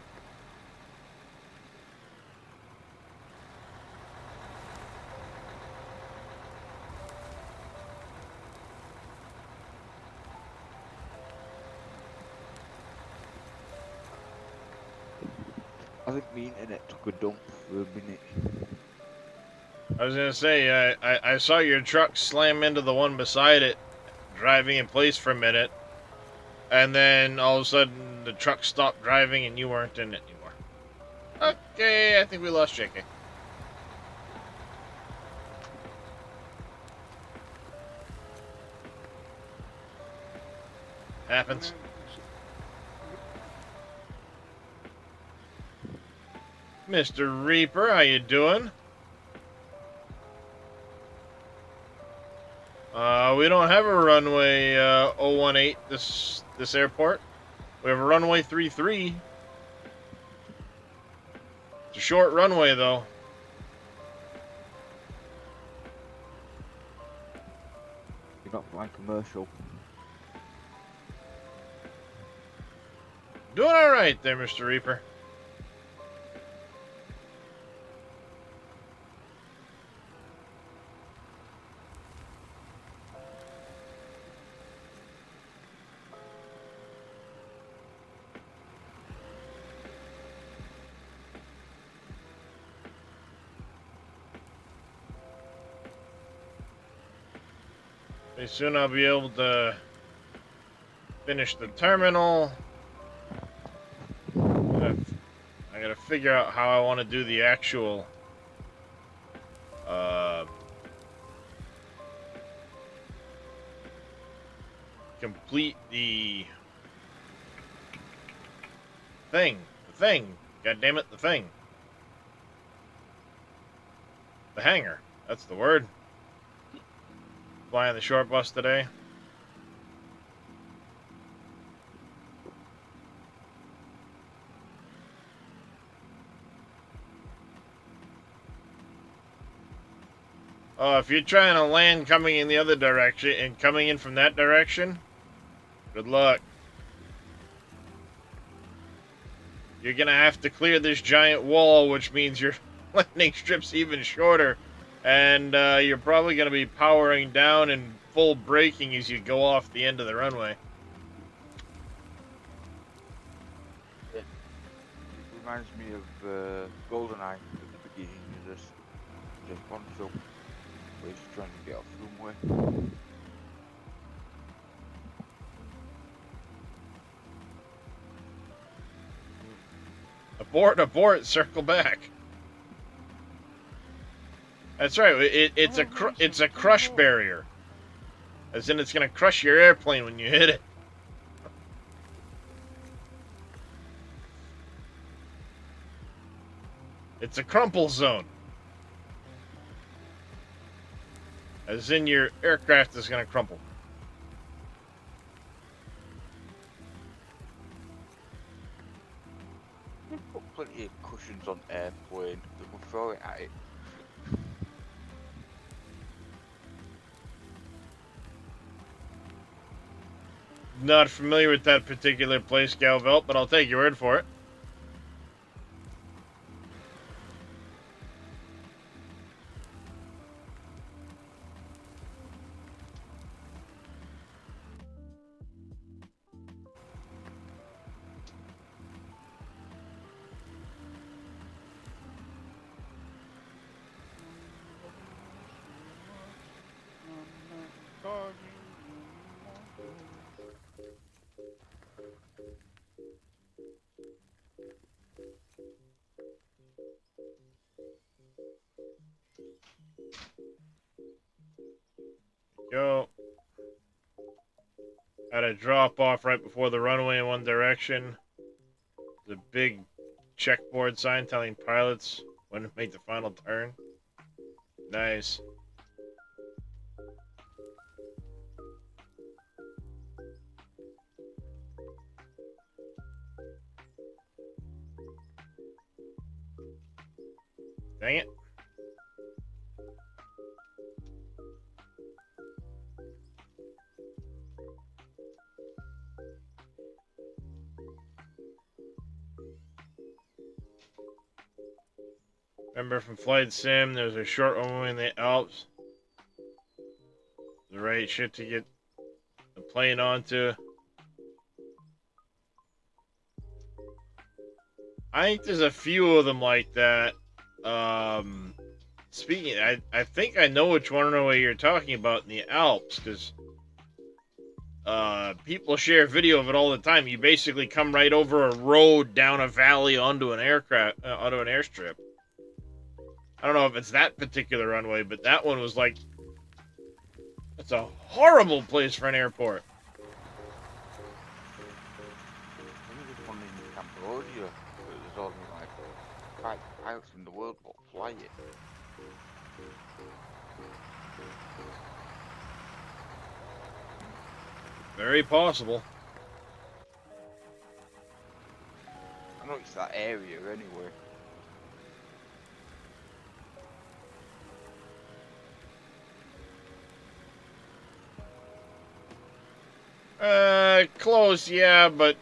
Speaker 2: I think me internet took a dump for a minute.
Speaker 1: I was gonna say, I saw your truck slam into the one beside it, driving in place for a minute, and then all of a sudden the truck stopped driving and you weren't in it anymore. Okay, I think we lost JK. Happens. Mr. Reaper, how you doing? We don't have a runway 018 this airport. We have a runway 33. It's a short runway though.
Speaker 2: You're not flying commercial.
Speaker 1: Doing all right there, Mr. Reaper. Pretty soon I'll be able to finish the terminal. I gotta figure out how I want to do the actual complete the thing. God damn it, the thing. The hangar. That's the word. Flying the short bus today. Oh, if you're trying to land coming in the other direction and coming in from that direction, good luck. You're gonna have to clear this giant wall, which means your landing strip's even shorter. And you're probably going to be powering down and full braking as you go off the end of the runway.
Speaker 2: It reminds me of GoldenEye at the beginning of this James Bond film, where he's trying to get off the runway.
Speaker 1: Abort, circle back. That's right. It's a crush barrier, as in it's gonna crush your airplane when you hit it. It's a crumple zone, as in your aircraft is gonna crumple.
Speaker 2: Put plenty of cushions on airplane that will throw it at it.
Speaker 1: Not familiar with that particular place, Galvelt, but I'll take your word for it. Go. Had a drop off right before the runway in one direction. The big checkboard sign telling pilots when to make the final turn. Nice. Dang it. Remember from Flight Sim, there's a short runway in the Alps. The right shit to get the plane onto. I think there's a few of them like that. Speaking, I think I know which one runway you're talking about in the Alps, because people share video of it all the time. You basically come right over a road down a valley onto an onto an airstrip. I don't know if it's that particular runway, but that one was like, it's a horrible place for an airport.
Speaker 2: I think there's one in Cambodia. There's only like 5 pilots in the world that fly it.
Speaker 1: Very possible.
Speaker 2: I know it's that area anyway.
Speaker 1: Close, yeah, but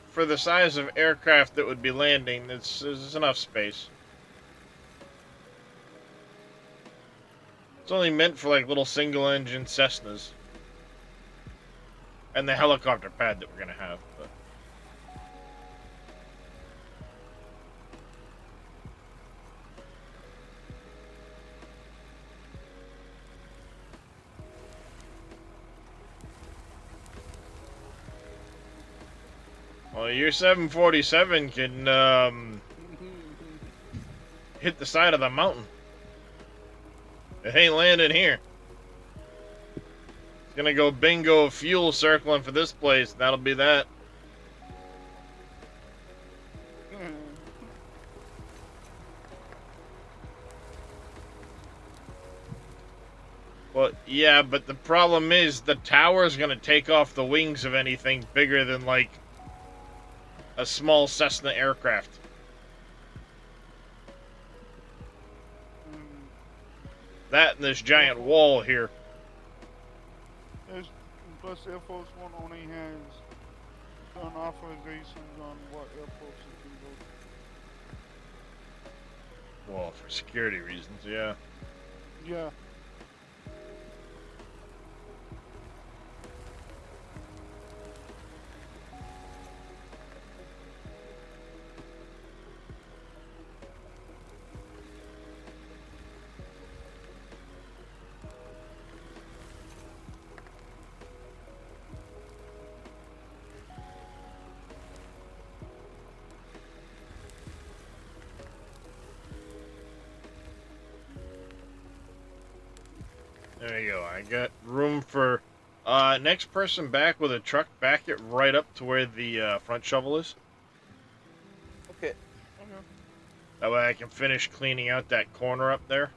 Speaker 1: for the size of aircraft that would be landing, there's enough space. It's only meant for like little single-engine Cessnas. And the helicopter pad that we're gonna have, but. Well, your 747 can hit the side of the mountain. It ain't landing here. It's gonna go bingo fuel circling for this place. That'll be that. Well, yeah, but the problem is the tower's gonna take off the wings of anything bigger than, like, a small Cessna aircraft. That and this giant wall here.
Speaker 4: Plus, Air Force One only has done authorizations on what airports it can go to.
Speaker 1: Well, for security reasons, yeah.
Speaker 4: Yeah.
Speaker 1: There you go. I got room for next person back with a truck. Back it right up to where the front shovel is.
Speaker 2: Okay.
Speaker 1: That way I can finish cleaning out that corner up there.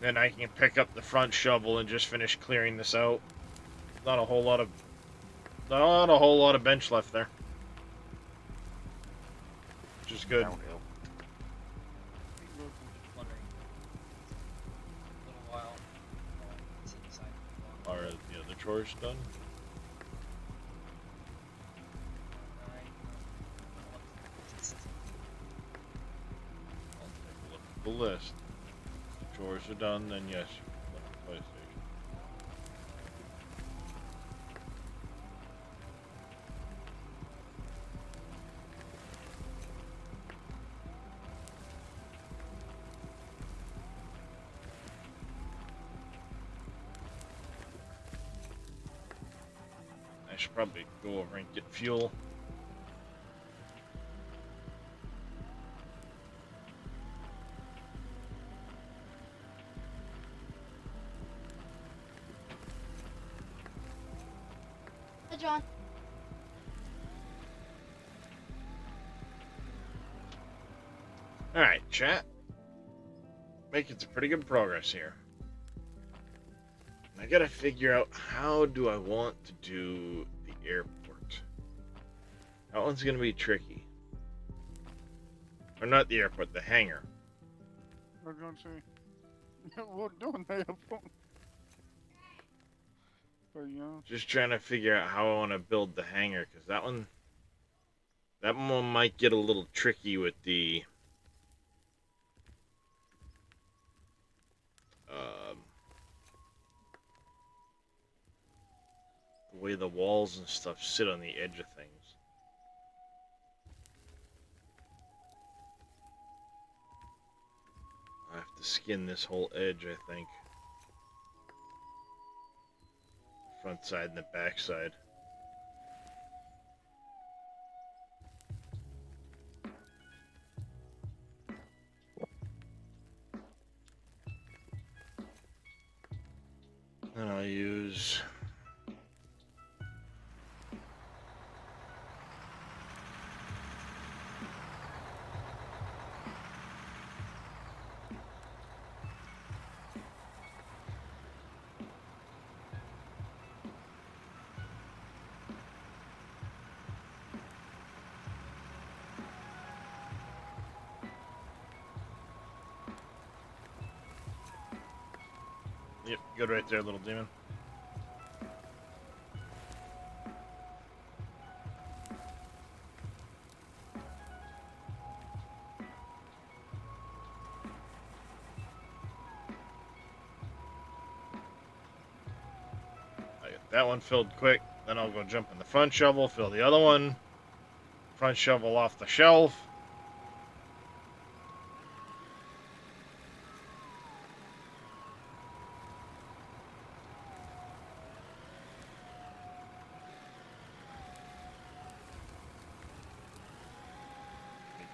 Speaker 1: Then I can pick up the front shovel and just finish clearing this out. Not a whole lot of bench left there. Which is good.
Speaker 2: Downhill.
Speaker 8: Wondering. A little while. It's inside.
Speaker 1: Are the other chores done? I'll take a look at the list. If the chores are done, then yes, you can put on PlayStation. I should probably go over and get fuel.
Speaker 6: Hi, John.
Speaker 1: Alright, chat. Making some pretty good progress here. I gotta figure out how do I want to do the airport. That one's gonna be tricky. Or not the airport, the hangar.
Speaker 4: I was gonna say, We're doing that. But yeah.
Speaker 1: Just trying to figure out how I want to build the hangar, because that one might get a little tricky with the way the walls and stuff sit on the edge of things. I have to skin this whole edge, I think. Front side and the back side. And I'll use Yep, good right there, little demon. I get that one filled quick, then I'll go jump in the front shovel, fill the other one, front shovel off the shelf.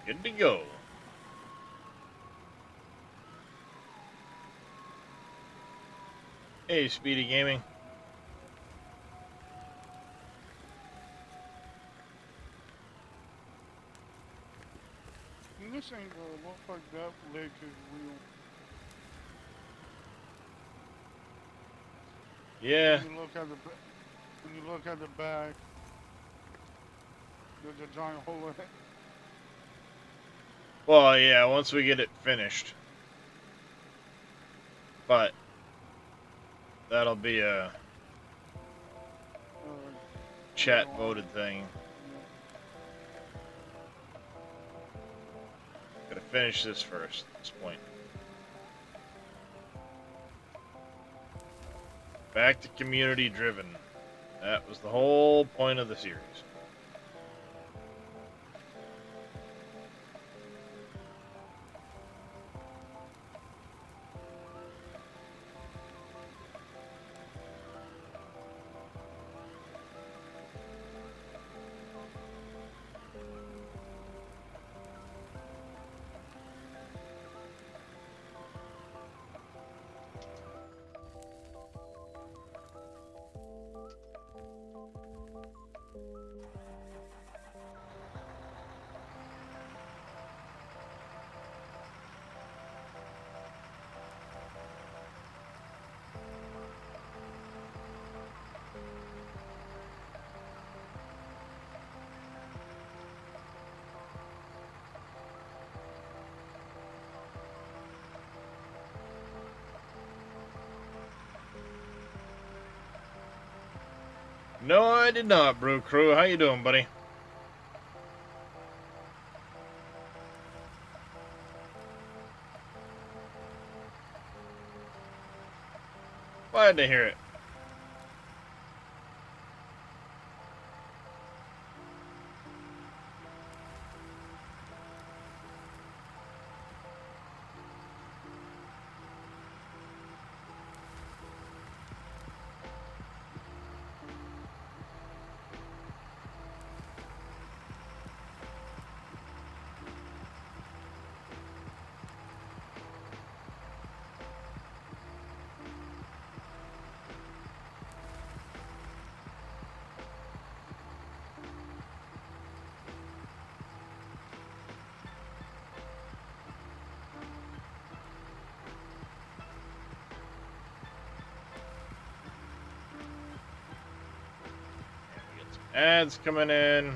Speaker 1: Good to go. Hey, Speedy Gaming.
Speaker 4: And this ain't gonna look like that leg is real.
Speaker 1: Yeah.
Speaker 4: When you look at the back, there's a giant hole in it.
Speaker 1: Well, yeah, once we get it finished. But that'll be a chat voted thing. Gotta finish this first at this point. Back to community driven. That was the whole point of the series. No, I did not, Brew Crew. How you doing, buddy? Glad to hear it. Ads coming in.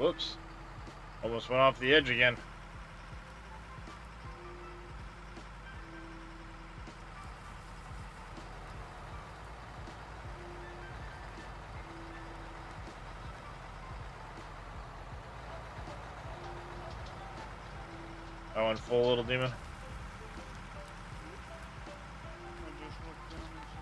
Speaker 1: Whoops. Almost went off the edge again. I went full Little Demon.
Speaker 4: I just looked down and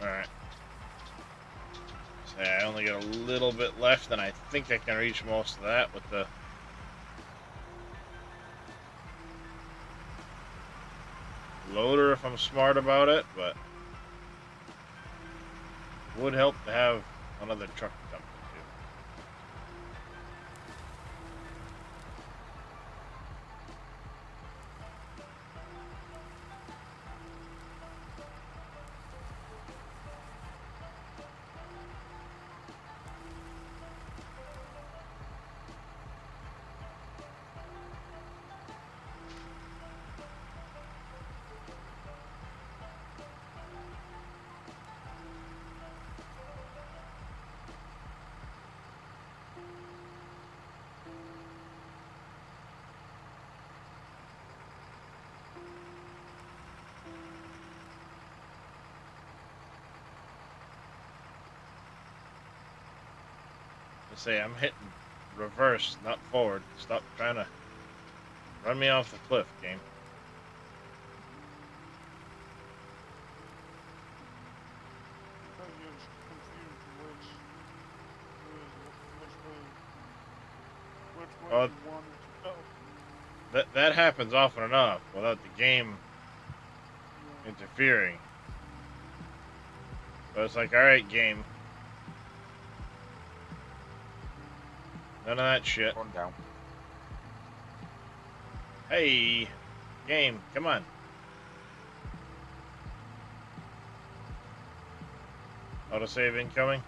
Speaker 1: Alright. So I only got a little bit left, and I think I can reach most of that with the loader if I'm smart about it, but would help to have another truck to come to. To say I'm hitting reverse, not forward. Stop trying to run me off the cliff, game.
Speaker 4: I was confused which way
Speaker 1: Oh,
Speaker 4: you wanted to go.
Speaker 1: That happens often enough without the game interfering. But it's like, alright, game. None of that shit.
Speaker 2: Going down.
Speaker 1: Hey, game, come on. Autosave incoming.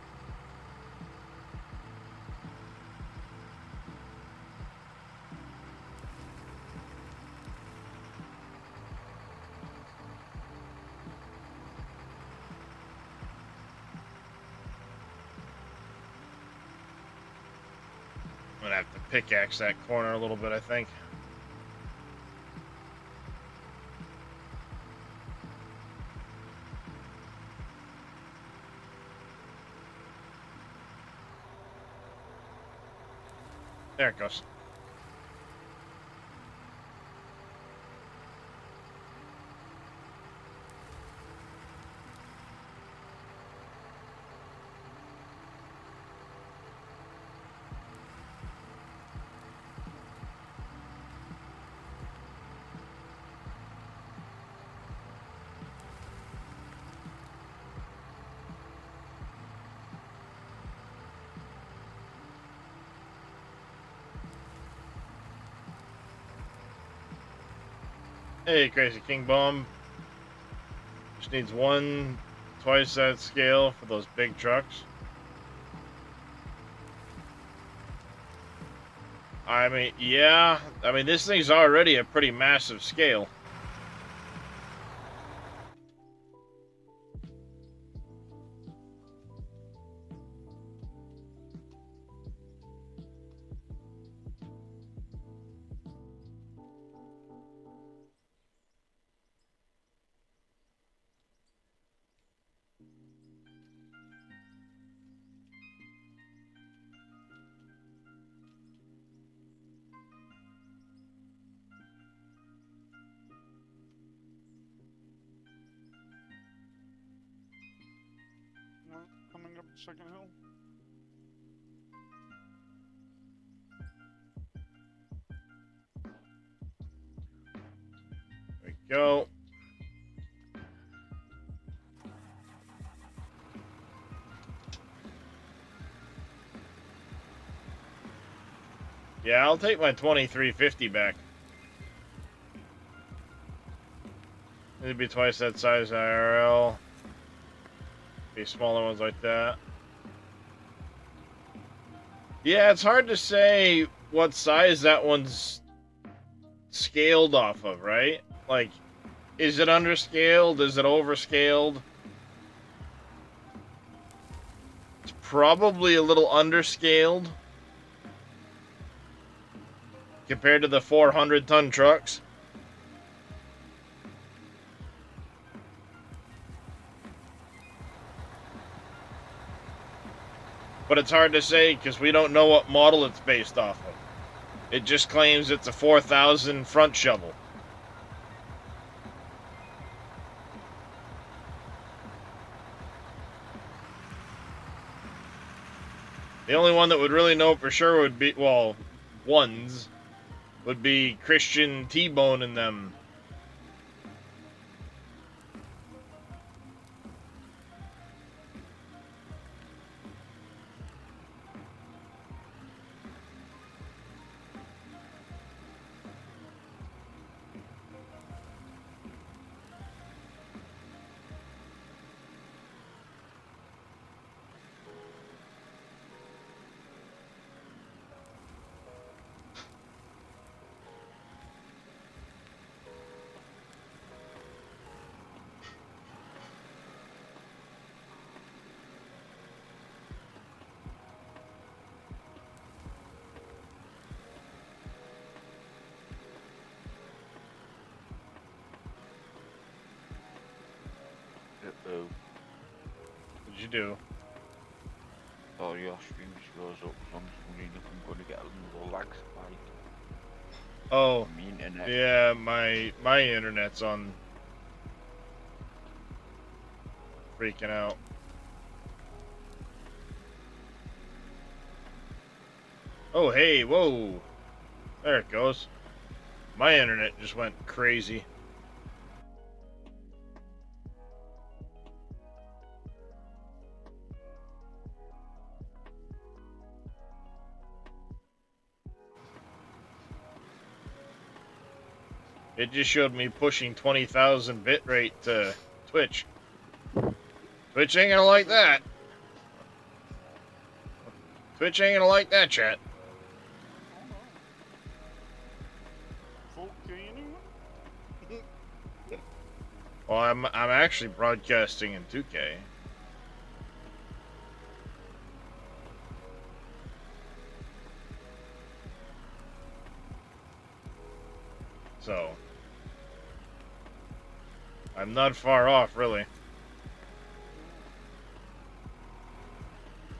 Speaker 1: I'm gonna have to pickaxe that corner a little bit, I think. There it goes. Hey, Crazy King Bomb. Just needs twice that scale for those big trucks. I mean, yeah. I mean, this thing's already a pretty massive scale.
Speaker 4: Coming up the second hill.
Speaker 1: There we go. Yeah, I'll take my 2350 back. It'd be twice that size IRL. Be smaller ones like that. Yeah, it's hard to say what size that one's scaled off of, right? Like, is it underscaled? Is it overscaled? It's probably a little underscaled compared to the 400-ton trucks. But it's hard to say because we don't know what model it's based off of. It just claims it's a 4000 front shovel. The only one that would really know for sure would be, well, ones, would be Christian T-Bone and them.
Speaker 2: Uh-oh.
Speaker 1: What'd you do?
Speaker 2: Oh, your stream just goes up. So I'm just wondering if I'm going to get another lag spike.
Speaker 1: Oh,
Speaker 2: on the internet.
Speaker 1: yeah, my internet's on. Freaking out. Oh, hey, whoa. There it goes. My internet just went crazy. It just showed me pushing 20,000 bitrate to Twitch. Twitch ain't gonna like that. Twitch ain't gonna like that, chat. Well, I'm actually broadcasting in 2K. So I'm not far off, really.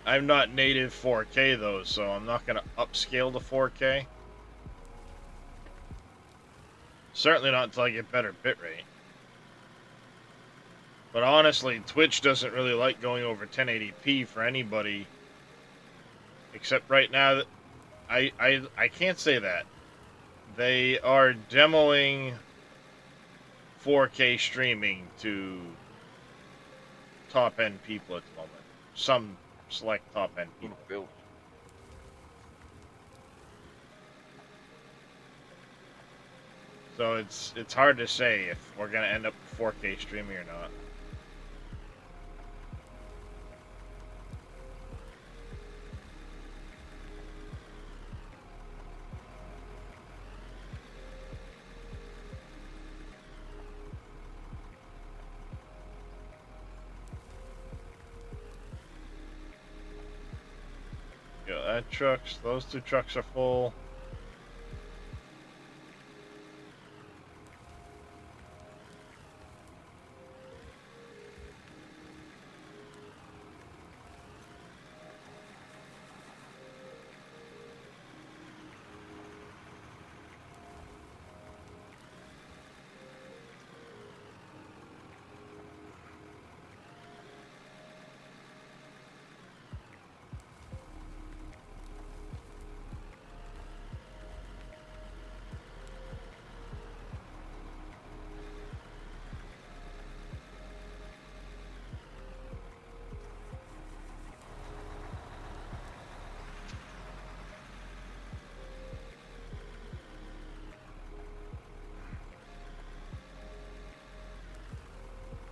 Speaker 1: I'm not native 4K though, so I'm not gonna upscale to 4K. Certainly not until I get better bitrate. But honestly, Twitch doesn't really like going over 1080p for anybody. Except right now, that I can't say that. They are demoing 4K streaming to top-end people at the moment. Some select top-end people. So it's hard to say if we're gonna end up with 4K streaming or not. Yeah, those two trucks are full.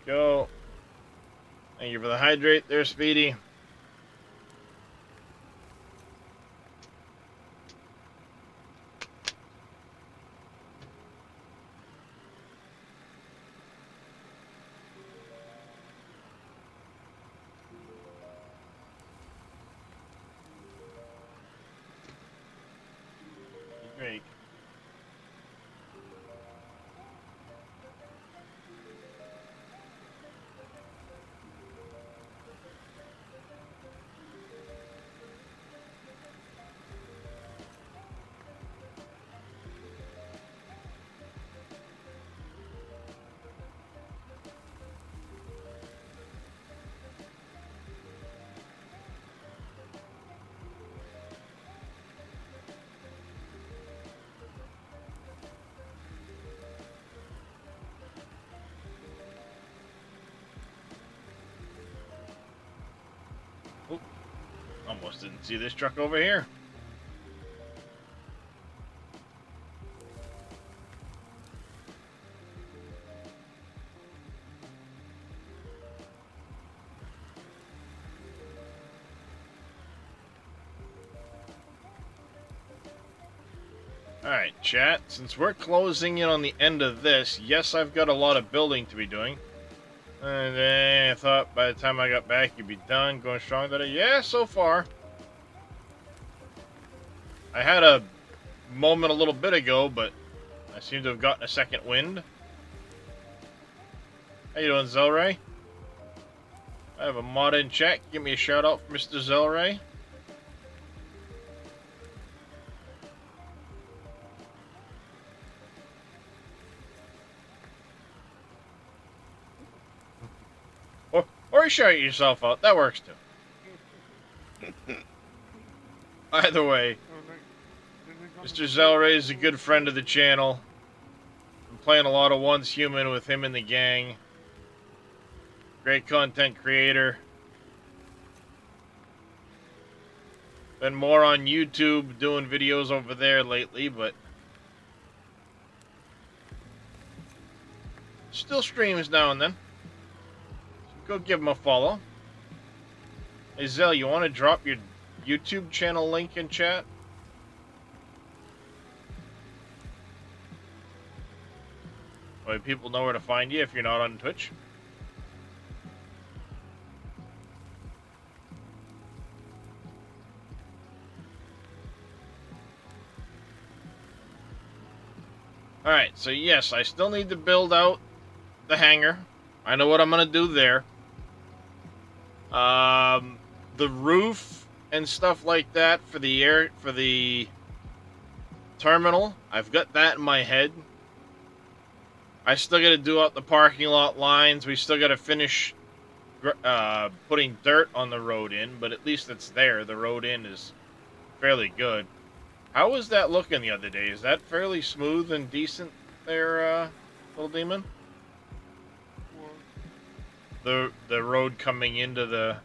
Speaker 1: Go. Thank you for the hydrate there, Speedy. Oop, almost didn't see this truck over here. Alright, chat, since we're closing in on the end of this, yes, I've got a lot of building to be doing. And then I thought by the time I got back, you'd be done, going strong today. Yeah, so far. I had a moment a little bit ago, but I seem to have gotten a second wind. How you doing, Zelray? I have a mod in chat. Give me a shout out for Mr. Zelray. Or shout yourself out. That works too. Either way, Mr. Zelray is a good friend of the channel. I'm playing a lot of Once Human with him and the gang. Great content creator. Been more on YouTube doing videos over there lately, but still streams now and then. Go give him a follow. Hey Zell, you want to drop your YouTube channel link in chat? Way people know where to find you if you're not on Twitch. Alright, so yes, I still need to build out the hangar. I know what I'm going to do there. The roof and stuff like that for the terminal, I've got that in my head. I still got to do out the parking lot lines. We still got to finish putting dirt on the road in, but at least it's there. The road in is fairly good. How was that looking the other day? Is that fairly smooth and decent there, little demon? The road coming into the...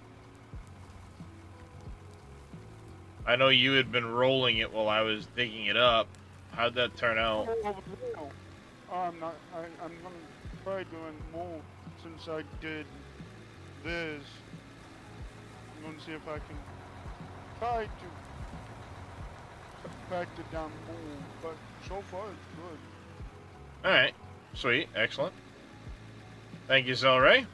Speaker 1: I know you had been rolling it while I was digging it up. How'd that turn out?
Speaker 4: I'm gonna try doing more since I did this. I'm gonna see if I can try to factor down more, but so far it's good.
Speaker 1: Alright, sweet, excellent. Thank you, Zelray.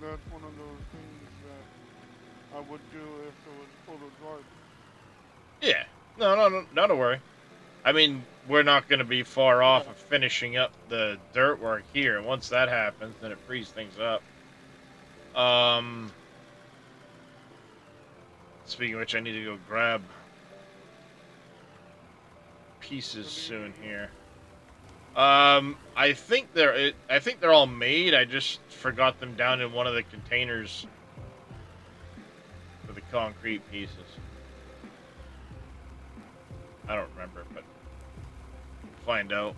Speaker 4: That's one of those things that I would do if it was total dark.
Speaker 1: Yeah, no, not to worry. I mean, we're not going to be far off of finishing up the dirt work here. Once that happens, then it frees things up. Speaking of which, I need to go grab pieces soon here. I think they're all made. I just forgot them down in one of the containers for the concrete pieces. I don't remember, but we'll find out.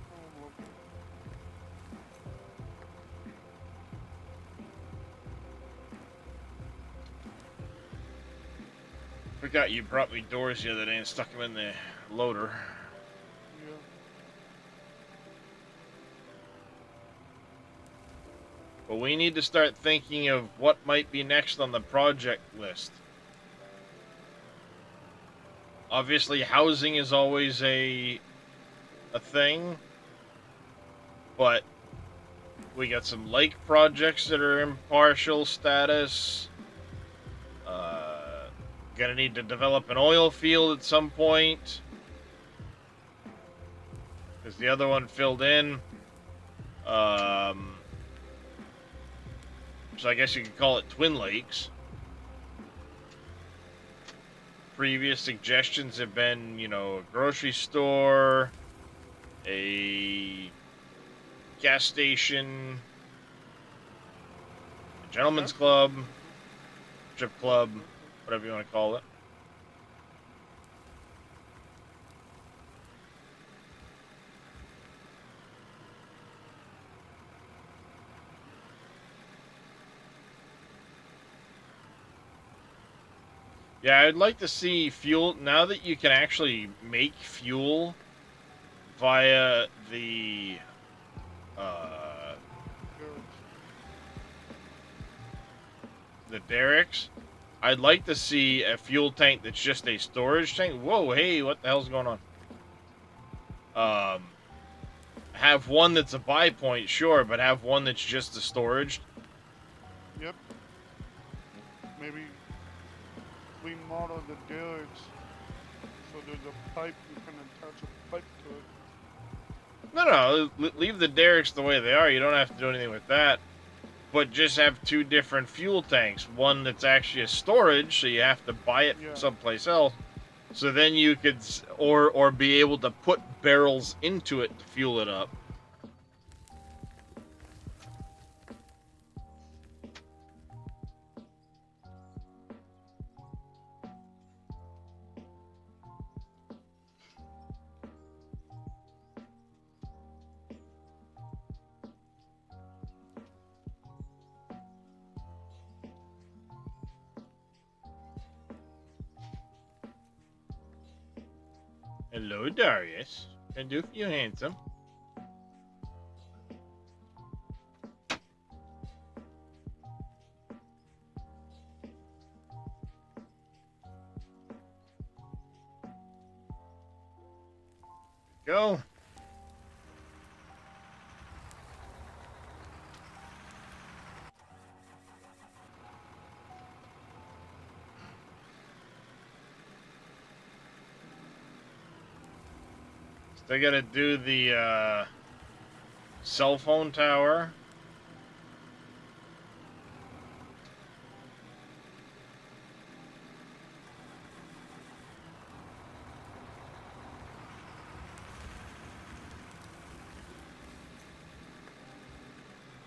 Speaker 1: Forgot you brought me doors the other day and stuck them in the loader.
Speaker 4: Yeah.
Speaker 1: But we need to start thinking of what might be next on the project list. Obviously, housing is always a thing, but we got some lake projects that are in partial status. Gonna need to develop an oil field at some point, because the other one filled in. So I guess you could call it Twin Lakes. Previous suggestions have been, you know, a grocery store, a gas station, a gentleman's club, strip club, whatever you want to call it. Yeah, I'd like to see fuel now that you can actually make fuel via the derricks. I'd like to see a fuel tank that's just a storage tank. Whoa, hey, what the hell's going on? Have one that's a buy point, sure, but have one that's just a storage.
Speaker 4: Yep. Maybe we model the derricks so there's a pipe, you can attach a pipe to it.
Speaker 1: No, leave the derricks the way they are. You don't have to do anything with that. But just have two different fuel tanks. One that's actually a storage, so you have to buy it from someplace else. So then you could, or be able to put barrels into it to fuel it up. Hello, Darius. Can I do for you, handsome? Go. They gotta do the cell phone tower.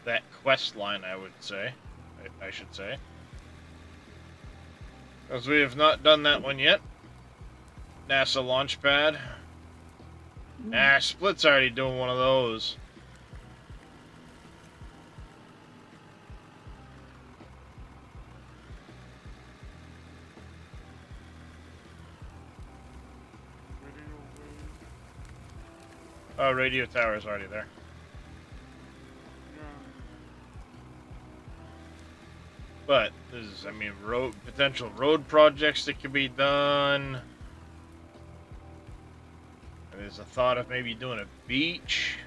Speaker 1: That quest line, I would say. I should say. Because we have not done that one yet. NASA launch pad. Split's already doing one of those. Oh, radio tower's already there. But there's, I mean, potential road projects that could be done. There's a thought of maybe doing a beach.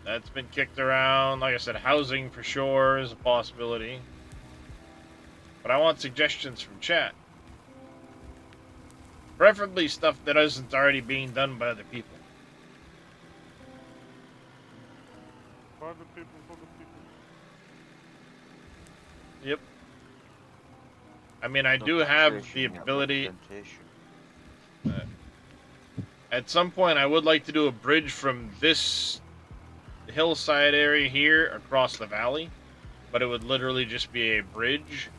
Speaker 1: That's been kicked around. Like I said, housing for sure is a possibility. But I want suggestions from chat. Preferably stuff that isn't already being done by other people.
Speaker 4: For the people, for the people.
Speaker 1: Yep. I mean, I do have the ability... At some point, I would like to do a bridge from this hillside area here across the valley, but it would literally just be a bridge.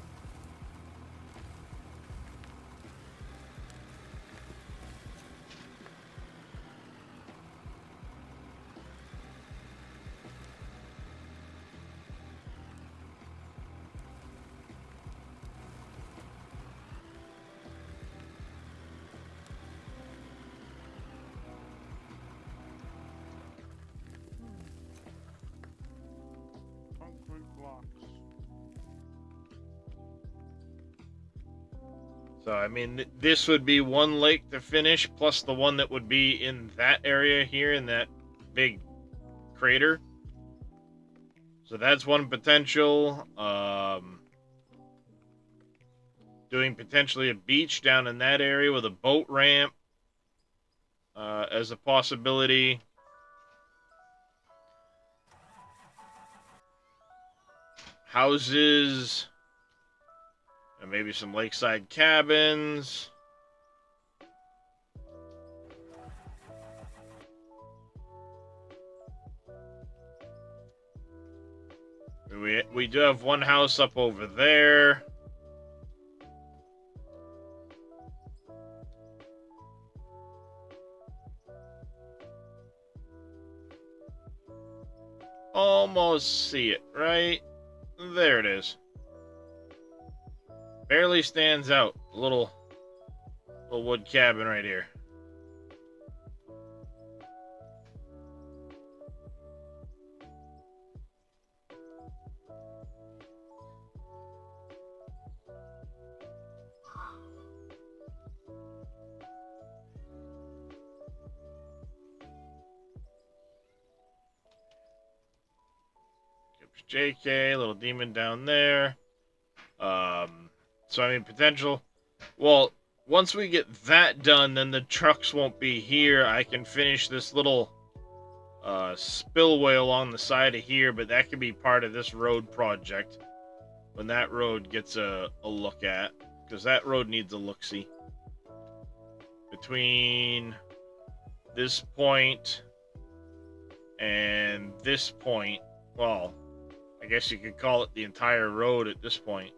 Speaker 1: So, I mean, this would be one lake to finish, plus the one that would be in that area here, in that big crater. So that's one potential. Doing potentially a beach down in that area with a boat ramp as a possibility. Houses. And maybe some lakeside cabins. We do have one house up over there. Almost see it, right? There it is. Barely stands out. Little wood cabin right here. JK, little demon down there. So I mean, potential. Well, once we get that done, then the trucks won't be here. I can finish this little spillway along the side of here, but that could be part of this road project when that road gets a look at, because that road needs a look-see. Between this point and this point, well, I guess you could call it the entire road at this point.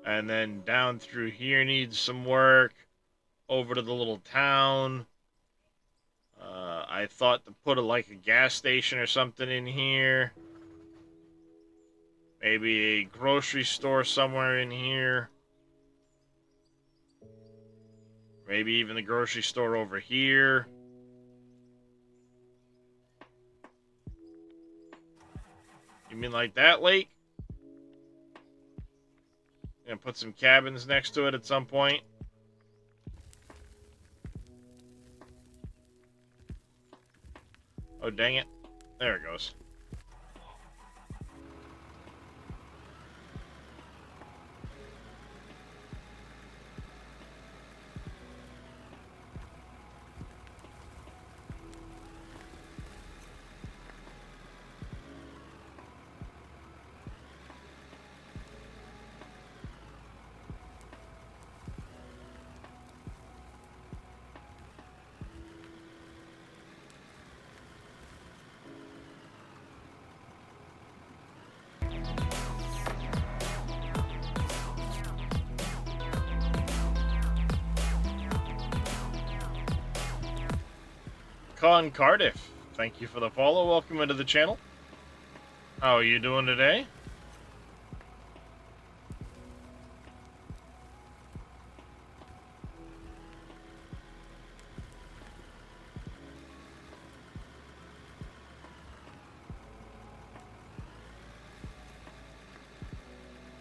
Speaker 1: And then down through here needs some work. Over to the little town. I thought to put like a gas station or something in here. Maybe a grocery store somewhere in here. Maybe even the grocery store over here. You mean like that, Lake? Gonna put some cabins next to it at some point. Oh, dang it. There it goes. Con Cardiff, thank you for the follow. Welcome into the channel. How are you doing today?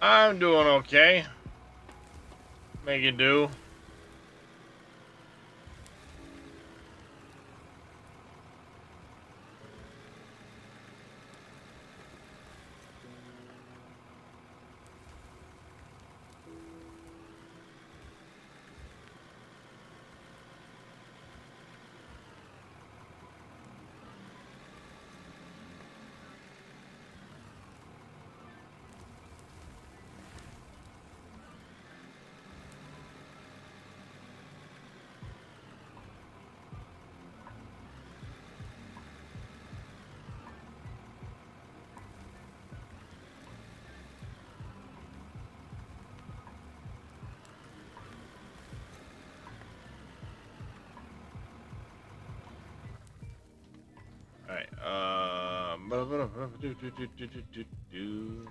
Speaker 1: I'm doing okay. Make it do. Do.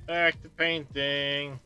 Speaker 1: Back to painting.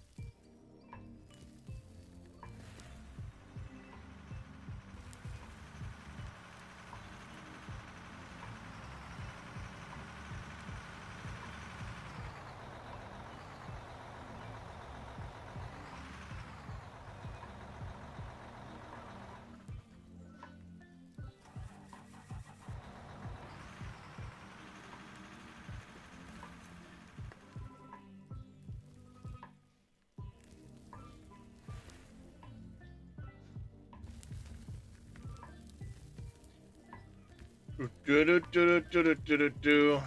Speaker 1: Do.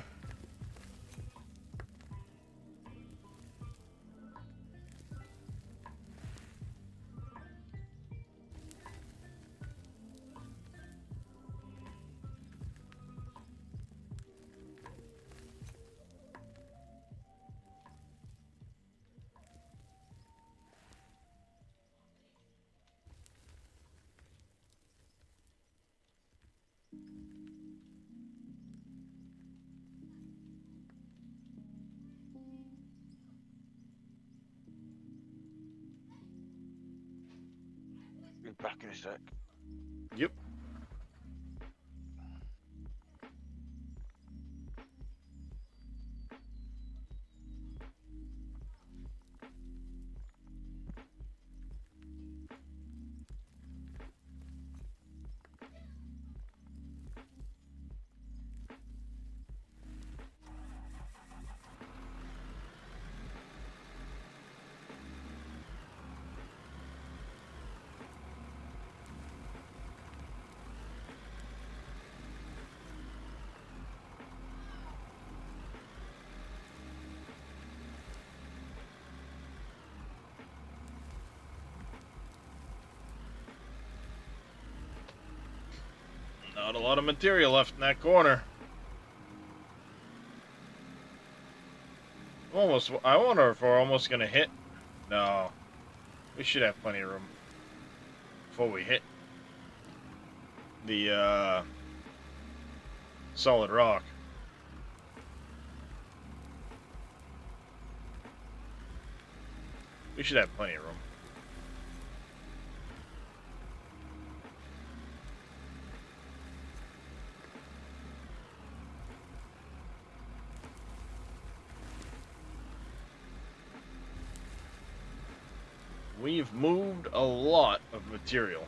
Speaker 2: Be back in a sec.
Speaker 1: Yep. Not a lot of material left in that corner. Almost. I wonder if we're almost gonna hit. No, we should have plenty of room before we hit the solid rock. We should have plenty of room. We've moved a lot of material.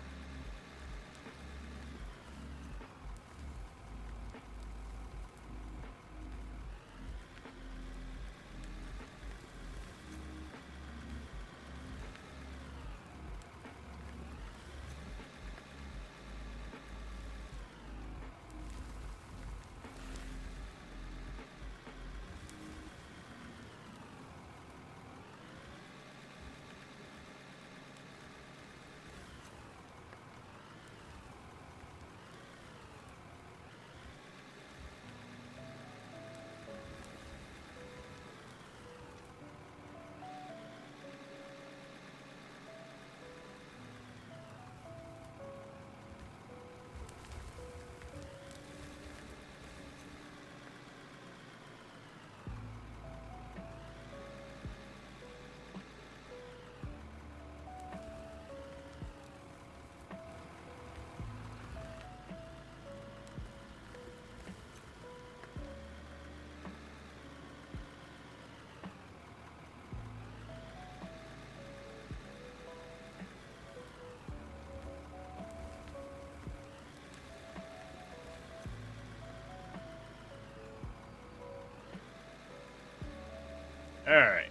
Speaker 1: All right.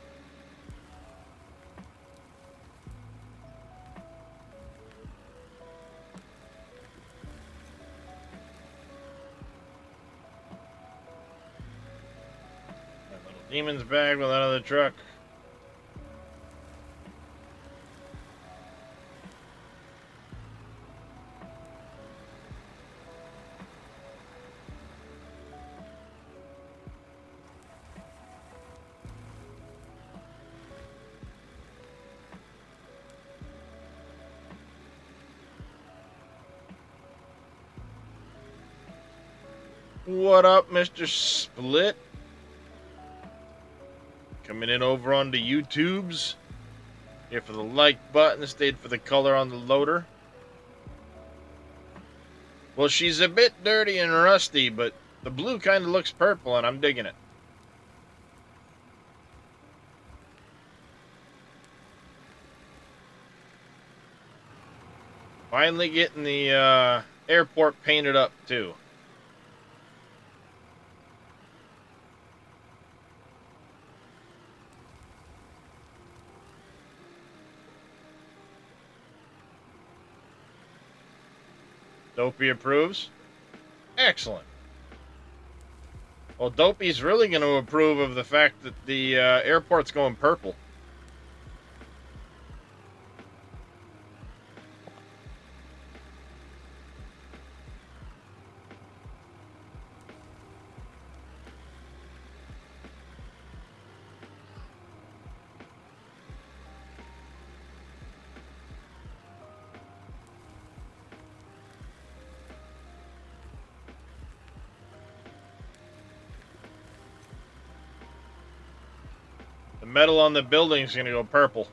Speaker 1: That little demon's bag with another truck. What up, Mr. Split? Coming in over onto YouTube's. Here for the like button, stayed for the color on the loader. Well, she's a bit dirty and rusty, but the blue kind of looks purple, and I'm digging it. Finally getting the airport painted up, too. Dopey approves. Excellent. Well, Dopey's really going to approve of the fact that the airport's going purple. The metal on the building is going to go purple.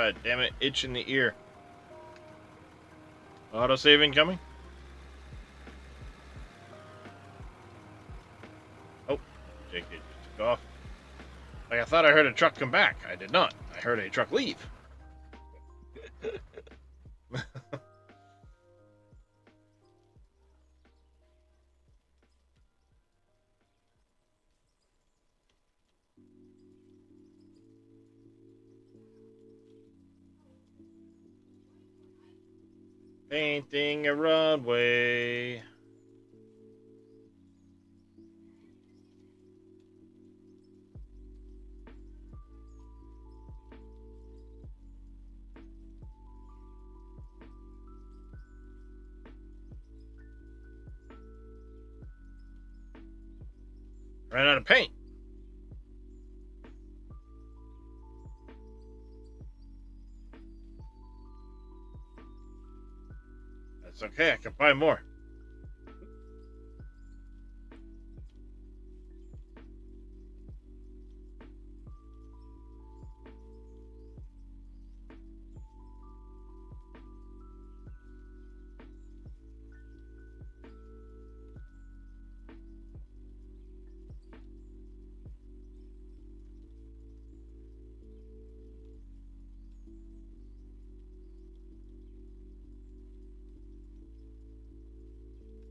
Speaker 1: God damn it, itch in the ear. Autosave incoming? Oh, JK just took off. Like I thought I heard a truck come back. I did not. I heard a truck leave. Painting a runway. Ran out of paint. That's okay, I can buy more.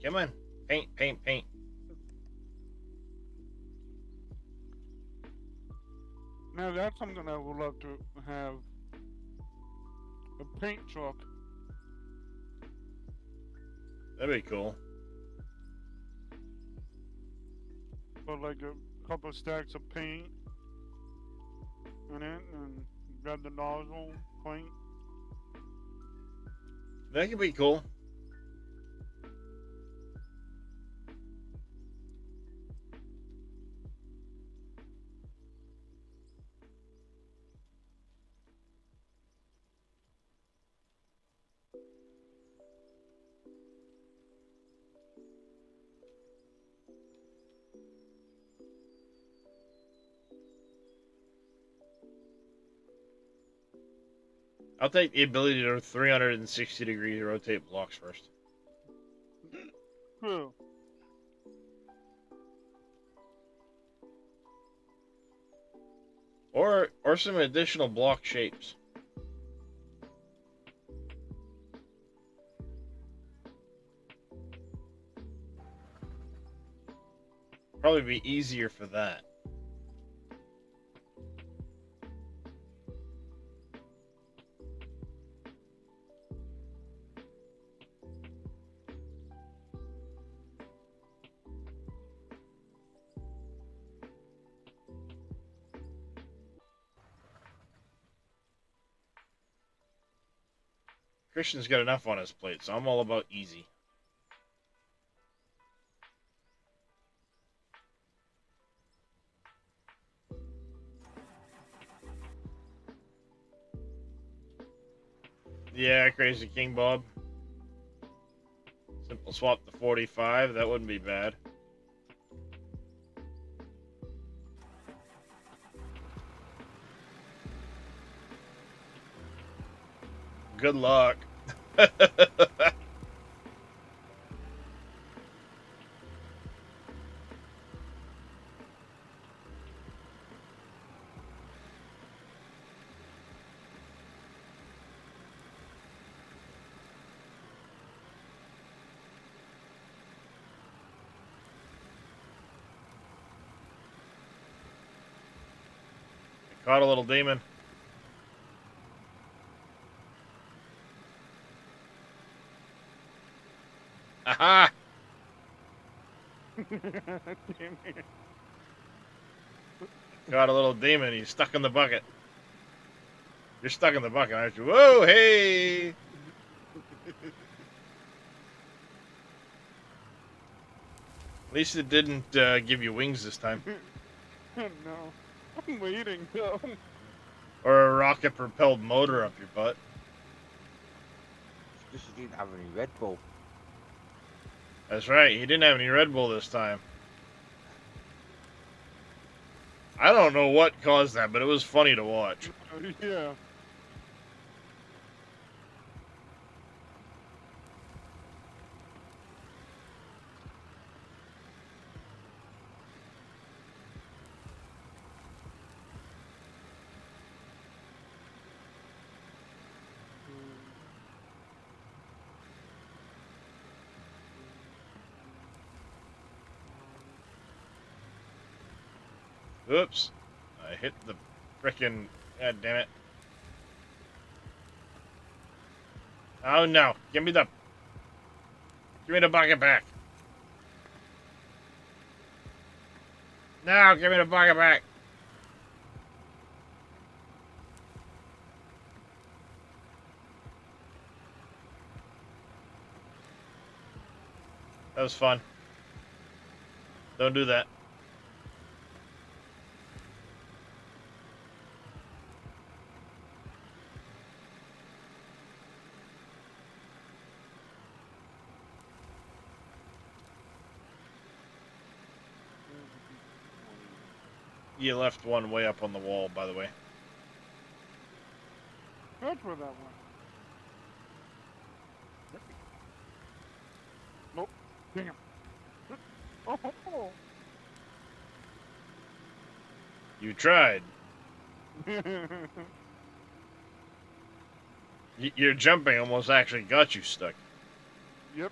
Speaker 1: Come on. Paint, paint, paint.
Speaker 4: Now that's something I would love to have. A paint truck.
Speaker 1: That'd be cool.
Speaker 4: Put like a couple stacks of paint in it and grab the nozzle, paint.
Speaker 1: That could be cool. I'll take the ability to 360 degree rotate blocks first.
Speaker 4: True.
Speaker 1: Or some additional block shapes. Probably be easier for that. Christian's got enough on his plate, so I'm all about easy. Yeah, Crazy King Bob. Simple swap to 45, that wouldn't be bad. Good luck. Caught a little demon. Aha!
Speaker 4: Damn it.
Speaker 1: Got a little demon. He's stuck in the bucket. You're stuck in the bucket, aren't you? Whoa, hey! At least it didn't give you wings this time.
Speaker 4: No. I'm waiting though.
Speaker 1: Or a rocket-propelled motor up your butt.
Speaker 2: It's just you didn't have any Red Bull.
Speaker 1: That's right. He didn't have any Red Bull this time. I don't know what caused that, but it was funny to watch.
Speaker 4: Yeah.
Speaker 1: Oops. I hit the frickin'... God damn it. Oh no. Give me the bucket back. No, give me the bucket back. That was fun. Don't do that. You left one way up on the wall, by the way.
Speaker 4: That's where that went. Nope. Damn. Oh.
Speaker 1: You tried. Your jumping almost actually got you stuck.
Speaker 4: Yep.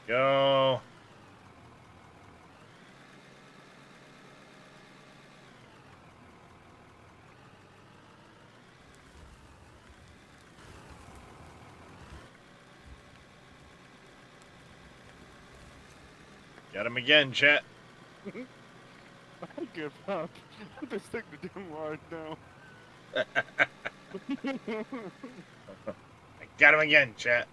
Speaker 1: Go. Got him again, chat.
Speaker 4: I give up. This thing to do right now.
Speaker 1: I got him again, chat.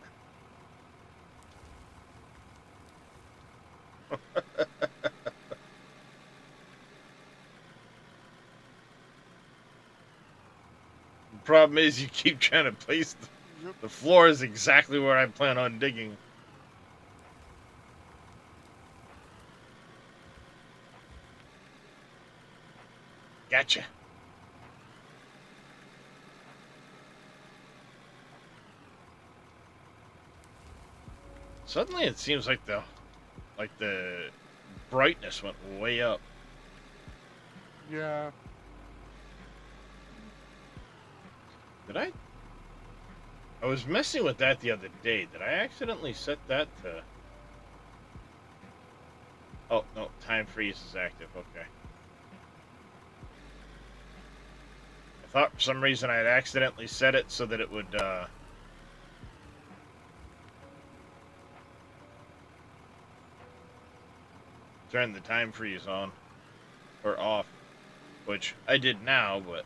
Speaker 1: The problem is you keep trying to place the floor is exactly where I plan on digging. Gotcha. Suddenly it seems like the brightness went way up.
Speaker 4: Yeah.
Speaker 1: Did I? I was messing with that the other day. Did I accidentally set that to... Oh, no. Time freeze is active. Okay. I thought for some reason I had accidentally set it so that it would, turn the time freeze on. Or off. Which I did now, but...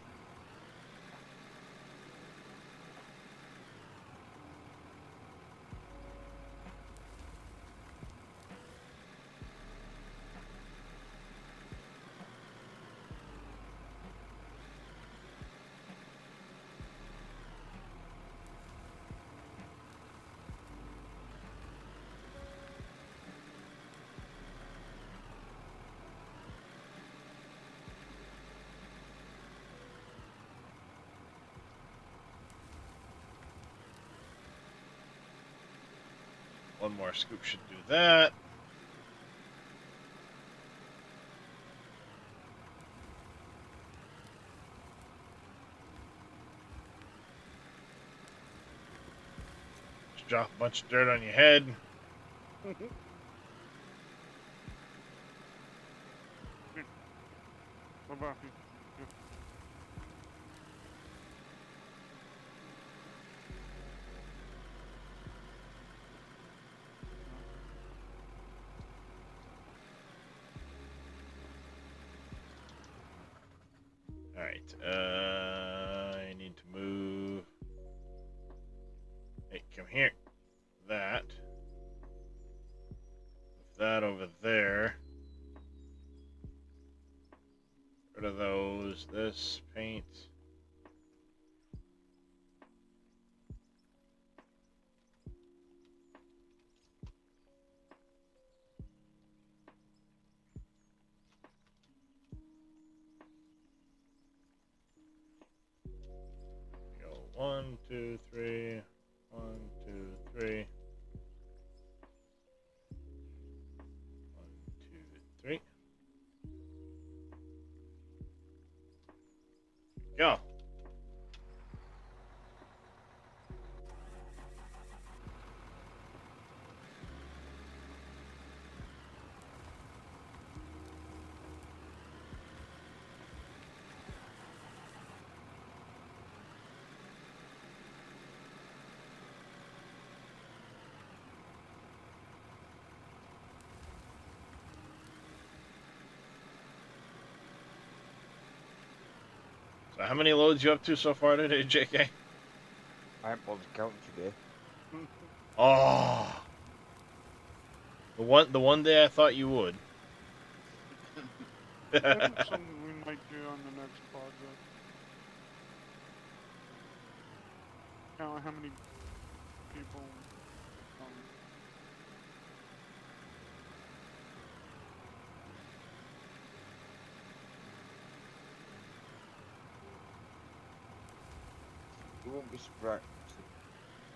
Speaker 1: One more scoop should do that. Just drop a bunch of dirt on your head.
Speaker 4: What about you?
Speaker 1: Alright, I need to move. Hey, come here. That. Move that over there. Rid of those. This paint. Go 1, 2, 3. 1, 2, 3. 1, 2, 3. Go. So how many loads you up to so far today, JK?
Speaker 2: I haven't bothered counting today.
Speaker 1: Oh. The one day I thought you would.
Speaker 4: I think something we might do on the next project. Count how many people.
Speaker 2: We won't be surprised.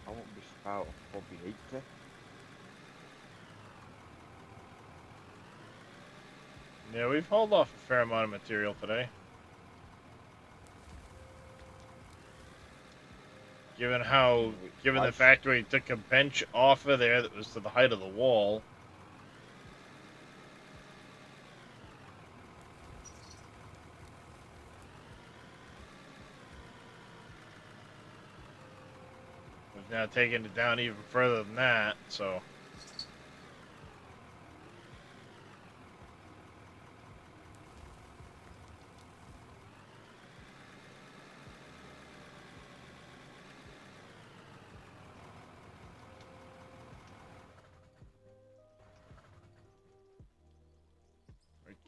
Speaker 2: I won't be surprised if probably 80.
Speaker 1: Yeah, we've hauled off a fair amount of material today. Given the fact we took a bench off of there that was to the height of the wall. We've now taken it down even further than that, so.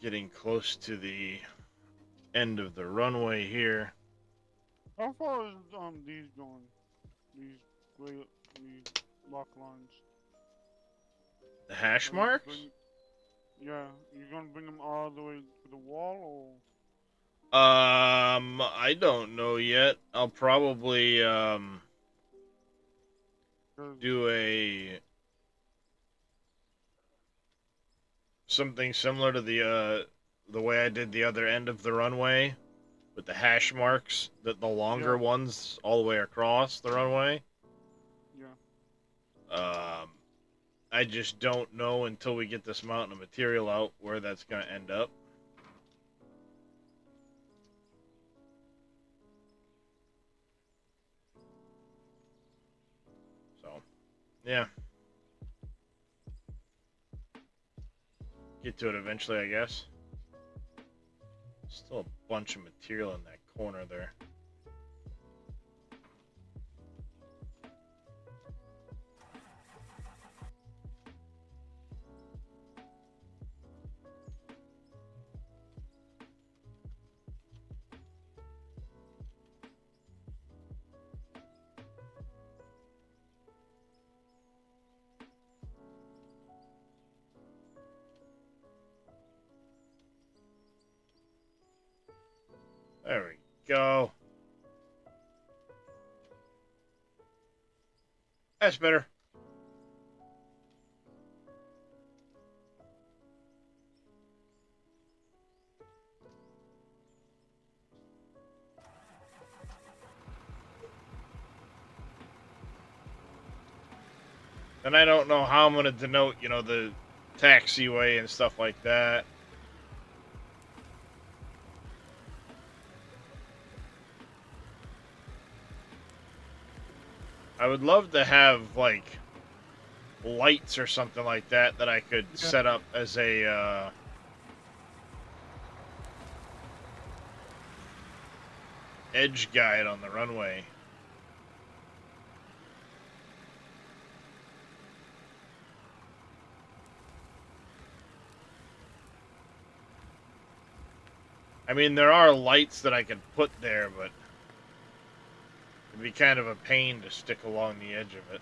Speaker 1: Getting close to the end of the runway here.
Speaker 4: How far is these going? These lock lines.
Speaker 1: The hash
Speaker 4: Are you
Speaker 1: marks?
Speaker 4: Yeah, you're gonna bring them all the way to the wall,
Speaker 1: I don't know yet. I'll probably do something similar to the way I did the other end of the runway with the hash marks, the longer ones all the way across the runway.
Speaker 4: Yeah.
Speaker 1: I just don't know until we get this mountain of material out where that's going to end up. So, yeah. Get to it eventually, I guess. Still a bunch of material in that corner there. There we go. That's better. And I don't know how I'm going to denote, the taxiway and stuff like that. I would love to have, like, lights or something like that I could set up as a, edge guide on the runway. I mean, there are lights that I could put there, but it'd be kind of a pain to stick along the edge of it.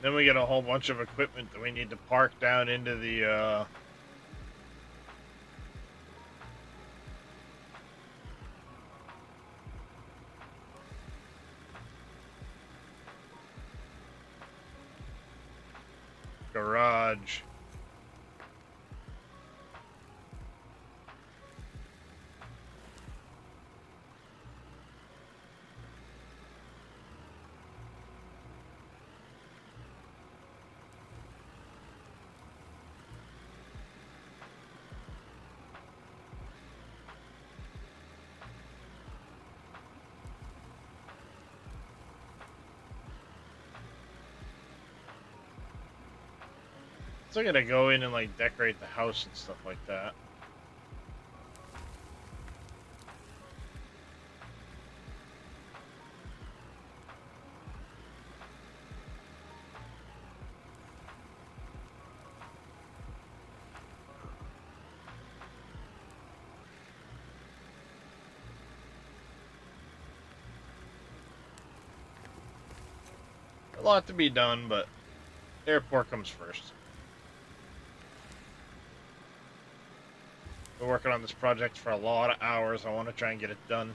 Speaker 1: Then we get a whole bunch of equipment that we need to park down into the, garage. Still gotta go in and like decorate the house and stuff like that. A lot to be done, but airport comes first. Been working on this project for a lot of hours. I want to try and get it done.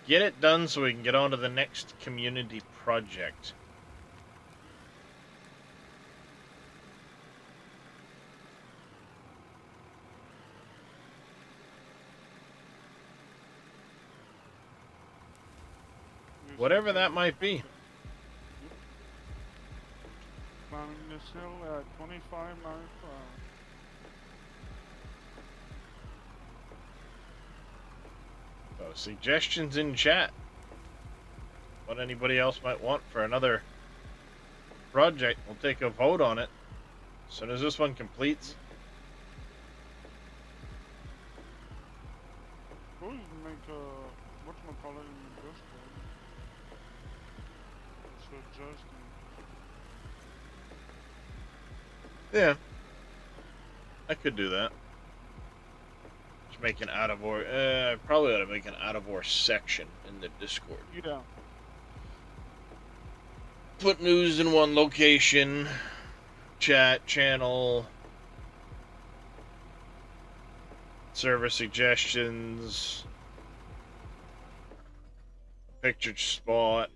Speaker 1: Get it done so we can get on to the next community project. Whatever that might be.
Speaker 4: Climbing this hill at 25 miles per hour.
Speaker 1: So, suggestions in chat. What anybody else might want for another project. We'll take a vote on it as soon as this one completes.
Speaker 4: Or you can make a, whatchamacallit in the Discord. Suggesting.
Speaker 1: Yeah. I could do that. Just make an out of or probably ought to make an out of or section in the Discord.
Speaker 4: Yeah.
Speaker 1: Put news in one location, chat, channel, server suggestions, picture spot.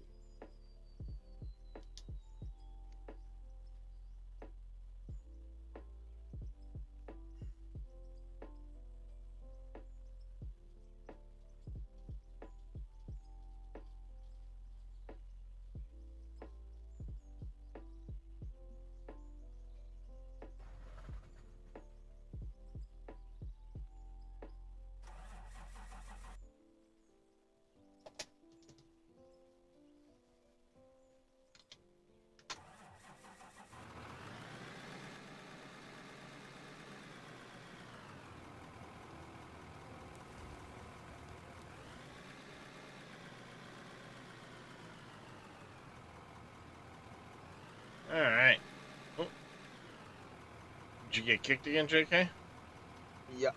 Speaker 1: Alright. Oh. Did you get kicked again, JK?
Speaker 2: Yeah.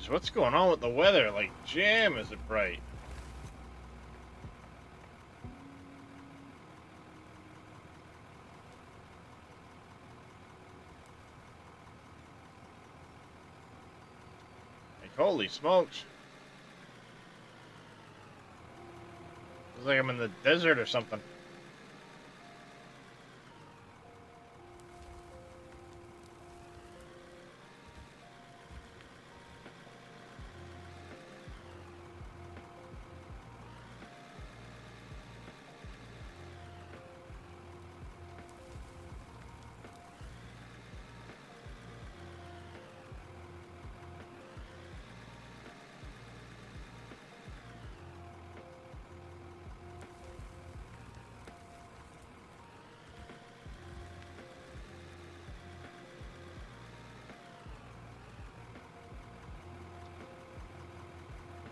Speaker 1: Jeez, what's going on with the weather? Like, jam, is it bright? Like, holy smokes. Feels like I'm in the desert or something.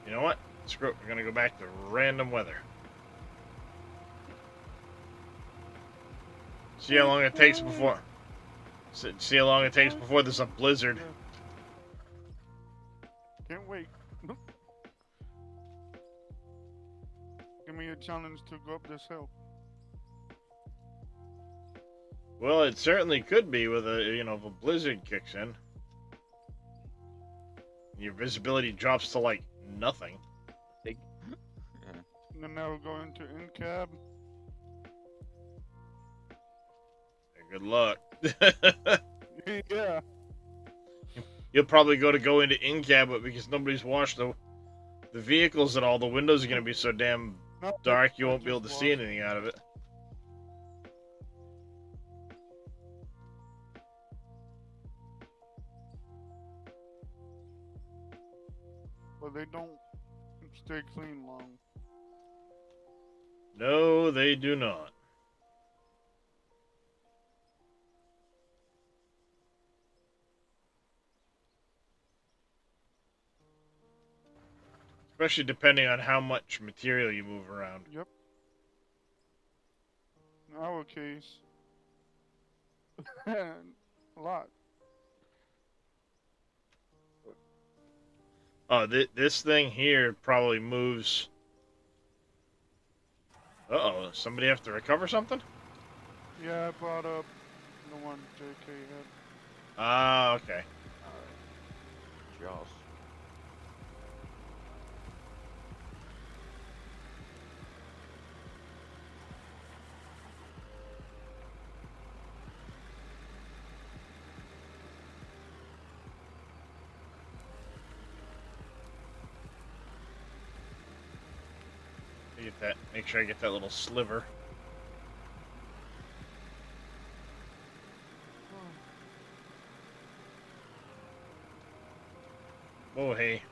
Speaker 1: You know what? Screw it. We're gonna go back to random weather. See how long it takes before. See how long it takes before there's a blizzard.
Speaker 4: Can't wait. Give me a challenge to go up this hill.
Speaker 1: Well, it certainly could be with if a blizzard kicks in. Your visibility drops to like nothing.
Speaker 2: Yeah.
Speaker 4: And then now we're going to in-cab.
Speaker 1: Good luck.
Speaker 4: Yeah.
Speaker 1: You'll probably go into in-cab, but because nobody's washed the vehicles at all, the windows are going to be so damn dark you won't be able to see anything out of it.
Speaker 4: But they don't stay clean long.
Speaker 1: No, they do not. Especially depending on how much material you move around.
Speaker 4: Yep. In our case, a lot.
Speaker 1: Oh, this thing here probably moves. Uh-oh, somebody have to recover something?
Speaker 4: Yeah, I brought up the one JK had.
Speaker 1: Ah, okay.
Speaker 2: Jaws.
Speaker 1: Get that. Make sure I get that little sliver. Oh, hey.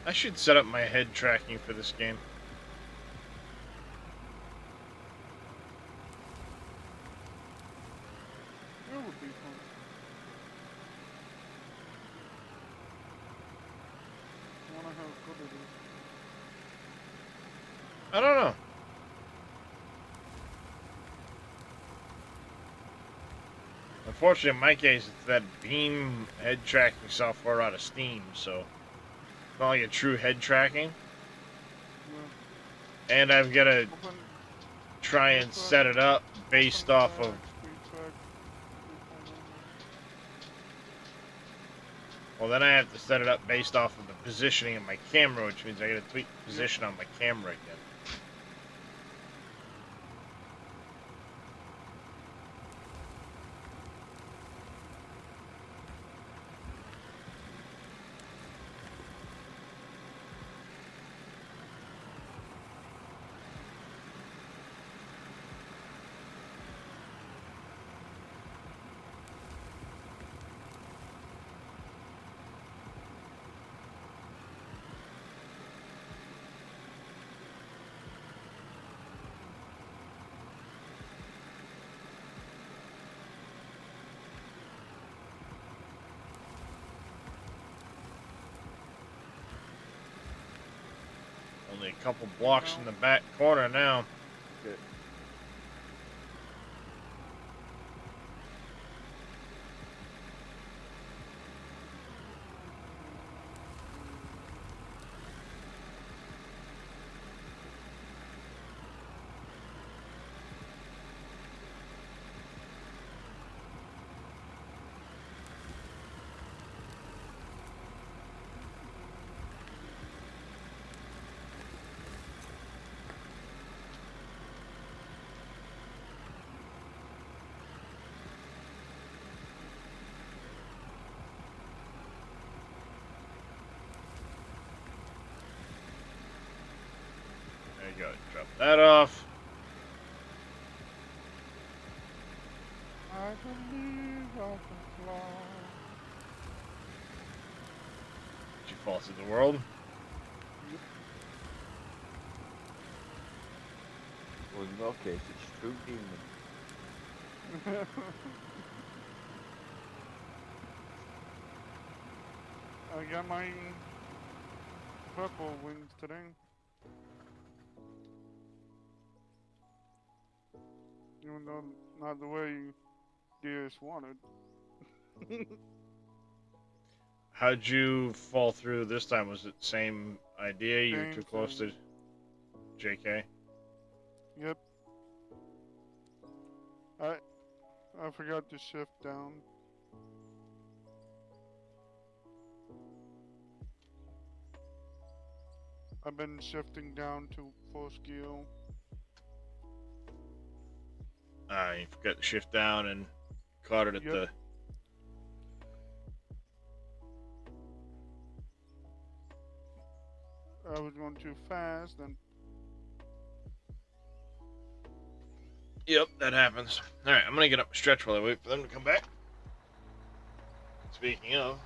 Speaker 1: I should set up my head tracking for this game.
Speaker 4: That would be fun. I wonder how good it is.
Speaker 1: I don't know. Unfortunately, in my case, it's that Beam head tracking software out of Steam, so it's not like a true head tracking.
Speaker 4: Yeah.
Speaker 1: And I've got to
Speaker 4: Open
Speaker 1: try and set it up based off of. Well, then I have to set it up based off of the positioning of my camera, which means I got to tweak the position on my camera again. Only a couple blocks from the back corner now.
Speaker 2: Good.
Speaker 1: There you go. Drop that off.
Speaker 4: I believe I can fly.
Speaker 1: Did you fall through the world?
Speaker 2: Well, in your case, it's true demon.
Speaker 4: I got my purple wings today. Even though not the way DS wanted.
Speaker 1: How'd you fall through this time? Was it same idea? You were
Speaker 4: Same
Speaker 1: too close to
Speaker 4: thing.
Speaker 1: JK?
Speaker 4: Yep. I forgot to shift down. I've been shifting down to full scale.
Speaker 1: You forgot to shift down and caught it at
Speaker 4: Yep.
Speaker 1: the...
Speaker 4: I was going too fast and
Speaker 1: Yep, that happens. Alright, I'm gonna get up and stretch while I wait for them to come back. Speaking of...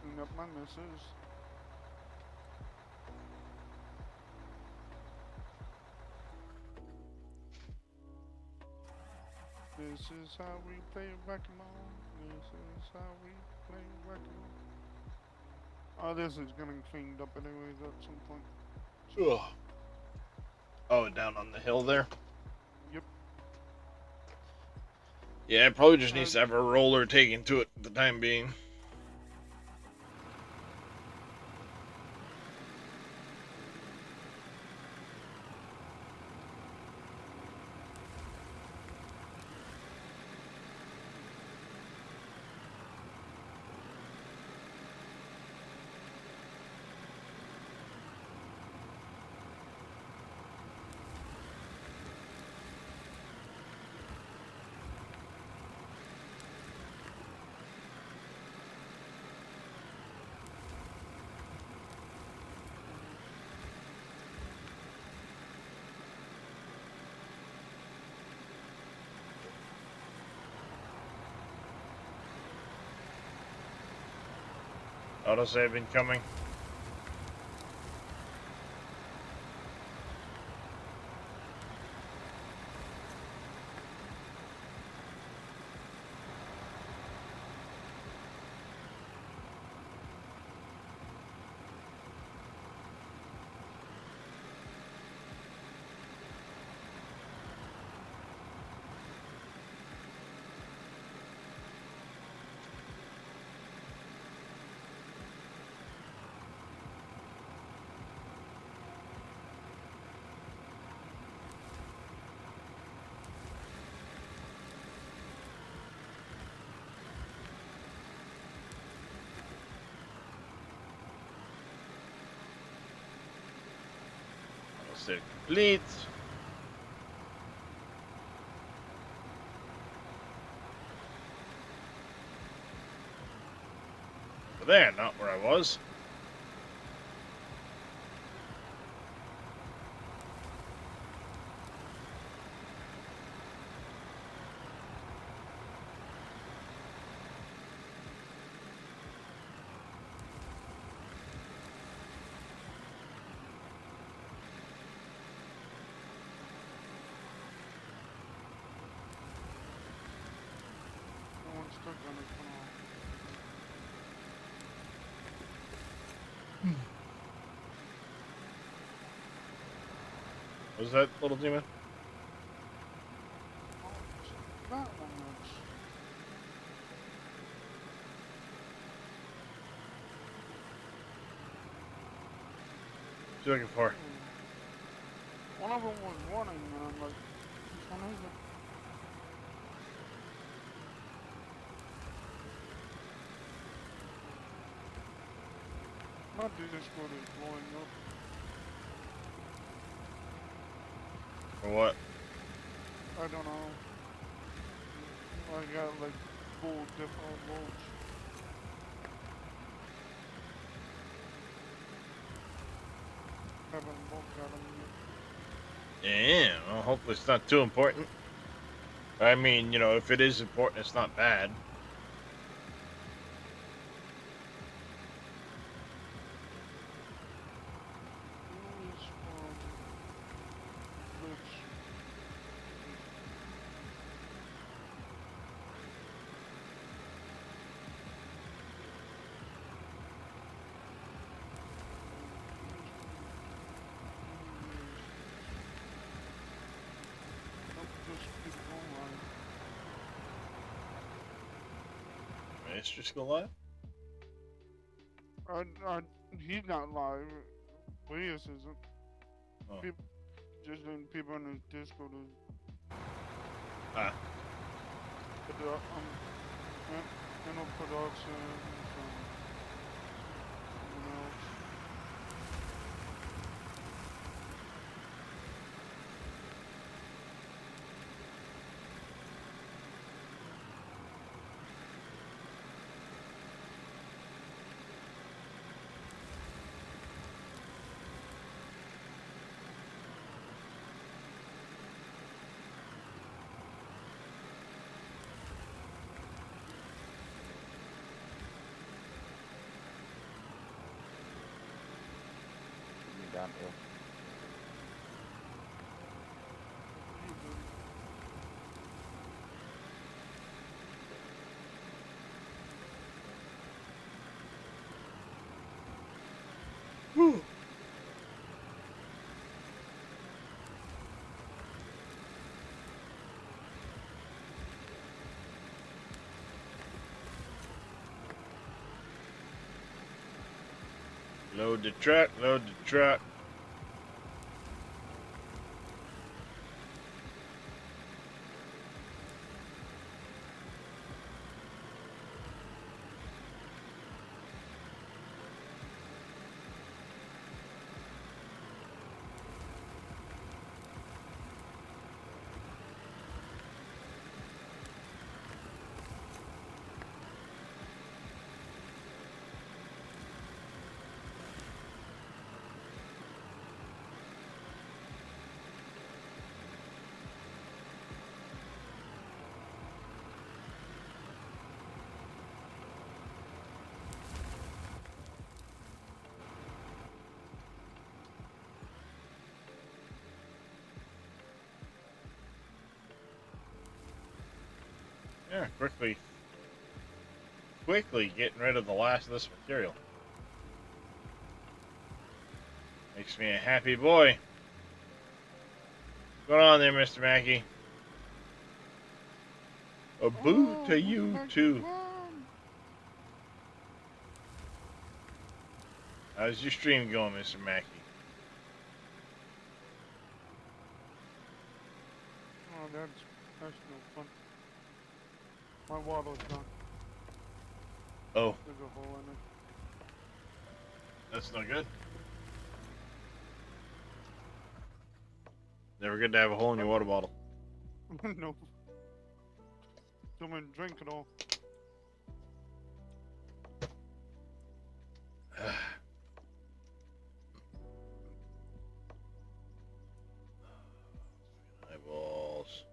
Speaker 4: clean up my misses. This is how we play whack-a-mole. This is how we play whack-a-mole. Oh, this is getting cleaned up anyways at some point.
Speaker 1: Ugh. Oh, down on the hill there?
Speaker 4: Yep.
Speaker 1: Yeah, it probably just needs to have a roller taken to it for the time being. Autosave incoming. Autosave complete. Over there, not where I was.
Speaker 4: No one's stuck on this one.
Speaker 1: Was that little demon?
Speaker 4: That one that's
Speaker 1: What you looking for?
Speaker 4: one of them was running, and I'm like, which one is it? My Discord is blowing up.
Speaker 1: For what?
Speaker 4: I don't know. I got like full default modes. Haven't looked at them yet.
Speaker 1: Yeah, well, hopefully it's not too important. I mean, you know, if it is important, it's not bad.
Speaker 4: Who is from Glitch? Just keep going.
Speaker 1: It's just go live.
Speaker 4: He's not live. Williams isn't.
Speaker 1: Oh.
Speaker 4: Just in people in his Discord is.
Speaker 1: Ah.
Speaker 4: Inner production from someone else.
Speaker 2: Downhill.
Speaker 1: Woo. Load the truck, load the truck. Yeah, quickly getting rid of the last of this material. Makes me a happy boy. What's going on there, Mr. Mackey? A boo
Speaker 4: Oh,
Speaker 1: to you, too. How's your stream going, Mr. Mackey?
Speaker 4: Oh, that's no fun. My waddle's gone.
Speaker 1: Oh,
Speaker 4: There's a hole in
Speaker 1: that's no good. Never good to have a hole in your water bottle.
Speaker 4: it. No. Don't even drink at all.
Speaker 1: Eyeballs.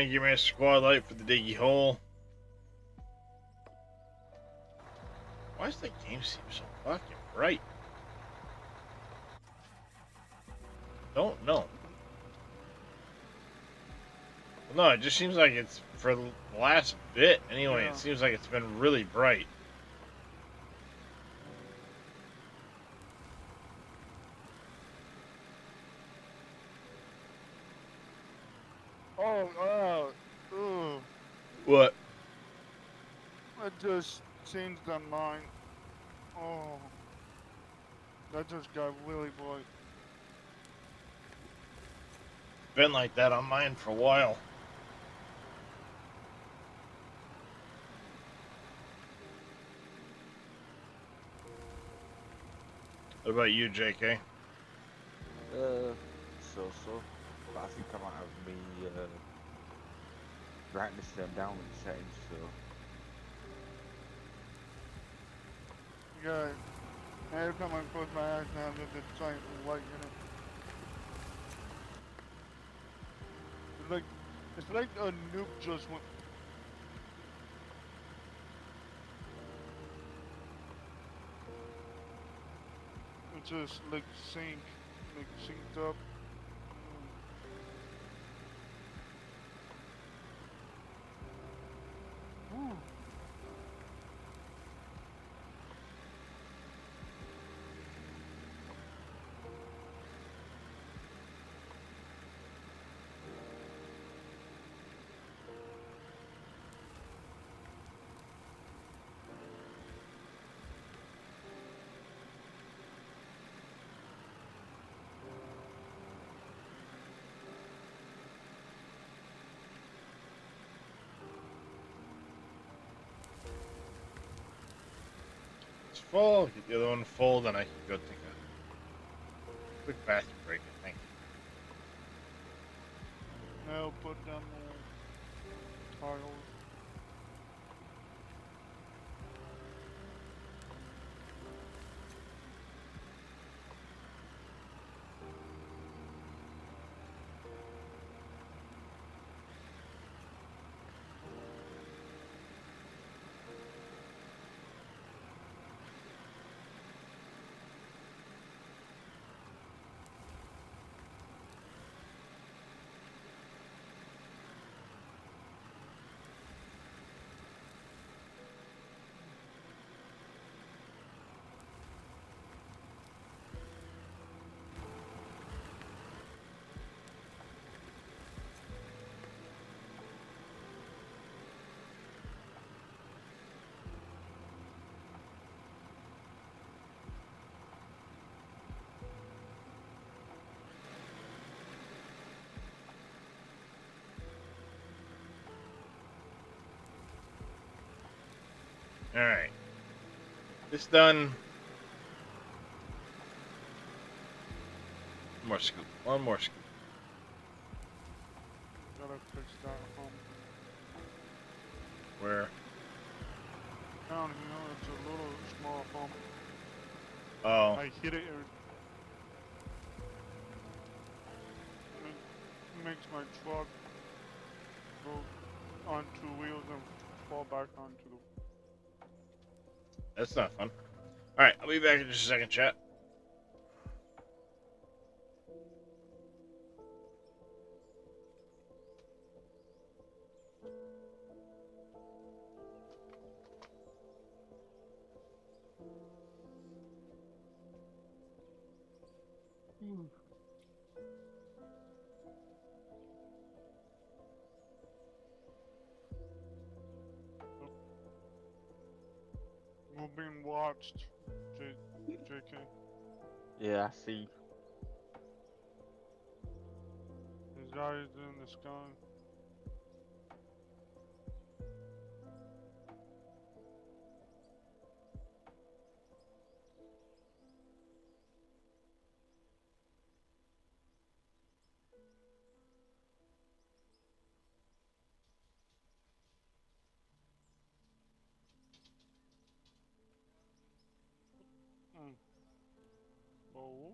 Speaker 1: Thank you, Mr. Squad Light, for the diggy hole. Why does the game seem so fucking bright? Don't know. Well, no, it just seems like it's for the last bit. Anyway,
Speaker 4: Yeah.
Speaker 1: it seems like it's been really bright.
Speaker 4: Oh, ugh.
Speaker 1: What?
Speaker 4: I just changed on mine. Oh. That just got really bright.
Speaker 1: Been like that on mine for a while. What about you, JK?
Speaker 2: So. But I think I might have me brightness them down in the settings, so.
Speaker 4: Yeah. Every time I close my eyes now, there's a giant light in it. It's like a nuke just went. It just like synced up. Woo.
Speaker 1: It's full. Get the other one full, then I can go take a quick bathroom break, I think.
Speaker 4: Now put down the tiles.
Speaker 1: Alright. This done. One more scoop. One more scoop.
Speaker 4: Gotta fix that home.
Speaker 1: Where?
Speaker 4: Down here, it's a little small home.
Speaker 1: Oh.
Speaker 4: I hit it and it makes my truck go on two wheels and fall back onto the.
Speaker 1: That's not fun. Alright, I'll be back in just a second, chat.
Speaker 4: We're being watched, JK.
Speaker 2: Yeah, I see.
Speaker 4: His eyes in the sky. Oh.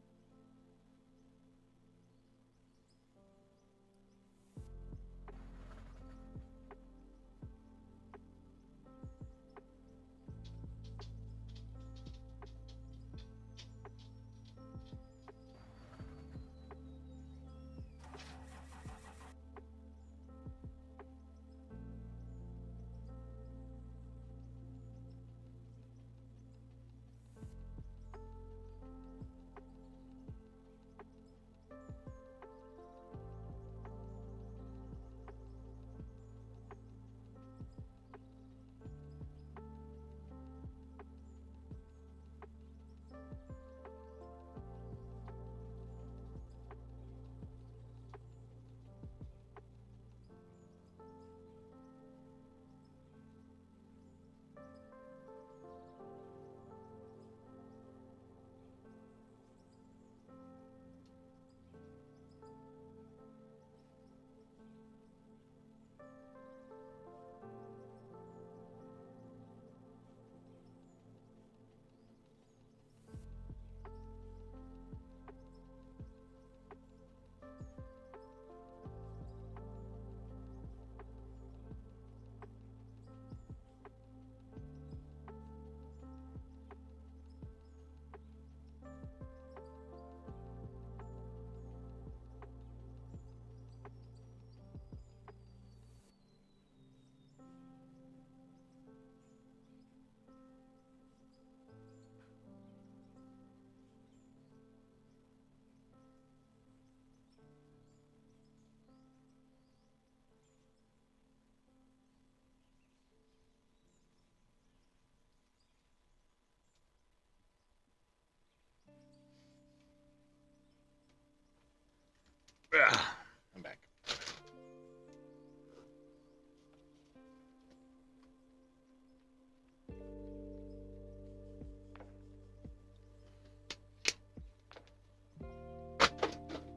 Speaker 1: I'm back.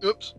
Speaker 1: Oops.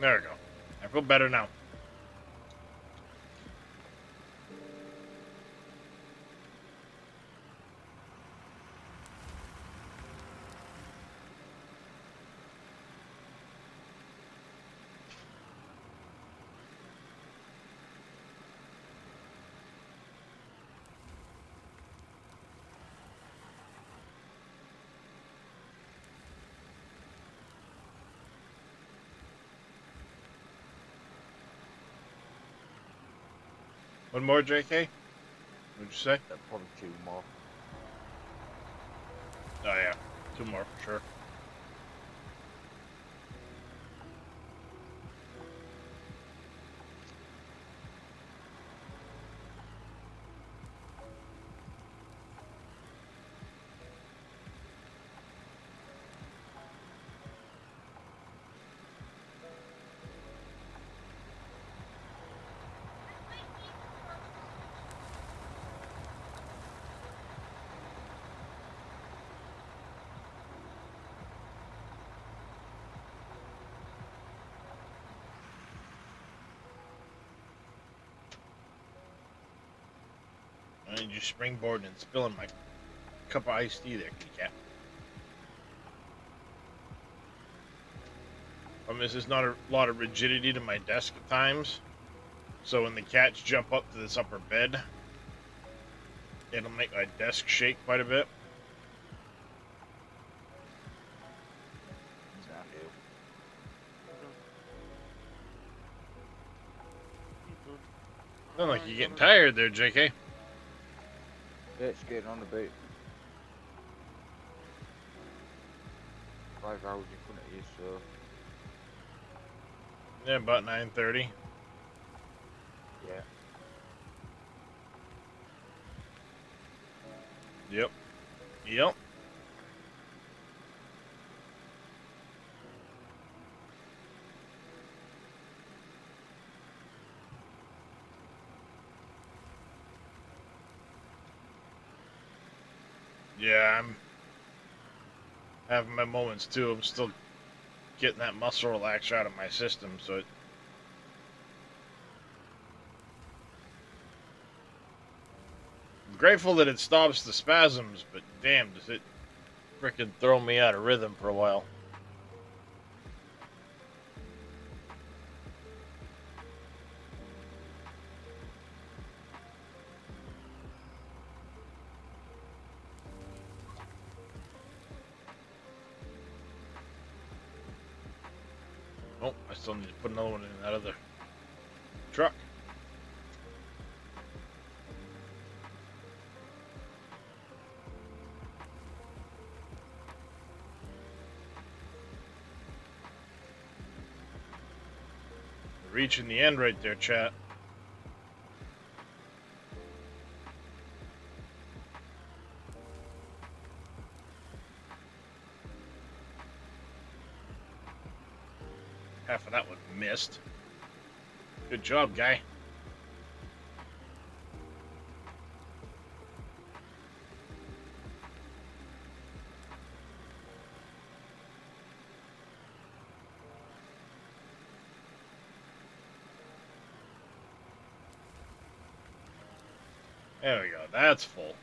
Speaker 1: There we go. I feel better now. One more, JK? What'd you say?
Speaker 2: Probably 2 more.
Speaker 1: Oh, yeah. 2 more for sure. I need you springboarding and spilling my cup of iced tea there, kitty cat. This is not a lot of rigidity to my desk at times. So when the cats jump up to this upper bed, it'll make my desk shake quite a bit. Sound like you're getting tired there, JK.
Speaker 2: Yeah, it's getting on a bit. 5 hours in front of you, so...
Speaker 1: Yeah, about 9:30.
Speaker 2: Yeah.
Speaker 1: Yep. Yep. Yeah, I'm having my moments too. I'm still getting that muscle relax out of my system, so it... I'm grateful that it stops the spasms, but damn, does it frickin' throw me out of rhythm for a while. Oh, I still need to put another one in that other truck. We're reaching the end right there, chat. one missed. Good job, guy. There we go. That's full.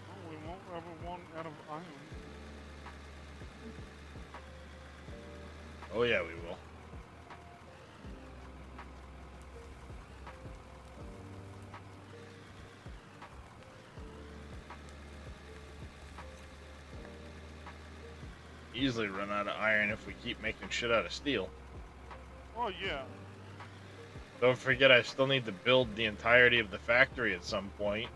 Speaker 4: Oh, we won't ever one out of iron.
Speaker 1: Oh yeah, we will. Easily run out of iron if we keep making shit out of steel.
Speaker 4: Oh yeah.
Speaker 1: Don't forget, I still need to build the entirety of the factory at some point.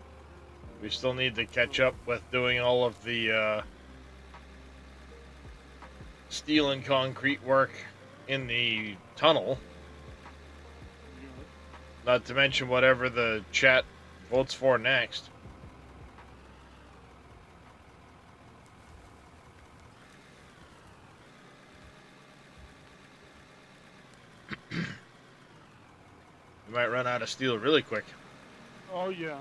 Speaker 1: We still need to catch up with doing all of the steel and concrete work in the tunnel.
Speaker 4: Yeah.
Speaker 1: Not to mention whatever the chat votes for next. We might run out of steel really quick.
Speaker 4: Oh yeah.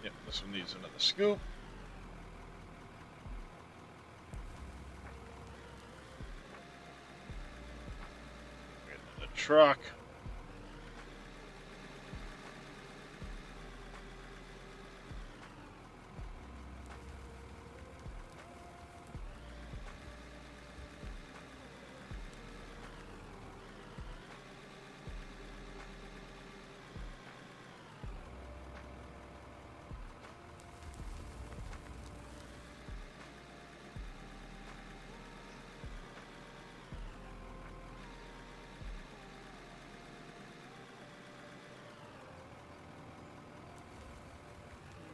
Speaker 1: Yep, this one needs another scoop. Get another truck.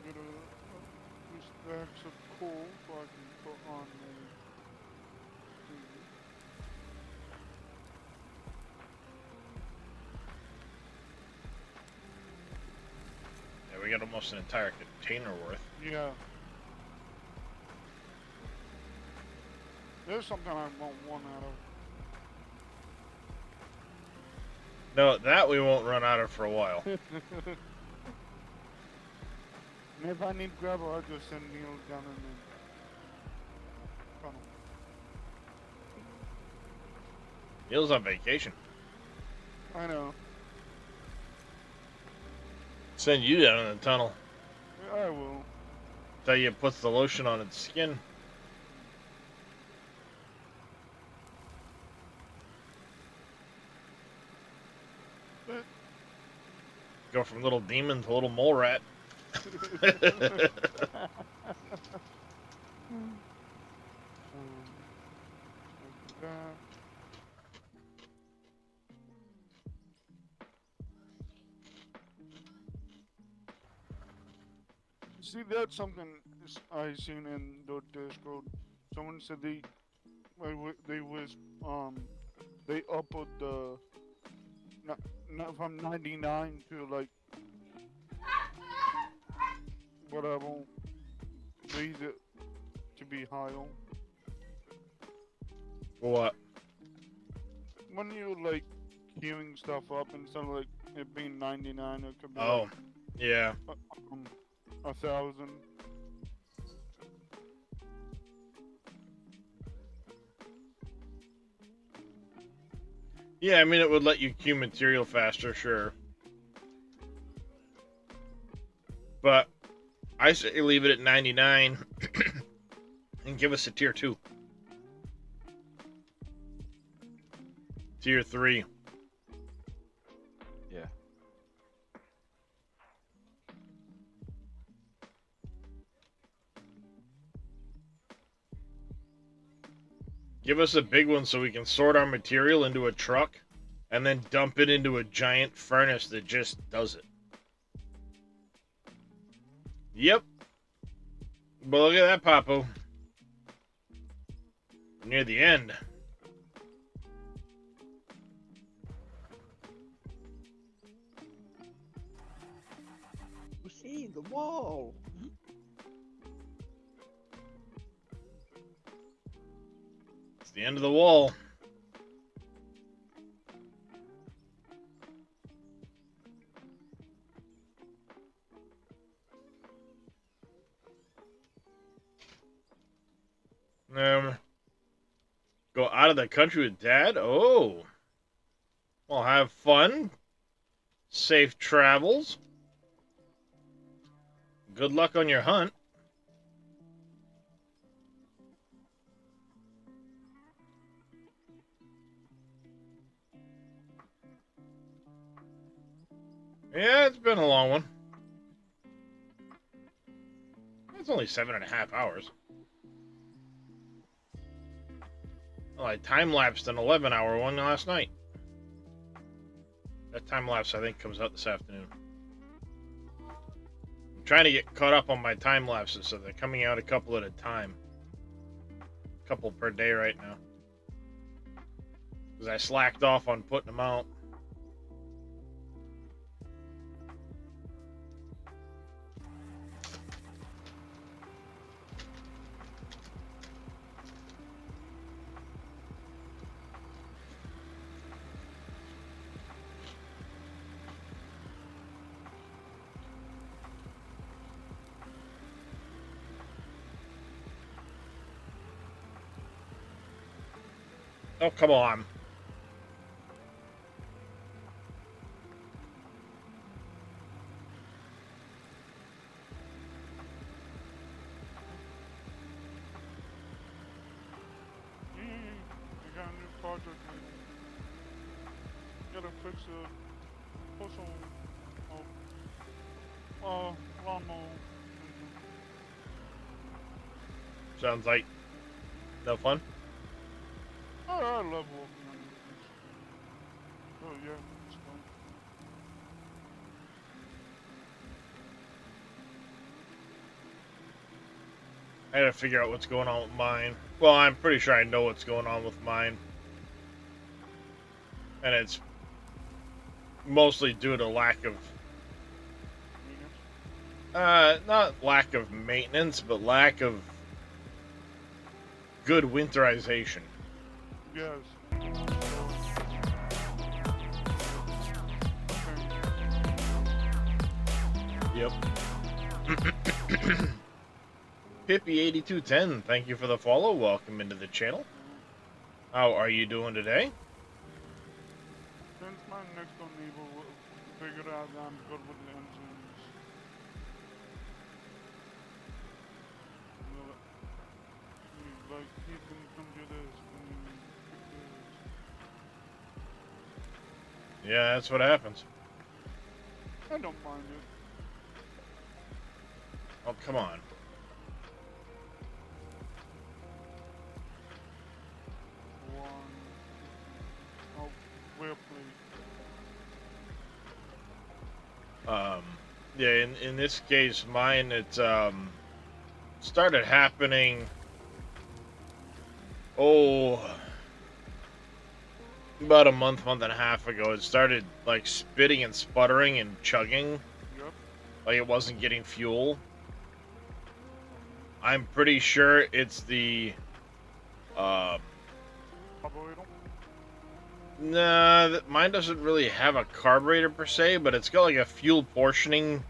Speaker 4: Get a few stacks of coal so I can put on the.
Speaker 1: Yeah, we got almost an entire container worth.
Speaker 4: Yeah. There's something I want one out of.
Speaker 1: No, that we won't run out of for a while.
Speaker 4: And if I need gravel, I'll just send Neil down in the tunnel.
Speaker 1: Neil's on vacation.
Speaker 4: I know.
Speaker 1: Send you down in the tunnel.
Speaker 4: I will.
Speaker 1: Tell you it puts the lotion on its skin. Go from little demon to little mole rat.
Speaker 4: See, that's something I seen in the Discord. Someone said they upload the not from 99 to like whatever, raise it to be higher.
Speaker 1: What?
Speaker 4: When you like queuing stuff up instead of like it being 99, it could be
Speaker 1: Oh,
Speaker 4: like,
Speaker 1: yeah.
Speaker 4: 1,000.
Speaker 1: Yeah, I mean, it would let you queue material faster, sure. But I say leave it at 99 and give us a tier 2. Tier 3.
Speaker 2: Yeah.
Speaker 1: Give us a big one so we can sort our material into a truck and then dump it into a giant furnace that just does it. Yep. But look at that, Papo. Near the end.
Speaker 2: We see the wall.
Speaker 1: It's the end of the wall. Go out of the country with Dad? Oh. Well, have fun. Safe travels. Good luck on your hunt. Yeah, it's been a long one. It's only 7.5 hours. Well, I time-lapsed an 11-hour one last night. That time-lapse, I think, comes out this afternoon. I'm trying to get caught up on my time-lapses, so they're coming out a couple at a time. A couple per day right now. Because I slacked off on putting them out. Oh, come on.
Speaker 4: I got a new project. Gotta fix the push on lawnmower.
Speaker 1: Sounds like no fun.
Speaker 4: I love working on these things. Oh yeah, it's fun.
Speaker 1: I gotta figure out what's going on with mine. Well, I'm pretty sure I know what's going on with mine. And it's mostly due to lack of... not lack of maintenance, but lack of good winterization.
Speaker 4: Yes.
Speaker 1: Yep. Pippy8210, thank you for the follow. Welcome into the channel. How are you doing today?
Speaker 4: Since my next door neighbor figured out that I'm good with the engines. Like, he can come do this.
Speaker 1: Yeah, that's what happens.
Speaker 4: I don't mind it.
Speaker 1: Oh, come on.
Speaker 4: Oh, well played.
Speaker 1: Yeah, in this case, mine, it started happening, about a month and a half ago. It started, like, spitting and sputtering and chugging.
Speaker 4: Yep.
Speaker 1: Like it wasn't getting fuel. I'm pretty sure it's the,
Speaker 4: Carburetor?
Speaker 1: nah, mine doesn't really have a carburetor per se, but it's got like a fuel portioning,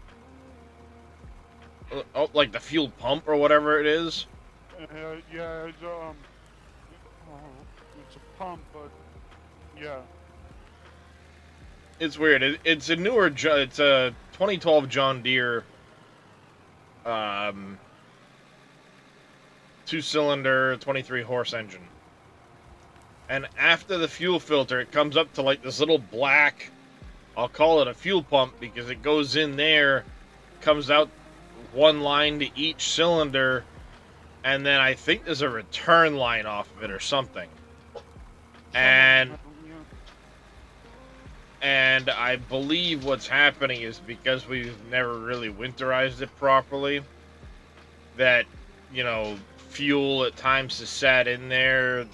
Speaker 1: like the fuel pump or whatever it is.
Speaker 4: Yeah, it's a pump, but yeah.
Speaker 1: It's weird. It's a newer, it's a 2012 John Deere, 2-cylinder, 23-horse engine. And after the fuel filter, it comes up to like this little black, I'll call it a fuel pump because it goes in there, comes out one line to each cylinder, and then I think there's a return line off of it or something. And I believe what's happening is because we've never really winterized it properly, that, you know, fuel at times has sat in there,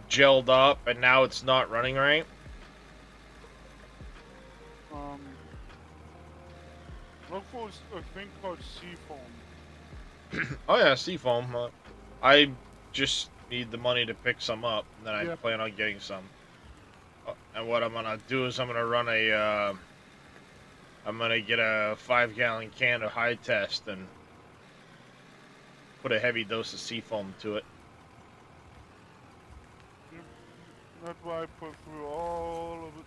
Speaker 1: gelled up, and now it's not running right.
Speaker 4: Look for a thing called Seafoam.
Speaker 1: Oh yeah, Seafoam. I just need the money to pick some up, and then I plan on getting some. And what I'm gonna do is I'm gonna run a, I'm gonna get a 5-gallon can of High Test and put a heavy dose of Seafoam to it.
Speaker 4: That's why I put through all of it.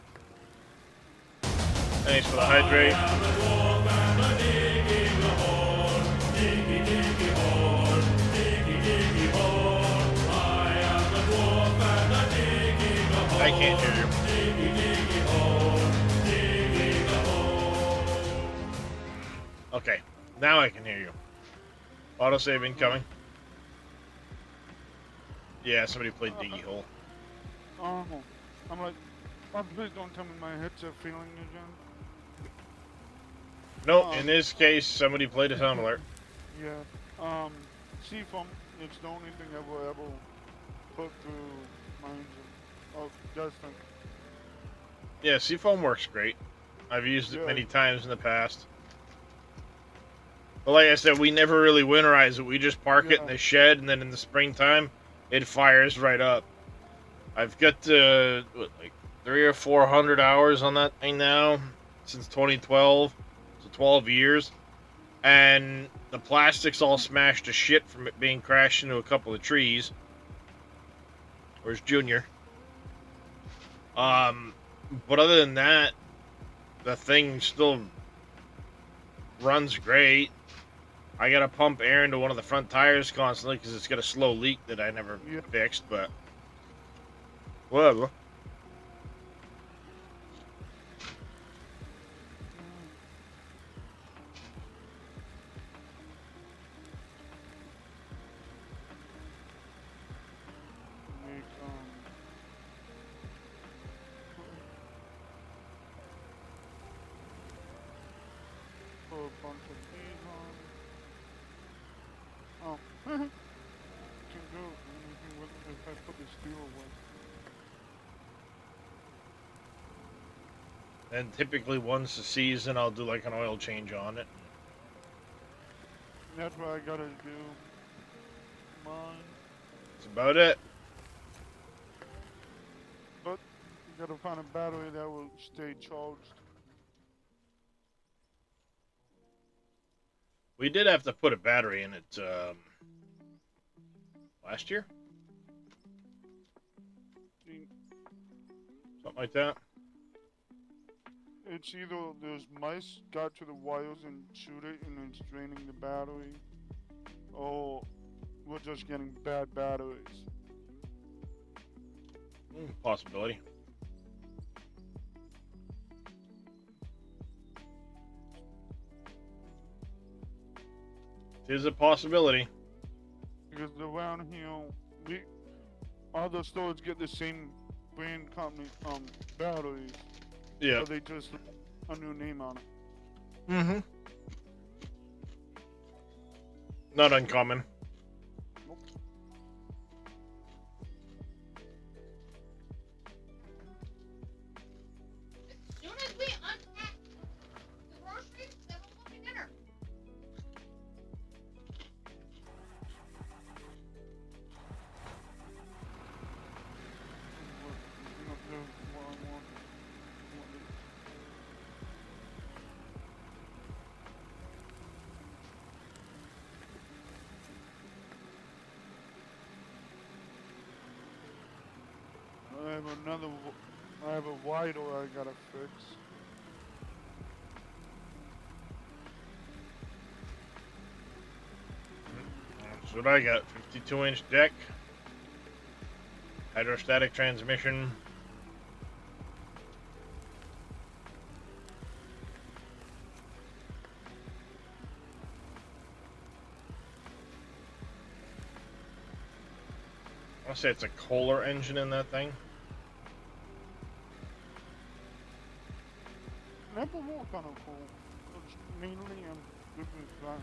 Speaker 1: Thanks for the hydrate. I can't hear you. Okay, now I can hear you. Autosave incoming. Yeah, somebody played Diggy Hole.
Speaker 4: Oh, I'm like, oh, please don't tell me my headset failing again.
Speaker 1: No, in this case, somebody played a sound alert.
Speaker 4: Yeah. Seafoam, it's the only thing I will ever put through my engine. Oh, Justin.
Speaker 1: Yeah, Seafoam works great. I've used it many times in the past. But like I said, we never really winterize it. We just park it in the shed, and then in the springtime, it fires right up. I've got what, like 300 or 400 hours on that thing now since 2012, so 12 years, and the plastic's all smashed to shit from it being crashed into a couple of trees. Where's Junior? But other than that, the thing still runs great. I gotta pump air into one of the front tires constantly because it's got a slow leak that I never fixed, but whatever.
Speaker 4: Put a bunch of these on. Oh. Can do anything with it if I put the steel away.
Speaker 1: And typically once a season, I'll do like an oil change on it.
Speaker 4: That's what I gotta do. Mine.
Speaker 1: That's about it.
Speaker 4: But you gotta find a battery that will stay charged.
Speaker 1: We did have to put a battery in it last year? Something like that.
Speaker 4: It's either those mice got to the wires and shoot it and it's draining the battery, or we're just getting bad batteries.
Speaker 1: Possibility. It is a possibility.
Speaker 4: Because around here, all the stores get the same brand company batteries.
Speaker 1: Yeah.
Speaker 4: So they just a new name on it.
Speaker 1: Mm-hmm. Not uncommon.
Speaker 6: As soon as we unpack the groceries, then we'll cook dinner.
Speaker 4: I have a wider I gotta fix.
Speaker 1: That's what I got. 52-inch deck. Hydrostatic transmission. want to say it's a Kohler engine in that thing.
Speaker 4: Never more kind of cool. It's mainly good with that.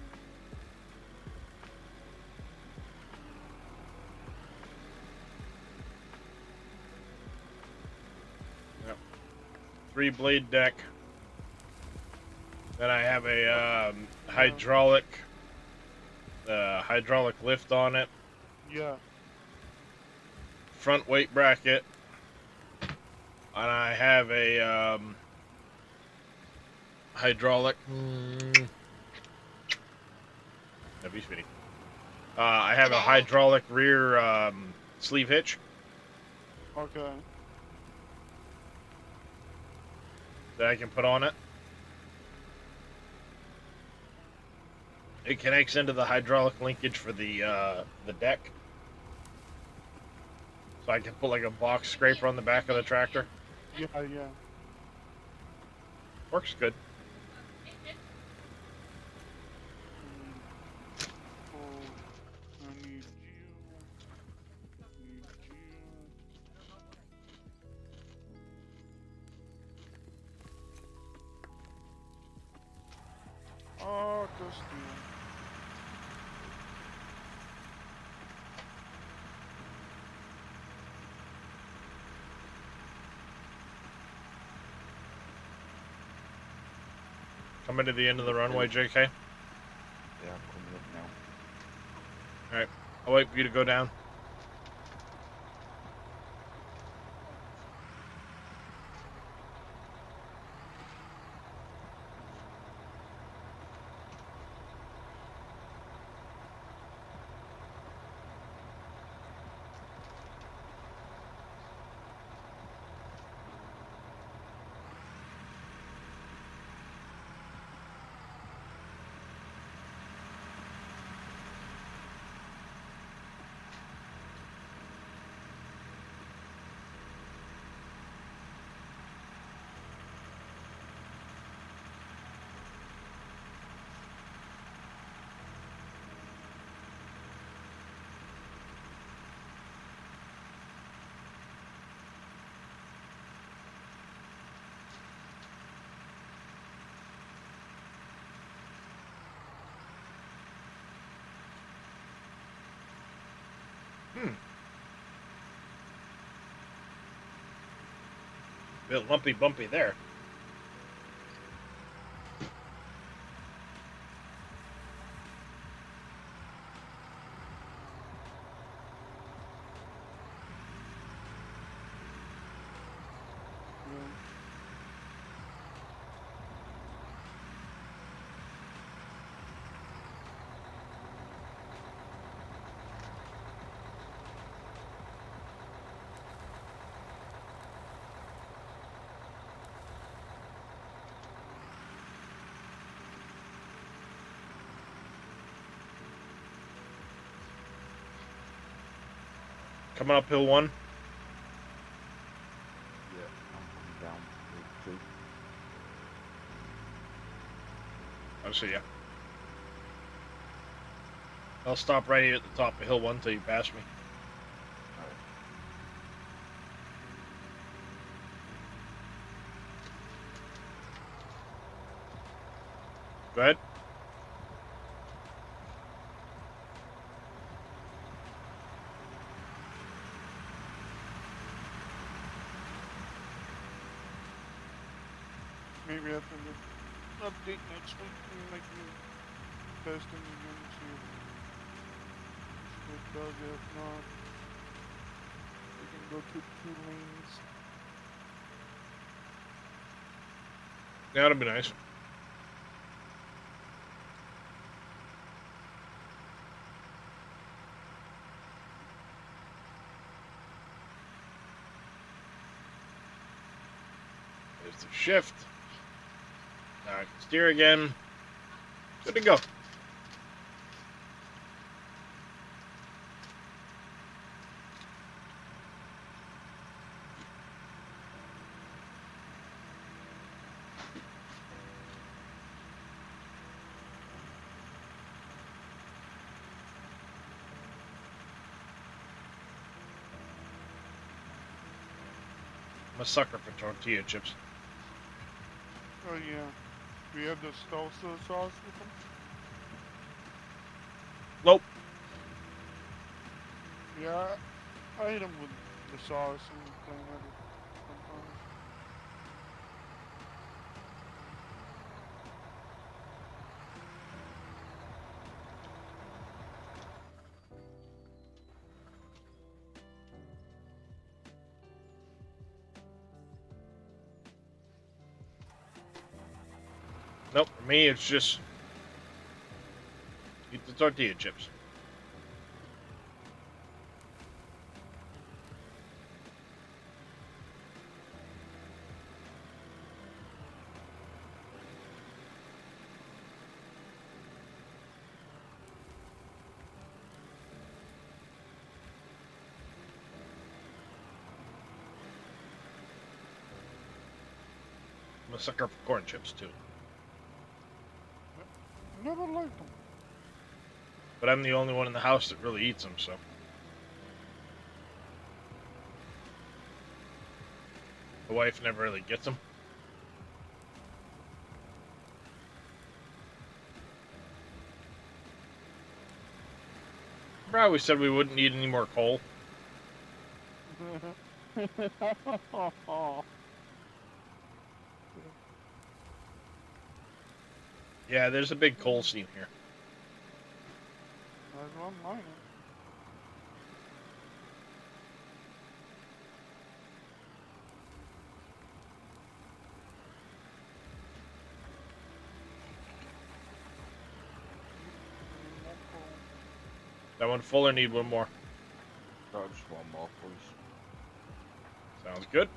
Speaker 1: Yep. 3-blade deck. Then I have a hydraulic lift on it.
Speaker 4: Yeah.
Speaker 1: Front weight bracket. And I have a hydraulic. I have a hydraulic rear sleeve hitch.
Speaker 4: Okay.
Speaker 1: That I can put on it. It connects into the hydraulic linkage for the deck. So I can put like a box scraper on the back of the tractor.
Speaker 4: Yeah, yeah.
Speaker 1: Works good.
Speaker 4: Oh, I need you. Need you. Oh, Dusty.
Speaker 1: Coming to the end of the runway, JK.
Speaker 2: Yeah, I'm coming up now.
Speaker 1: Alright. I'll wait for you to go down. Bit lumpy bumpy there. Coming up hill 1.
Speaker 2: Yeah, I'm coming down hill 2.
Speaker 1: I'll see ya. I'll stop right here at the top of hill 1 till you pass me. Go ahead.
Speaker 4: Maybe after the update next week, we might be testing again to see if it does. If not, we can go to 2 lanes.
Speaker 1: Yeah, that'll be nice. There's the shift. Now I can steer again. Good to go. I'm a sucker for tortilla chips.
Speaker 4: Oh yeah. Do you have the salsa sauce with them?
Speaker 1: Nope.
Speaker 4: Yeah, I eat them with the sauce and plain other sometimes.
Speaker 1: Nope. For me, it's just eat the tortilla chips. I'm a sucker for corn chips too.
Speaker 4: Never liked them.
Speaker 1: But I'm the only one in the house that really eats them, so. The wife never really gets them. Remember how we said we wouldn't need any more coal? Yeah, there's a big coal seam here.
Speaker 4: That's what I'm mining.
Speaker 1: That one full or need one more?
Speaker 2: No, just one more, please.
Speaker 1: Sounds good.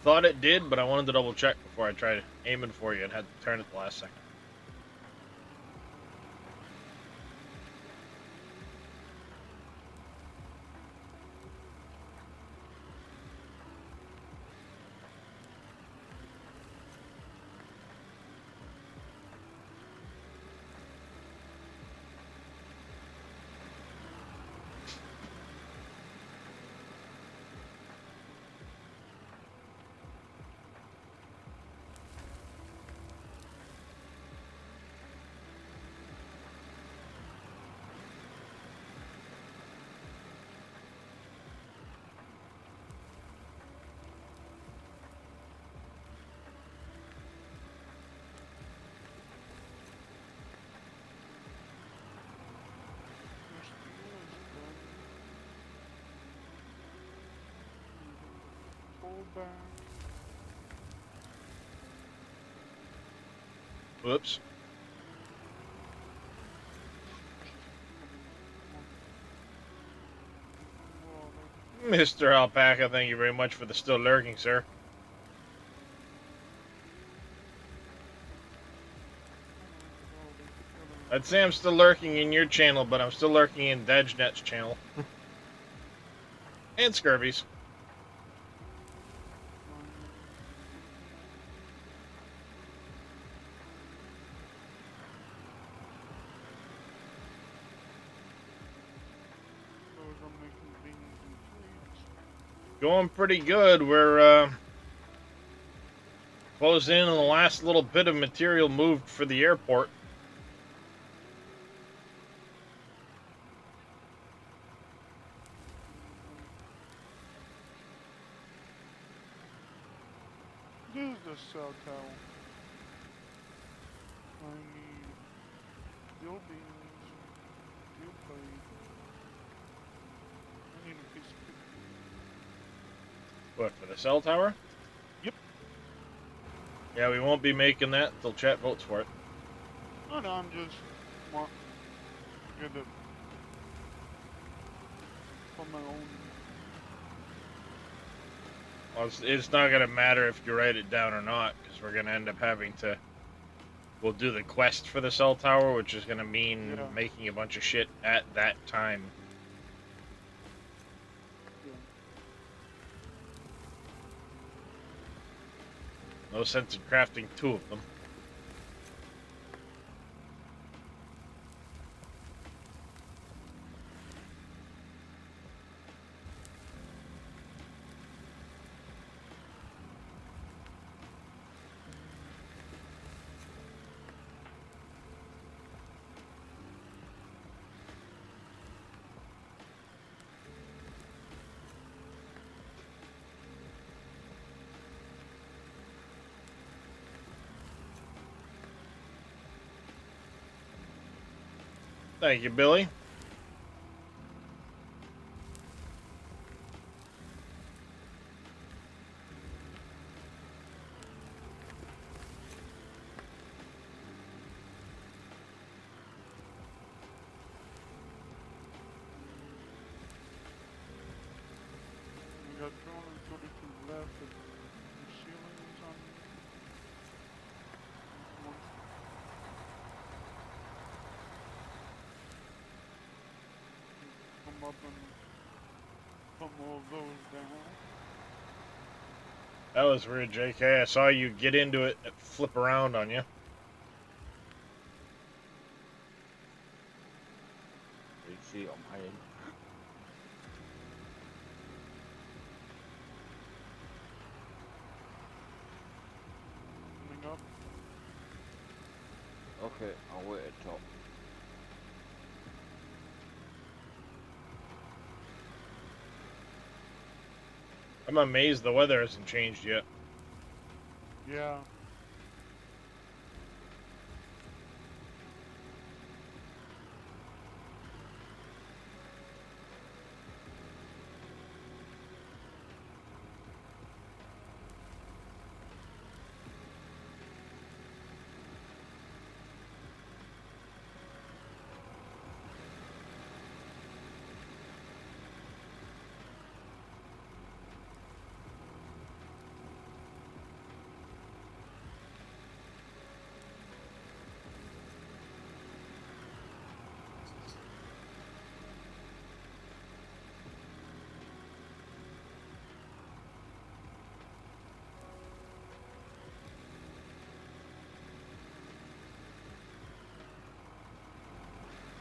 Speaker 1: Thought it did, but I wanted to double check before I tried aiming for you and had to turn it the last second. Whoops. Mr. Alpaca, thank you very much for the still lurking, sir. I'd say I'm still lurking in your channel, but I'm still lurking in DedgeNet's channel. And Scurvy's. Going pretty good. We're closing in on the last little bit of material moved for the airport.
Speaker 4: This is the cell tower. I need steel beams, steel plate. I need a piece of paper.
Speaker 1: What, for the cell tower?
Speaker 4: Yep.
Speaker 1: Yeah, we won't be making that until chat votes for it.
Speaker 4: No, I'm just want get it for my own.
Speaker 1: Well, it's not going to matter if you write it down or not, because we're going to end up having to... We'll do the quest for the cell tower, which is going to mean making a bunch of shit at that time. No sense in crafting two of them. Thank you, Billy.
Speaker 4: We got 232 left. The ceiling is on. One. Come up and put more of those down.
Speaker 1: That was weird, JK. I saw you get into it and flip around on you.
Speaker 2: You see it on my end.
Speaker 4: Coming up.
Speaker 2: Okay, I'll wait at top.
Speaker 1: I'm amazed the weather hasn't changed yet.
Speaker 4: Yeah.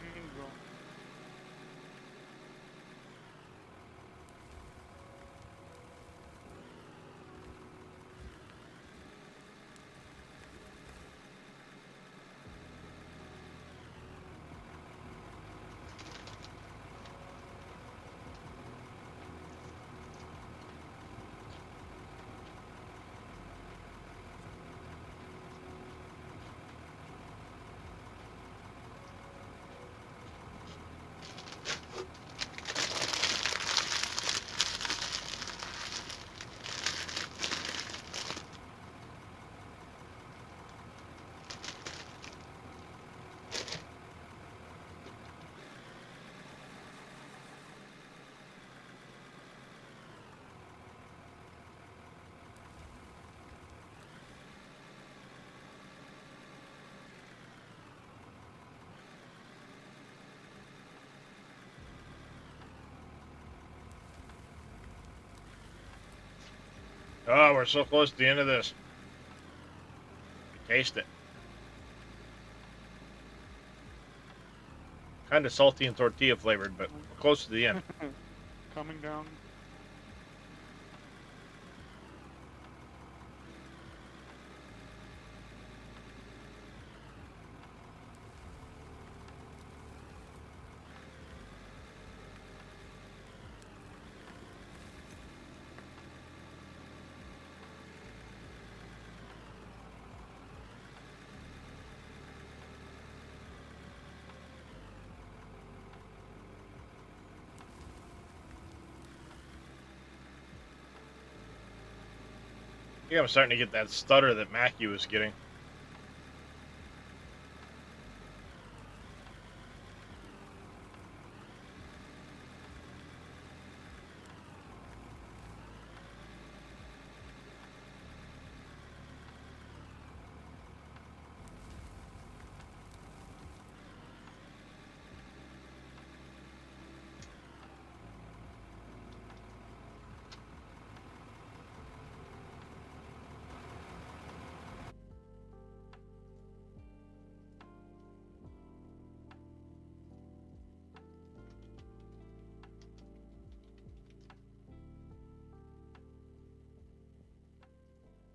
Speaker 4: Bingo.
Speaker 1: Oh, we're so close to the end of this. Taste it. Kind of salty and tortilla flavored, but we're close to the end.
Speaker 4: Coming down.
Speaker 1: Yeah, I'm starting to get that stutter that Mackie was getting.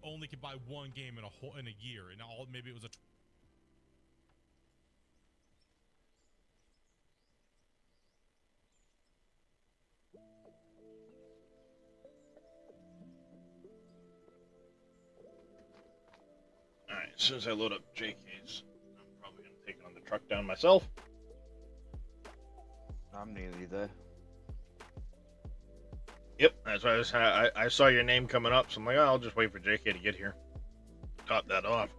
Speaker 11: Only could buy one game in a year, and all maybe it was a.
Speaker 1: Alright, as soon as I load up JK's, I'm probably going to take it on the truck down myself.
Speaker 2: I'm nearly there.
Speaker 1: Yep, that's why I saw your name coming up, so I'm like, oh, I'll just wait for JK to get here. Top that off.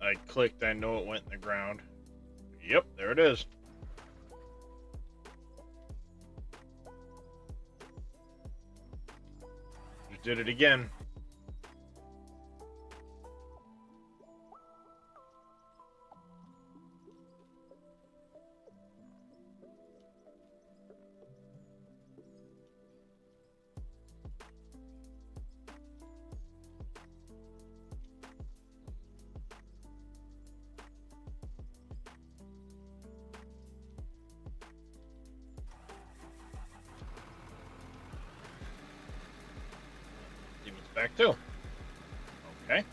Speaker 1: I clicked, I know it went in the ground. Yep, there it is. Just did it again. Demon's back too. Okay.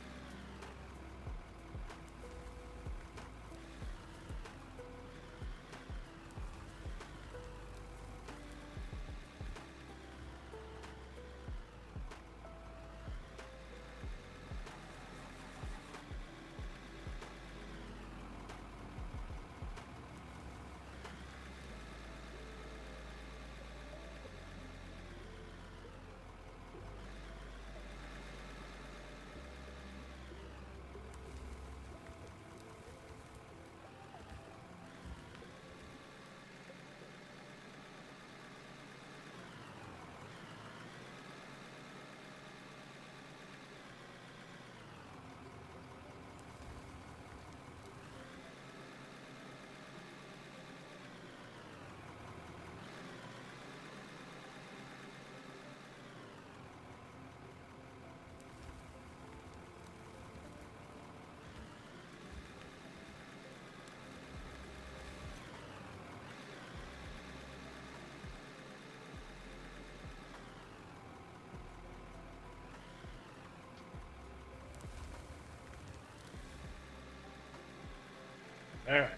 Speaker 1: All right.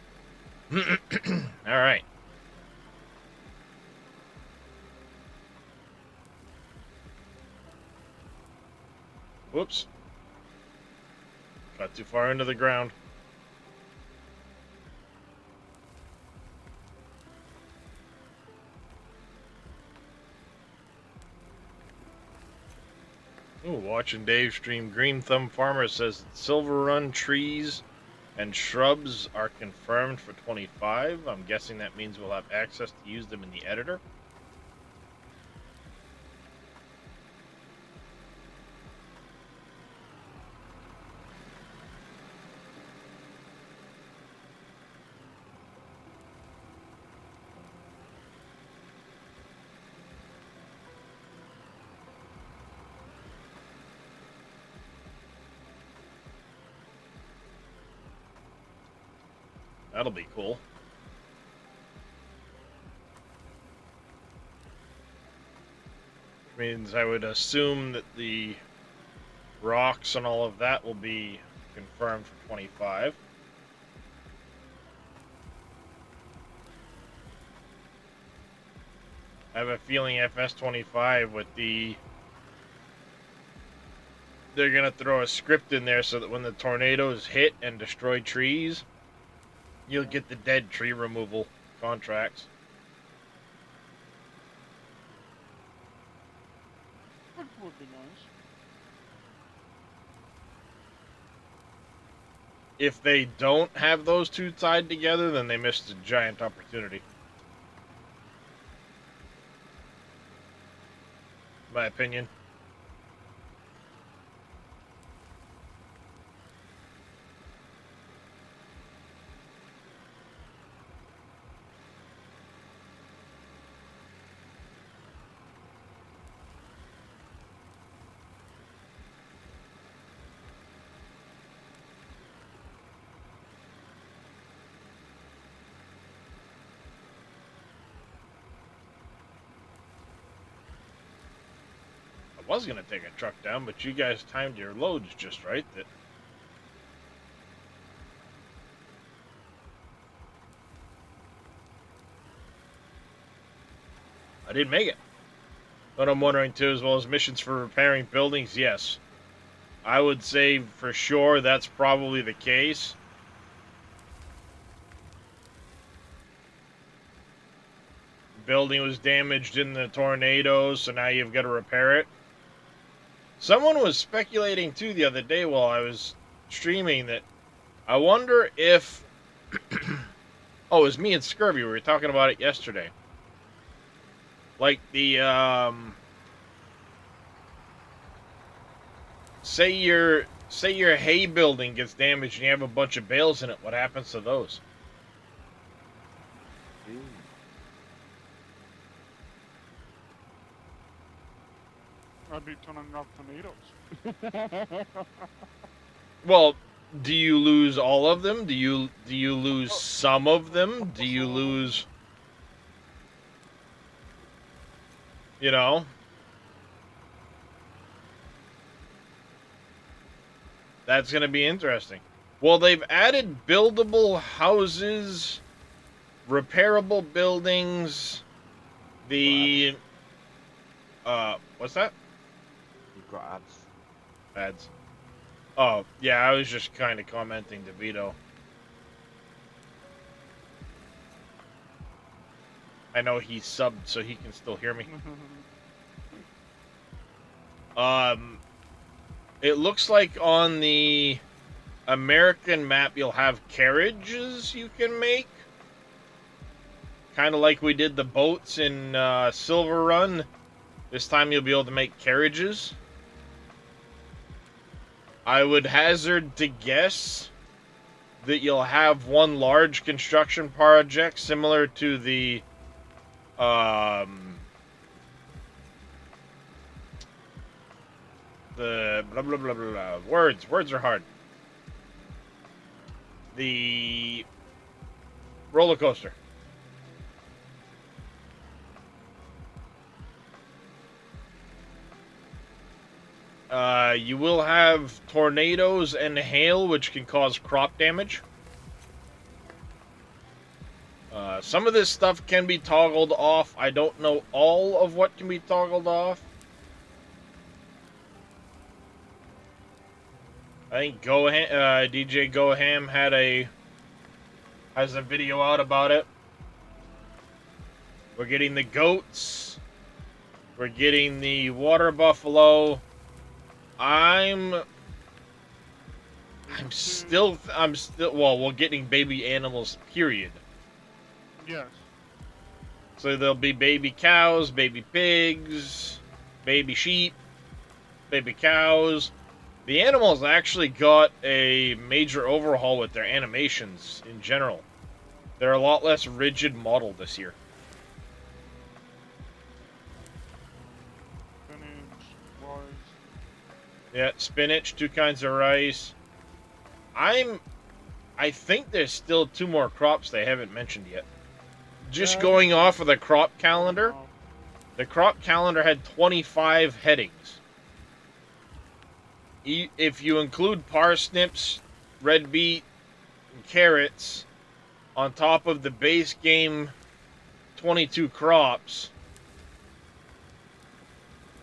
Speaker 1: All right. Whoops. Got too far into the ground. Ooh, watching Dave stream. Green Thumb Farmer says Silver Run trees and shrubs are confirmed for 25. I'm guessing that means we'll have access to use them in the editor. That'll be cool. Means I would assume that the rocks and all of that will be confirmed for 25. I have a feeling FS25 with the... They're going to throw a script in there so that when the tornadoes hit and destroy trees, you'll get the dead tree removal contracts.
Speaker 4: That would be nice.
Speaker 1: If they don't have those two tied together, then they missed a giant opportunity. My opinion. was gonna take a truck down, but you guys timed your loads just right. That I didn't make it. But I'm wondering too, as well as missions for repairing buildings. Yes, I would say for sure that's probably the case. Building was damaged in the tornado, so now you've got to repair it. Someone was speculating too the other day while I was streaming that I wonder if oh, it was me and Scurvy, we were talking about it yesterday. Like the say your hay building gets damaged and you have a bunch of bales in it, what happens to those?
Speaker 4: I'd be turning off tornadoes.
Speaker 1: Well, do you lose all of them? Do you lose some of them? Do you lose, you know? That's going to be interesting. Well, they've added buildable houses, repairable buildings, the what's that?
Speaker 2: You've got ads.
Speaker 1: Ads. Oh, yeah, I was just kind of commenting to Vito. I know he's subbed, so he can still hear me. It looks like on the American map you'll have carriages you can make. Kind of like we did the boats in Silver Run. This time you'll be able to make carriages. I would hazard to guess that you'll have one large construction project similar to the blah blah blah blah blah. Words are hard. The roller coaster. You will have tornadoes and hail, which can cause crop damage. Some of this stuff can be toggled off. I don't know all of what can be toggled off. I think DJ Goham has a video out about it. We're getting the goats. We're getting the water buffalo. I'm still well, we're getting baby animals, period.
Speaker 4: Yes.
Speaker 1: So there'll be baby cows, baby pigs, baby sheep, baby cows. The animals actually got a major overhaul with their animations in general. They're a lot less rigid model this year. Yeah, spinach, 2 kinds of rice. I think there's still 2 more crops they haven't mentioned yet. Just going off of the crop calendar, the crop calendar had 25 headings. If you include parsnips, red beet, and carrots on top of the base game 22 crops,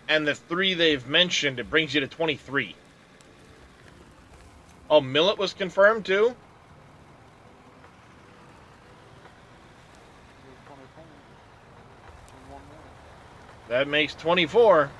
Speaker 1: and the 3 they've mentioned, it brings you to 23. Oh, millet was confirmed too? That makes 24.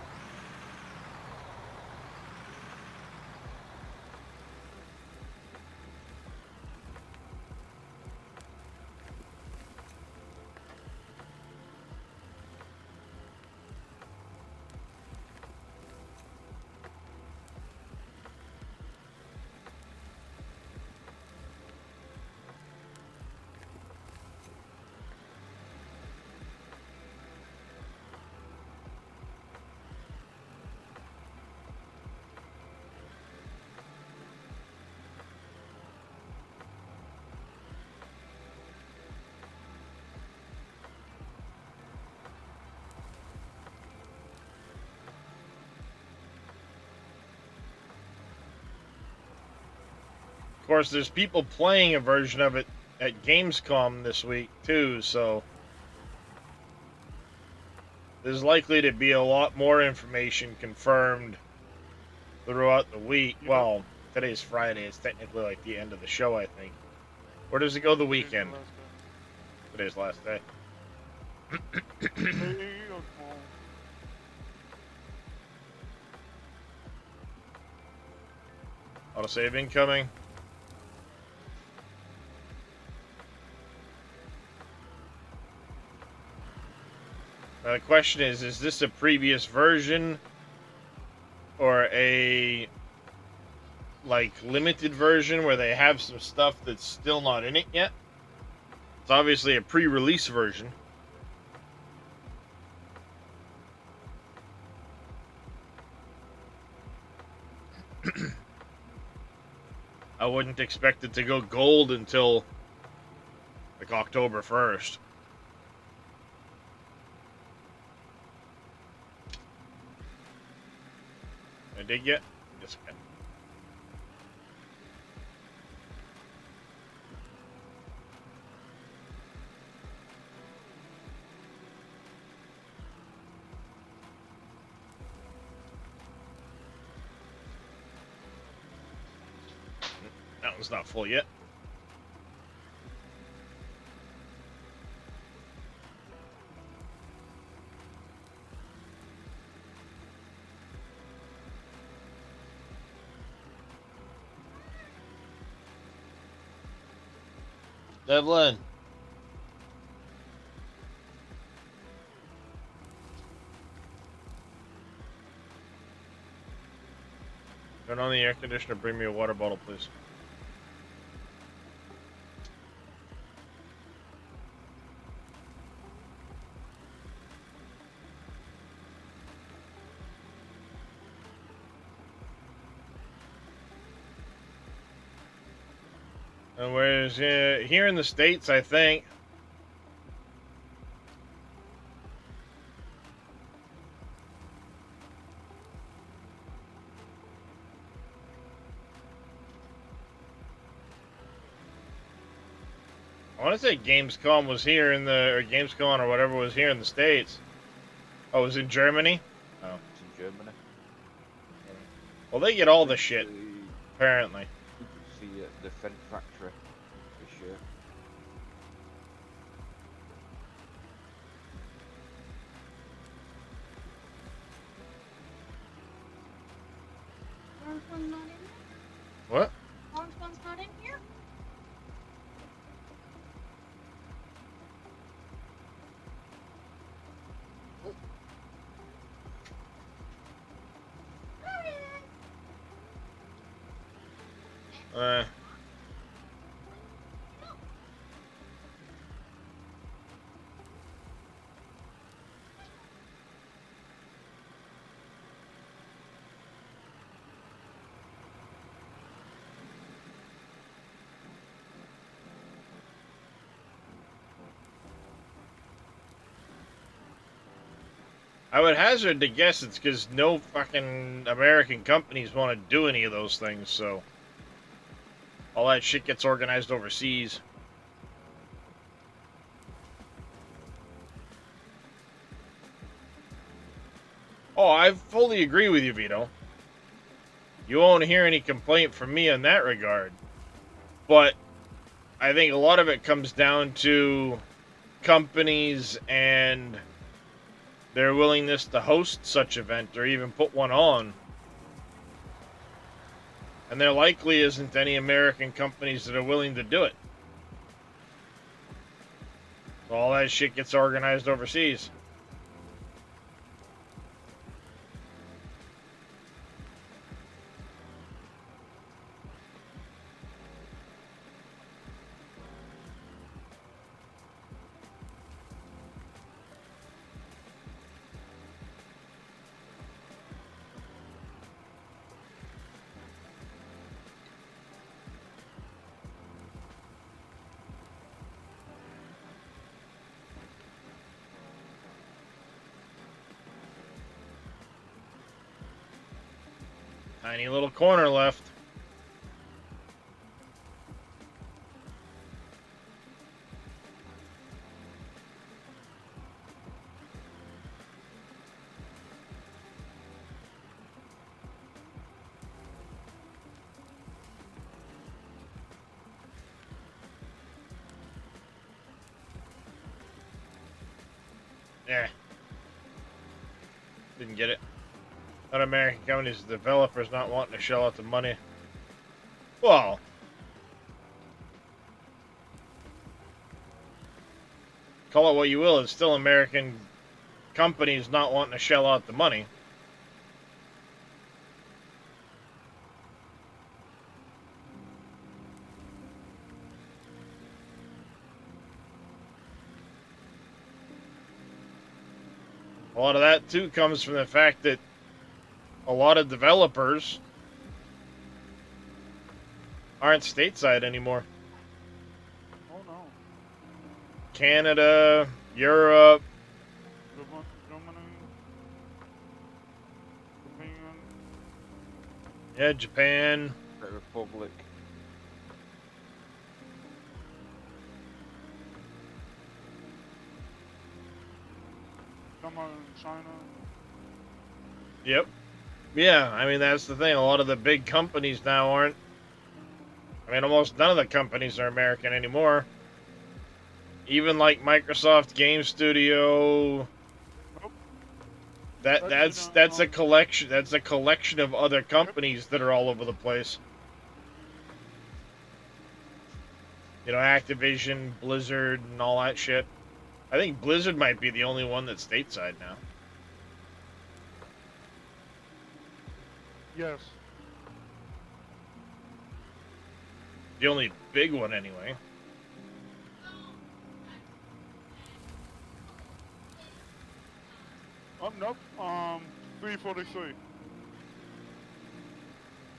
Speaker 1: course, there's people playing a version of it at Gamescom this week too, so there's likely to be a lot more information confirmed throughout the week.
Speaker 4: Yep.
Speaker 1: Well, today's Friday. It's technically like the end of the show, I think. Or does it go the weekend? Today's last day. Autosave incoming. The question is this a previous version or a like limited version where they have some stuff that's still not in it yet? It's obviously a pre-release version. I wouldn't expect it to go gold until like October 1st. I dig yet? Yes, I can. That one's not full yet. Devlin. Turn on the air conditioner. Bring me a water bottle, please. And where's here in the States, I think. I want to say Gamescom was here in the, or Gamescom or whatever was here in the States. Oh, it was in Germany? Oh.
Speaker 2: It's in Germany.
Speaker 1: Well, they get all the shit, apparently.
Speaker 2: See the Fendt factory this year.
Speaker 6: Orange one's not in here?
Speaker 1: What?
Speaker 6: Orange one's not in here?
Speaker 1: I would hazard to guess it's because no fucking American companies want to do any of those things, so all that shit gets organized overseas. Oh, I fully agree with you, Vito. You won't hear any complaint from me in that regard. But I think a lot of it comes down to companies and their willingness to host such event or even put one on. And there likely isn't any American companies that are willing to do it. So all that shit gets organized overseas. Tiny little corner left. Didn't get it. Not American companies, developers not wanting to shell out the money. Well, call it what you will, it's still American companies not wanting to shell out the money. A lot of that, too, comes from the fact that a lot of developers aren't stateside anymore.
Speaker 4: Oh no.
Speaker 1: Canada, Europe,
Speaker 4: Germany, Japan.
Speaker 1: yeah, Japan.
Speaker 2: Czech Republic.
Speaker 4: Come on, China.
Speaker 1: Yep. Yeah, I mean, that's the thing. A lot of the big companies now aren't. I mean, almost none of the companies are American anymore. Even like Microsoft Game Studio. That's a collection. That's a collection of other companies that are all over the place. You know, Activision, Blizzard, and all that shit. I think Blizzard might be the only one that's stateside now.
Speaker 4: Yes.
Speaker 1: The only big one, anyway.
Speaker 4: Nope. 343.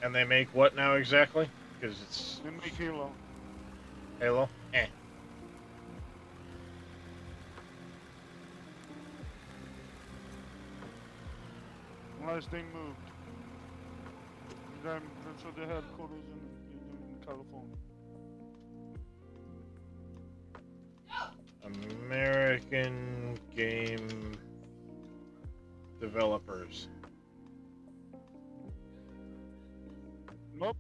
Speaker 1: And they make what now exactly? Because it's
Speaker 4: They make Halo.
Speaker 1: Halo.
Speaker 4: Unless they moved. That's what they headquarters in California.
Speaker 1: American game developers.
Speaker 4: Nope.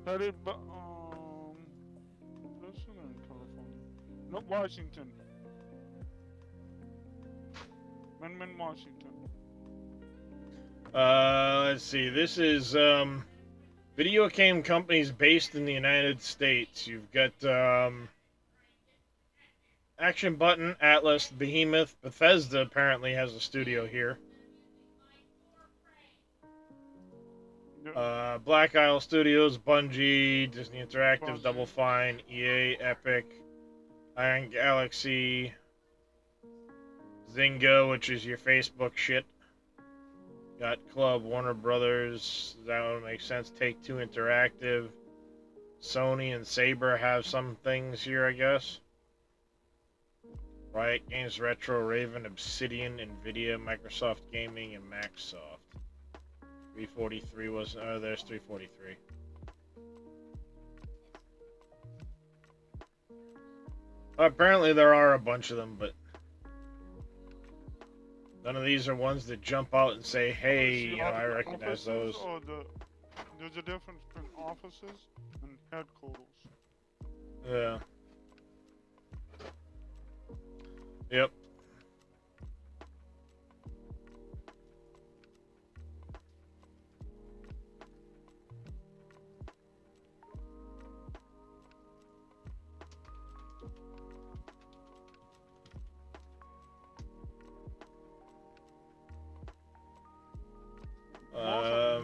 Speaker 4: Headed by that's in California. Nope, Washington. Menman, Washington.
Speaker 1: Let's see. This is video game companies based in the United States. You've got Action Button, Atlas, Behemoth, Bethesda apparently has a studio here. Black Isle Studios, Bungie, Disney Interactive, Double Fine, EA, Epic, Iron Galaxy, Zynga, which is your Facebook shit. Got Club, Warner Brothers, that would make sense. Take-Two Interactive, Sony and Saber have some things here, I guess. Riot Games, Retro, Raven, Obsidian, Nvidia, Microsoft Gaming, and Maxsoft. 343 was, oh, there's 343. Apparently there are a bunch of them, but none of these are ones that jump out and say, hey, you know, I recognize those.
Speaker 4: Or there's a difference between offices and headquarters.
Speaker 1: Yeah. Yep.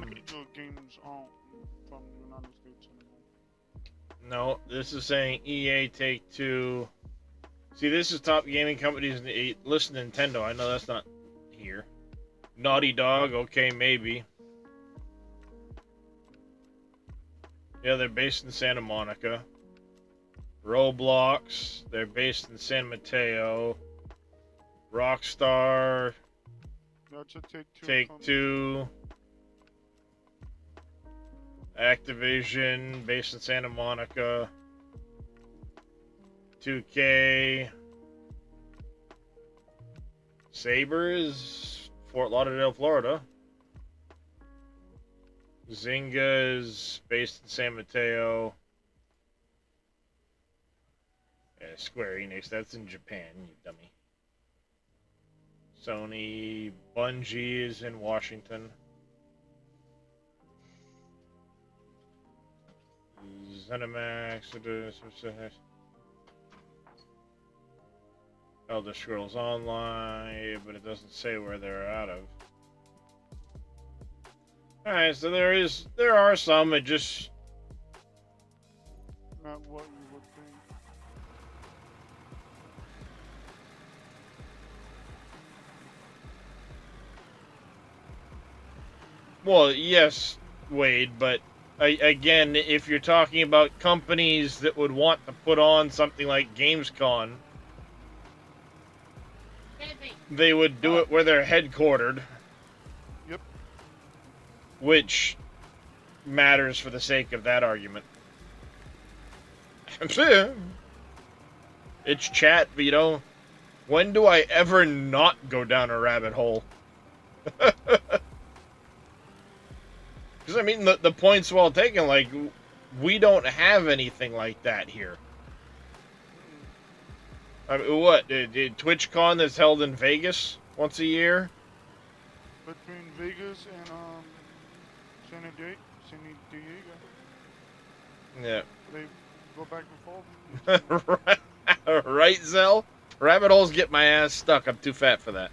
Speaker 4: Major games aren't from the United States anymore.
Speaker 1: No, this is saying EA, Take-Two. See, this is top gaming companies. Listen, Nintendo. I know that's not here. Naughty Dog. Okay, maybe. Yeah, they're based in Santa Monica. Roblox. They're based in San Mateo. Rockstar.
Speaker 4: That's a Take-Two.
Speaker 1: Take-Two. Activision, based in Santa Monica. 2K. Saber is Fort Lauderdale, Florida. Zynga is based in San Mateo. Yeah, Square Enix, that's in Japan, you dummy. Sony, Bungie is in Washington. ZeniMax, Elder Scrolls Online, but it doesn't say where they're out of. Alright, so there are some, it just...
Speaker 4: Not what you would think.
Speaker 1: Well, yes, Wade, but again, if you're talking about companies that would want to put on something like Gamescom, they would do it where they're headquartered.
Speaker 4: Yep.
Speaker 1: Which matters for the sake of that argument. It's chat, Vito. When do I ever not go down a rabbit hole? Because, I mean, the point's well taken. Like, we don't have anything like that here. I mean, what? TwitchCon that's held in Vegas once a year?
Speaker 4: Between Vegas and San Diego.
Speaker 1: Yeah.
Speaker 4: They go back and forth.
Speaker 1: Right, Zell? Rabbit holes get my ass stuck. I'm too fat for that.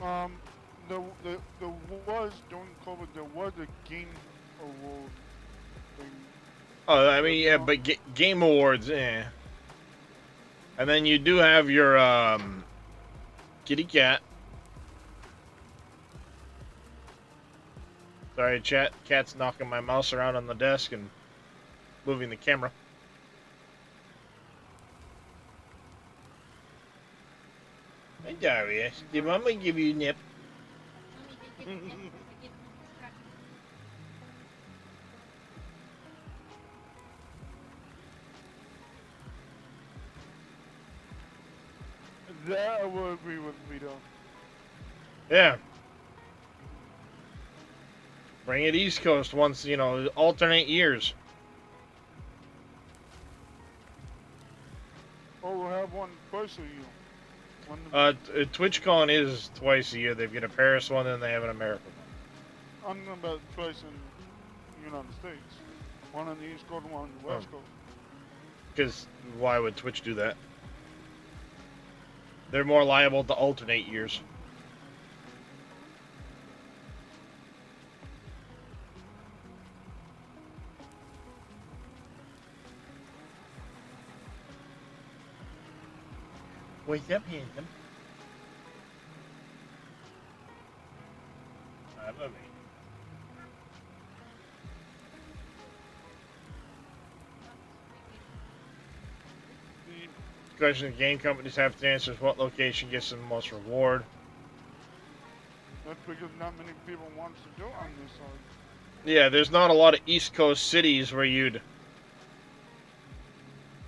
Speaker 4: And there was during COVID there was a game award thing.
Speaker 1: Oh, I mean, yeah, but Game Awards, eh. And then you do have your kitty cat. Sorry, chat. Cat's knocking my mouse around on the desk and moving the camera. Hey, Darius. Did Mama give you a nip?
Speaker 4: That I will agree with Vito.
Speaker 1: Yeah. Bring it East Coast once, you know, alternate years.
Speaker 4: Or we'll have one twice a year.
Speaker 1: TwitchCon is twice a year. They've got a Paris one and they have an American one.
Speaker 4: I'm talking about twice in the United States. One on the East Coast and one on the West Coast.
Speaker 1: Because why would Twitch do that? They're more liable to alternate years. What's up, handsome? I love it. The question the game companies have to answer is what location gets them the most reward.
Speaker 4: That's because not many people want to do on this side.
Speaker 1: Yeah, there's not a lot of East Coast cities where you'd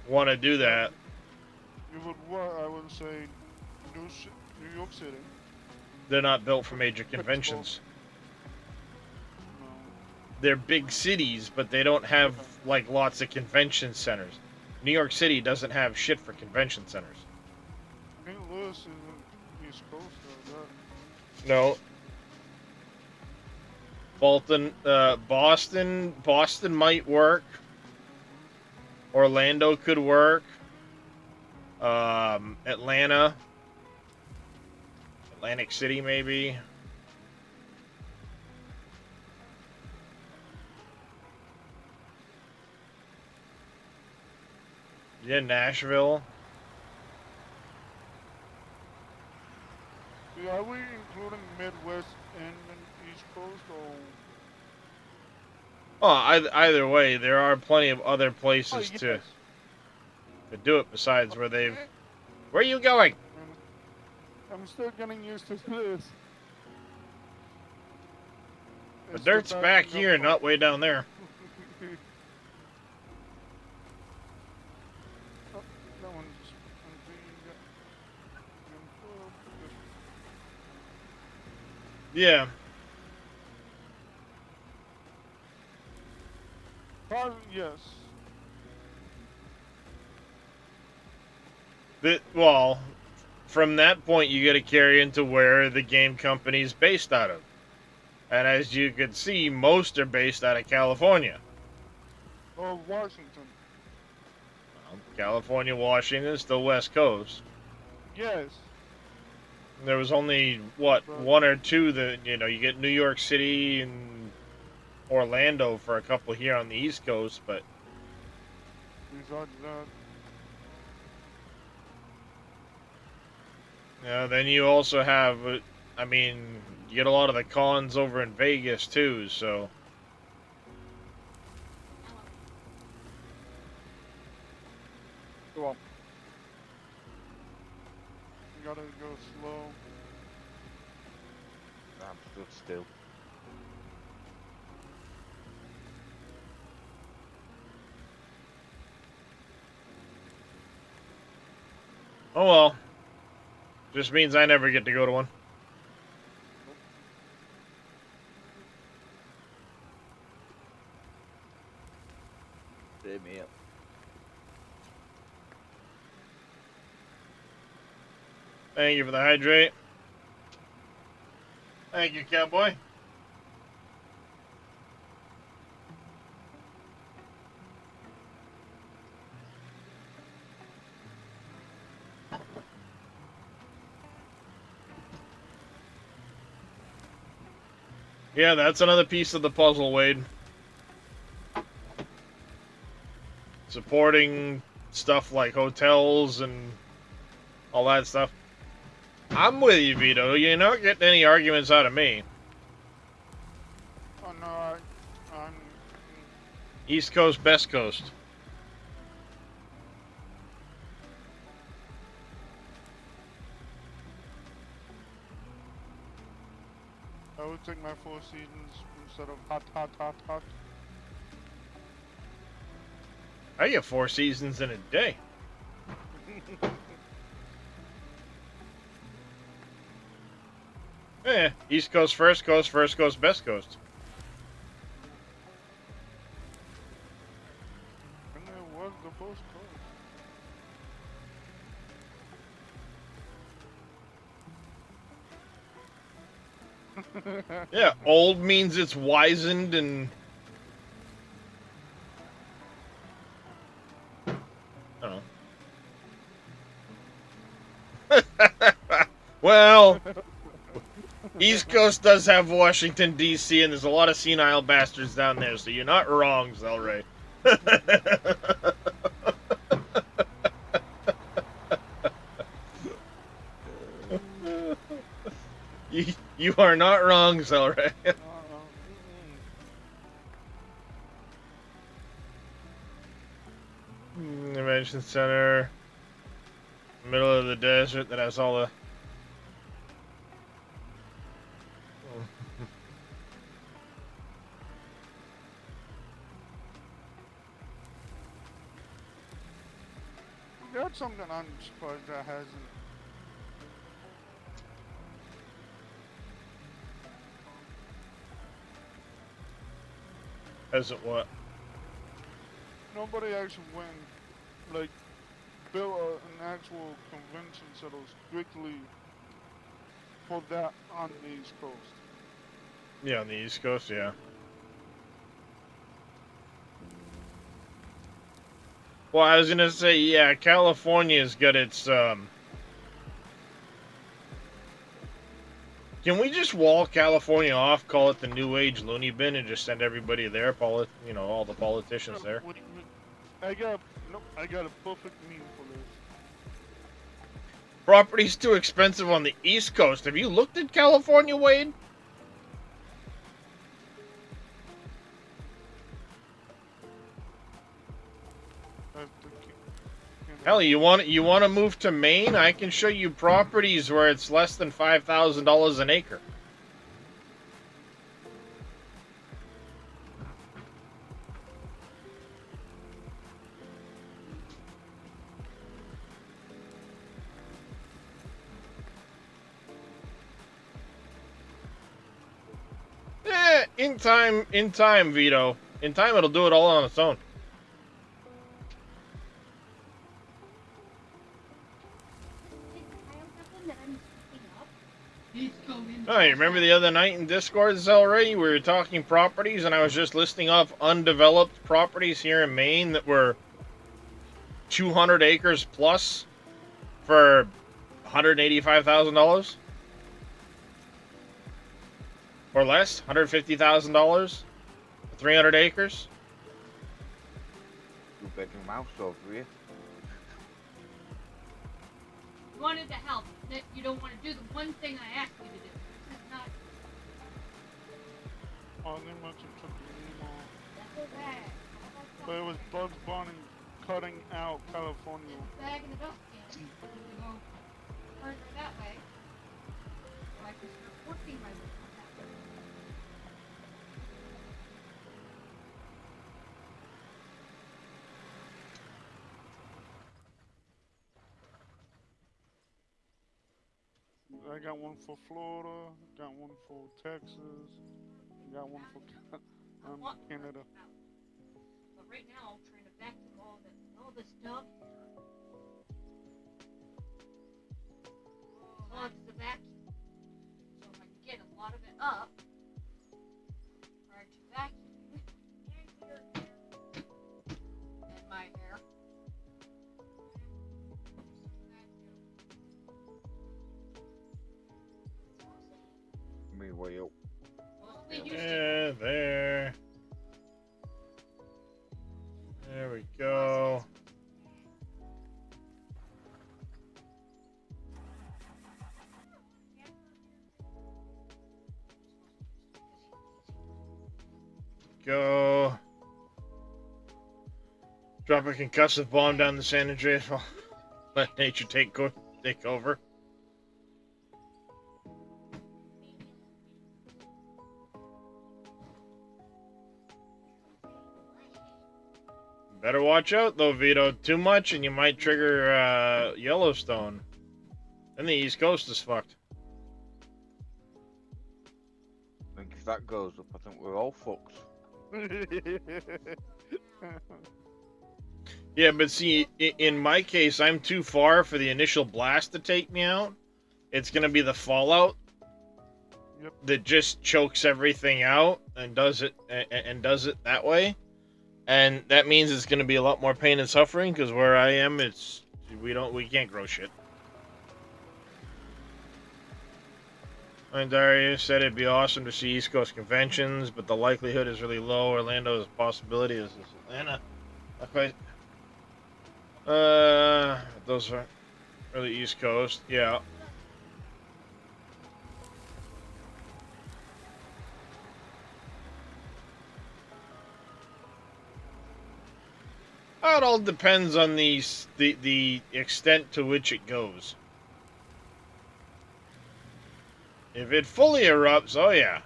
Speaker 1: want to do that.
Speaker 4: You would, I would say, New York City.
Speaker 1: They're not built for major conventions.
Speaker 4: No.
Speaker 1: They're big cities, but they don't have like lots of convention centers. New York City doesn't have shit for convention centers.
Speaker 4: St. Louis isn't East Coast or that.
Speaker 1: No. Boston might work. Orlando could work. Atlanta. Atlantic City, maybe. Yeah, Nashville.
Speaker 4: Are we including Midwest and East Coast or?
Speaker 1: Oh, either way, there are plenty of other places to do it besides where they've... Where are you going?
Speaker 4: I'm still getting used to this.
Speaker 1: The dirt's back here, not way down there.
Speaker 4: Oh, that one's
Speaker 1: Yeah.
Speaker 4: yes.
Speaker 1: Well, from that point, you got to carry into where the game company's based out of. And as you can see, most are based out of California.
Speaker 4: Or Washington.
Speaker 1: Well, California, Washington is still West Coast.
Speaker 4: Yes.
Speaker 1: There was only, what, one or two that, you get New York City and Orlando for a couple here on the East Coast, but...
Speaker 4: Besides that...
Speaker 1: Yeah, then you also have, you get a lot of the cons over in Vegas, too, so...
Speaker 4: Go on. You gotta go slow.
Speaker 2: I'm stood still.
Speaker 1: Oh well. Just means I never get to go to one.
Speaker 2: Same here.
Speaker 1: Thank you for the hydrate. Thank you, cowboy. Yeah, that's another piece of the puzzle, Wade. Supporting stuff like hotels and all that stuff. I'm with you, Vito. You're not getting any arguments out of me.
Speaker 4: Oh no, I'm...
Speaker 1: East Coast, Best Coast.
Speaker 4: I would take my 4 seasons instead of hot.
Speaker 1: I get 4 seasons in a day. Yeah, East Coast, First Coast, Best Coast.
Speaker 4: And there was the post coast.
Speaker 1: Yeah, old means it's wizened and... I don't know. Well... East Coast does have Washington, D.C., and there's a lot of senile bastards down there, so you're not wrong, Zelray. you are not wrong, Zelray. Convention Center, middle of the desert that has all the...
Speaker 4: That's something I'm surprised that hasn't.
Speaker 1: Hasn't what?
Speaker 4: Nobody actually went, like, built an actual convention center strictly for that on the East Coast.
Speaker 1: Yeah, on the East Coast, yeah. Well, I was gonna say, yeah, California's got its, Can we just wall California off, call it the New Age loony bin, and just send everybody there, all the politicians there?
Speaker 4: I got a perfect meme for this.
Speaker 1: Property's too expensive on the East Coast. Have you looked at California, Wade? Hell, you want to move to Maine? I can show you properties where it's less than $5,000 an acre. In time, Vito. In time, it'll do it all on its own. Oh, you remember the other night in Discord, Zelray, we were talking properties, and I was just listing off undeveloped properties here in Maine that were 200 acres plus for $185,000 or less, $150,000 for 300 acres.
Speaker 2: 2-bedroom house over here.
Speaker 6: You wanted to help. You don't want to do the one thing I asked you to do. That's not.
Speaker 4: Oh, they must have took the name off.
Speaker 6: That's so bad.
Speaker 4: But it was Bugs Bunny cutting out California.
Speaker 6: Bagging it up again. You go further that way. So I can start working my way.
Speaker 4: I got one for Florida, got one for Texas, got one for Canada.
Speaker 6: But right now, I'm trying to vacuum all this stuff. Clogs the vacuum. So if I can get a lot of it up prior to vacuuming, and my hair.
Speaker 2: Me way up.
Speaker 1: Yeah, there. There we go. Go. Drop a concussive bomb down the San Andreas while let nature take over. Better watch out though, Vito. Too much and you might trigger Yellowstone. And the East Coast is fucked.
Speaker 2: I think if that goes up, I think we're all fucked.
Speaker 1: Yeah, but see, in my case, I'm too far for the initial blast to take me out. It's gonna be the fallout that just chokes everything out and does it that way. And that means it's going to be a lot more pain and suffering because where I am, we can't grow shit. And Darius said it'd be awesome to see East Coast conventions, but the likelihood is really low. Orlando is a possibility. Is Atlanta? Okay. Those are really East Coast. Yeah. It all depends on the extent to which it goes. If it fully erupts, oh yeah,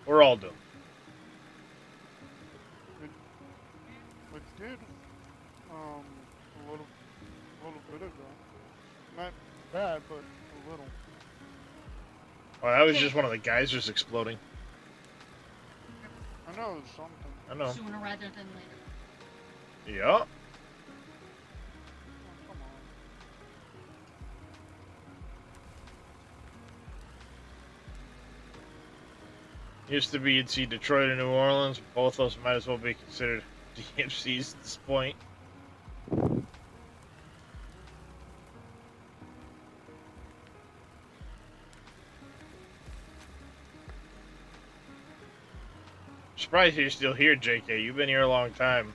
Speaker 1: we're all doomed.
Speaker 4: It did, a little bit ago. Not bad, but a little.
Speaker 1: Oh, that was just one of the geysers exploding.
Speaker 4: I know it's something.
Speaker 1: I know.
Speaker 6: Sooner rather than later.
Speaker 1: Yeah.
Speaker 4: Oh, come on.
Speaker 1: Used to be you'd see Detroit and New Orleans. Both those might as well be considered DMCs at this point. Surprised you're still here, JK. You've been here a long time.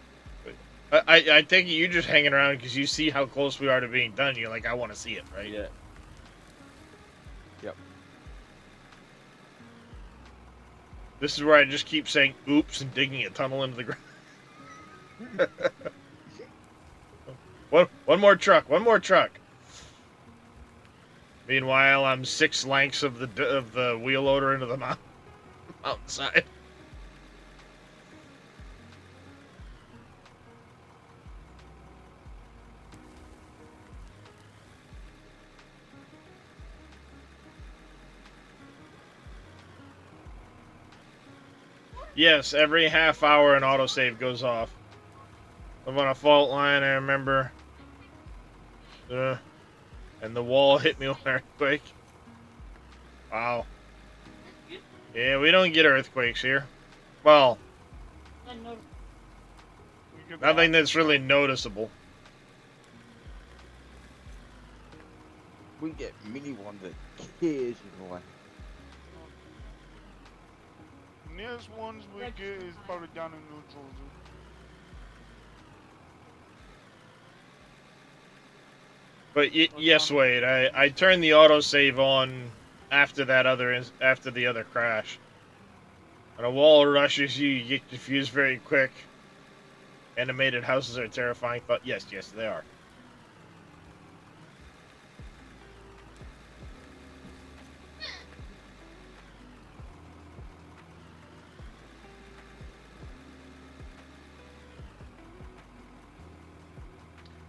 Speaker 1: But I think you're just hanging around because you see how close we are to being done. You're like, I want to see it, right?
Speaker 2: Yeah. Yep.
Speaker 1: This is where I just keep saying oops and digging a tunnel into the ground. One more truck. One more truck. Meanwhile, I'm 6 lengths of the wheel loader into the mountainside. Yes, every half hour an autosave goes off. I'm on a fault line, I remember. And the wall hit me with an earthquake. Wow. Yeah, we don't get earthquakes here. Well,
Speaker 4: We get
Speaker 1: nothing
Speaker 4: that.
Speaker 1: that's really noticeable.
Speaker 2: We get mini ones occasionally.
Speaker 4: Nearest ones we get is probably down in New Jersey.
Speaker 1: But yes, Wade, I turned the autosave on after after the other crash. When a wall rushes you, you get confused very quick. Animated houses are terrifying. But yes, they are.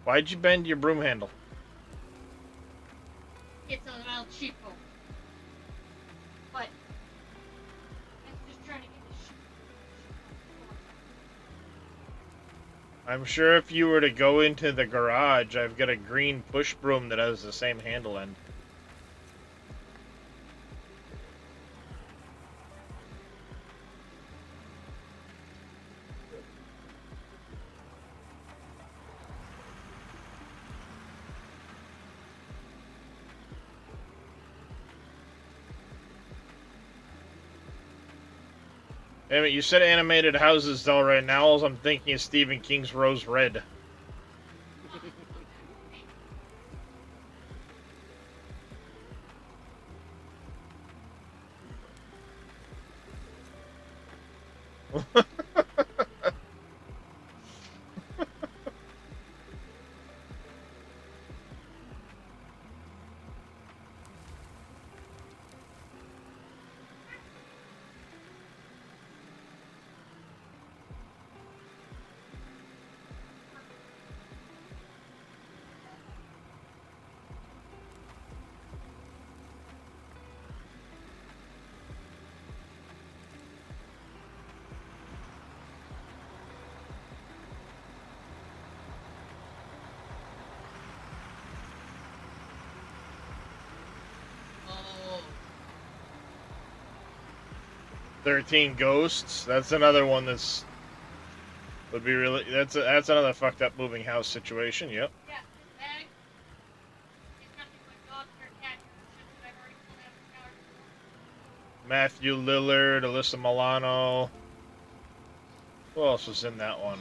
Speaker 1: Why'd you bend your broom handle?
Speaker 6: It's a little cheapo. But I'm just trying to get this shit.
Speaker 1: I'm sure if you were to go into the garage, I've got a green push broom that has the same handle end. Damn it, you said animated houses though right now. All I'm thinking is Stephen King's Rose Red.
Speaker 8: Oh,
Speaker 1: 13 Ghosts. That's another one that's would be really. That's another fucked up moving house situation. Yep.
Speaker 6: Yeah, this bag is nothing but dog or cat shit that I've already pulled out of the shower.
Speaker 1: Matthew Lillard, Alyssa Milano. Who else was in that one?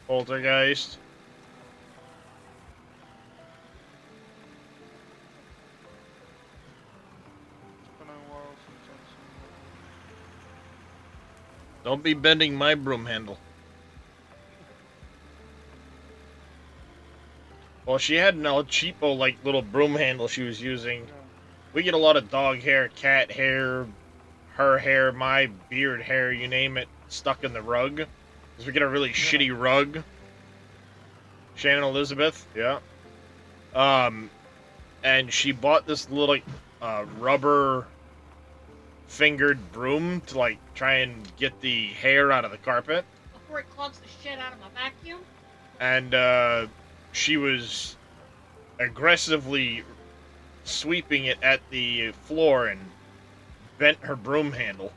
Speaker 1: Poltergeist.
Speaker 4: It's been a while since I've seen
Speaker 1: Don't be bending my broom handle. Well, she had an El Cheapo like little broom handle she was using.
Speaker 4: that. Yeah.
Speaker 1: We get a lot of dog hair, cat hair, her hair, my beard hair, you name it, stuck in the rug. Because we get a really shitty rug. Shannon Elizabeth, yeah. And she bought this little rubber fingered broom to like try and get the hair out of the carpet.
Speaker 6: Before it clogs the shit out of my vacuum.
Speaker 1: And she was aggressively sweeping it at the floor and bent her broom handle.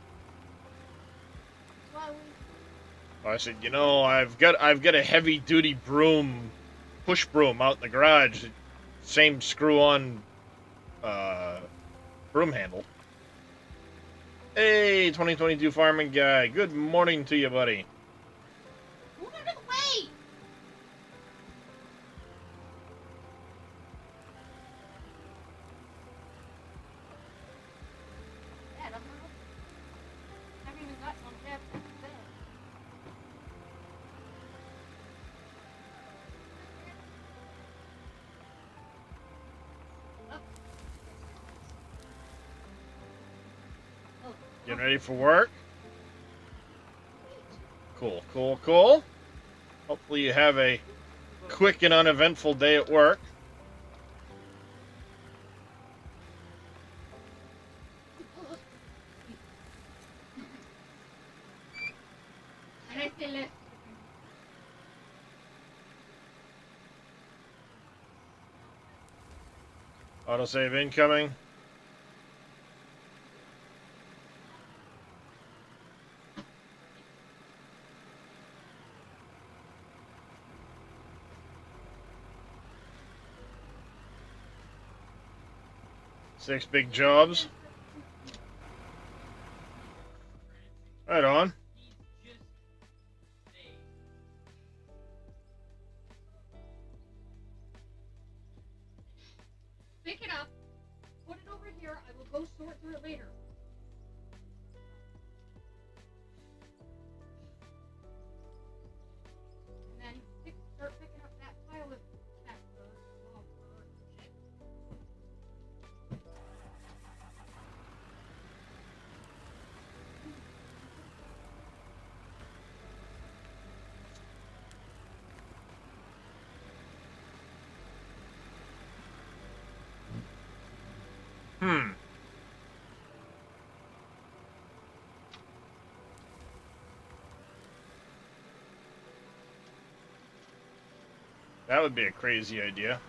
Speaker 6: Well,
Speaker 1: I said, you know, I've got a heavy duty broom, push broom out in the garage, same screw on broom handle. Hey, 2022 farming guy, good morning to you, buddy.
Speaker 6: move out of the way! Dad, I'm not. I haven't even gotten on Dad's bed.
Speaker 1: Getting ready for work? Cool, cool, cool. Hopefully you have a quick and uneventful day at work.
Speaker 6: And I feel it.
Speaker 1: Autosave incoming. Six big jobs. Right on.
Speaker 6: Pick it up, put it over here. I will go sort through it later. And then start picking up that pile of that shit.
Speaker 1: That would be a crazy idea.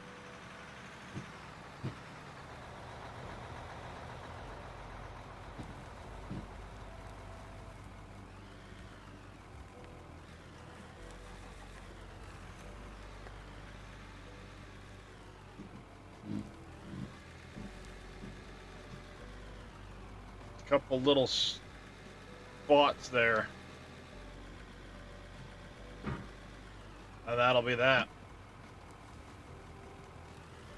Speaker 1: Couple little spots there. And that'll be that.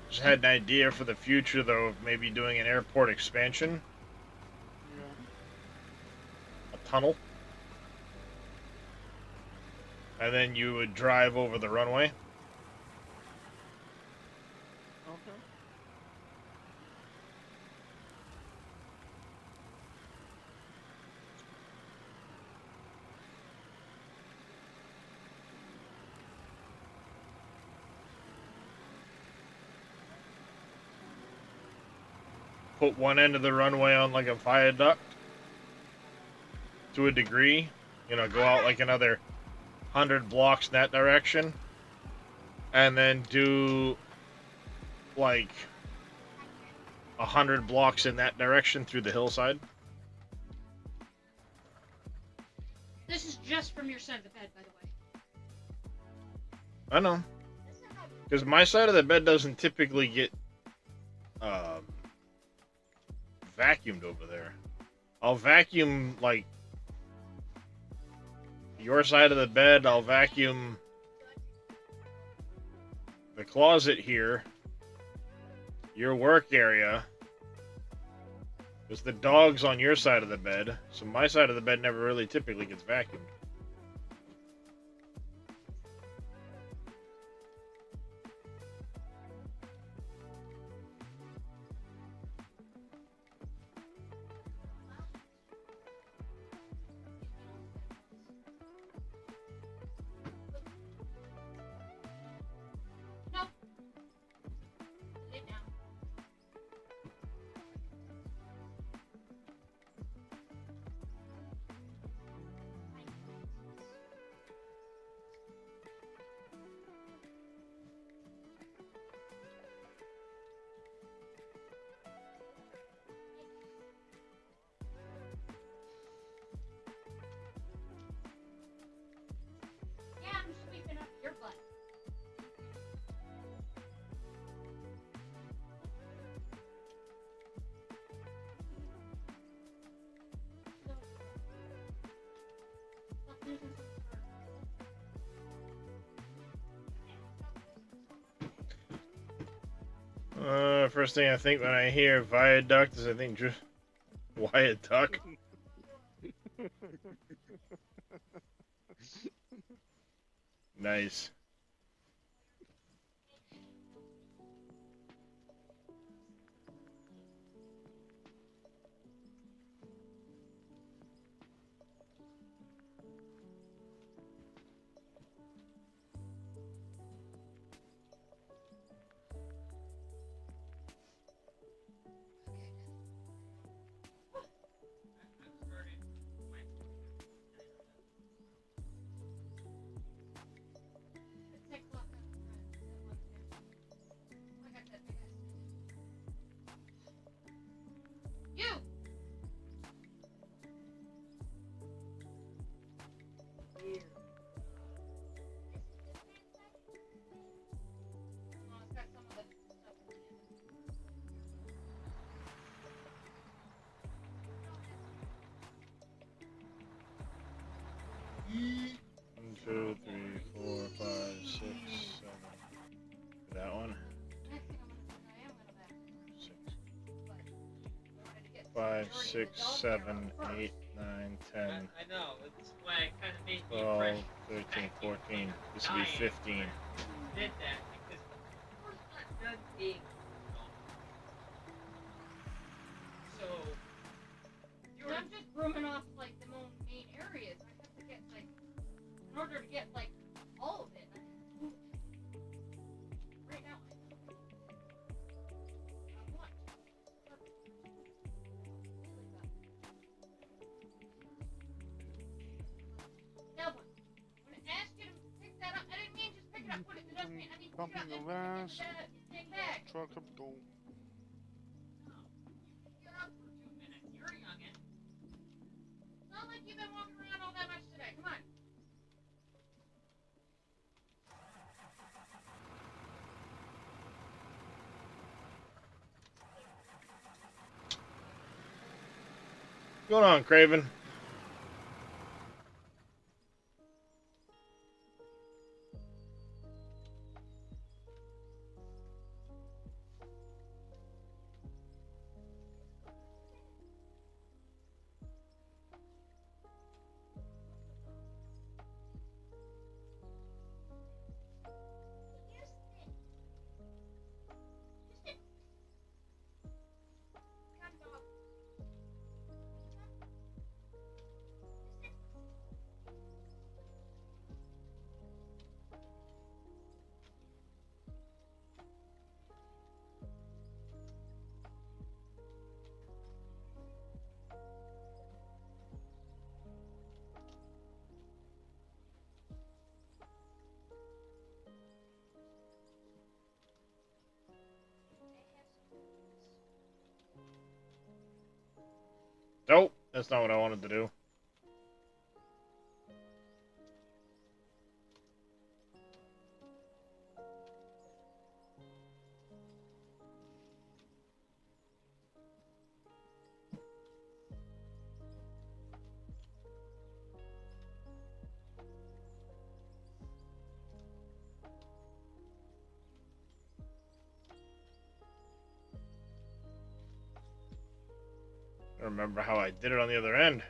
Speaker 1: Just had an idea for the future, though, of maybe doing an airport expansion.
Speaker 4: Yeah.
Speaker 1: A tunnel. And then you would drive over the runway.
Speaker 4: Okay.
Speaker 1: Put one end of the runway on like a viaduct to a degree. You know, go out like another 100 blocks in that direction. And then do like 100 blocks in that direction through the hillside.
Speaker 6: This is just from your side of the bed, by the way.
Speaker 1: I know. Because my side of the bed doesn't typically get vacuumed over there. I'll vacuum, like, your side of the bed. I'll vacuum the closet here, your work area. There's the dog's on your side of the bed, so my side of the bed never really typically gets vacuumed.
Speaker 6: No. Lay down. Yeah, I'm sweeping up your butt.
Speaker 1: First thing I think when I hear viaduct is I think just Wyatt Duck. Nice.
Speaker 6: You! Here. Oh, it's got some of the stuff in it.
Speaker 1: 1, 2, 3, 4, 5, 6, 7. That one.
Speaker 6: Next thing I'm gonna do, I am gonna back.
Speaker 1: 6,
Speaker 6: But I wanted to get
Speaker 1: 5,
Speaker 6: majority
Speaker 1: 6,
Speaker 6: of the dog
Speaker 1: 7,
Speaker 6: hair out
Speaker 1: 8, 9, 10,
Speaker 8: I know. That's why it kind of made me
Speaker 1: 12,
Speaker 8: fresh.
Speaker 1: 13, 14. This will be 15.
Speaker 8: Did that because we're not done being. So
Speaker 6: And I'm just grooming off like the main areas. I have to get like, in order to get like all of it. I have to move it. Right now, I want. Perfect. Really bad. Now what? When I asked you to pick that up, I didn't mean just pick it up, put it in the dustbin. I mean pick it up
Speaker 4: Pumping the
Speaker 6: and put it in
Speaker 4: last
Speaker 6: the thing back.
Speaker 4: truck of gold.
Speaker 6: You're up for 2 minutes. You're a youngin'. It's not like you've been walking around all that much today. Come on.
Speaker 1: What's going on, Craven? Nope, that's not what I wanted to do. I remember how I did it on the other end.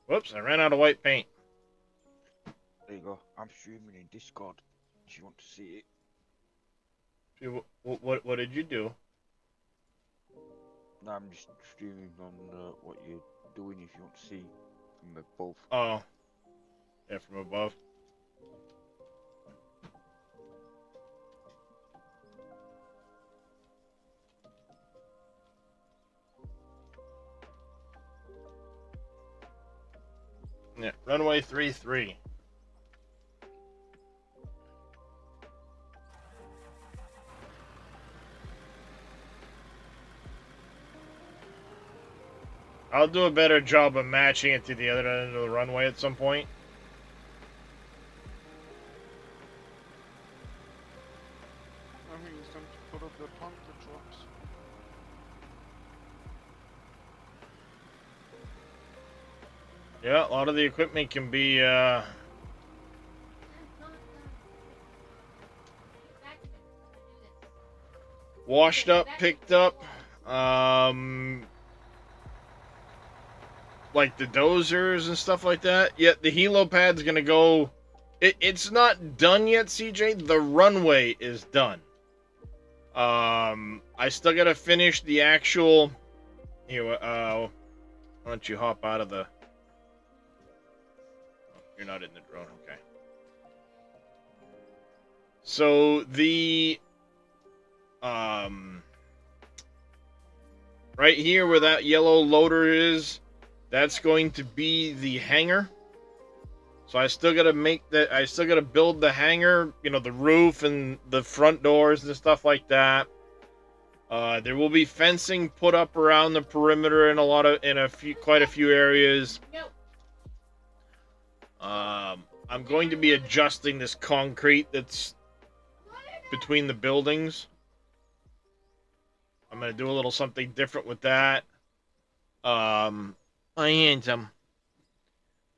Speaker 1: Whoops, I ran out of white paint.
Speaker 2: There you go. I'm streaming in Discord. If you want to see it.
Speaker 1: See, what did you do?
Speaker 2: No, I'm just streaming on what you're doing if you want to see from above.
Speaker 1: Oh. Yeah, from above. Yeah, runway 33. I'll do a better job of matching it to the other end of the runway at some point.
Speaker 4: I think it's time to put up the bunker trucks.
Speaker 1: Yeah, a lot of the equipment can be washed up, picked up. Like the dozers and stuff like that. Yet the helo pad's gonna go. It's not done yet, CJ. The runway is done. I still gotta finish the actual. Here, why don't you hop out of the? You're not in the drone, okay. So the right here where that yellow loader is, that's going to be the hangar. So I still gotta build the hangar, you know, the roof and the front doors and stuff like that. There will be fencing put up around the perimeter in quite a few areas. I'm going to be adjusting this concrete that's between the buildings. I'm gonna do a little something different with that.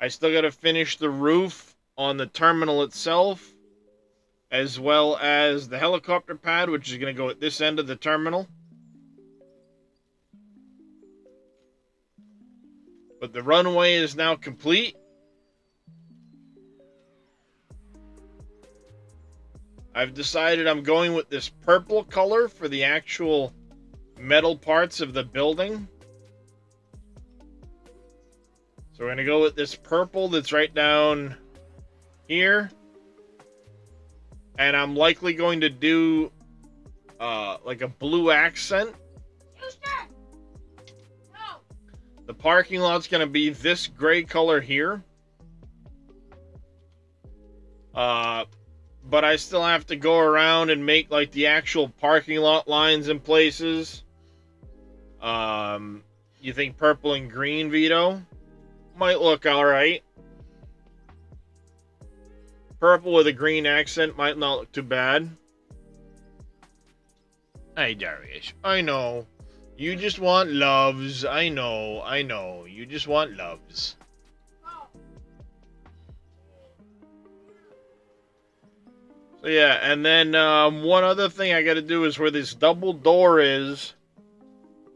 Speaker 1: I still gotta finish the roof on the terminal itself, as well as the helicopter pad, which is gonna go at this end of the terminal. But the runway is now complete. I've decided I'm going with this purple color for the actual metal parts of the building. So we're going to go with this purple that's right down here. And I'm likely going to do like a blue accent. The parking lot's going to be this gray color here. But I still have to go around and make like the actual parking lot lines in places. You think purple and green, Vito? Might look alright. Purple with a green accent might not look too bad. Hey, Darius. I know. You just want loves. I know. You just want loves. So yeah, and then one other thing I gotta do is where this double door is,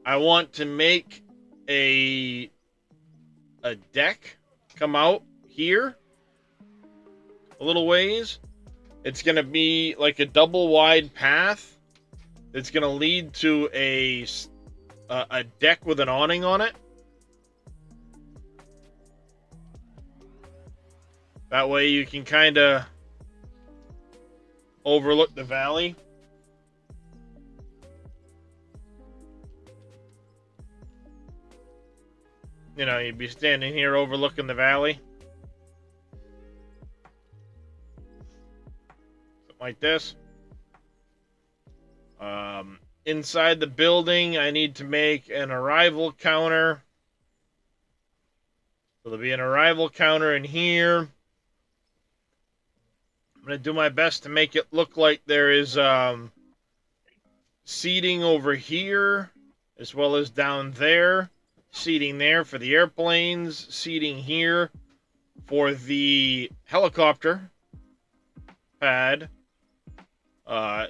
Speaker 1: I want to make a deck come out here a little ways. It's gonna be like a double wide path that's gonna lead to a deck with an awning on it. That way you can kind of overlook the valley. You know, you'd be standing here overlooking the valley. Something like this. Inside the building, I need to make an arrival counter. So there'll be an arrival counter in here. I'm going to do my best to make it look like there is seating over here, as well as down there. Seating there for the airplanes, seating here for the helicopter pad.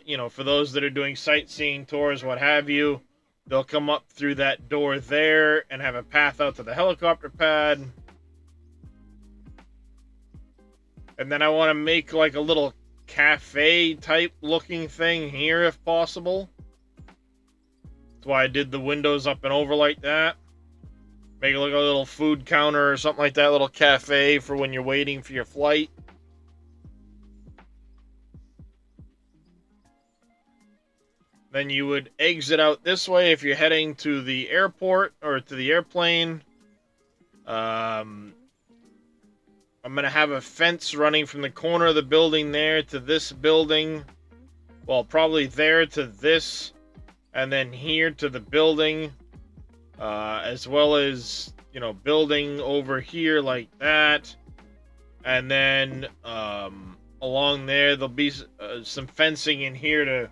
Speaker 1: You know, for those that are doing sightseeing tours, what have you, they'll come up through that door there and have a path out to the helicopter pad. And then I want to make like a little cafe type looking thing here if possible. That's why I did the windows up and over like that. Make it look like a little food counter or something like that, little cafe for when you're waiting for your flight. Then you would exit out this way if you're heading to the airport or to the airplane. I'm going to have a fence running from the corner of the building there to this building. Well, probably there to this. And then here to the building. As well as, you know, building over here like that. And then along there, there'll be some fencing in here to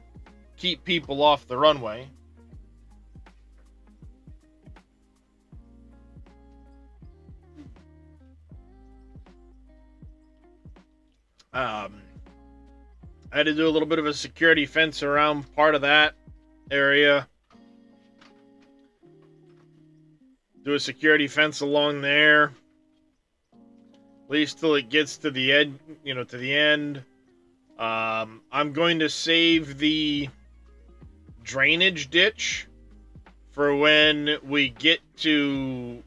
Speaker 1: keep people off the runway. I had to do a little bit of a security fence around part of that area. Do a security fence along there. At least till it gets to the end, you know, to the end. I'm going to save the drainage ditch for when we get to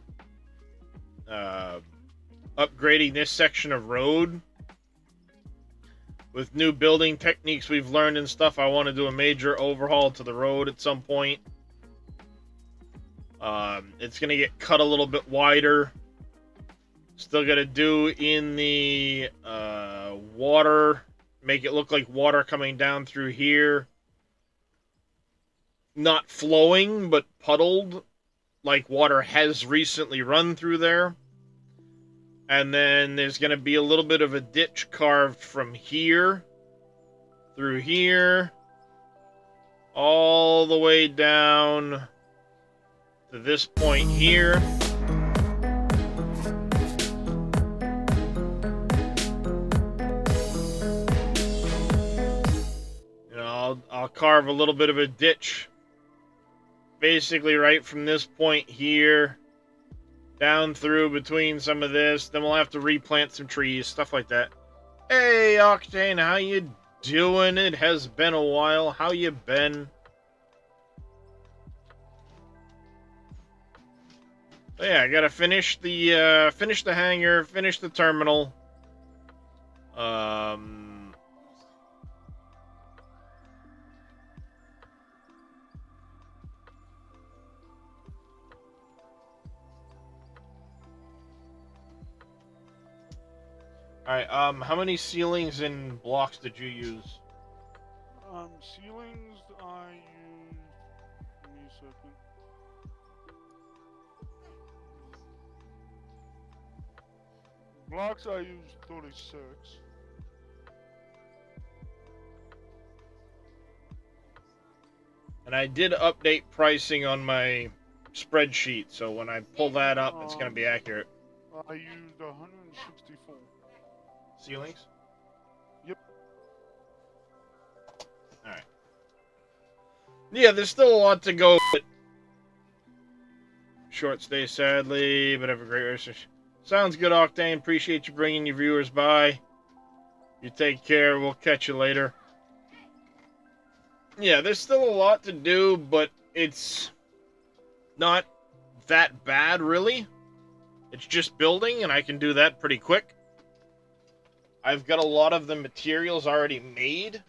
Speaker 1: upgrading this section of road. With new building techniques we've learned and stuff, I want to do a major overhaul to the road at some point. It's going to get cut a little bit wider Still got to do in the water, make it look like water coming down through here. Not flowing, but puddled, like water has recently run through there. And then there's going to be a little bit of a ditch carved from here, through here, all the way down to this point here. You know, I'll carve a little bit of a ditch, basically right from this point here, down through between some of this. Then we'll have to replant some trees, stuff like that. Hey, Octane, how you doing? It has been a while. How you been? But yeah, I gotta finish the hangar, finish the terminal. Alright, how many ceilings and blocks did you use?
Speaker 4: Ceilings I used. Give me a second. Blocks I used 36.
Speaker 1: And I did update pricing on my spreadsheet, so when I pull that up, it's gonna be accurate.
Speaker 4: I used 164.
Speaker 1: Ceilings?
Speaker 4: Yep.
Speaker 1: Alright. Yeah, there's still a lot to go, but short stay sadly, but have a great rest. Sounds good, Octane. Appreciate you bringing your viewers by. You take care. We'll catch you later. Yeah, there's still a lot to do, but it's not that bad, really. It's just building, and I can do that pretty quick. I've got a lot of the materials already made.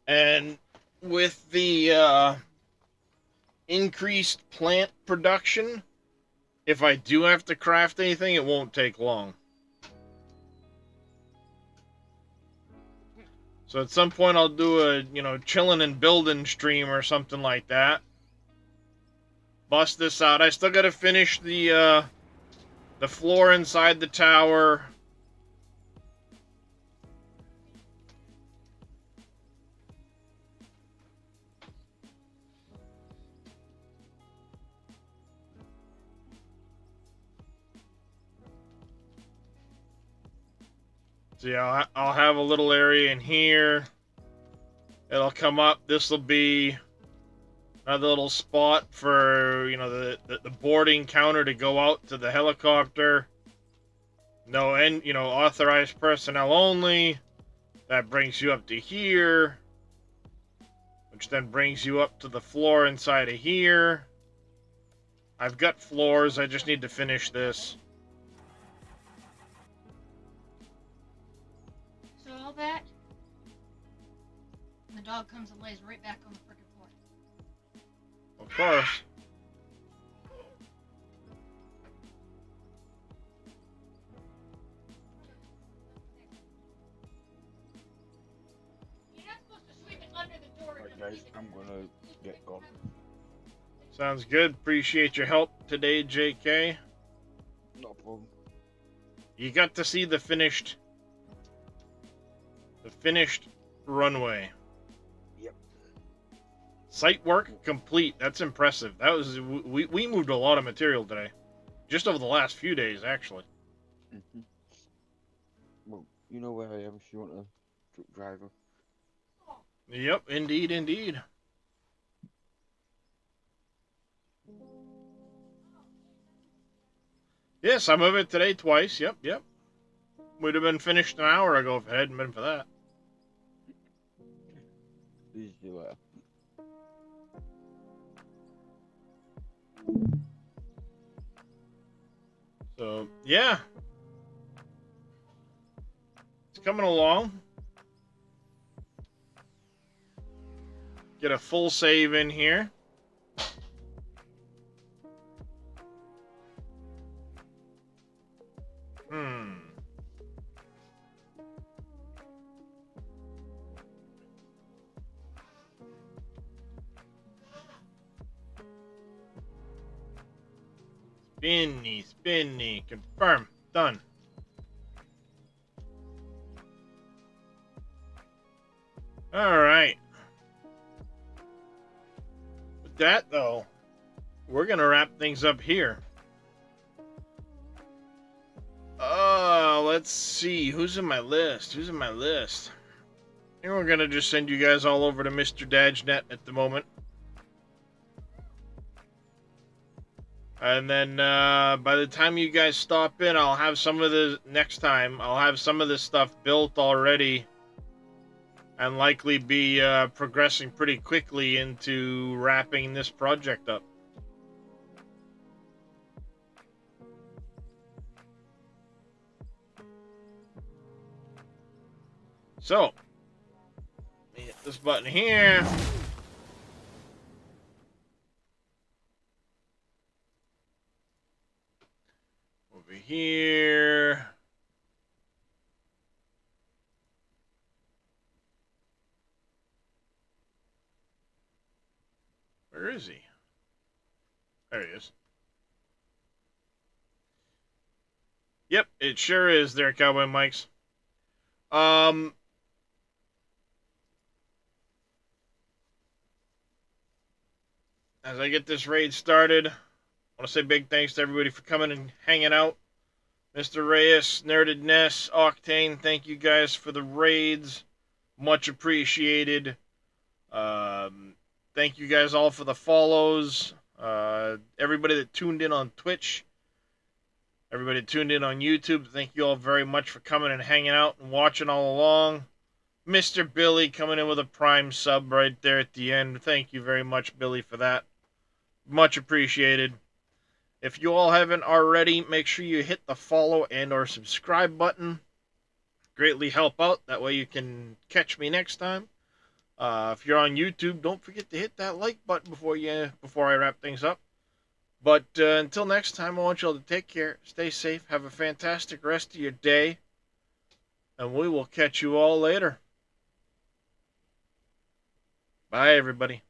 Speaker 1: And with the increased plant production, if I do have to craft anything, it won't take long. So at some point I'll do a, chilling and building stream or something like that. Bust this out. I still gotta finish the floor inside the tower. So yeah, I'll have a little area in here. It'll come up. This will be another little spot for, the boarding counter to go out to the helicopter. No, and, authorized personnel only. That brings you up to here. Which then brings you up to the floor inside of here. I've got floors. I just need to finish this.
Speaker 6: So all that, and the dog comes and lays right back on the frickin' floor.
Speaker 1: Of course.
Speaker 6: You're not supposed to sweep it under the door.
Speaker 2: Right, guys, I'm gonna get going.
Speaker 1: Sounds good. Appreciate your help today, JK.
Speaker 2: No problem.
Speaker 1: You got to see the finished runway.
Speaker 2: Yep.
Speaker 1: Site work complete. That's impressive. That was we moved a lot of material today, just over the last few days, actually.
Speaker 2: Mm-hmm. Well, you know where I am if you want a truck driver.
Speaker 1: Yep, indeed, indeed. Yes, I moved it today twice. Yep. Would have been finished an hour ago if it hadn't been for that.
Speaker 2: Please do that.
Speaker 1: So, yeah. It's coming along. Get a full save in here. Spinny. Confirm. Done. Alright. With that, though, we're going to wrap things up here. Let's see. Who's in my list? And we're going to just send you guys all over to Mr. Dajnet at the moment. And then by the time you guys stop in, I'll have some of the this stuff built already. And likely be progressing pretty quickly into wrapping this project up. So, let me hit this button here. Over here. Where is he? There he is. Yep, it sure is there, Cowboy Mike's. As I get this raid started, I want to say big thanks to everybody for coming and hanging out. Mr. Reyes, Nerded Ness, Octane, thank you guys for the raids. Much appreciated. Thank you guys all for the follows. Everybody that tuned in on Twitch. Everybody that tuned in on YouTube. Thank you all very much for coming and hanging out and watching all along. Mr. Billy coming in with a Prime sub right there at the end. Thank you very much, Billy, for that. Much appreciated. If you all haven't already, make sure you hit the follow and or subscribe button. Greatly help out. That way you can catch me next time. If you're on YouTube, don't forget to hit that like button before I wrap things up. But until next time, I want you all to take care, stay safe, have a fantastic rest of your day, and we will catch you all later. Bye, everybody.